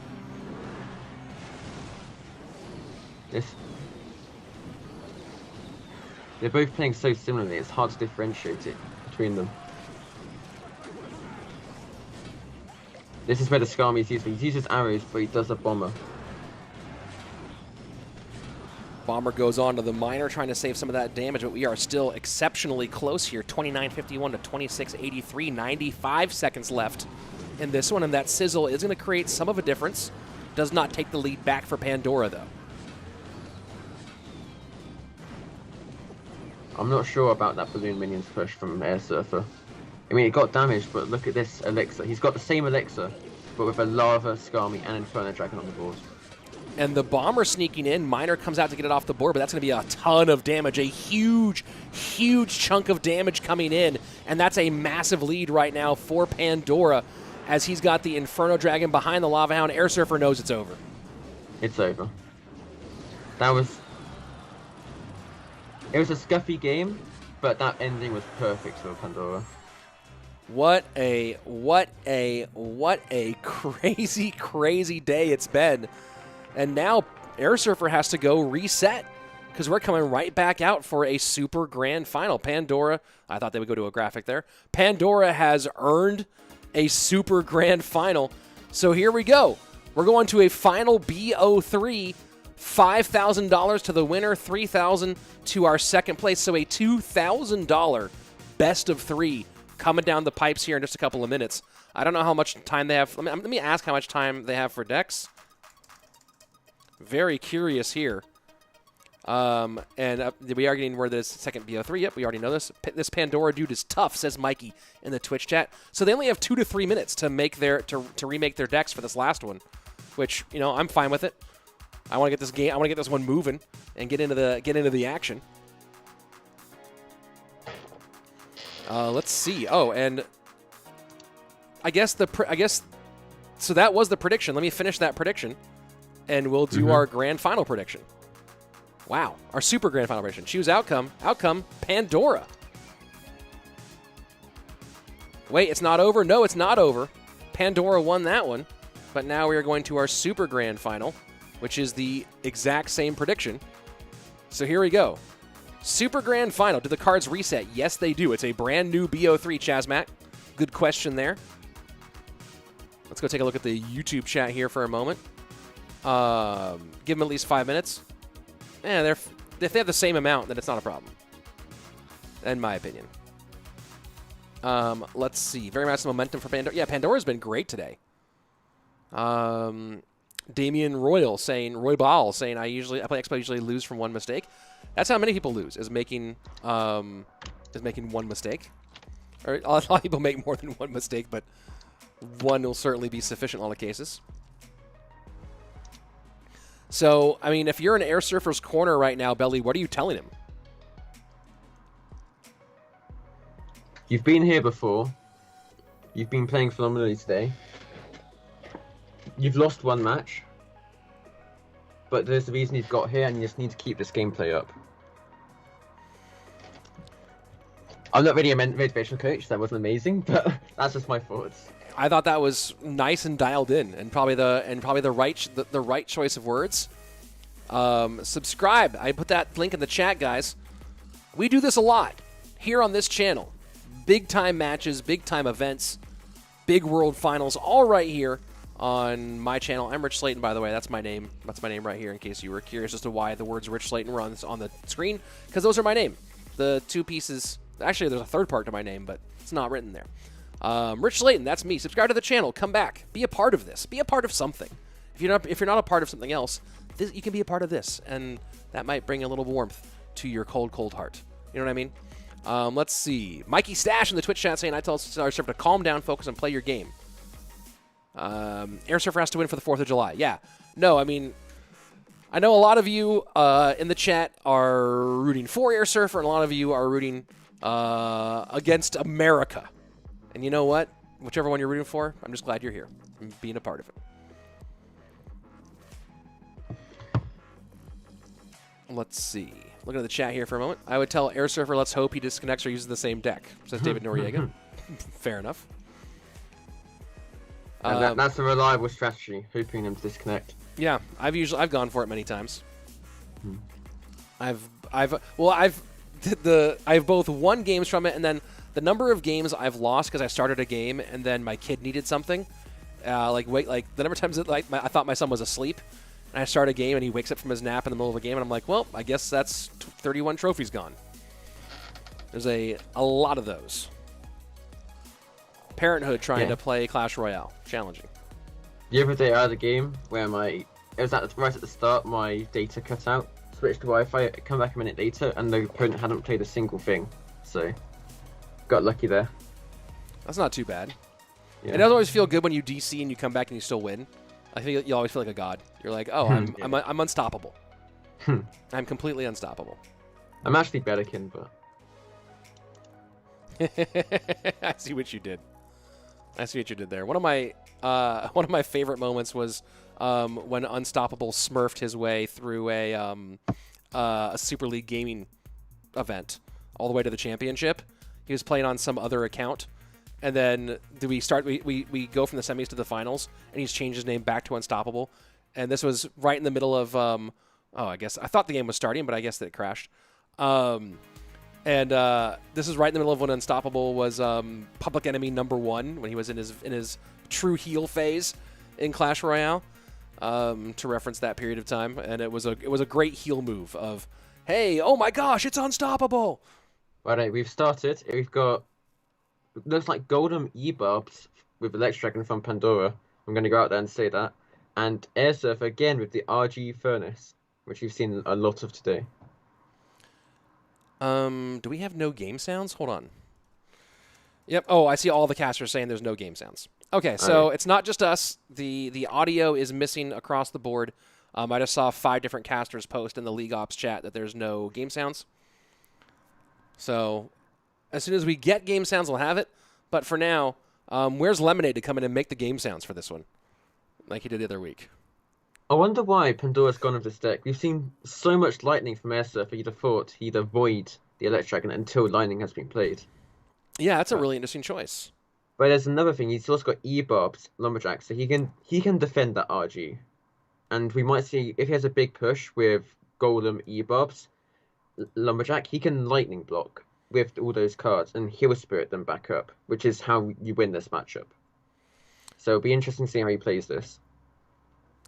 [SPEAKER 2] They're both playing so similarly, it's hard to differentiate it between them. This is where the Skami is useful. He uses arrows, but he does a bomber.
[SPEAKER 1] Bomber goes on to the miner, trying to save some of that damage, but we are still exceptionally close here. 29.51 to 26.83, 95 seconds left in this one, and that sizzle is going to create some of a difference. Does not take the lead back for Pandora, though.
[SPEAKER 2] I'm not sure about that balloon minions push from Airsurfer. I mean, it got damaged, but look at this elixir. He's got the same elixir, but with a lava, Skami, and Inferno Dragon on the board.
[SPEAKER 1] And the bomber sneaking in, miner comes out to get it off the board, but that's going to be a ton of damage, a huge, huge chunk of damage coming in, and that's a massive lead right now for Pandora, as he's got the Inferno Dragon behind the Lava Hound. Airsurfer knows it's over.
[SPEAKER 2] It's over. It was a scuffy game, but that ending was perfect for Pandora.
[SPEAKER 1] What a crazy, crazy day it's been. And now Airsurfer has to go reset, because we're coming right back out for a super grand final. Pandora, I thought they would go to a graphic there. Pandora has earned a super grand final. So here we go. We're going to a final BO3. $5,000 to the winner, $3,000 to our second place. So a $2,000 best of 3 coming down the pipes here in just a couple of minutes. I don't know how much time they have. Let me ask how much time they have for decks. Very curious here. We are getting word that it's second BO3. Yep, we already know this. This Pandora dude is tough, says Mikey in the Twitch chat. So they only have 2 to 3 minutes to make to remake their decks for this last one, which, you know, I'm fine with it. I want to get this game. I want to get this one moving and get into the action. Let's see. Oh, and I guess so. That was the prediction. Let me finish that prediction, and we'll do our grand final prediction. Wow, our super grand final prediction. Choose outcome. Outcome Pandora. Wait, it's not over. No, it's not over. Pandora won that one, but now we are going to our super grand final, which is the exact same prediction. So here we go. Super Grand Final. Do the cards reset? Yes, they do. It's a brand new BO3, Chazmac. Good question there. Let's go take a look at the YouTube chat here for a moment. Give them at least 5 minutes. If they have the same amount, then it's not a problem, in my opinion. Let's see. Very much momentum for Pandora. Yeah, Pandora's been great today. Damian Royal saying, I play Expo, usually lose from one mistake. That's how many people lose, is making one mistake. Or a lot of people make more than one mistake, but one will certainly be sufficient in all the cases. So, I mean, if you're in Airsurfer's corner right now, Belly, what are you telling him?
[SPEAKER 2] You've been here before. You've been playing phenomenally today. You've lost one match. But there's a reason you've got here, and you just need to keep this gameplay up. I'm not really a motivational coach. That wasn't amazing, but that's just my thoughts.
[SPEAKER 1] I thought that was nice and dialed in, and probably the right choice of words. Subscribe. I put that link in the chat, guys. We do this a lot here on this channel. Big time matches, big time events, big world finals, all right here on my channel. I'm Rich Slayton, by the way. That's my name. That's my name right here, in case you were curious as to why the words Rich Slayton were on the screen, because those are my name. The two pieces. Actually, there's a third part to my name, but it's not written there. Rich Slayton, that's me. Subscribe to the channel. Come back. Be a part of this. Be a part of something. If you're not a part of something else, you can be a part of this, and that might bring a little warmth to your cold, cold heart. You know what I mean? Let's see. Mikey Stash in the Twitch chat saying, I tell Airsurfer to calm down, focus, and play your game. Airsurfer has to win for the 4th of July. Yeah. No, I mean, I know a lot of you in the chat are rooting for Airsurfer, and a lot of you are rooting against America. And you know what? Whichever one you're rooting for, I'm just glad you're here and being a part of it. Let's see. Looking at the chat here for a moment. I would tell Airsurfer, let's hope he disconnects or uses the same deck, says David Noriega. Fair enough.
[SPEAKER 2] That's a reliable strategy, hoping him to disconnect.
[SPEAKER 1] Yeah, I've gone for it many times. I've both won games from it, and then the number of games I've lost because I started a game and then my kid needed something. The number of times I thought my son was asleep, and I start a game and he wakes up from his nap in the middle of a game, and I'm like, well, I guess that's 31 trophies gone. There's a lot of those. Parenthood trying to play Clash Royale. Challenging.
[SPEAKER 2] The other day I had a game where right at the start, my data cut out, switched to Wi-Fi, come back a minute later, and the opponent hadn't played a single thing. So, got lucky there. That's
[SPEAKER 1] not too bad. Yeah. It doesn't always feel good when you DC and you come back and you still win. I think you always feel like a god. You're like, oh, I'm unstoppable. I'm completely unstoppable.
[SPEAKER 2] I'm actually Bedekin, but...
[SPEAKER 1] I see what you did. I see what you did there. One of my favorite moments was when Unstoppable smurfed his way through a Super League gaming event all the way to the championship. He was playing on some other account, and then we go from the semis to the finals, and he's changed his name back to Unstoppable. And this was right in the middle of I guess I thought the game was starting, but I guess that it crashed. And this is right in the middle of when Unstoppable was Public Enemy #1, when he was in his true heel phase in Clash Royale, to reference that period of time. And it was a great heel move of, hey, oh my gosh, it's Unstoppable.
[SPEAKER 2] Right, we've started. We've got, looks like Golden E-Barbs with Electro Dragon from Pandora. I'm going to go out there and say that. And Airsurfer again with the RG Furnace, which you've seen a lot of today.
[SPEAKER 1] Do we have no game sounds? Hold on. Yep. Oh, I see all the casters saying there's no game sounds. Okay, so it's not just us. The audio is missing across the board. I just saw 5 different casters post in the League Ops chat that there's no game sounds. So as soon as we get game sounds, we'll have it. But for now, where's Lemonade to come in and make the game sounds for this one, like he did the other week?
[SPEAKER 2] I wonder why Pandora's gone with this deck. We've seen so much lightning from Airsurfer, you'd have thought he'd avoid the Electro Dragon until lightning has been played.
[SPEAKER 1] Yeah, that's a really interesting choice.
[SPEAKER 2] But there's another thing, he's also got E-Barbs, Lumberjack, so he can defend that RG. And we might see, if he has a big push with Golem E-Barbs, Lumberjack, he can lightning block with all those cards and he'll spirit them back up, which is how you win this matchup. So it'll be interesting to see how he plays this.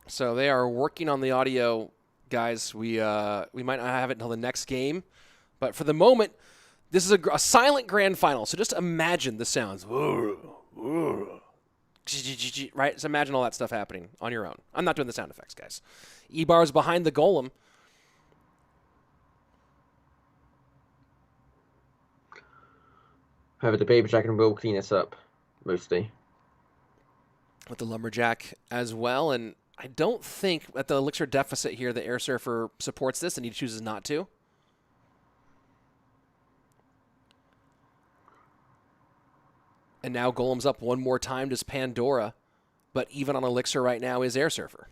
[SPEAKER 1] So they are working on the audio, guys. We might not have it until the next game, but for the moment, this is a silent grand final. So just imagine the sounds, right? Just imagine all that stuff happening on your own. I'm not doing the sound effects, guys. E-Bar's behind the Golem.
[SPEAKER 2] However, the Baby Dragon will clean us up, mostly.
[SPEAKER 1] With the Lumberjack as well, and I don't think at the Elixir deficit here the Airsurfer supports this, and he chooses not to. And now Golem's up one more time to Pandora, but even on Elixir right now is Airsurfer.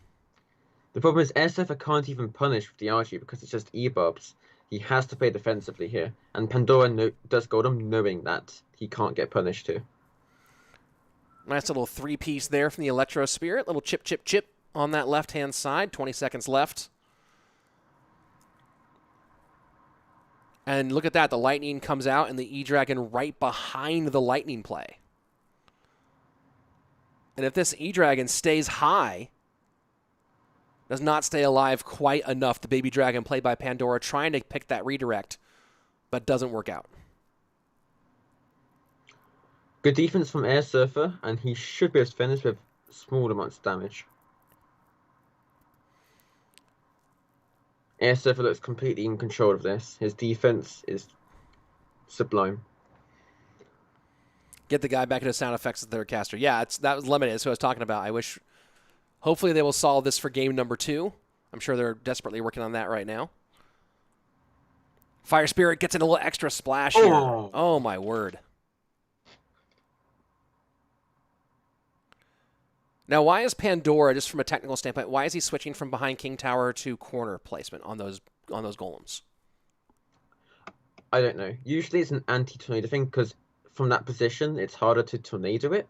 [SPEAKER 2] The problem is Airsurfer can't even punish with the RG because it's just E-Barbs. He has to play defensively here, and Pandora does Golem knowing that he can't get punished too.
[SPEAKER 1] Nice little 3-piece there from the Electro Spirit. Little chip, chip, chip on that left-hand side. 20 seconds left. And look at that. The Lightning comes out and the E-Dragon right behind the Lightning play. And if this E-Dragon stays high, does not stay alive quite enough, the Baby Dragon played by Pandora trying to pick that redirect, but doesn't work out.
[SPEAKER 2] Good defense from Airsurfer, and he should be able to finish with small amounts of damage. Airsurfer looks completely in control of this. His defense is sublime.
[SPEAKER 1] Get the guy back into sound effects as third caster. Yeah, that was limited. That's what I was talking about. I wish. Hopefully they will solve this for game number 2. I'm sure they're desperately working on that right now. Fire Spirit gets in a little extra splash here. Oh my word. Now, why is Pandora, just from a technical standpoint, why is he switching from behind King Tower to corner placement on those golems?
[SPEAKER 2] I don't know. Usually it's an anti-tornado thing because from that position it's harder to tornado it.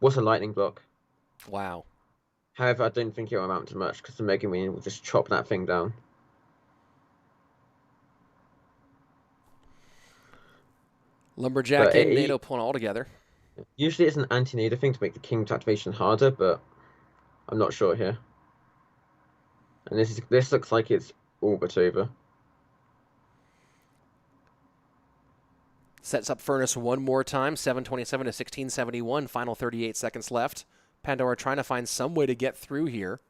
[SPEAKER 2] What's a lightning block?
[SPEAKER 1] Wow.
[SPEAKER 2] However, I don't think it'll amount to much because the Mega Minion will just chop that thing down.
[SPEAKER 1] Lumberjack and NATO pulling all together.
[SPEAKER 2] Usually it's an anti-nado thing to make the King's activation harder, but I'm not sure here. And this looks like it's all but over.
[SPEAKER 1] Sets up Furnace one more time, 727 to 1671, final 38 seconds left. Pandora trying to find some way to get through here.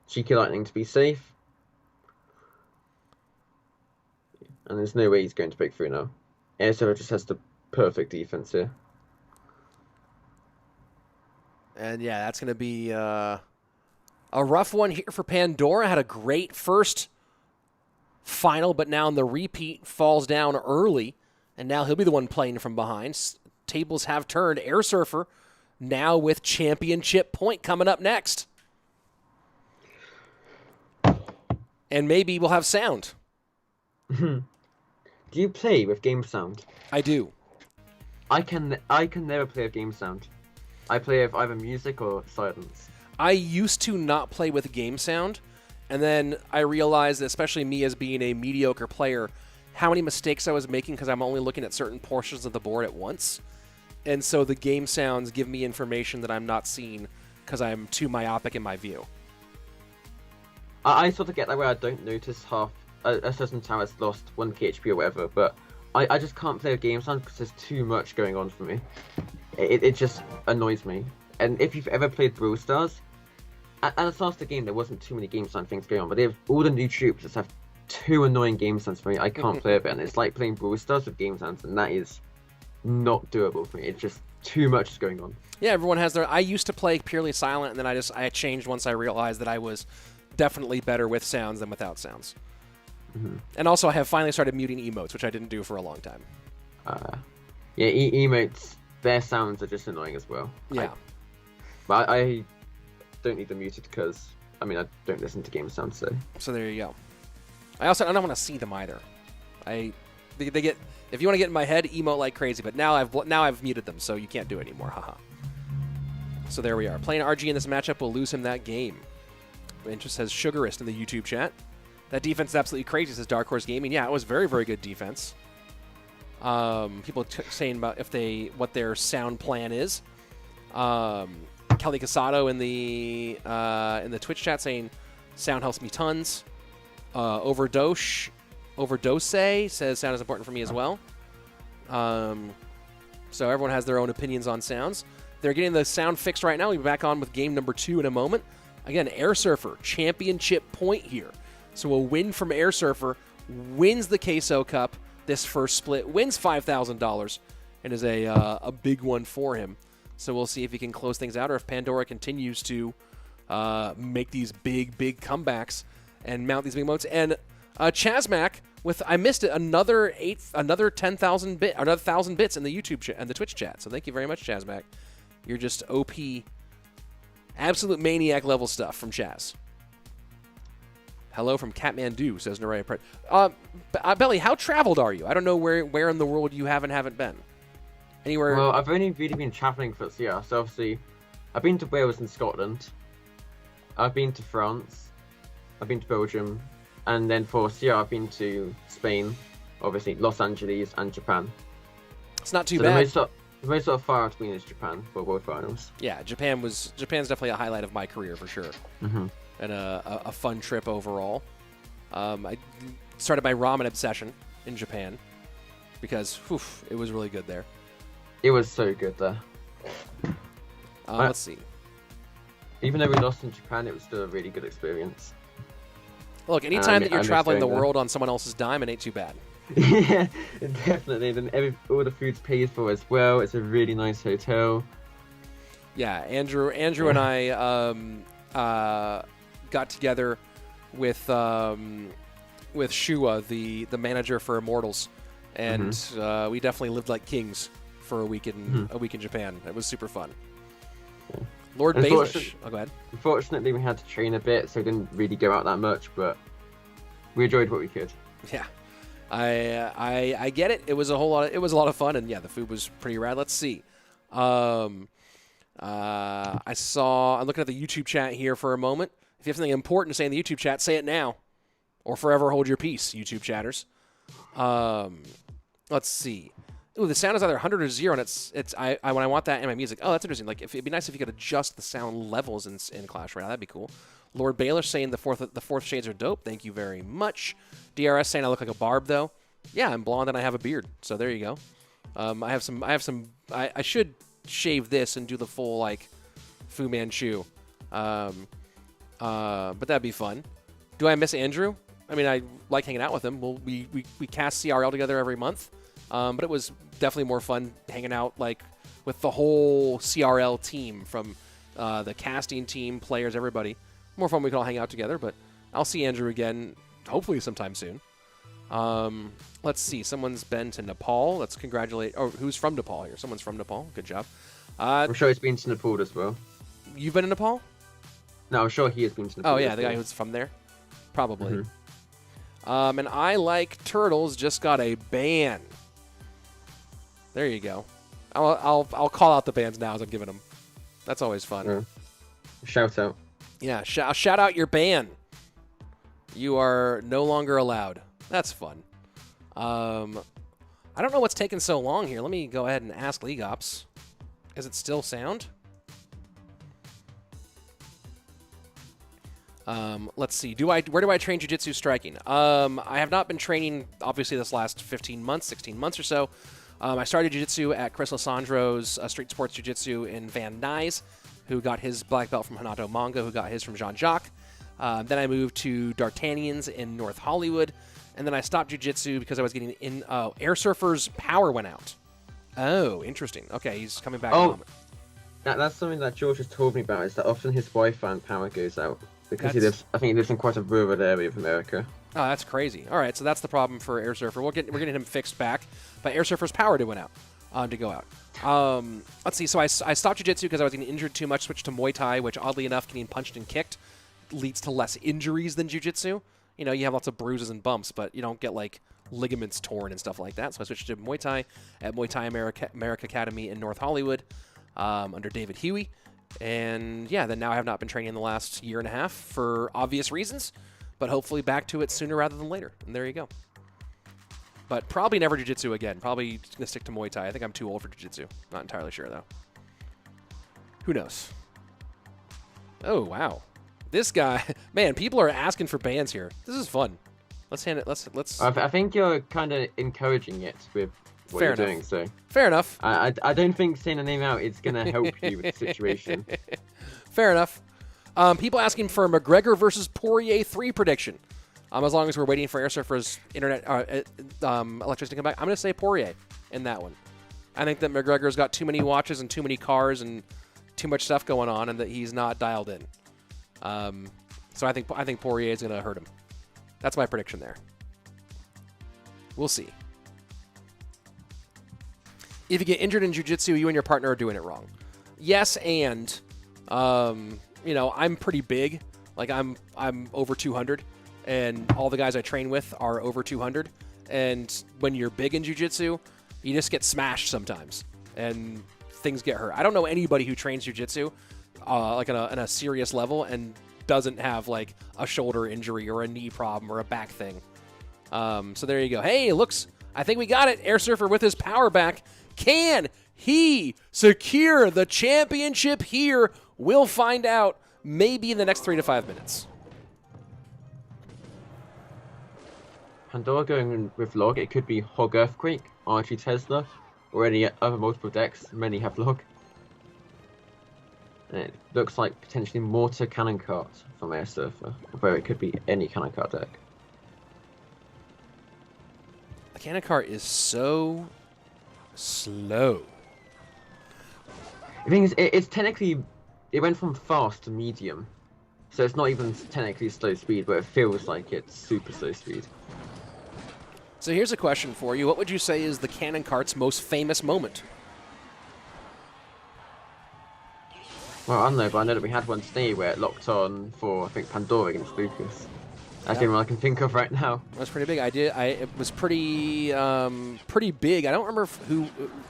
[SPEAKER 2] Cheeky Lightning to be safe. And there's no way he's going to break through now. Airsurfer just has the perfect defense here.
[SPEAKER 1] And yeah, that's going to be a rough one here for Pandora. Had a great first final, but now in the repeat falls down early. And now he'll be the one playing from behind. Tables have turned. Airsurfer now with championship point coming up next. And maybe we'll have sound.
[SPEAKER 2] Do you play with game sound?
[SPEAKER 1] I do.
[SPEAKER 2] I can never play with game sound. I play with either music or silence.
[SPEAKER 1] I used to not play with game sound, and then I realized, especially me as being a mediocre player, how many mistakes I was making because I'm only looking at certain portions of the board at once. And so the game sounds give me information that I'm not seeing because I'm too myopic in my view.
[SPEAKER 2] I sort of get that where I don't notice half a certain tower has lost 1 HP or whatever, but I just can't play a game sound because there's too much going on for me. It just annoys me. And if you've ever played Brawl Stars, at the start of the game there wasn't too many game sound things going on, but they have all the new troops just have 2 annoying game sounds for me. I can't play with it, and it's like playing Brawl Stars with game sounds, and that is not doable for me. It's just too much is going on. Yeah, everyone has their... I used to play purely silent, and then I changed once I realized that I was definitely better with sounds than without sounds. And also I have finally started muting emotes, which I didn't do for a long time. Yeah, emotes, their sounds are just annoying as well.
[SPEAKER 1] Yeah.
[SPEAKER 2] But I don't need them muted because, I mean, I don't listen to game sounds, so... So
[SPEAKER 1] there you go. I don't want to see them either. They get... If you want to get in my head, emote like crazy, but now I've muted them, so you can't do it anymore, haha. So there we are. Playing RG in this matchup will lose him that game. Interest says Sugarist in the YouTube chat. That defense is absolutely crazy, says Dark Horse Gaming. Yeah, it was very, very good defense. People saying about what their sound plan is. Kelly Casado in the Twitch chat saying sound helps me tons. Overdose says sound is important for me as well. So everyone has their own opinions on sounds. They're getting the sound fixed right now. We'll be back on with game number 2 in a moment. Again, Airsurfer, championship point here. So a win from Airsurfer wins the Queso Cup. This first split wins $5,000 and is a big one for him. So we'll see if he can close things out or if Pandora continues to make these big, big comebacks and mount these big modes. And Chazmac with I missed it another 10,000 bit, another 1,000 bits in the YouTube chat and the Twitch chat. So thank you very much, Chazmac. You're just OP, absolute maniac level stuff from Chaz. Hello from Kathmandu, says Naraya Pratt. Belly, how traveled are you? I don't know where in the world you haven't been. Anywhere?
[SPEAKER 2] Well, I've only really been traveling for CR. So obviously, I've been to Wales and Scotland. I've been to France. I've been to Belgium. And then for CR, I've been to Spain, obviously Los Angeles and Japan.
[SPEAKER 1] It's not too bad.
[SPEAKER 2] The most sort of far out between is Japan for World Finals.
[SPEAKER 1] Yeah, Japan's definitely a highlight of my career for sure. And a fun trip overall. I started my ramen obsession in Japan because it was really good there.
[SPEAKER 2] It was so good there.
[SPEAKER 1] Let's see.
[SPEAKER 2] Even though we lost in Japan, it was still a really good experience.
[SPEAKER 1] Look, anytime that you're
[SPEAKER 2] I miss
[SPEAKER 1] traveling the
[SPEAKER 2] going there.
[SPEAKER 1] world on someone else's dime, it ain't too bad.
[SPEAKER 2] Yeah, definitely. Then all the food's paid for as well. It's a really nice hotel.
[SPEAKER 1] Yeah, Andrew and I got together with Shua, the manager for Immortals, and we definitely lived like kings for a week in Japan. It was super fun.
[SPEAKER 2] Yeah.
[SPEAKER 1] Lord Baelish. Oh, go ahead.
[SPEAKER 2] Unfortunately, we had to train a bit, so we didn't really go out that much, but we enjoyed what we could.
[SPEAKER 1] Yeah, I get it. It was a lot of fun, and yeah, the food was pretty rad. Let's see. I'm looking at the YouTube chat here for a moment. If you have something important to say in the YouTube chat, say it now, or forever hold your peace, YouTube chatters. Let's see. Ooh, the sound is either 100 or 0, and when I want that in my music. Oh, that's interesting. Like, it'd be nice if you could adjust the sound levels in Clash Royale. That'd be cool. Lord Baelish saying the fourth shades are dope. Thank you very much. DRS saying I look like a barb though. Yeah, I'm blonde and I have a beard. So there you go. I should shave this and do the full like Fu Manchu. But that'd be fun. Do I miss Andrew? I mean, I like hanging out with him. We cast CRL together every month. But it was definitely more fun hanging out like with the whole CRL team, from the casting team, players, everybody. More fun we can all hang out together, but I'll see Andrew again hopefully sometime soon. Let's see. Someone's been to Nepal. Let's congratulate. Oh, who's from Nepal here? Someone's from Nepal. Good job.
[SPEAKER 2] I'm sure he's been to Nepal as well.
[SPEAKER 1] You've been to Nepal?
[SPEAKER 2] No, I'm sure he has been to Nepal.
[SPEAKER 1] Oh, yeah, the guy who's from there? Probably. And I Like Turtles just got a ban. There you go. I'll call out the bans now as I'm giving them. That's always fun.
[SPEAKER 2] Yeah. Shout out.
[SPEAKER 1] Yeah, shout out your ban. You are no longer allowed. That's fun. I don't know what's taking so long here. Let me go ahead and ask League Ops. Is it still sound? Let's see. Where do I train jiu-jitsu striking? I have not been training, obviously, this last 15 months, 16 months or so. I started jiu-jitsu at Chris Lissandro's Street Sports Jiu-Jitsu in Van Nuys, who got his black belt from Hanato Manga, who got his from Jean-Jacques. Then I moved to D'Artagnan's in North Hollywood, and then I stopped jiu-jitsu because I was getting in. Airsurfer's power went out. Oh, interesting. Okay, he's coming back.
[SPEAKER 2] Oh, that's something that George has told me about. Is that often his Wi-Fi and power goes out because I think he lives in quite a rural area of America.
[SPEAKER 1] Oh, that's crazy. All right, so that's the problem for Airsurfer. We're getting him fixed back, but Airsurfer's power went out to go out. Let's see. So I stopped jiu-jitsu because I was getting injured too much. Switched to Muay Thai, which oddly enough, getting punched and kicked leads to less injuries than jiu-jitsu. You know, you have lots of bruises and bumps, but you don't get like ligaments torn and stuff like that. So I switched to Muay Thai at Muay Thai America Academy in North Hollywood under David Huey. And yeah, then now I have not been training in the last year and a half for obvious reasons, but hopefully back to it sooner rather than later. And there you go. But probably never jiu-jitsu again. Probably going to stick to Muay Thai. I think I'm too old for jiu-jitsu. Not entirely sure, though. Who knows? Oh, wow. This guy, man, people are asking for bans here. This is fun. Let's hand it. Let's.
[SPEAKER 2] I think you're kind of encouraging it with what you're doing. So
[SPEAKER 1] fair enough.
[SPEAKER 2] I don't think saying a name out is gonna help you with the situation.
[SPEAKER 1] Fair enough. People asking for a McGregor versus Poirier 3 prediction. As long as we're waiting for Airsurfer's internet electricity to come back, I'm gonna say Poirier in that one. I think that McGregor's got too many watches and too many cars and too much stuff going on, and that he's not dialed in. So I think Poirier is going to hurt him. That's my prediction there. We'll see. If you get injured in jiu-jitsu, you and your partner are doing it wrong. Yes, and you know, I'm pretty big. Like I'm over 200, and all the guys I train with are over 200. And when you're big in jiu-jitsu, you just get smashed sometimes, and things get hurt. I don't know anybody who trains jiu-jitsu like on a serious level and doesn't have like a shoulder injury or a knee problem or a back thing. So there you go. Hey, I think we got it. Airsurfer with his power back. Can he secure the championship here? We'll find out maybe in the next 3 to 5 minutes.
[SPEAKER 2] Pandora going with log. It could be Hog Earthquake, Archie Tesla, or any other multiple decks. Many have log. And it looks like potentially Mortar Cannon Cart from Airsurfer, although it could be any Cannon Cart deck.
[SPEAKER 1] The cannon cart is so slow.
[SPEAKER 2] The thing is, it's technically, it went from fast to medium. So it's not even technically slow speed, but it feels like it's super slow speed.
[SPEAKER 1] So here's a question for you. What would you say is the cannon cart's most famous moment?
[SPEAKER 2] Well, I don't know, but I know that we had one today where it locked on for, I think, Pandora against Lucas. That's the only one I can think of right now.
[SPEAKER 1] That's pretty big. It was pretty big. I don't remember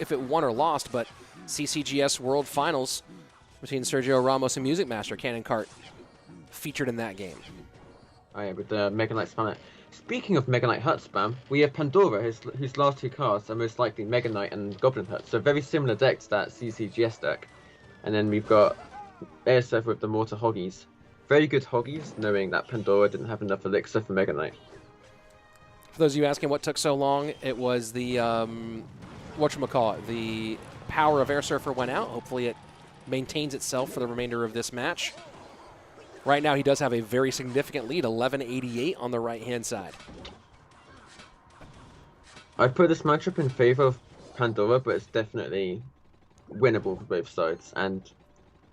[SPEAKER 1] if it won or lost, but CCGS World Finals between Sergio Ramos and Music Master, cannon cart featured in that game.
[SPEAKER 2] Oh yeah, with the Mega Knight spam. Speaking of Mega Knight Hut spam, we have Pandora, whose last two cards are most likely Mega Knight and Goblin Hut. So very similar deck to that CCGS deck. And then we've got Airsurfer with the Mortar Hoggies. Very good Hoggies, knowing that Pandora didn't have enough Elixir for Mega Knight.
[SPEAKER 1] For those of you asking what took so long, it was the, whatchamacallit, the power of Airsurfer went out. Hopefully it maintains itself for the remainder of this match. Right now he does have a very significant lead, 1188 on the right-hand side.
[SPEAKER 2] I put this matchup in favor of Pandora, but it's definitely winnable for both sides, and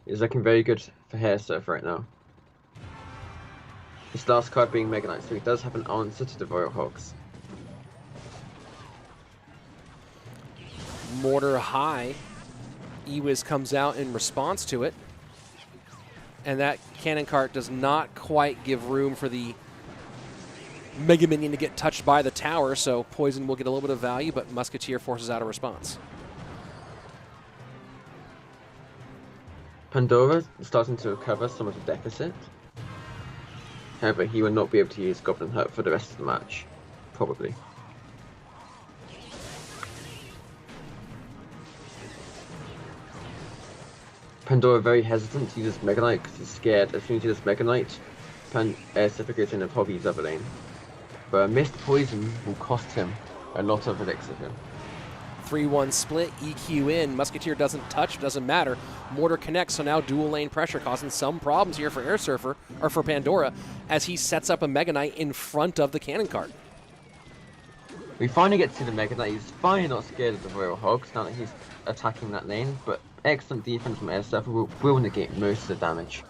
[SPEAKER 2] is looking very good for Airsurfer right now. His last card being Mega Knight, so he does have an answer to the Royal Hogs.
[SPEAKER 1] Mortar high. Ewiz comes out in response to it. And that cannon cart does not quite give room for the Mega Minion to get touched by the tower, so Poison will get a little bit of value, but Musketeer forces out a response.
[SPEAKER 2] Pandora is starting to recover some of the deficit. However, he will not be able to use Goblin Hut for the rest of the match. Probably. Pandora very hesitant to use Mega Knight because he's scared as soon as he does Mega Knight, Airsurfer goes in and Hoggy's other lane. But a missed poison will cost him a lot of elixir here.
[SPEAKER 1] 3-1 split, EQ in. Musketeer doesn't touch, doesn't matter. Mortar connects, so now dual lane pressure causing some problems here for Airsurfer, or for Pandora, as he sets up a Mega Knight in front of the cannon cart.
[SPEAKER 2] We finally get to the Mega Knight. He's finally not scared of the Royal Hogs now that he's attacking that lane, but excellent defense from Airsurfer will negate most of the damage.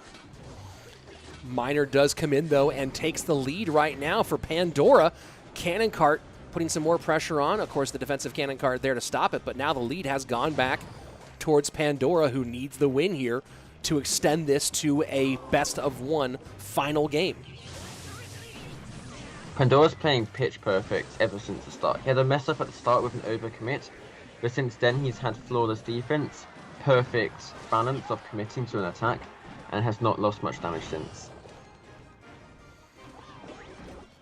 [SPEAKER 1] Miner does come in, though, and takes the lead right now for Pandora. Cannon cart putting some more pressure on. Of course, the defensive cannon cart there to stop it, but now the lead has gone back towards Pandora, who needs the win here to extend this to a best-of-1 final game.
[SPEAKER 2] Pandora's playing pitch perfect ever since the start. He had a mess up at the start with an overcommit, but since then he's had flawless defense, perfect balance of committing to an attack, and has not lost much damage since.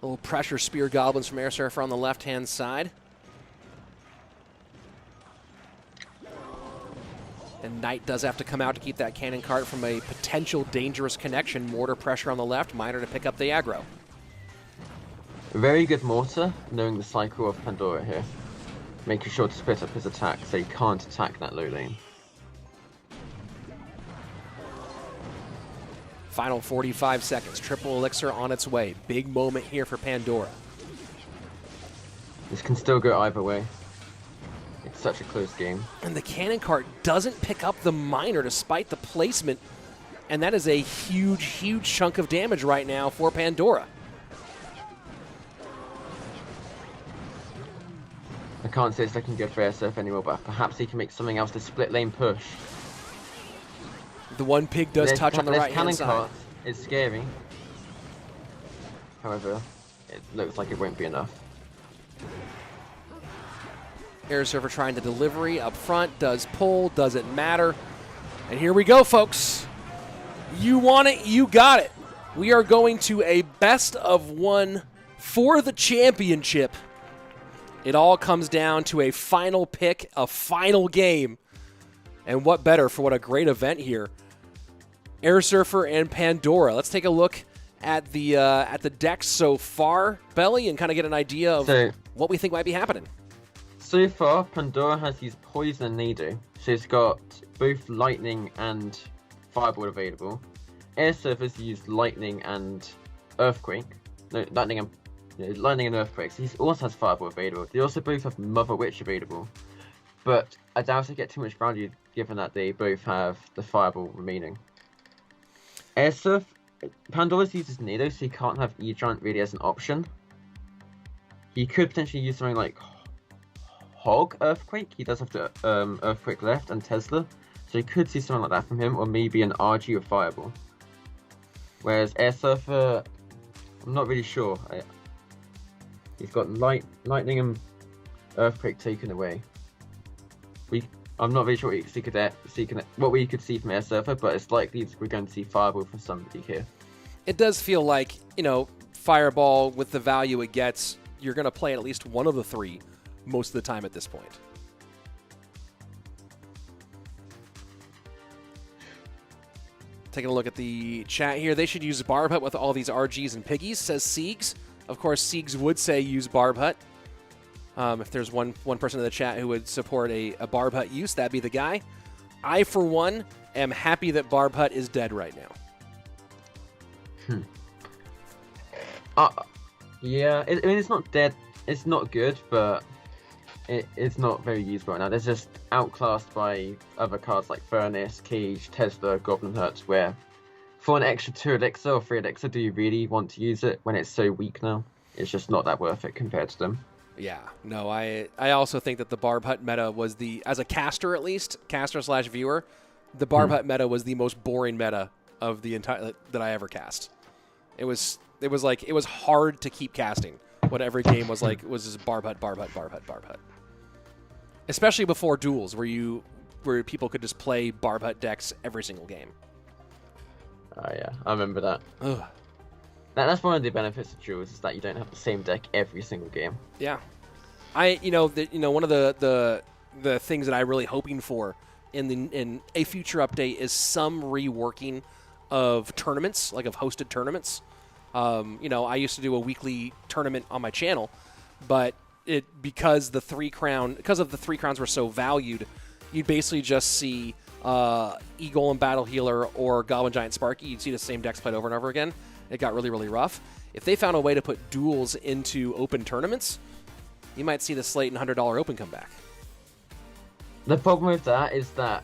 [SPEAKER 1] Little pressure spear goblins from Airsurfer on the left-hand side. And Knight does have to come out to keep that cannon cart from a potential dangerous connection. Mortar pressure on the left, Miner to pick up the aggro.
[SPEAKER 2] Very good Mortar, knowing the cycle of Pandora here. Making sure to split up his attack so he can't attack that low lane.
[SPEAKER 1] Final 45 seconds. Triple Elixir on its way. Big moment here for Pandora.
[SPEAKER 2] This can still go either way. It's such a close game.
[SPEAKER 1] And the cannon cart doesn't pick up the Miner despite the placement. And that is a huge, huge chunk of damage right now for Pandora.
[SPEAKER 2] I can't say it's looking good for Airsurfer anymore, but perhaps he can make something else to split lane push.
[SPEAKER 1] The one pig does touch on the right-hand side.
[SPEAKER 2] Cart is scary. However, it looks like it won't be enough.
[SPEAKER 1] Airsurfer trying the delivery up front, does pull, doesn't matter. And here we go, folks. You want it, you got it. We are going to a best-of-1 for the championship. It all comes down to a final pick, a final game. And what better for what a great event here. Airsurfer and Pandora. Let's take a look at the decks so far, Belly, and kind of get an idea of what we think might be happening.
[SPEAKER 2] So far, Pandora has used Poison and Nado. She's got both Lightning and Fireball available. Airsurfers use Lightning and Earthquake. No, Lightning and Earthquake. So he also has Fireball available. They also both have Mother Witch available. But I doubt they get too much value given that they both have the Fireball remaining. Pandora's uses Nado, so he can't have E-Giant really as an option. He could potentially use something like Hog Earthquake. He does have the Earthquake left and Tesla. So you could see something like that from him, or maybe an RG with Fireball. Whereas Airsurfer, I'm not really sure. He's got Lightning and Earthquake taken away. I'm not really sure what we could see from Airsurfer, but it's likely we're going to see Fireball from somebody here.
[SPEAKER 1] It does feel like, Fireball, with the value it gets, you're going to play at least one of the three most of the time at this point. Taking a look at the chat here. They should use Barb Hut with all these RGs and Piggies, says Siegs. Of course, Siegs would say use Barb Hut. If there's one person in the chat who would support a Barb Hut use, that'd be the guy. I, for one, am happy that Barb Hut is dead right now.
[SPEAKER 2] Yeah, it's not dead. It's not good, but it's not very useful right now. It's just outclassed by other cards like Furnace, Cage, Tesla, Goblin Hut, where for an extra 2 elixir or 3 elixir, do you really want to use it when it's so weak now? It's just not that worth it compared to them.
[SPEAKER 1] Yeah, no, I also think that the Barb Hut meta was as a caster at least, caster/viewer, the Barb Hut meta was the most boring meta of the entire that I ever cast. It was hard to keep casting. What every game was just Barb Hut, Barb Hut, Barb Hut, Barb Hut. Especially before duels, where people could just play Barb Hut decks every single game.
[SPEAKER 2] Oh yeah, I remember that.
[SPEAKER 1] Ugh.
[SPEAKER 2] That's one of the benefits of duels, is that you don't have the same deck every single game.
[SPEAKER 1] Yeah, one of the things that I'm really hoping for in a future update is some reworking of tournaments, like of hosted tournaments. I used to do a weekly tournament on my channel, but because of the 3 crowns were so valued, you'd basically just see Eagle and Battle Healer or Goblin Giant Sparky. You'd see the same decks played over and over again. It got really, really rough. If they found a way to put duels into open tournaments, you might see the Slate and $100 Open come back.
[SPEAKER 2] The problem with that is that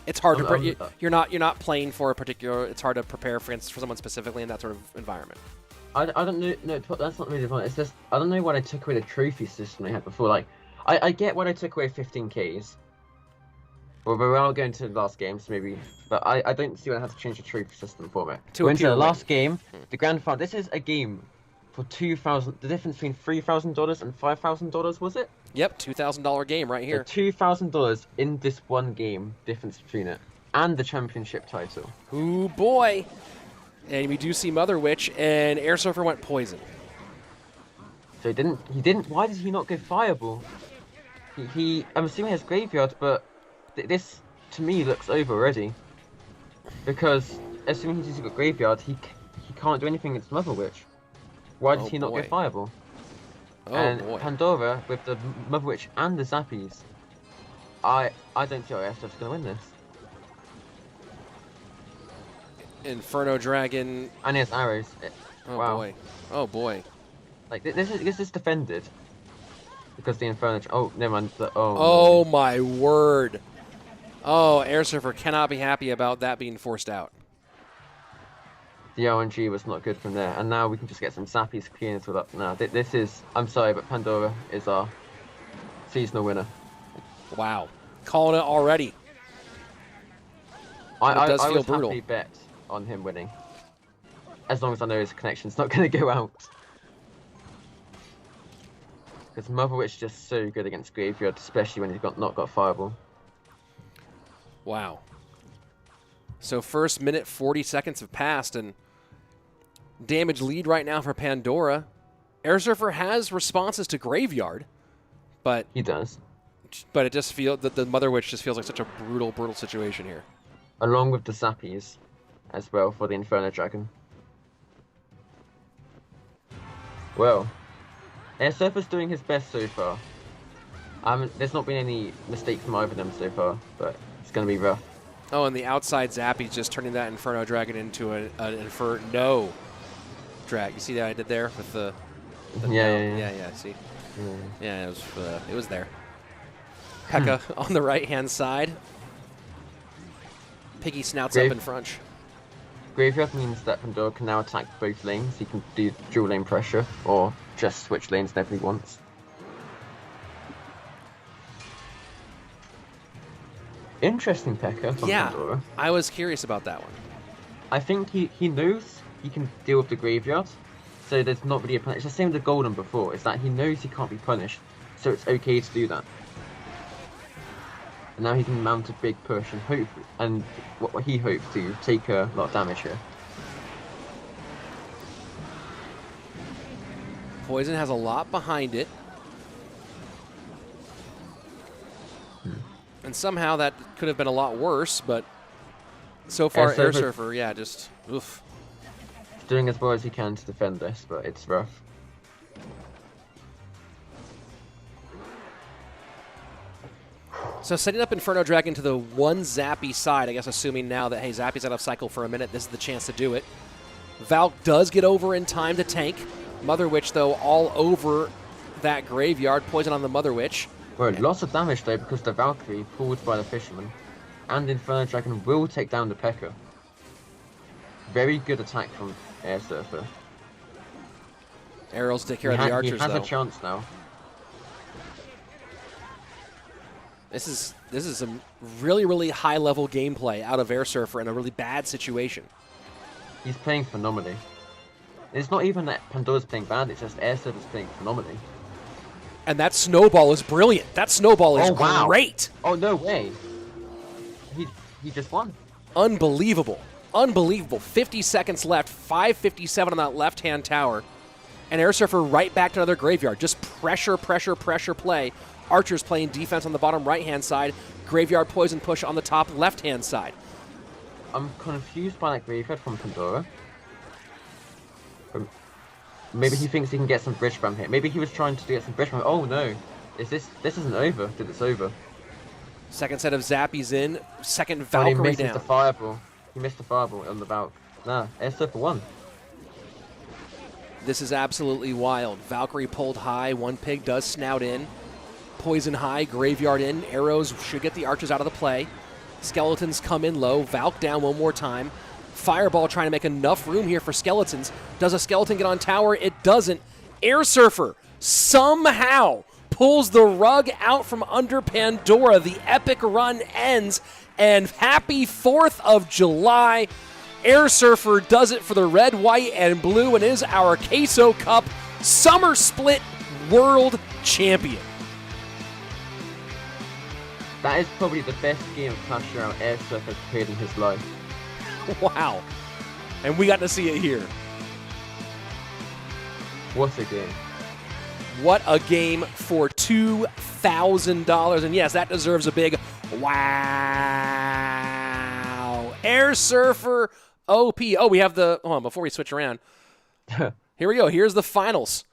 [SPEAKER 1] it's hard you're not playing for a particular. It's hard to prepare for someone specifically in that sort of environment.
[SPEAKER 2] I don't know. No, that's not really the point. It's just I don't know why they took away the trophy system they had before. Like I get why they took away 15Ks. Well, we are going to the last game, so maybe, but I don't see why I have to change the trophy system format. Went to the last game, the grand final. This is a game for $2,000. The difference between $3,000 and $5,000, was it?
[SPEAKER 1] Yep, $2,000 game right here.
[SPEAKER 2] So $2,000 in this one game, difference between it, and the championship title.
[SPEAKER 1] Ooh boy! And we do see Mother Witch, and Airsurfer went poison.
[SPEAKER 2] So he didn't. Why did he not go Fireball? I'm assuming he has Graveyard, but this to me looks over already. Because assuming he's got Graveyard, he can't do anything against Mother Witch. Why did he not go Fireball? And boy. Pandora with the Mother Witch and the Zappies. I don't see how SF's gonna win this.
[SPEAKER 1] Inferno Dragon.
[SPEAKER 2] And he has arrows.
[SPEAKER 1] Oh
[SPEAKER 2] wow.
[SPEAKER 1] Boy. Oh boy.
[SPEAKER 2] Like this is defended. Because the Inferno. Oh, never mind.
[SPEAKER 1] Oh my word. Oh, Airsurfer cannot be happy about that being forced out.
[SPEAKER 2] The RNG was not good from there, and now we can just get some Zappies cleaning it up now. This is, I'm sorry, but Pandora is our seasonal winner.
[SPEAKER 1] Wow. Calling it already.
[SPEAKER 2] I would happily bet on him winning. As long as I know his connection's not going to go out. Because Mother Witch is just so good against Graveyard, especially when he's not got Fireball.
[SPEAKER 1] Wow. So first minute 40 seconds have passed, and damage lead right now for Pandora. Airsurfer has responses to Graveyard, but
[SPEAKER 2] he does.
[SPEAKER 1] But it just feels that the Mother Witch just feels like such a brutal situation here.
[SPEAKER 2] Along with the Zappies as well for the Inferno Dragon. Well, Airsurfer's doing his best so far. There's not been any mistakes from either of them so far, but going to be rough.
[SPEAKER 1] Oh, and the outside Zappy's just turning that Inferno Dragon into an Inferno Drag. You see that I did there with the yeah. See, yeah, it was there. P.E.K.K.A on the right hand side. Piggy snouts up in front.
[SPEAKER 2] Graveyard means that Pandora can now attack both lanes. He can do dual lane pressure or just switch lanes whenever he wants. Interesting P.E.K.K.A from Pandora.
[SPEAKER 1] I was curious about that one.
[SPEAKER 2] I think he knows he can deal with the graveyard, so there's not really a punish. It's the same with the Golden before, is that he knows he can't be punished, so it's okay to do that. And now he can mount a big push and hope, and what he hopes to take a lot of damage here.
[SPEAKER 1] Poison has a lot behind it. And somehow that could have been a lot worse, but so far airsurfer, yeah, just oof.
[SPEAKER 2] Doing as well as he can to defend this, but it's rough.
[SPEAKER 1] So setting up Inferno Dragon to the one Zappy side, I guess assuming now that, hey, Zappy's out of cycle for a minute, this is the chance to do it. Valk does get over in time to tank. Mother Witch, though, all over that graveyard. Poison on the Mother Witch.
[SPEAKER 2] Well, lots of damage, though, because the Valkyrie pulled by the Fisherman. And Inferno Dragon will take down the P.E.K.K.A. Very good attack from airsurfer.
[SPEAKER 1] Arrows take care of the archers,
[SPEAKER 2] he has
[SPEAKER 1] though.
[SPEAKER 2] A chance now.
[SPEAKER 1] This is some really, really high-level gameplay out of airsurfer in a really bad situation.
[SPEAKER 2] He's playing phenomenally. It's not even that Pandora's playing bad, it's just airsurfer's playing phenomenally.
[SPEAKER 1] And that snowball is brilliant. That snowball is great.
[SPEAKER 2] Oh, no way. He just won.
[SPEAKER 1] Unbelievable. Unbelievable. 50 seconds left. 5:57 on that left-hand tower. And airsurfer right back to another graveyard. Just pressure, pressure, pressure play. Archers playing defense on the bottom right-hand side. Graveyard poison push on the top left-hand side.
[SPEAKER 2] I'm confused by that graveyard from Pandora. Maybe he thinks he can get some bridge spam here. Maybe he was trying to get some bridge spam. Oh no. This isn't over till it's over.
[SPEAKER 1] Second set of Zappies in. Second
[SPEAKER 2] Oh,
[SPEAKER 1] Valkyrie
[SPEAKER 2] he
[SPEAKER 1] down.
[SPEAKER 2] the fireball. He missed the fireball on the Valk. Nah, airsurfer won.
[SPEAKER 1] This is absolutely wild. Valkyrie pulled high. One pig does snout in. Poison high. Graveyard in. Arrows should get the archers out of the play. Skeletons come in low. Valk down one more time. Fireball trying to make enough room here for skeletons. Does a skeleton get on tower? It doesn't. Airsurfer somehow pulls the rug out from under Pandora. The epic run ends, and happy 4th of July. Airsurfer does it for the red, white, and blue, and is our Queso Cup Summer Split World Champion.
[SPEAKER 2] That is probably the best game of Clash Royale airsurfer has played in his life.
[SPEAKER 1] Wow. And we got to see it here.
[SPEAKER 2] What a game.
[SPEAKER 1] What a game for $2,000. And yes, that deserves a big wow. Airsurfer OP. Oh, we have the, hold on, before we switch around. Here we go. Here's the finals.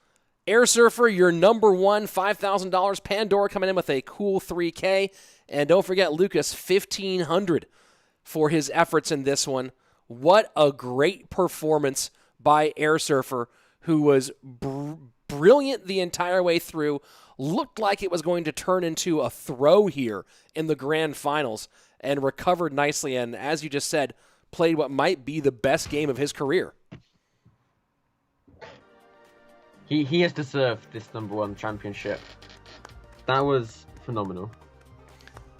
[SPEAKER 1] Airsurfer, your number one, $5,000. Pandora coming in with a cool $3K. And don't forget, Lucas, $1,500 for his efforts in this one. What a great performance by Airsurfer, who was brilliant the entire way through. Looked like it was going to turn into a throw here in the grand finals, and recovered nicely, and as you just said, played what might be the best game of his career.
[SPEAKER 2] He has deserved this number one championship. That was phenomenal.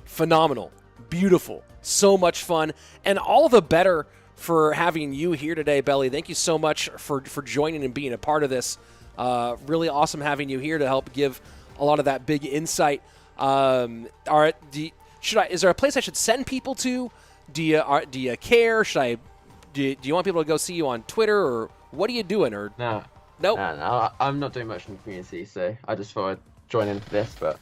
[SPEAKER 1] Phenomenal. Beautiful. So much fun. And all the better for having you here today, Belly. Thank you so much for joining and being a part of this. Really awesome having you here to help give a lot of that big insight. Is there a place I should send people to? Do you care? Do you want people to go see you on Twitter, or what are you doing? Or
[SPEAKER 2] No.
[SPEAKER 1] Nope.
[SPEAKER 2] No, I'm not doing much in the community, so I just thought I'd join in for this, but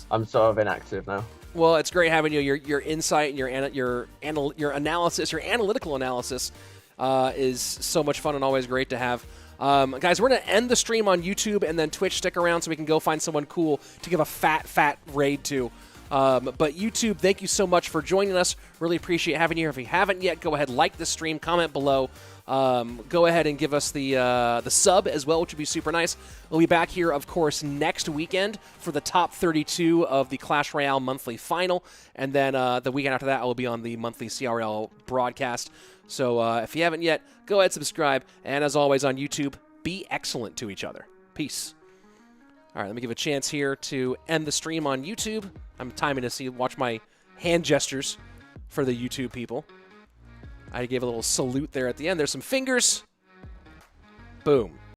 [SPEAKER 2] I'm sort of inactive now.
[SPEAKER 1] Well, it's great having you. Your insight and your analysis, your analytical analysis is so much fun and always great to have. Guys, we're going to end the stream on YouTube and then Twitch. Stick around so we can go find someone cool to give a fat raid to. But YouTube, thank you so much for joining us. Really appreciate having you here. If you haven't yet, go ahead, like the stream, comment below. Go ahead and give us the sub as well, which would be super nice. We'll be back here, of course, next weekend for the top 32 of the Clash Royale monthly final. And then the weekend after that, I will be on the monthly CRL broadcast. So if you haven't yet, go ahead, subscribe. And as always on YouTube, be excellent to each other. Peace. All right, let me give a chance here to end the stream on YouTube. I'm timing to watch my hand gestures for the YouTube people. I gave a little salute there at the end. There's some fingers. Boom.